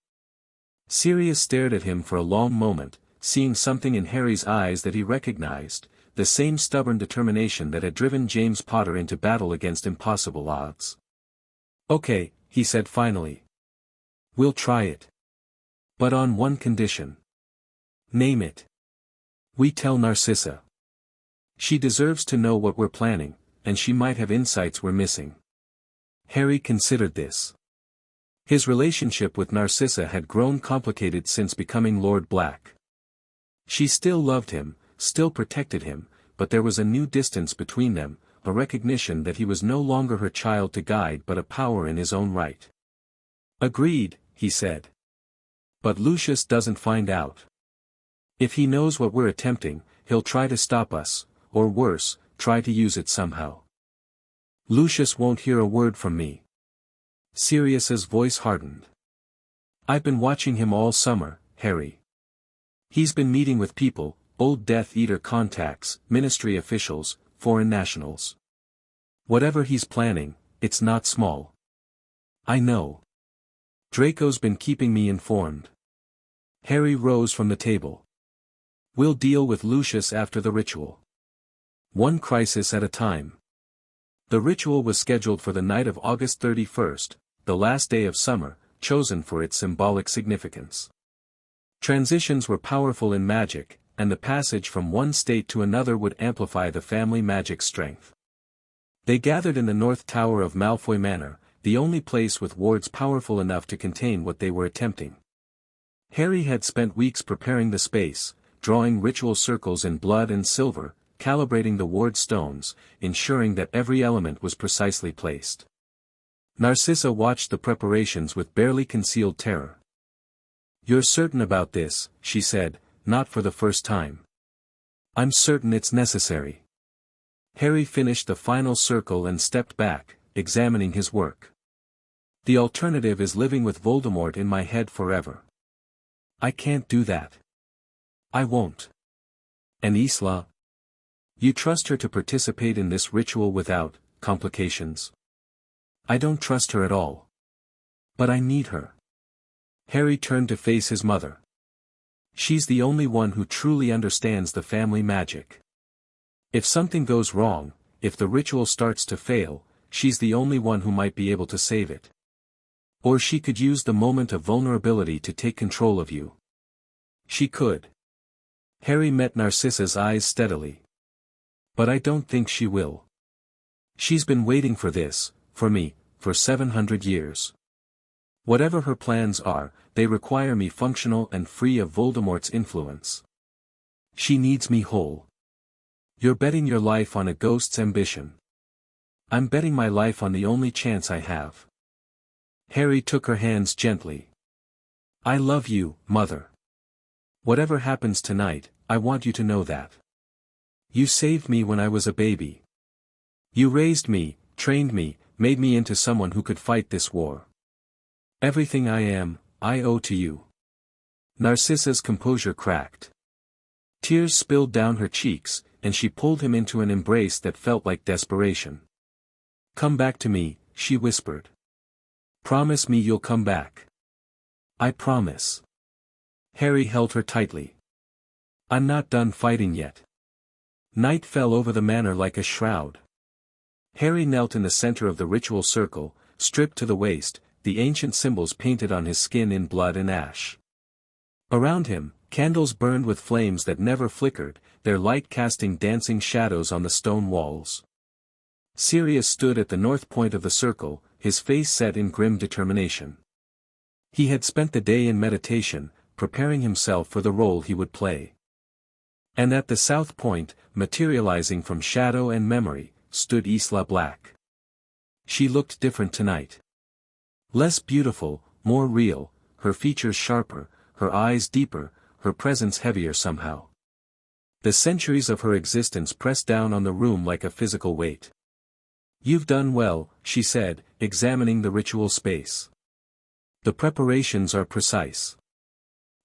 Sirius stared at him for a long moment, seeing something in Harry's eyes that he recognized, the same stubborn determination that had driven James Potter into battle against impossible odds. Okay, he said finally. We'll try it. But on one condition. Name it. We tell Narcissa. She deserves to know what we're planning, and she might have insights we're missing. Harry considered this. His relationship with Narcissa had grown complicated since becoming Lord Black. She still loved him, still protected him, but there was a new distance between them, a recognition that he was no longer her child to guide but a power in his own right. Agreed, he said. But Lucius doesn't find out. If he knows what we're attempting, he'll try to stop us, or worse, try to use it somehow. Lucius won't hear a word from me. Sirius's voice hardened. I've been watching him all summer, Harry. He's been meeting with people, old Death Eater contacts, ministry officials, foreign nationals. Whatever he's planning, it's not small. I know. Draco's been keeping me informed. Harry rose from the table. We'll deal with Lucius after the ritual. One crisis at a time. The ritual was scheduled for the night of August 31st, the last day of summer, chosen for its symbolic significance. Transitions were powerful in magic, and the passage from one state to another would amplify the family magic's strength. They gathered in the north tower of Malfoy Manor, the only place with wards powerful enough to contain what they were attempting. Harry had spent weeks preparing the space, drawing ritual circles in blood and silver, calibrating the ward stones, ensuring that every element was precisely placed. Narcissa watched the preparations with barely concealed terror. You're certain about this, she said, not for the first time. I'm certain it's necessary. Harry finished the final circle and stepped back, examining his work. The alternative is living with Voldemort in my head forever. I can't do that. I won't. And Isla? You trust her to participate in this ritual without complications? I don't trust her at all. But I need her. Harry turned to face his mother. She's the only one who truly understands the family magic. If something goes wrong, if the ritual starts to fail, she's the only one who might be able to save it. Or she could use the moment of vulnerability to take control of you. She could. Harry met Narcissa's eyes steadily. But I don't think she will. She's been waiting for this, for me, for 700 years. Whatever her plans are, they require me functional and free of Voldemort's influence. She needs me whole. You're betting your life on a ghost's ambition. I'm betting my life on the only chance I have. Harry took her hands gently. I love you, Mother. Whatever happens tonight, I want you to know that. You saved me when I was a baby. You raised me, trained me, made me into someone who could fight this war. Everything I am, I owe to you. Narcissa's composure cracked. Tears spilled down her cheeks, and she pulled him into an embrace that felt like desperation. Come back to me, she whispered. Promise me you'll come back. I promise. Harry held her tightly. I'm not done fighting yet. Night fell over the manor like a shroud. Harry knelt in the center of the ritual circle, stripped to the waist, the ancient symbols painted on his skin in blood and ash. Around him, candles burned with flames that never flickered, their light casting dancing shadows on the stone walls. Sirius stood at the north point of the circle, his face set in grim determination. He had spent the day in meditation, preparing himself for the role he would play. And at the south point, materializing from shadow and memory, stood Isla Black. She looked different tonight. Less beautiful, more real, her features sharper, her eyes deeper, her presence heavier somehow. The centuries of her existence pressed down on the room like a physical weight. You've done well, she said, examining the ritual space. The preparations are precise.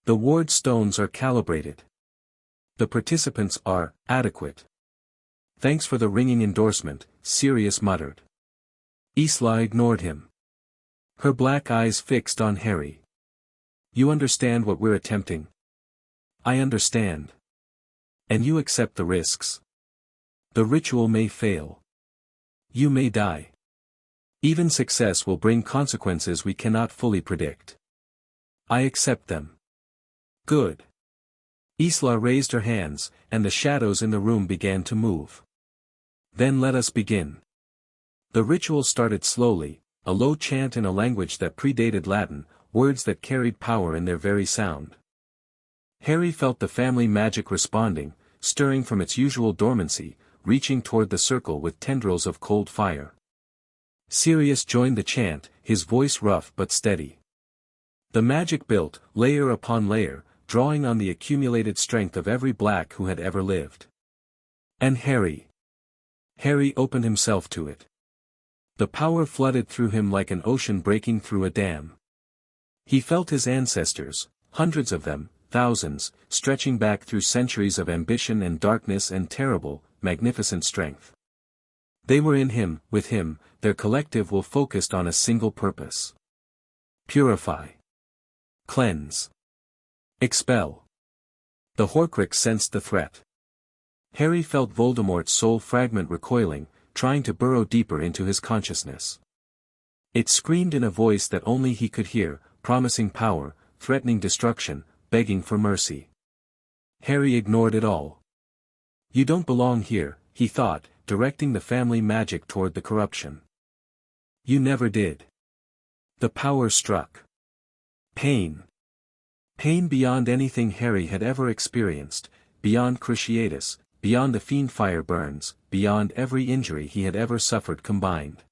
The ward stones are calibrated. The participants are adequate. Thanks for the ringing endorsement, Sirius muttered. Isla ignored him. Her black eyes fixed on Harry. You understand what we're attempting? I understand. And you accept the risks. The ritual may fail. You may die. Even success will bring consequences we cannot fully predict. I accept them. Good. Isla raised her hands, and the shadows in the room began to move. Then let us begin. The ritual started slowly, a low chant in a language that predated Latin, words that carried power in their very sound. Harry felt the family magic responding, stirring from its usual dormancy, reaching toward the circle with tendrils of cold fire. Sirius joined the chant, his voice rough but steady. The magic built, layer upon layer, drawing on the accumulated strength of every black who had ever lived. And Harry opened himself to it. The power flooded through him like an ocean breaking through a dam. He felt his ancestors, hundreds of them, thousands, stretching back through centuries of ambition and darkness and terrible, magnificent strength. They were in him, with him, their collective will focused on a single purpose. Purify. Cleanse. Expel. The Horcrux sensed the threat. Harry felt Voldemort's soul fragment recoiling, trying to burrow deeper into his consciousness. It screamed in a voice that only he could hear, promising power, threatening destruction, begging for mercy. Harry ignored it all. You don't belong here, he thought, directing the family magic toward the corruption. You never did. The power struck. Pain. Pain beyond anything Harry had ever experienced, beyond Cruciatus, beyond the fiend fire burns, beyond every injury he had ever suffered combined.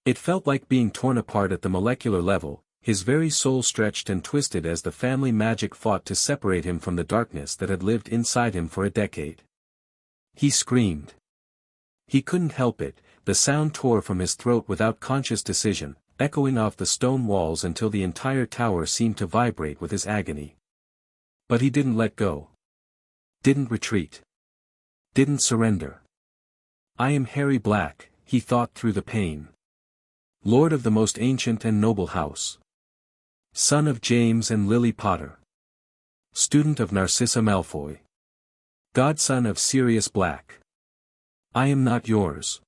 It felt like being torn apart at the molecular level, his very soul stretched and twisted as the family magic fought to separate him from the darkness that had lived inside him for a decade. He screamed. He couldn't help it, the sound tore from his throat without conscious decision, echoing off the stone walls until the entire tower seemed to vibrate with his agony. But he didn't let go. Didn't retreat. Didn't surrender. I am Harry Black, he thought through the pain. Lord of the most ancient and noble house. Son of James and Lily Potter. Student of Narcissa Malfoy. Godson of Sirius Black. I am not yours.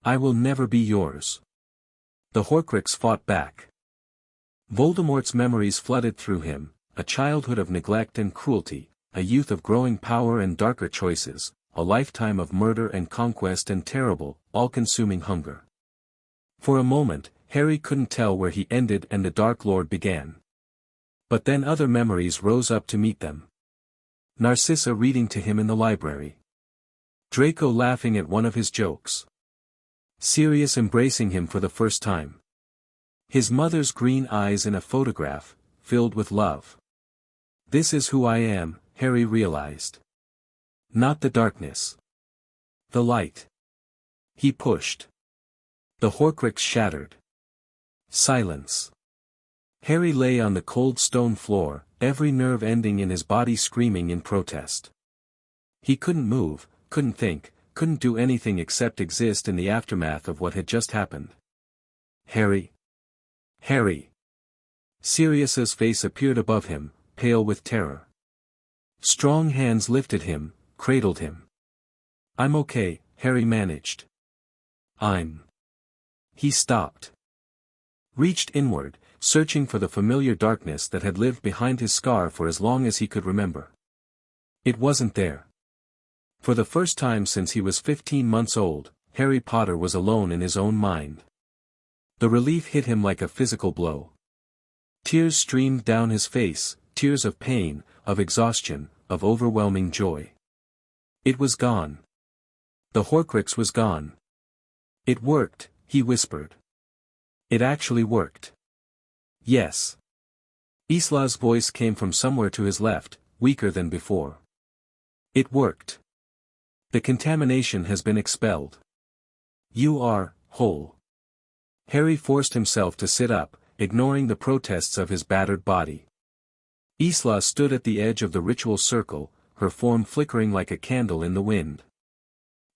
I will never be yours. The Horcrux fought back. Voldemort's memories flooded through him, a childhood of neglect and cruelty, a youth of growing power and darker choices, a lifetime of murder and conquest and terrible, all-consuming hunger. For a moment, Harry couldn't tell where he ended and the Dark Lord began. But then other memories rose up to meet them. Narcissa reading to him in the library. Draco laughing at one of his jokes. Sirius embracing him for the first time. His mother's green eyes in a photograph, filled with love. This is who I am, Harry realized. Not the darkness. The light. He pushed. The Horcrux shattered. Silence. Harry lay on the cold stone floor, every nerve ending in his body screaming in protest. He couldn't move, couldn't think, couldn't do anything except exist in the aftermath of what had just happened. Harry. Harry. Sirius's face appeared above him, pale with terror. Strong hands lifted him, cradled him. I'm okay, Harry managed. He stopped. Reached inward, searching for the familiar darkness that had lived behind his scar for as long as he could remember. It wasn't there. For the first time since he was 15 months old, Harry Potter was alone in his own mind. The relief hit him like a physical blow. Tears streamed down his face, tears of pain, of exhaustion, of overwhelming joy. It was gone. The Horcrux was gone. It worked, he whispered. It actually worked. Yes. Isla's voice came from somewhere to his left, weaker than before. It worked. The contamination has been expelled. You are whole. Harry forced himself to sit up, ignoring the protests of his battered body. Isla stood at the edge of the ritual circle, her form flickering like a candle in the wind.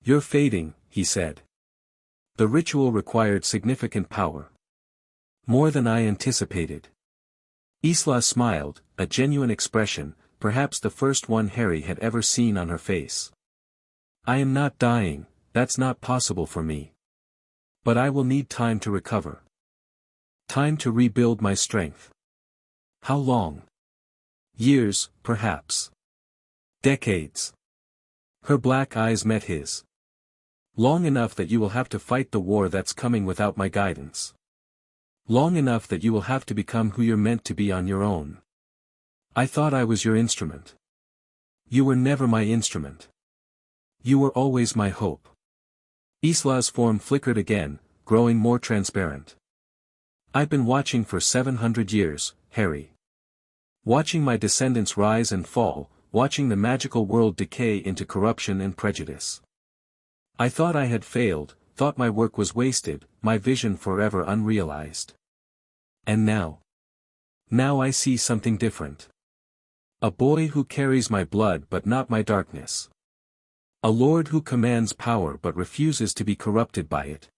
You're fading, he said. The ritual required significant power. More than I anticipated. Isla smiled, a genuine expression, perhaps the first one Harry had ever seen on her face. I am not dying, that's not possible for me. But I will need time to recover. Time to rebuild my strength. How long? Years, perhaps. Decades. Her black eyes met his. Long enough that you will have to fight the war that's coming without my guidance. Long enough that you will have to become who you're meant to be on your own. I thought I was your instrument. You were never my instrument. You were always my hope. Isla's form flickered again, growing more transparent. I've been watching for 700 years, Harry. Watching my descendants rise and fall, watching the magical world decay into corruption and prejudice. I thought I had failed, thought my work was wasted, my vision forever unrealized. And now? Now I see something different. A boy who carries my blood but not my darkness. A lord who commands power but refuses to be corrupted by it.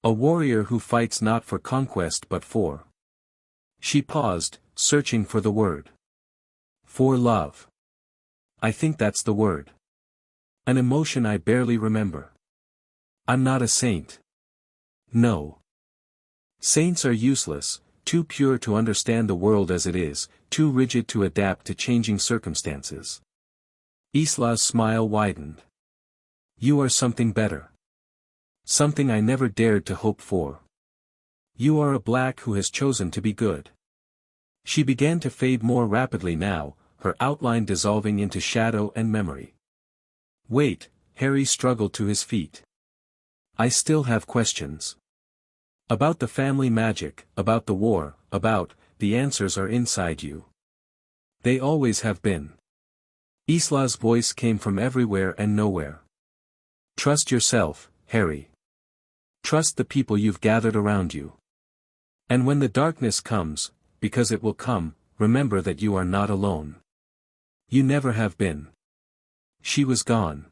A warrior who fights not for conquest but for. She paused, searching for the word. For love. I think that's the word. An emotion I barely remember. I'm not a saint. No. Saints are useless, too pure to understand the world as it is, too rigid to adapt to changing circumstances. Isla's smile widened. You are something better. Something I never dared to hope for. You are a black who has chosen to be good. She began to fade more rapidly now, her outline dissolving into shadow and memory. Wait, Harry struggled to his feet. I still have questions. About the family magic, about the war, the answers are inside you. They always have been. Isla's voice came from everywhere and nowhere. Trust yourself, Harry. Trust the people you've gathered around you. And when the darkness comes, because it will come, remember that you are not alone. You never have been. She was gone.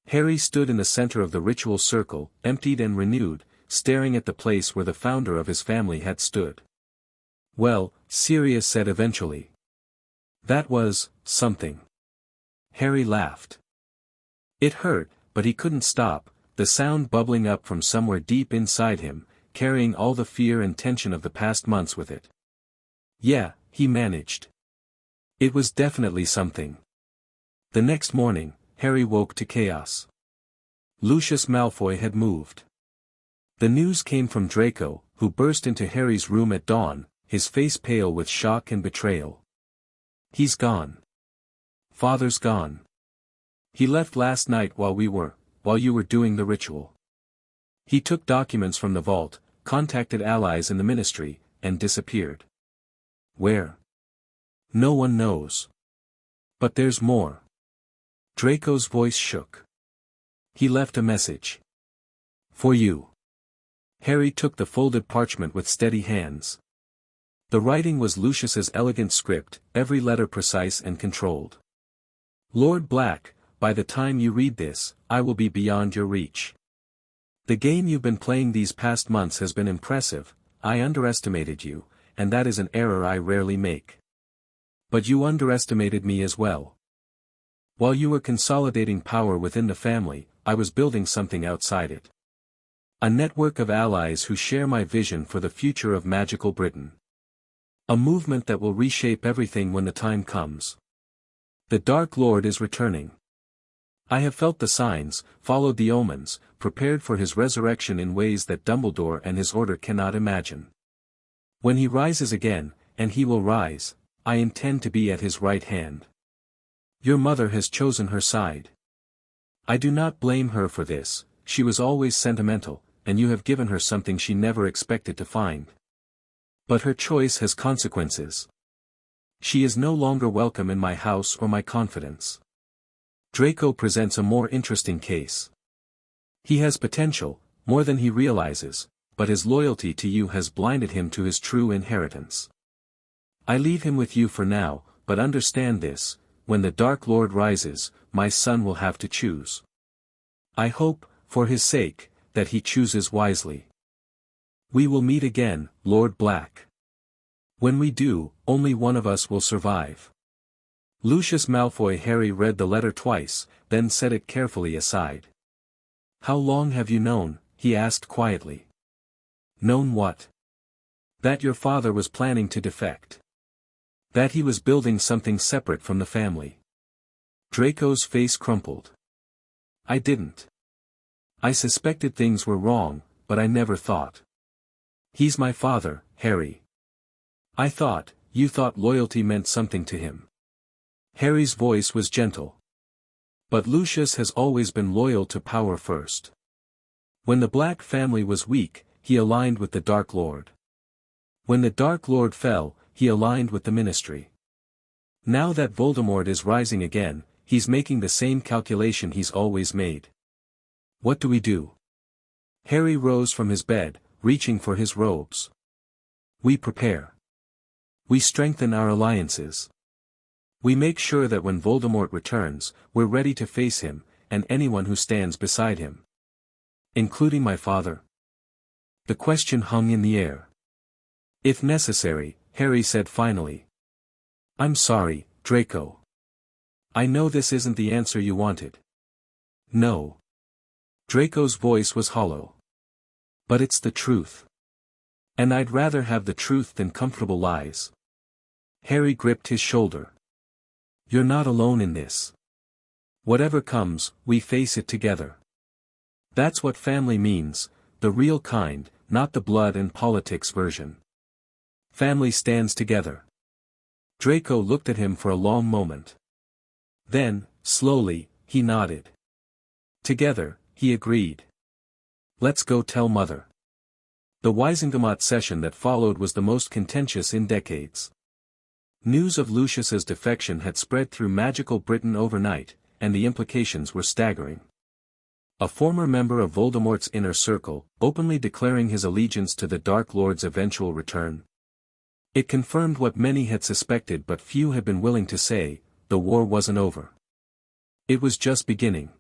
Harry stood in the center of the ritual circle, emptied and renewed, staring at the place where the founder of his family had stood. Well, Sirius said eventually. That was, something. Harry laughed. It hurt, but he couldn't stop, the sound bubbling up from somewhere deep inside him, carrying all the fear and tension of the past months with it. Yeah, he managed. It was definitely something. The next morning, Harry woke to chaos. Lucius Malfoy had moved. The news came from Draco, who burst into Harry's room at dawn, his face pale with shock and betrayal. He's gone. Father's gone. He left last night while you were doing the ritual. He took documents from the vault, contacted allies in the ministry, and disappeared. Where? No one knows. But there's more. Draco's voice shook. He left a message. For you. Harry took the folded parchment with steady hands. The writing was Lucius's elegant script, every letter precise and controlled. Lord Black, by the time you read this, I will be beyond your reach. The game you've been playing these past months has been impressive, I underestimated you, and that is an error I rarely make. But you underestimated me as well. While you were consolidating power within the family, I was building something outside it. A network of allies who share my vision for the future of magical Britain. A movement that will reshape everything when the time comes. The Dark Lord is returning. I have felt the signs, followed the omens, prepared for his resurrection in ways that Dumbledore and his order cannot imagine. When he rises again, and he will rise, I intend to be at his right hand. Your mother has chosen her side. I do not blame her for this, she was always sentimental, and you have given her something she never expected to find. But her choice has consequences. She is no longer welcome in my house or my confidence. Draco presents a more interesting case. He has potential, more than he realizes, but his loyalty to you has blinded him to his true inheritance. I leave him with you for now, but understand this, when the Dark Lord rises, my son will have to choose. I hope, for his sake, that he chooses wisely. We will meet again, Lord Black. When we do, only one of us will survive. Lucius Malfoy. Harry read the letter twice, then set it carefully aside. How long have you known? He asked quietly. Known what? That your father was planning to defect. That he was building something separate from the family. Draco's face crumpled. I didn't. I suspected things were wrong, but I never thought. He's my father, Harry. You thought loyalty meant something to him. Harry's voice was gentle. But Lucius has always been loyal to power first. When the Black family was weak, he aligned with the Dark Lord. When the Dark Lord fell, he aligned with the Ministry. Now that Voldemort is rising again, he's making the same calculation he's always made. What do we do? Harry rose from his bed, reaching for his robes. We prepare. We strengthen our alliances. We make sure that when Voldemort returns, we're ready to face him, and anyone who stands beside him. Including my father? The question hung in the air. If necessary, Harry said finally. I'm sorry, Draco. I know this isn't the answer you wanted. No. Draco's voice was hollow. But it's the truth. And I'd rather have the truth than comfortable lies. Harry gripped his shoulder. You're not alone in this. Whatever comes, we face it together. That's what family means, the real kind, not the blood and politics version. Family stands together. Draco looked at him for a long moment. Then, slowly, he nodded. Together, he agreed. Let's go tell Mother. The Wizengamot session that followed was the most contentious in decades. News of Lucius's defection had spread through magical Britain overnight, and the implications were staggering. A former member of Voldemort's inner circle, openly declaring his allegiance to the Dark Lord's eventual return. It confirmed what many had suspected but few had been willing to say, the war wasn't over. It was just beginning.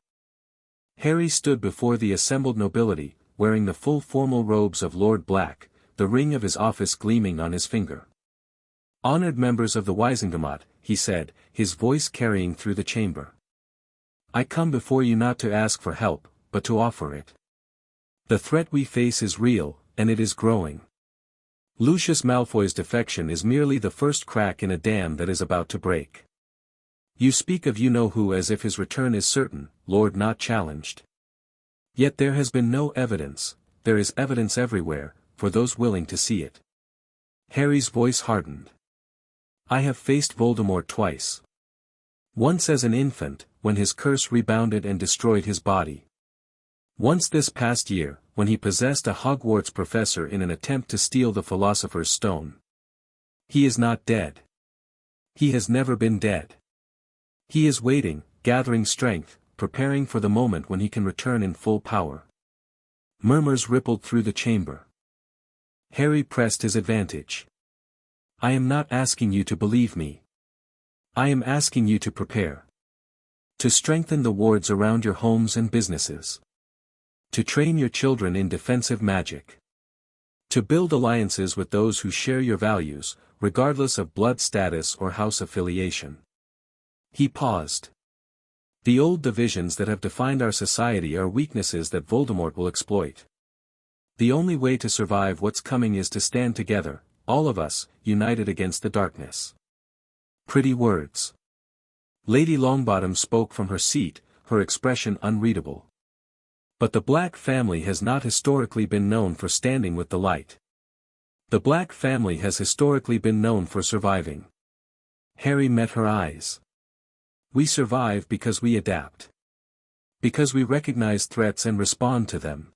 Harry stood before the assembled nobility, wearing the full formal robes of Lord Black, the ring of his office gleaming on his finger. Honored members of the Wizengamot, he said, his voice carrying through the chamber. I come before you not to ask for help, but to offer it. The threat we face is real, and it is growing. Lucius Malfoy's defection is merely the first crack in a dam that is about to break. You speak of you-know-who as if his return is certain, Lord not challenged. Yet there has been no evidence, there is evidence everywhere, for those willing to see it. Harry's voice hardened. I have faced Voldemort twice. Once as an infant, when his curse rebounded and destroyed his body. Once this past year, when he possessed a Hogwarts professor in an attempt to steal the philosopher's stone. He is not dead. He has never been dead. He is waiting, gathering strength, preparing for the moment when he can return in full power. Murmurs rippled through the chamber. Harry pressed his advantage. I am not asking you to believe me. I am asking you to prepare. To strengthen the wards around your homes and businesses. To train your children in defensive magic. To build alliances with those who share your values, regardless of blood status or house affiliation. He paused. The old divisions that have defined our society are weaknesses that Voldemort will exploit. The only way to survive what's coming is to stand together, all of us, united against the darkness. Pretty words. Lady Longbottom spoke from her seat, her expression unreadable. But the Black family has not historically been known for standing with the light. The Black family has historically been known for surviving. Harry met her eyes. We survive because we adapt. Because we recognize threats and respond to them.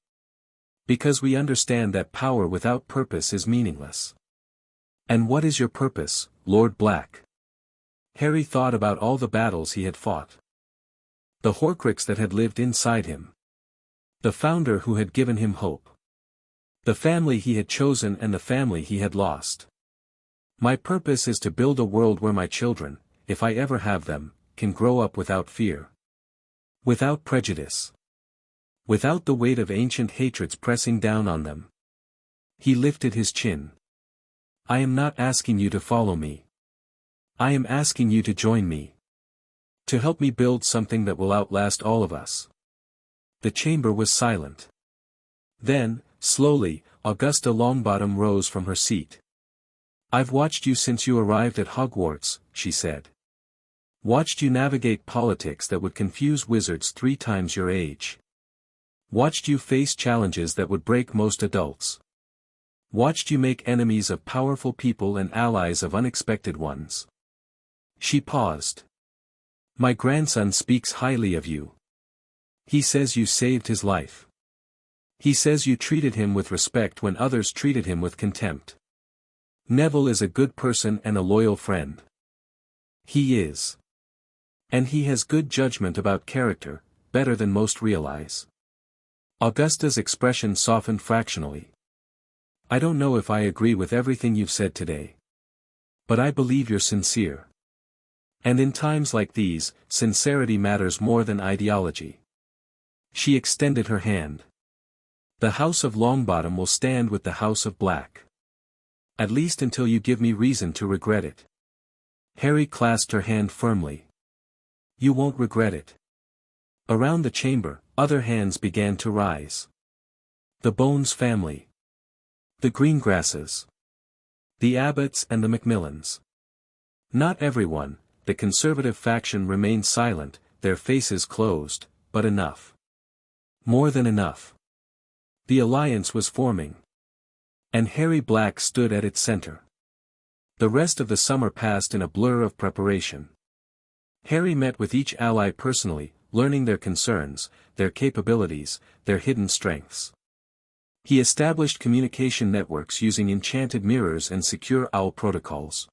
Because we understand that power without purpose is meaningless. And what is your purpose, Lord Black? Harry thought about all the battles he had fought. The Horcrux that had lived inside him. The founder who had given him hope. The family he had chosen and the family he had lost. My purpose is to build a world where my children, if I ever have them, can grow up without fear. Without prejudice. Without the weight of ancient hatreds pressing down on them. He lifted his chin. I am not asking you to follow me. I am asking you to join me. To help me build something that will outlast all of us. The chamber was silent. Then, slowly, Augusta Longbottom rose from her seat. I've watched you since you arrived at Hogwarts, she said. Watched you navigate politics that would confuse wizards 3 times your age. Watched you face challenges that would break most adults. Watched you make enemies of powerful people and allies of unexpected ones. She paused. My grandson speaks highly of you. He says you saved his life. He says you treated him with respect when others treated him with contempt. Neville is a good person and a loyal friend. He is. And he has good judgment about character, better than most realize. Augusta's expression softened fractionally. I don't know if I agree with everything you've said today. But I believe you're sincere. And in times like these, sincerity matters more than ideology. She extended her hand. The House of Longbottom will stand with the House of Black. At least until you give me reason to regret it. Harry clasped her hand firmly. You won't regret it. Around the chamber, other hands began to rise. The Bones family. The Greengrasses. The Abbotts and the Macmillans. Not everyone, the conservative faction remained silent, their faces closed, but enough. More than enough. The alliance was forming. And Harry Black stood at its center. The rest of the summer passed in a blur of preparation. Harry met with each ally personally, learning their concerns, their capabilities, their hidden strengths. He established communication networks using enchanted mirrors and secure owl protocols.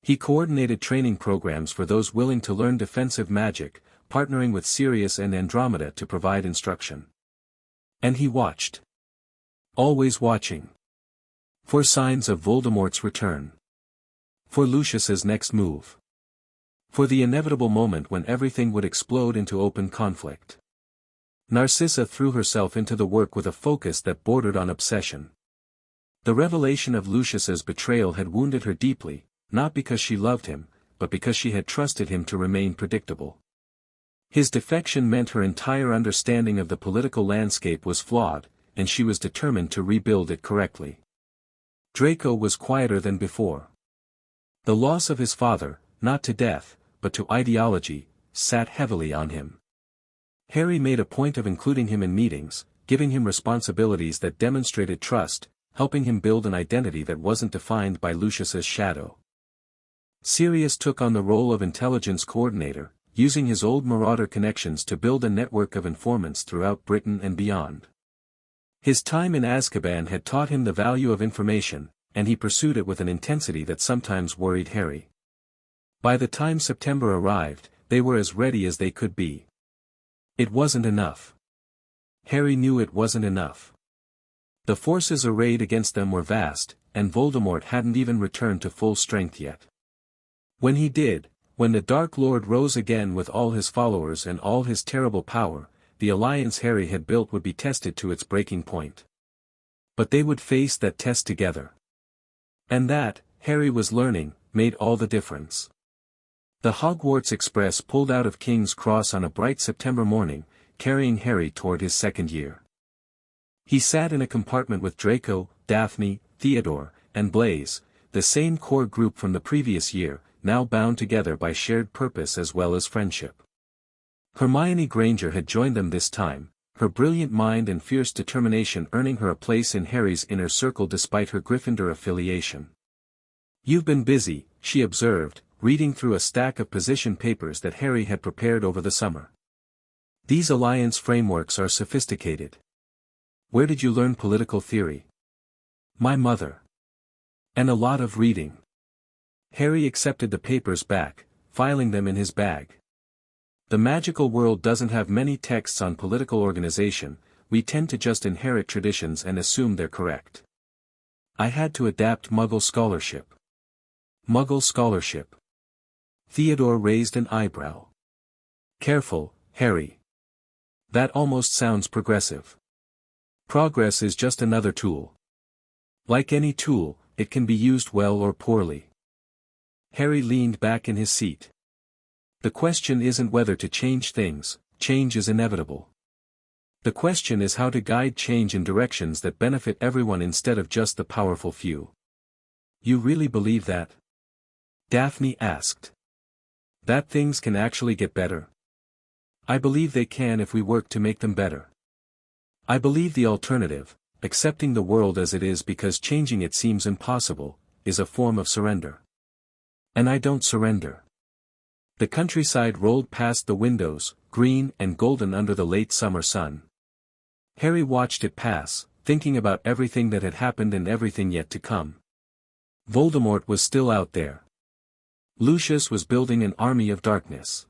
He coordinated training programs for those willing to learn defensive magic, partnering with Sirius and Andromeda to provide instruction. And he watched. Always watching. For signs of Voldemort's return. For Lucius's next move. For the inevitable moment when everything would explode into open conflict. Narcissa threw herself into the work with a focus that bordered on obsession. The revelation of Lucius's betrayal had wounded her deeply, not because she loved him, but because she had trusted him to remain predictable. His defection meant her entire understanding of the political landscape was flawed, and she was determined to rebuild it correctly. Draco was quieter than before. The loss of his father, not to death, but to ideology, sat heavily on him. Harry made a point of including him in meetings, giving him responsibilities that demonstrated trust, helping him build an identity that wasn't defined by Lucius's shadow. Sirius took on the role of intelligence coordinator, using his old Marauder connections to build a network of informants throughout Britain and beyond. His time in Azkaban had taught him the value of information, and he pursued it with an intensity that sometimes worried Harry. By the time September arrived, they were as ready as they could be. It wasn't enough. Harry knew it wasn't enough. The forces arrayed against them were vast, and Voldemort hadn't even returned to full strength yet. When he did, when the Dark Lord rose again with all his followers and all his terrible power, the alliance Harry had built would be tested to its breaking point. But they would face that test together. And that, Harry was learning, made all the difference. The Hogwarts Express pulled out of King's Cross on a bright September morning, carrying Harry toward his second year. He sat in a compartment with Draco, Daphne, Theodore, and Blaise, the same core group from the previous year, now bound together by shared purpose as well as friendship. Hermione Granger had joined them this time, her brilliant mind and fierce determination earning her a place in Harry's inner circle despite her Gryffindor affiliation. "You've been busy," she observed, reading through a stack of position papers that Harry had prepared over the summer. "These alliance frameworks are sophisticated. Where did you learn political theory?" "My mother. And a lot of reading." Harry accepted the papers back, filing them in his bag. "The magical world doesn't have many texts on political organization, we tend to just inherit traditions and assume they're correct. I had to adapt Muggle scholarship." "Muggle scholarship?" Theodore raised an eyebrow. "Careful, Harry. That almost sounds progressive. Progress is just another tool. Like any tool, it can be used well or poorly." Harry leaned back in his seat. "The question isn't whether to change things, change is inevitable. The question is how to guide change in directions that benefit everyone instead of just the powerful few." "You really believe that?" Daphne asked. that things can actually get better? I believe they can if we work to make them better. I believe the alternative, accepting the world as it is because changing it seems impossible, is a form of surrender. And I don't surrender. The countryside rolled past the windows, green and golden under the late summer sun. Harry watched it pass, thinking about everything that had happened and everything yet to come. Voldemort was still out there. Lucius was building an army of darkness.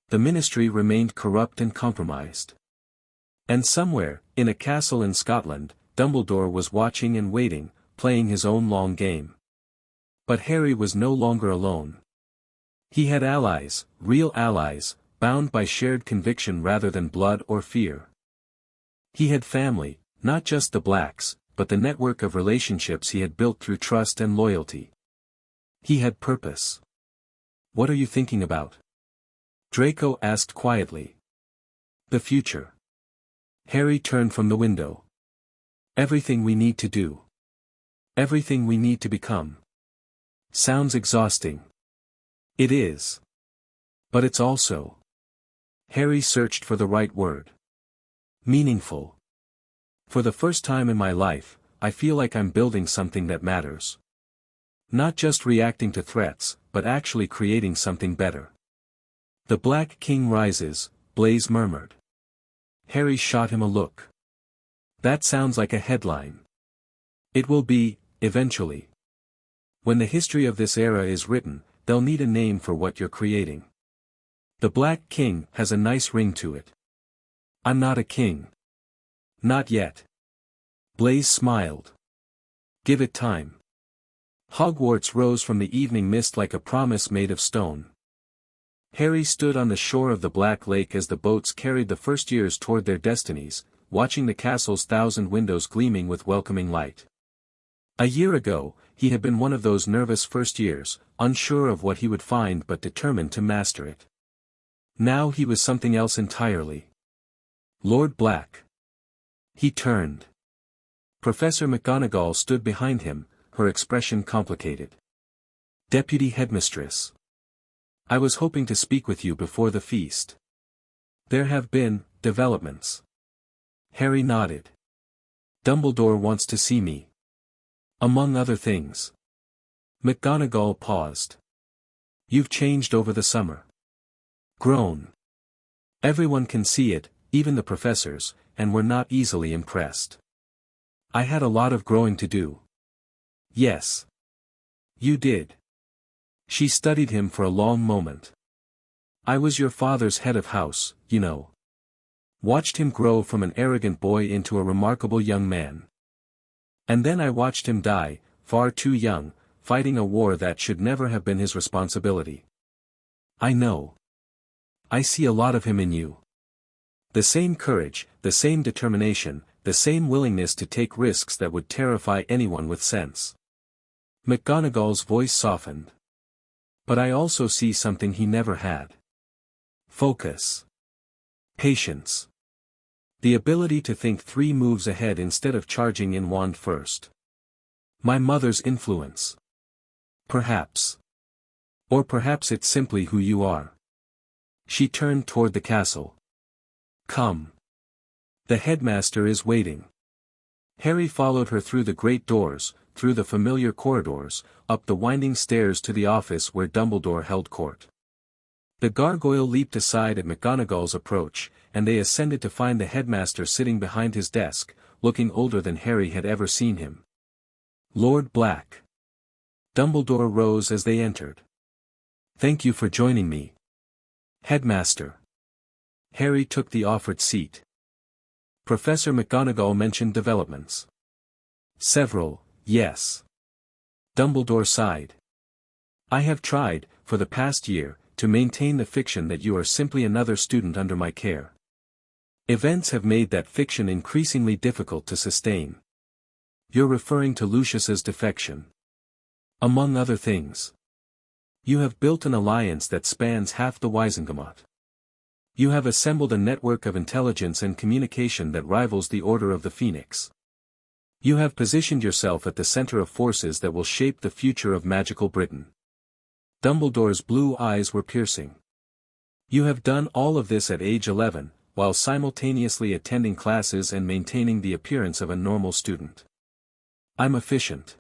The ministry remained corrupt and compromised. And somewhere, in a castle in Scotland, Dumbledore was watching and waiting, playing his own long game. But Harry was no longer alone. He had allies, real allies, bound by shared conviction rather than blood or fear. He had family, not just the Blacks, but the network of relationships he had built through trust and loyalty. He had purpose. "What are you thinking about?" Draco asked quietly. "The future." Harry turned from the window. "Everything we need to do. Everything we need to become." Sounds exhausting. It is. But it's also. Harry searched for the right word. Meaningful. For the first time in my life, I feel like I'm building something that matters. Not just reacting to threats, but actually creating something better. "The Black King rises," Blaise murmured. Harry shot him a look. "That sounds like a headline." "It will be, eventually. When the history of this era is written, they'll need a name for what you're creating. The Black King has a nice ring to it." "I'm not a king." "Not yet." Blaise smiled. "Give it time." Hogwarts rose from the evening mist like a promise made of stone. Harry stood on the shore of the Black Lake as the boats carried the first years toward their destinies, watching the castle's 1,000 windows gleaming with welcoming light. A year ago, he had been one of those nervous first years, unsure of what he would find but determined to master it. Now he was something else entirely. Lord Black. He turned. Professor McGonagall stood behind him, her expression complicated. "Deputy Headmistress. I was hoping to speak with you before the feast. There have been developments." Harry nodded. "Dumbledore wants to see me. Among other things." McGonagall paused. "You've changed over the summer. Grown. Everyone can see it, even the professors, and we're not easily impressed." "I had a lot of growing to do." "Yes. You did." She studied him for a long moment. "I was your father's head of house, you know. Watched him grow from an arrogant boy into a remarkable young man. And then I watched him die, far too young, fighting a war that should never have been his responsibility. I know. I see a lot of him in you. The same courage, the same determination, the same willingness to take risks that would terrify anyone with sense." McGonagall's voice softened. "But I also see something he never had. Focus. Patience. The ability to think 3 moves ahead instead of charging in wand first. My mother's influence. Perhaps. Or perhaps it's simply who you are." She turned toward the castle. "Come. The headmaster is waiting." Harry followed her through the great doors, through the familiar corridors, up the winding stairs to the office where Dumbledore held court. The gargoyle leaped aside at McGonagall's approach, and they ascended to find the headmaster sitting behind his desk, looking older than Harry had ever seen him. "Lord Black." Dumbledore rose as they entered. "Thank you for joining me, Headmaster." Harry took the offered seat. Professor McGonagall mentioned developments. "Several, yes." Dumbledore sighed. "I have tried, for the past year, to maintain the fiction that you are simply another student under my care. Events have made that fiction increasingly difficult to sustain." "You're referring to Lucius's defection." "Among other things. You have built an alliance that spans half the Wizengamot. You have assembled a network of intelligence and communication that rivals the Order of the Phoenix. You have positioned yourself at the center of forces that will shape the future of magical Britain. Dumbledore's blue eyes were piercing. You have done all of this at age 11, while simultaneously attending classes and maintaining the appearance of a normal student. I'm efficient.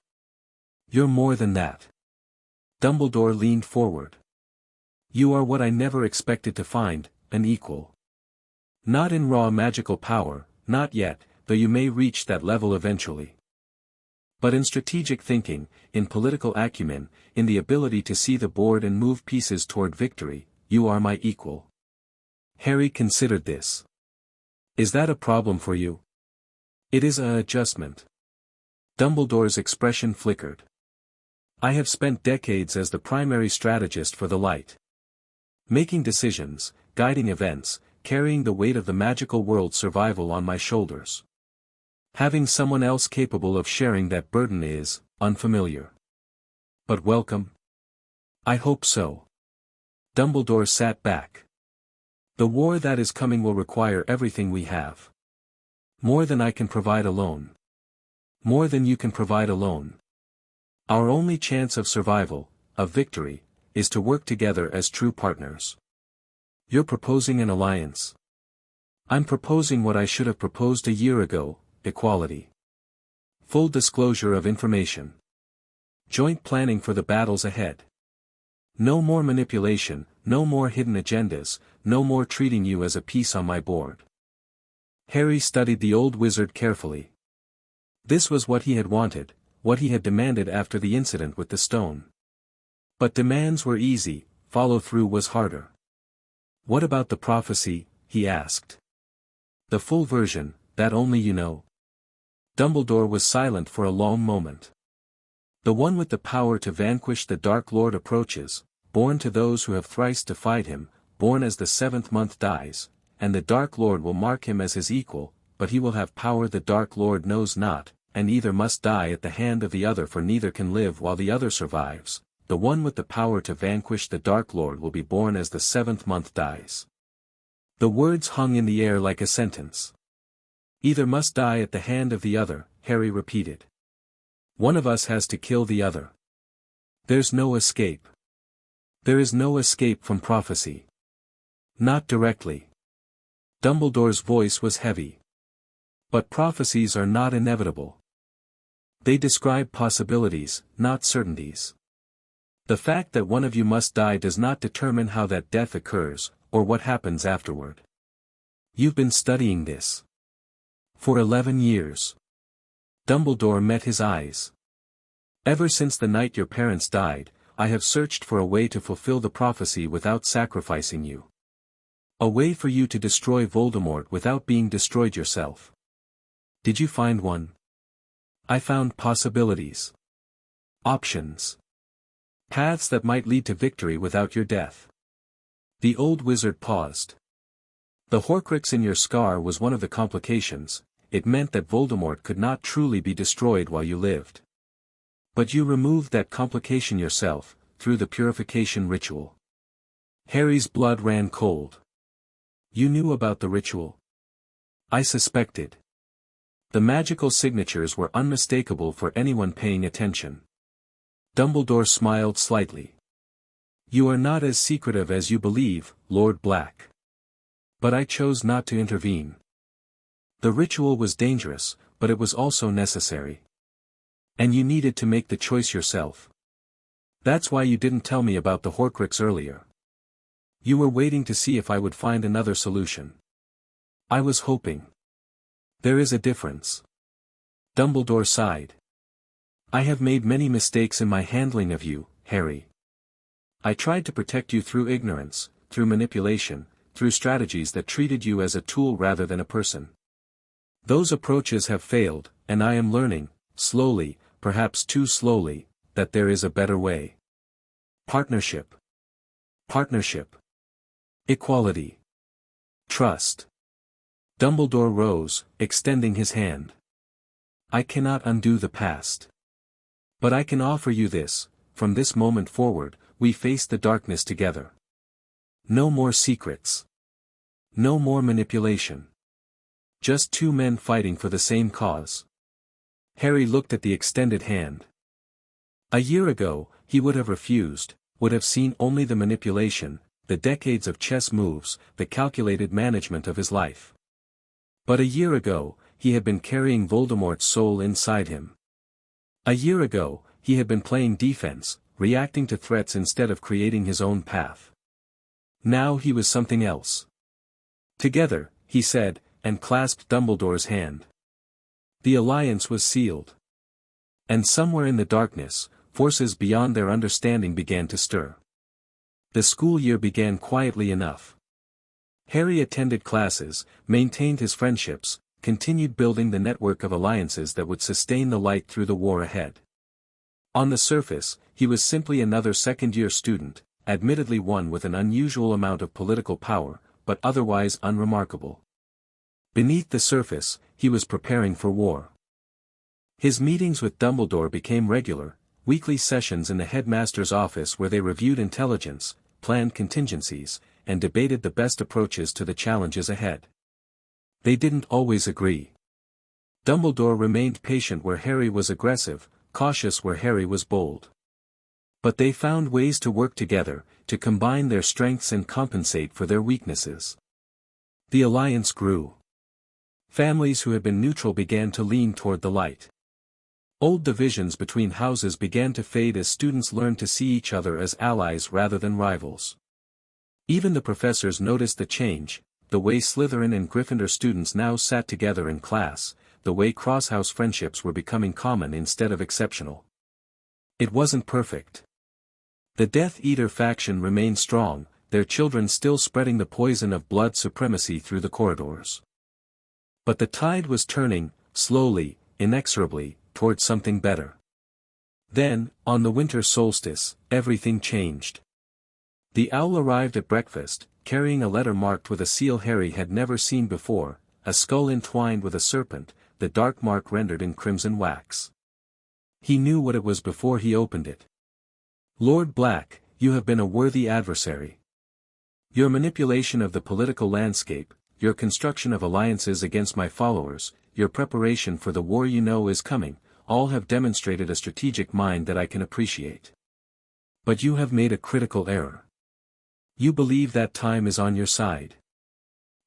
You're more than that. Dumbledore leaned forward. You are what I never expected to find, an equal. Not in raw magical power, not yet, though you may reach that level eventually. But in strategic thinking, in political acumen, in the ability to see the board and move pieces toward victory, you are my equal. Harry considered this. Is that a problem for you? It is an adjustment. Dumbledore's expression flickered. I have spent decades as the primary strategist for the light. Making decisions, guiding events, carrying the weight of the magical world's survival on my shoulders. Having someone else capable of sharing that burden is unfamiliar. But welcome? I hope so. Dumbledore sat back. The war that is coming will require everything we have. More than I can provide alone. More than you can provide alone. Our only chance of survival, of victory, is to work together as true partners. You're proposing an alliance. I'm proposing what I should have proposed a year ago, equality. Full disclosure of information. Joint planning for the battles ahead. No more manipulation, no more hidden agendas, no more treating you as a piece on my board. Harry studied the old wizard carefully. This was what he had wanted, what he had demanded after the incident with the stone. But demands were easy, follow-through was harder. What about the prophecy, he asked. The full version, that only you know. Dumbledore was silent for a long moment. The one with the power to vanquish the Dark Lord approaches, born to those who have thrice defied him, born as the 7th month dies, and the Dark Lord will mark him as his equal, but he will have power the Dark Lord knows not, and either must die at the hand of the other, for neither can live while the other survives. The one with the power to vanquish the Dark Lord will be born as the 7th month dies. The words hung in the air like a sentence. Either must die at the hand of the other, Harry repeated. One of us has to kill the other. There's no escape. There is no escape from prophecy. Not directly. Dumbledore's voice was heavy. But prophecies are not inevitable. They describe possibilities, not certainties. The fact that one of you must die does not determine how that death occurs, or what happens afterward. You've been studying this. For 11 years. Dumbledore met his eyes. Ever since the night your parents died, I have searched for a way to fulfill the prophecy without sacrificing you. A way for you to destroy Voldemort without being destroyed yourself. Did you find one? I found possibilities. Options. Paths that might lead to victory without your death. The old wizard paused. The Horcrux in your scar was one of the complications. It meant that Voldemort could not truly be destroyed while you lived. But you removed that complication yourself, through the purification ritual. Harry's blood ran cold. You knew about the ritual? I suspected. The magical signatures were unmistakable for anyone paying attention. Dumbledore smiled slightly. You are not as secretive as you believe, Lord Black. But I chose not to intervene. The ritual was dangerous, but it was also necessary. And you needed to make the choice yourself. That's why you didn't tell me about the Horcrux earlier. You were waiting to see if I would find another solution. I was hoping. There is a difference. Dumbledore sighed. I have made many mistakes in my handling of you, Harry. I tried to protect you through ignorance, through manipulation, through strategies that treated you as a tool rather than a person. Those approaches have failed, and I am learning, slowly, perhaps too slowly, that there is a better way. Partnership. Partnership. Equality. Trust. Dumbledore rose, extending his hand. I cannot undo the past. But I can offer you this: from this moment forward, we face the darkness together. No more secrets. No more manipulation. Just two men fighting for the same cause. Harry looked at the extended hand. A year ago, he would have refused, would have seen only the manipulation, the decades of chess moves, the calculated management of his life. But a year ago, he had been carrying Voldemort's soul inside him. A year ago, he had been playing defense, reacting to threats instead of creating his own path. Now he was something else. Together, he said, and clasped Dumbledore's hand. The alliance was sealed. And somewhere in the darkness, forces beyond their understanding began to stir. The school year began quietly enough. Harry attended classes, maintained his friendships, continued building the network of alliances that would sustain the light through the war ahead. On the surface, he was simply another second-year student, admittedly one with an unusual amount of political power, but otherwise unremarkable. Beneath the surface, he was preparing for war. His meetings with Dumbledore became regular, weekly sessions in the headmaster's office where they reviewed intelligence, planned contingencies, and debated the best approaches to the challenges ahead. They didn't always agree. Dumbledore remained patient where Harry was aggressive, cautious where Harry was bold. But they found ways to work together, to combine their strengths and compensate for their weaknesses. The alliance grew. Families who had been neutral began to lean toward the light. Old divisions between houses began to fade as students learned to see each other as allies rather than rivals. Even the professors noticed the change, the way Slytherin and Gryffindor students now sat together in class, the way cross-house friendships were becoming common instead of exceptional. It wasn't perfect. The Death Eater faction remained strong, their children still spreading the poison of blood supremacy through the corridors. But the tide was turning, slowly, inexorably, towards something better. Then, on the winter solstice, everything changed. The owl arrived at breakfast, carrying a letter marked with a seal Harry had never seen before, a skull entwined with a serpent, the dark mark rendered in crimson wax. He knew what it was before he opened it. Lord Black, you have been a worthy adversary. Your manipulation of the political landscape, your construction of alliances against my followers, your preparation for the war you know is coming, all have demonstrated a strategic mind that I can appreciate. But you have made a critical error. You believe that time is on your side.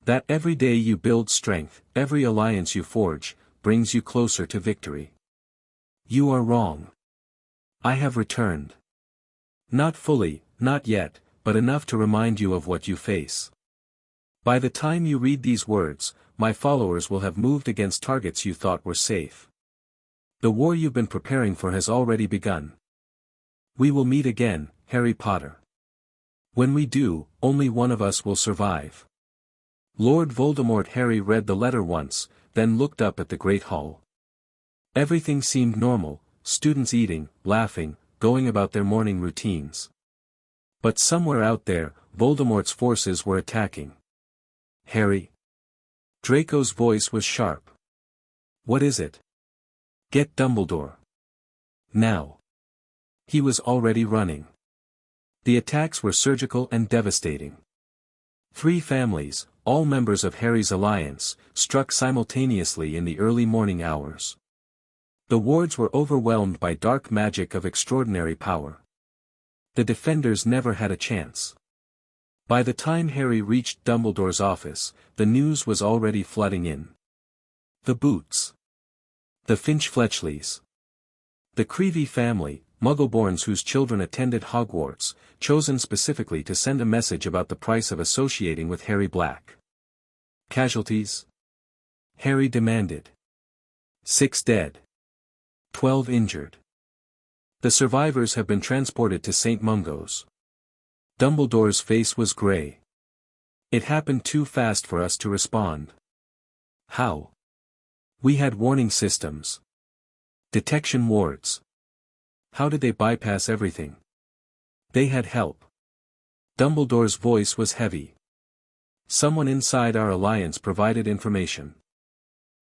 That every day you build strength, every alliance you forge, brings you closer to victory. You are wrong. I have returned. Not fully, not yet, but enough to remind you of what you face. By the time you read these words, my followers will have moved against targets you thought were safe. The war you've been preparing for has already begun. We will meet again, Harry Potter. When we do, only one of us will survive. Lord Voldemort. Harry read the letter once, then looked up at the Great Hall. Everything seemed normal, students eating, laughing, going about their morning routines. But somewhere out there, Voldemort's forces were attacking. Harry. Draco's voice was sharp. What is it? Get Dumbledore. Now. He was already running. The attacks were surgical and devastating. 3 families, all members of Harry's alliance, struck simultaneously in the early morning hours. The wards were overwhelmed by dark magic of extraordinary power. The defenders never had a chance. By the time Harry reached Dumbledore's office, the news was already flooding in. The Boots. The Finch-Fletchleys. The Creevey family, Muggleborns whose children attended Hogwarts, chosen specifically to send a message about the price of associating with Harry Black. Casualties? Harry demanded. 6 dead. 12 injured. The survivors have been transported to St. Mungo's. Dumbledore's face was grey. It happened too fast for us to respond. How? We had warning systems. Detection wards. How did they bypass everything? They had help. Dumbledore's voice was heavy. Someone inside our alliance provided information.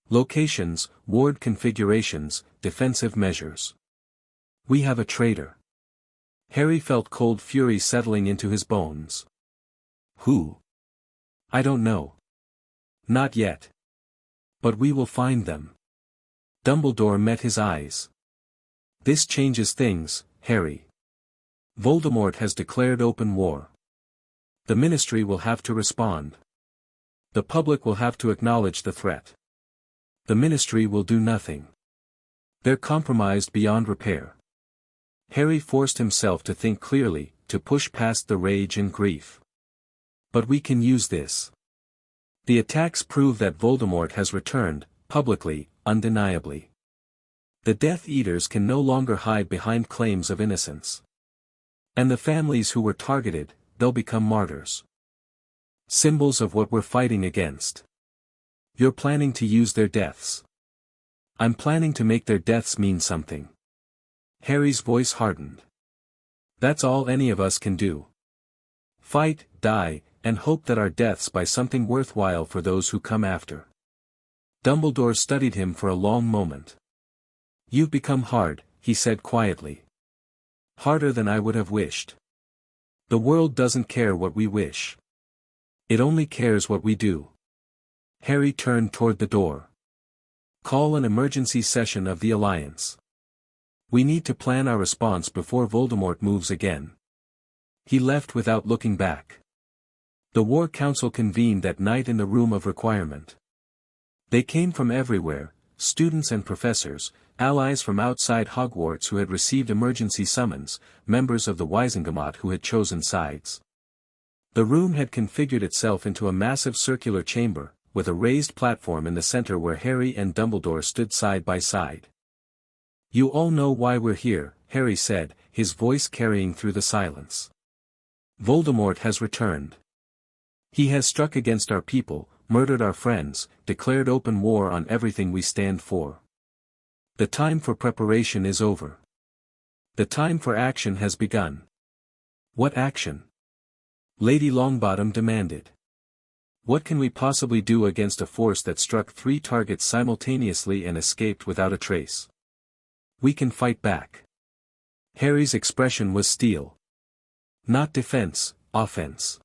Locations, ward configurations, defensive measures. We have a traitor. Harry felt cold fury settling into his bones. Who? I don't know. Not yet. But we will find them. Dumbledore met his eyes. This changes things, Harry. Voldemort has declared open war. The Ministry will have to respond. The public will have to acknowledge the threat. The Ministry will do nothing. They're compromised beyond repair. Harry forced himself to think clearly, to push past the rage and grief. But we can use this. The attacks prove that Voldemort has returned, publicly, undeniably. The Death Eaters can no longer hide behind claims of innocence. And the families who were targeted, they'll become martyrs. Symbols of what we're fighting against. You're planning to use their deaths. I'm planning to make their deaths mean something. Harry's voice hardened. That's all any of us can do. Fight, die, and hope that our deaths buy something worthwhile for those who come after. Dumbledore studied him for a long moment. You've become hard, he said quietly. Harder than I would have wished. The world doesn't care what we wish. It only cares what we do. Harry turned toward the door. Call an emergency session of the Alliance. We need to plan our response before Voldemort moves again. He left without looking back. The War Council convened that night in the Room of Requirement. They came from everywhere, students and professors, allies from outside Hogwarts who had received emergency summons, members of the Wisengamot who had chosen sides. The room had configured itself into a massive circular chamber, with a raised platform in the center where Harry and Dumbledore stood side by side. You all know why we're here, Harry said, his voice carrying through the silence. Voldemort has returned. He has struck against our people, murdered our friends, declared open war on everything we stand for. The time for preparation is over. The time for action has begun. What action? Lady Longbottom demanded. What can we possibly do against a force that struck 3 targets simultaneously and escaped without a trace? We can fight back. Harry's expression was steel. Not defense, offense.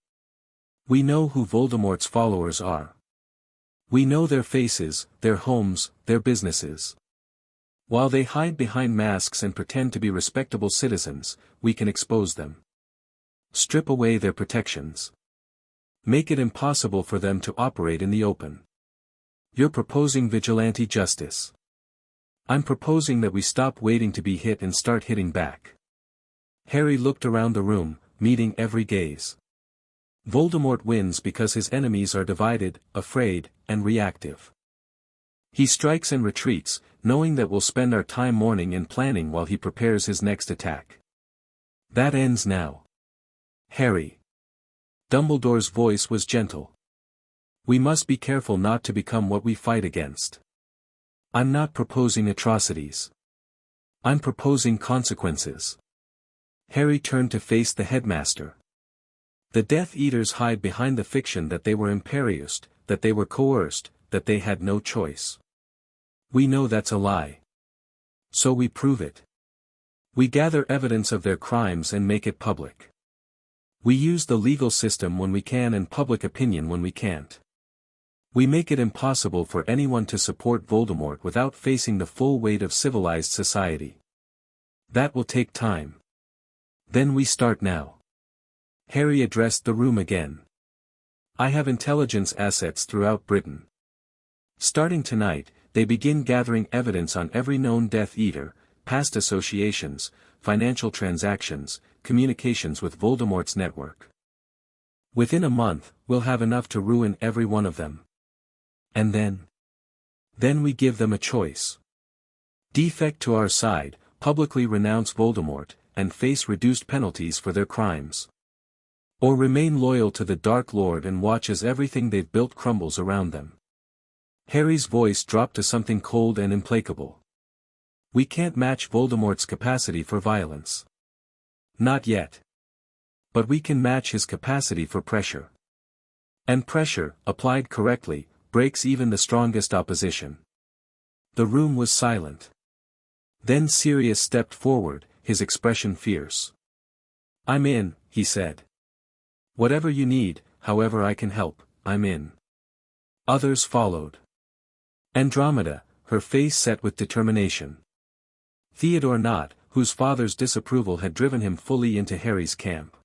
We know who Voldemort's followers are. We know their faces, their homes, their businesses. While they hide behind masks and pretend to be respectable citizens, we can expose them. Strip away their protections. Make it impossible for them to operate in the open. You're proposing vigilante justice. I'm proposing that we stop waiting to be hit and start hitting back. Harry looked around the room, meeting every gaze. Voldemort wins because his enemies are divided, afraid, and reactive. He strikes and retreats, knowing that we'll spend our time mourning and planning while he prepares his next attack. That ends now. Harry. Dumbledore's voice was gentle. We must be careful not to become what we fight against. I'm not proposing atrocities. I'm proposing consequences. Harry turned to face the headmaster. The Death Eaters hide behind the fiction that they were imperiused, that they were coerced, that they had no choice. We know that's a lie. So we prove it. We gather evidence of their crimes and make it public. We use the legal system when we can and public opinion when we can't. We make it impossible for anyone to support Voldemort without facing the full weight of civilized society. That will take time. Then we start now. Harry addressed the room again. I have intelligence assets throughout Britain. Starting tonight, they begin gathering evidence on every known Death Eater, past associations, financial transactions, communications with Voldemort's network. Within a month, we'll have enough to ruin every one of them. And then? Then we give them a choice. Defect to our side, publicly renounce Voldemort, and face reduced penalties for their crimes. Or remain loyal to the Dark Lord and watch as everything they've built crumbles around them. Harry's voice dropped to something cold and implacable. We can't match Voldemort's capacity for violence. Not yet. But we can match his capacity for pressure. And pressure, applied correctly, breaks even the strongest opposition. The room was silent. Then Sirius stepped forward, his expression fierce. I'm in, he said. Whatever you need, however I can help, I'm in. Others followed. Andromeda, her face set with determination. Theodore not, whose father's disapproval had driven him fully into Harry's camp.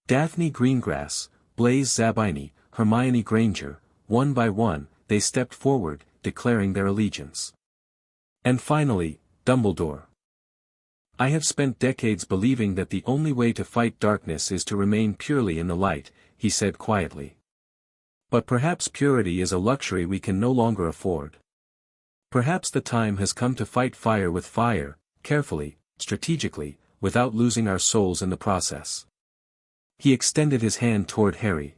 Daphne Greengrass, Blaise Zabini, Hermione Granger, one by one, they stepped forward, declaring their allegiance. And finally, Dumbledore. I have spent decades believing that the only way to fight darkness is to remain purely in the light, he said quietly. But perhaps purity is a luxury we can no longer afford. Perhaps the time has come to fight fire with fire, carefully, strategically, without losing our souls in the process. He extended his hand toward Harry.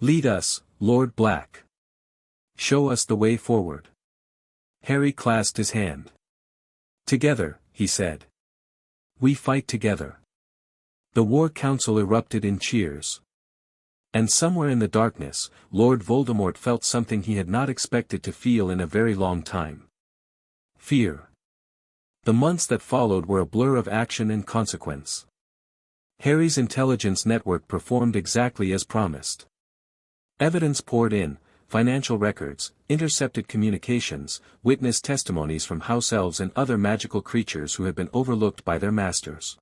Lead us, Lord Black. Show us the way forward. Harry clasped his hand. Together, he said. We fight together. The War Council erupted in cheers. And somewhere in the darkness, Lord Voldemort felt something he had not expected to feel in a very long time. Fear. The months that followed were a blur of action and consequence. Harry's intelligence network performed exactly as promised. Evidence poured in, financial records, intercepted communications, witness testimonies from house elves and other magical creatures who had been overlooked by their masters.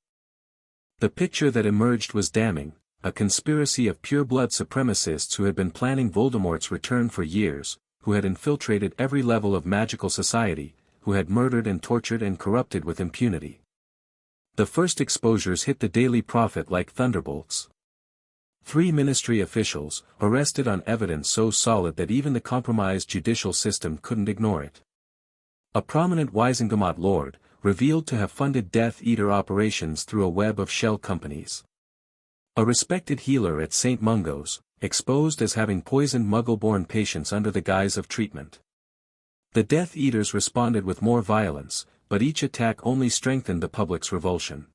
The picture that emerged was damning, a conspiracy of pure-blood supremacists who had been planning Voldemort's return for years, who had infiltrated every level of magical society, who had murdered and tortured and corrupted with impunity. The first exposures hit the Daily Prophet like thunderbolts. 3 ministry officials, arrested on evidence so solid that even the compromised judicial system couldn't ignore it. A prominent Wizengamot lord, revealed to have funded Death Eater operations through a web of shell companies. A respected healer at St. Mungo's, exposed as having poisoned Muggle-born patients under the guise of treatment. The Death Eaters responded with more violence, but each attack only strengthened the public's revulsion.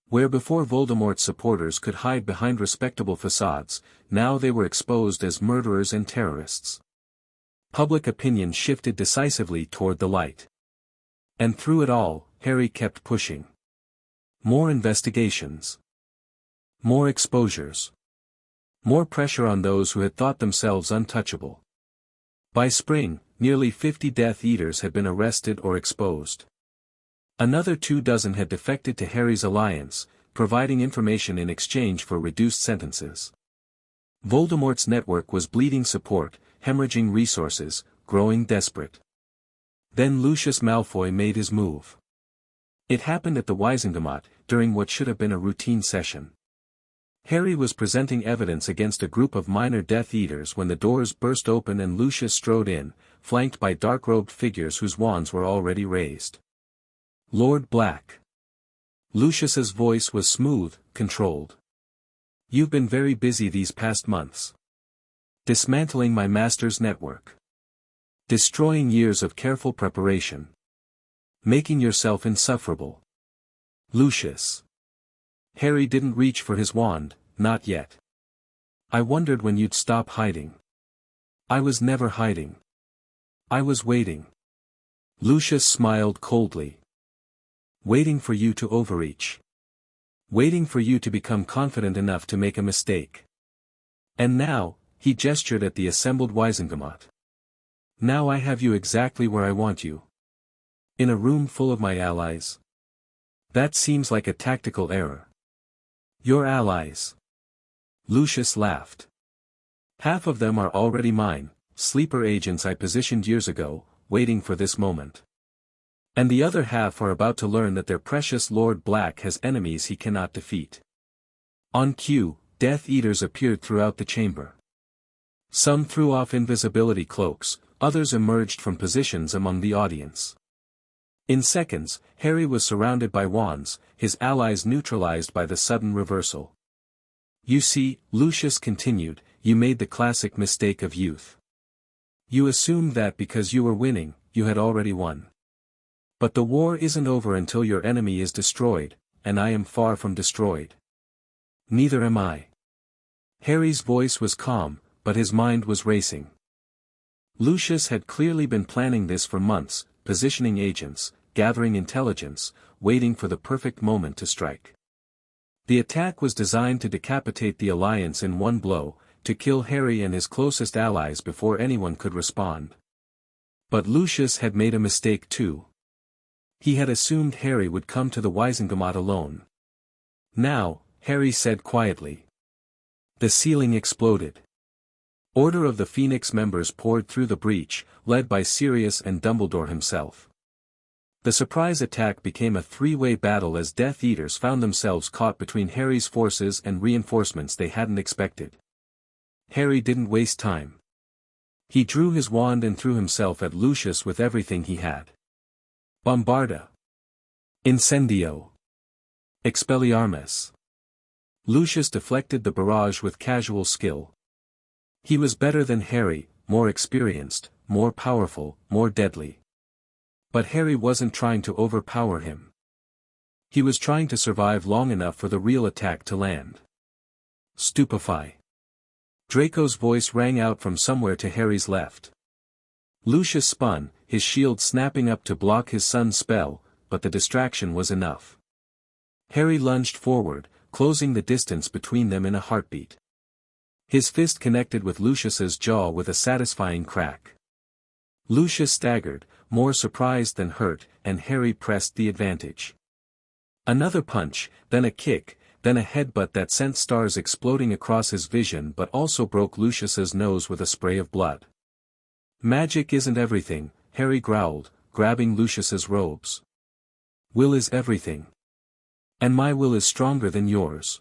Where before Voldemort's supporters could hide behind respectable facades, now they were exposed as murderers and terrorists. Public opinion shifted decisively toward the light. And through it all, Harry kept pushing. More investigations. More exposures. More pressure on those who had thought themselves untouchable. By spring, nearly 50 Death Eaters had been arrested or exposed. Another 24 had defected to Harry's alliance, providing information in exchange for reduced sentences. Voldemort's network was bleeding support, hemorrhaging resources, growing desperate. Then Lucius Malfoy made his move. It happened at the Wizengamot, during what should have been a routine session. Harry was presenting evidence against a group of minor Death Eaters when the doors burst open and Lucius strode in, flanked by dark-robed figures whose wands were already raised. Lord Black. Lucius's voice was smooth, controlled. You've been very busy these past months. Dismantling my master's network. Destroying years of careful preparation. Making yourself insufferable. Lucius. Harry didn't reach for his wand, not yet. I wondered when you'd stop hiding. I was never hiding. I was waiting. Lucius smiled coldly. Waiting for you to overreach. Waiting for you to become confident enough to make a mistake. And now, he gestured at the assembled Wizengamot. Now I have you exactly where I want you. In a room full of my allies. That seems like a tactical error. Your allies. Lucius laughed. Half of them are already mine, sleeper agents I positioned years ago, waiting for this moment. And the other half are about to learn that their precious Lord Black has enemies he cannot defeat. On cue, Death Eaters appeared throughout the chamber. Some threw off invisibility cloaks, others emerged from positions among the audience. In seconds, Harry was surrounded by wands, his allies neutralized by the sudden reversal. You see, Lucius continued, you made the classic mistake of youth. You assumed that because you were winning, you had already won. But the war isn't over until your enemy is destroyed, and I am far from destroyed. Neither am I. Harry's voice was calm, but his mind was racing. Lucius had clearly been planning this for months, positioning agents, gathering intelligence, waiting for the perfect moment to strike. The attack was designed to decapitate the Alliance in one blow, to kill Harry and his closest allies before anyone could respond. But Lucius had made a mistake too. He had assumed Harry would come to the Wizengamot alone. Now, Harry said quietly. The ceiling exploded. Order of the Phoenix members poured through the breach, led by Sirius and Dumbledore himself. The surprise attack became a three-way battle as Death Eaters found themselves caught between Harry's forces and reinforcements they hadn't expected. Harry didn't waste time. He drew his wand and threw himself at Lucius with everything he had. Bombarda. Incendio. Expelliarmus. Lucius deflected the barrage with casual skill. He was better than Harry, more experienced, more powerful, more deadly. But Harry wasn't trying to overpower him. He was trying to survive long enough for the real attack to land. Stupefy. Draco's voice rang out from somewhere to Harry's left. Lucius spun, his shield snapping up to block his son's spell, but the distraction was enough. Harry lunged forward, closing the distance between them in a heartbeat. His fist connected with Lucius's jaw with a satisfying crack. Lucius staggered, more surprised than hurt, and Harry pressed the advantage. Another punch, then a kick, then a headbutt that sent stars exploding across his vision but also broke Lucius's nose with a spray of blood. Magic isn't everything, Harry growled, grabbing Lucius's robes. Will is everything. And my will is stronger than yours.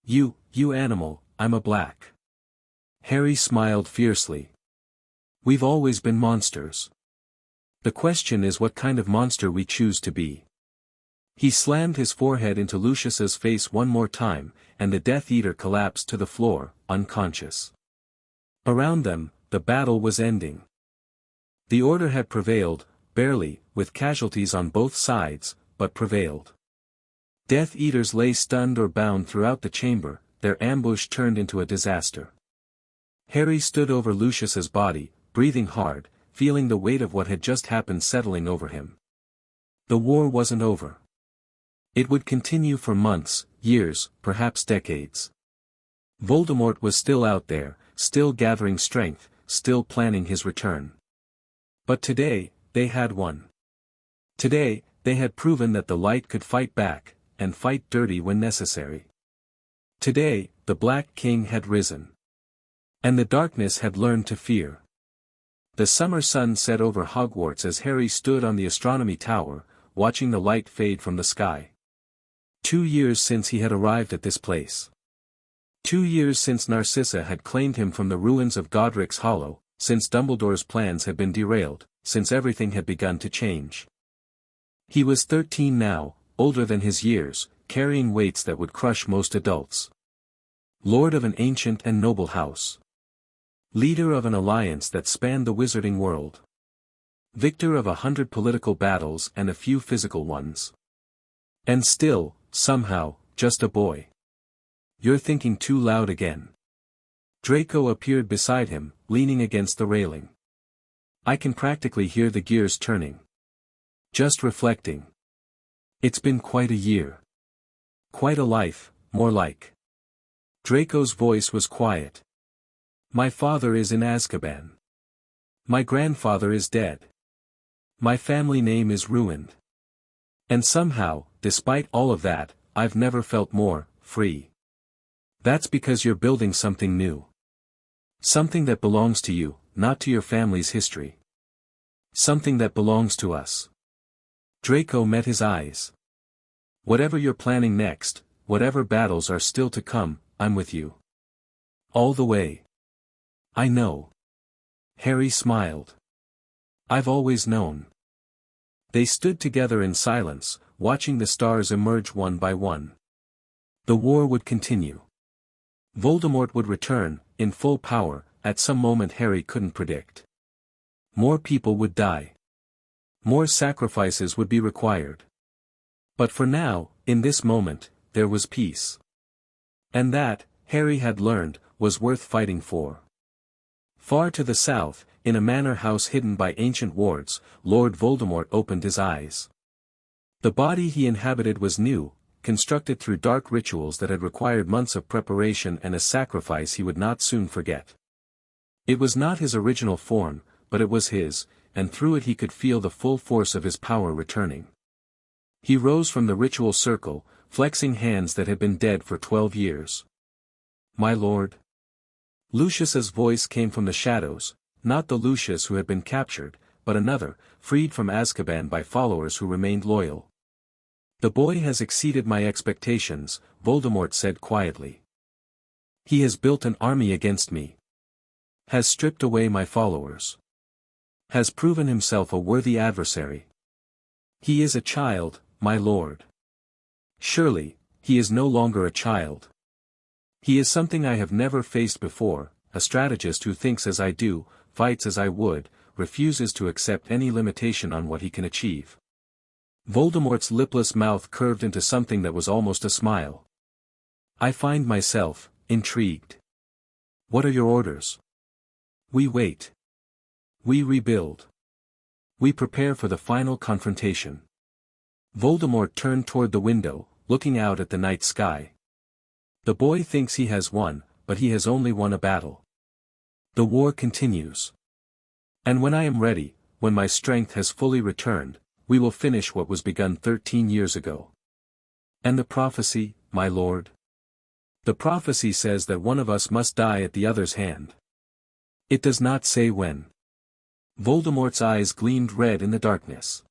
You animal, I'm a black. Harry smiled fiercely. We've always been monsters. The question is what kind of monster we choose to be. He slammed his forehead into Lucius's face one more time, and the Death Eater collapsed to the floor, unconscious. Around them, the battle was ending. The order had prevailed, barely, with casualties on both sides, but prevailed. Death Eaters lay stunned or bound throughout the chamber, their ambush turned into a disaster. Harry stood over Lucius's body, breathing hard, feeling the weight of what had just happened settling over him. The war wasn't over. It would continue for months, years, perhaps decades. Voldemort was still out there, still gathering strength, still planning his return. But today, they had won. Today, they had proven that the light could fight back, and fight dirty when necessary. Today, the Black King had risen. And the darkness had learned to fear. The summer sun set over Hogwarts as Harry stood on the astronomy tower, watching the light fade from the sky. 2 years since he had arrived at this place. 2 years since Narcissa had claimed him from the ruins of Godric's Hollow, since Dumbledore's plans had been derailed, since everything had begun to change. He was 13 now, older than his years, carrying weights that would crush most adults. Lord of an ancient and noble house. Leader of an alliance that spanned the wizarding world. Victor of 100 political battles and a few physical ones. And still, somehow, just a boy. You're thinking too loud again. Draco appeared beside him, leaning against the railing. I can practically hear the gears turning. Just reflecting. It's been quite a year. Quite a life, more like. Draco's voice was quiet. My father is in Azkaban. My grandfather is dead. My family name is ruined. And somehow, despite all of that, I've never felt more free. That's because you're building something new. Something that belongs to you, not to your family's history. Something that belongs to us. Draco met his eyes. Whatever you're planning next, whatever battles are still to come, I'm with you. All the way. I know. Harry smiled. I've always known. They stood together in silence, watching the stars emerge one by one. The war would continue. Voldemort would return, in full power, at some moment Harry couldn't predict. More people would die. More sacrifices would be required. But for now, in this moment, there was peace. And that, Harry had learned, was worth fighting for. Far to the south, in a manor house hidden by ancient wards, Lord Voldemort opened his eyes. The body he inhabited was new, constructed through dark rituals that had required months of preparation and a sacrifice he would not soon forget. It was not his original form, but it was his, and through it he could feel the full force of his power returning. He rose from the ritual circle, flexing hands that had been dead for 12 years. "My lord." Lucius's voice came from the shadows, not the Lucius who had been captured, but another, freed from Azkaban by followers who remained loyal. "The boy has exceeded my expectations," Voldemort said quietly. "He has built an army against me. Has stripped away my followers. Has proven himself a worthy adversary. He is a child, my lord. Surely, he is no longer a child. He is something I have never faced before, a strategist who thinks as I do, fights as I would, refuses to accept any limitation on what he can achieve." Voldemort's lipless mouth curved into something that was almost a smile. "I find myself intrigued. What are your orders?" "We wait. We rebuild. We prepare for the final confrontation." Voldemort turned toward the window, looking out at the night sky. "The boy thinks he has won, but he has only won a battle. The war continues. And when I am ready, when my strength has fully returned, we will finish what was begun 13 years ago." "And the prophecy, my lord?" "The prophecy says that one of us must die at the other's hand. It does not say when." Voldemort's eyes gleamed red in the darkness.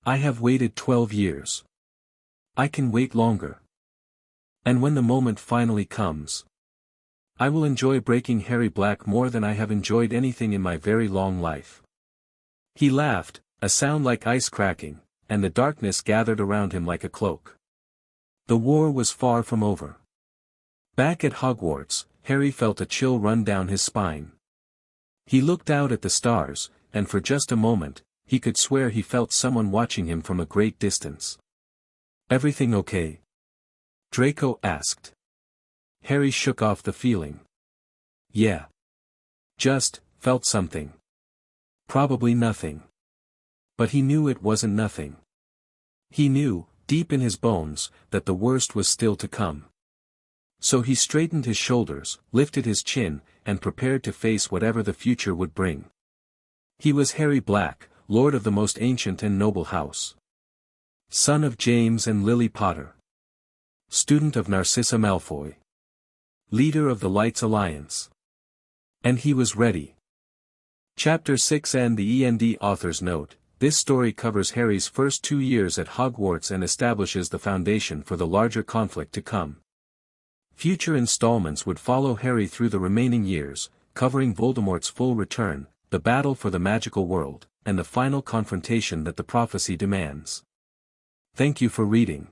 "I have waited 12 years. I can wait longer. And when the moment finally comes, I will enjoy breaking Harry Black more than I have enjoyed anything in my very long life." He laughed, a sound like ice cracking, and the darkness gathered around him like a cloak. The war was far from over. Back at Hogwarts, Harry felt a chill run down his spine. He looked out at the stars, and for just a moment, he could swear he felt someone watching him from a great distance. "Everything okay?" Draco asked. Harry shook off the feeling. "Yeah. Just, felt something. Probably nothing." But he knew it wasn't nothing. He knew, deep in his bones, that the worst was still to come. So he straightened his shoulders, lifted his chin, and prepared to face whatever the future would bring. He was Harry Black, Lord of the most ancient and noble house. Son of James and Lily Potter. Student of Narcissa Malfoy. Leader of the Lights Alliance. And he was ready. Chapter 6 and the END author's note: this story covers Harry's first 2 years at Hogwarts and establishes the foundation for the larger conflict to come. Future installments would follow Harry through the remaining years, covering Voldemort's full return, the battle for the magical world, and the final confrontation that the prophecy demands. Thank you for reading.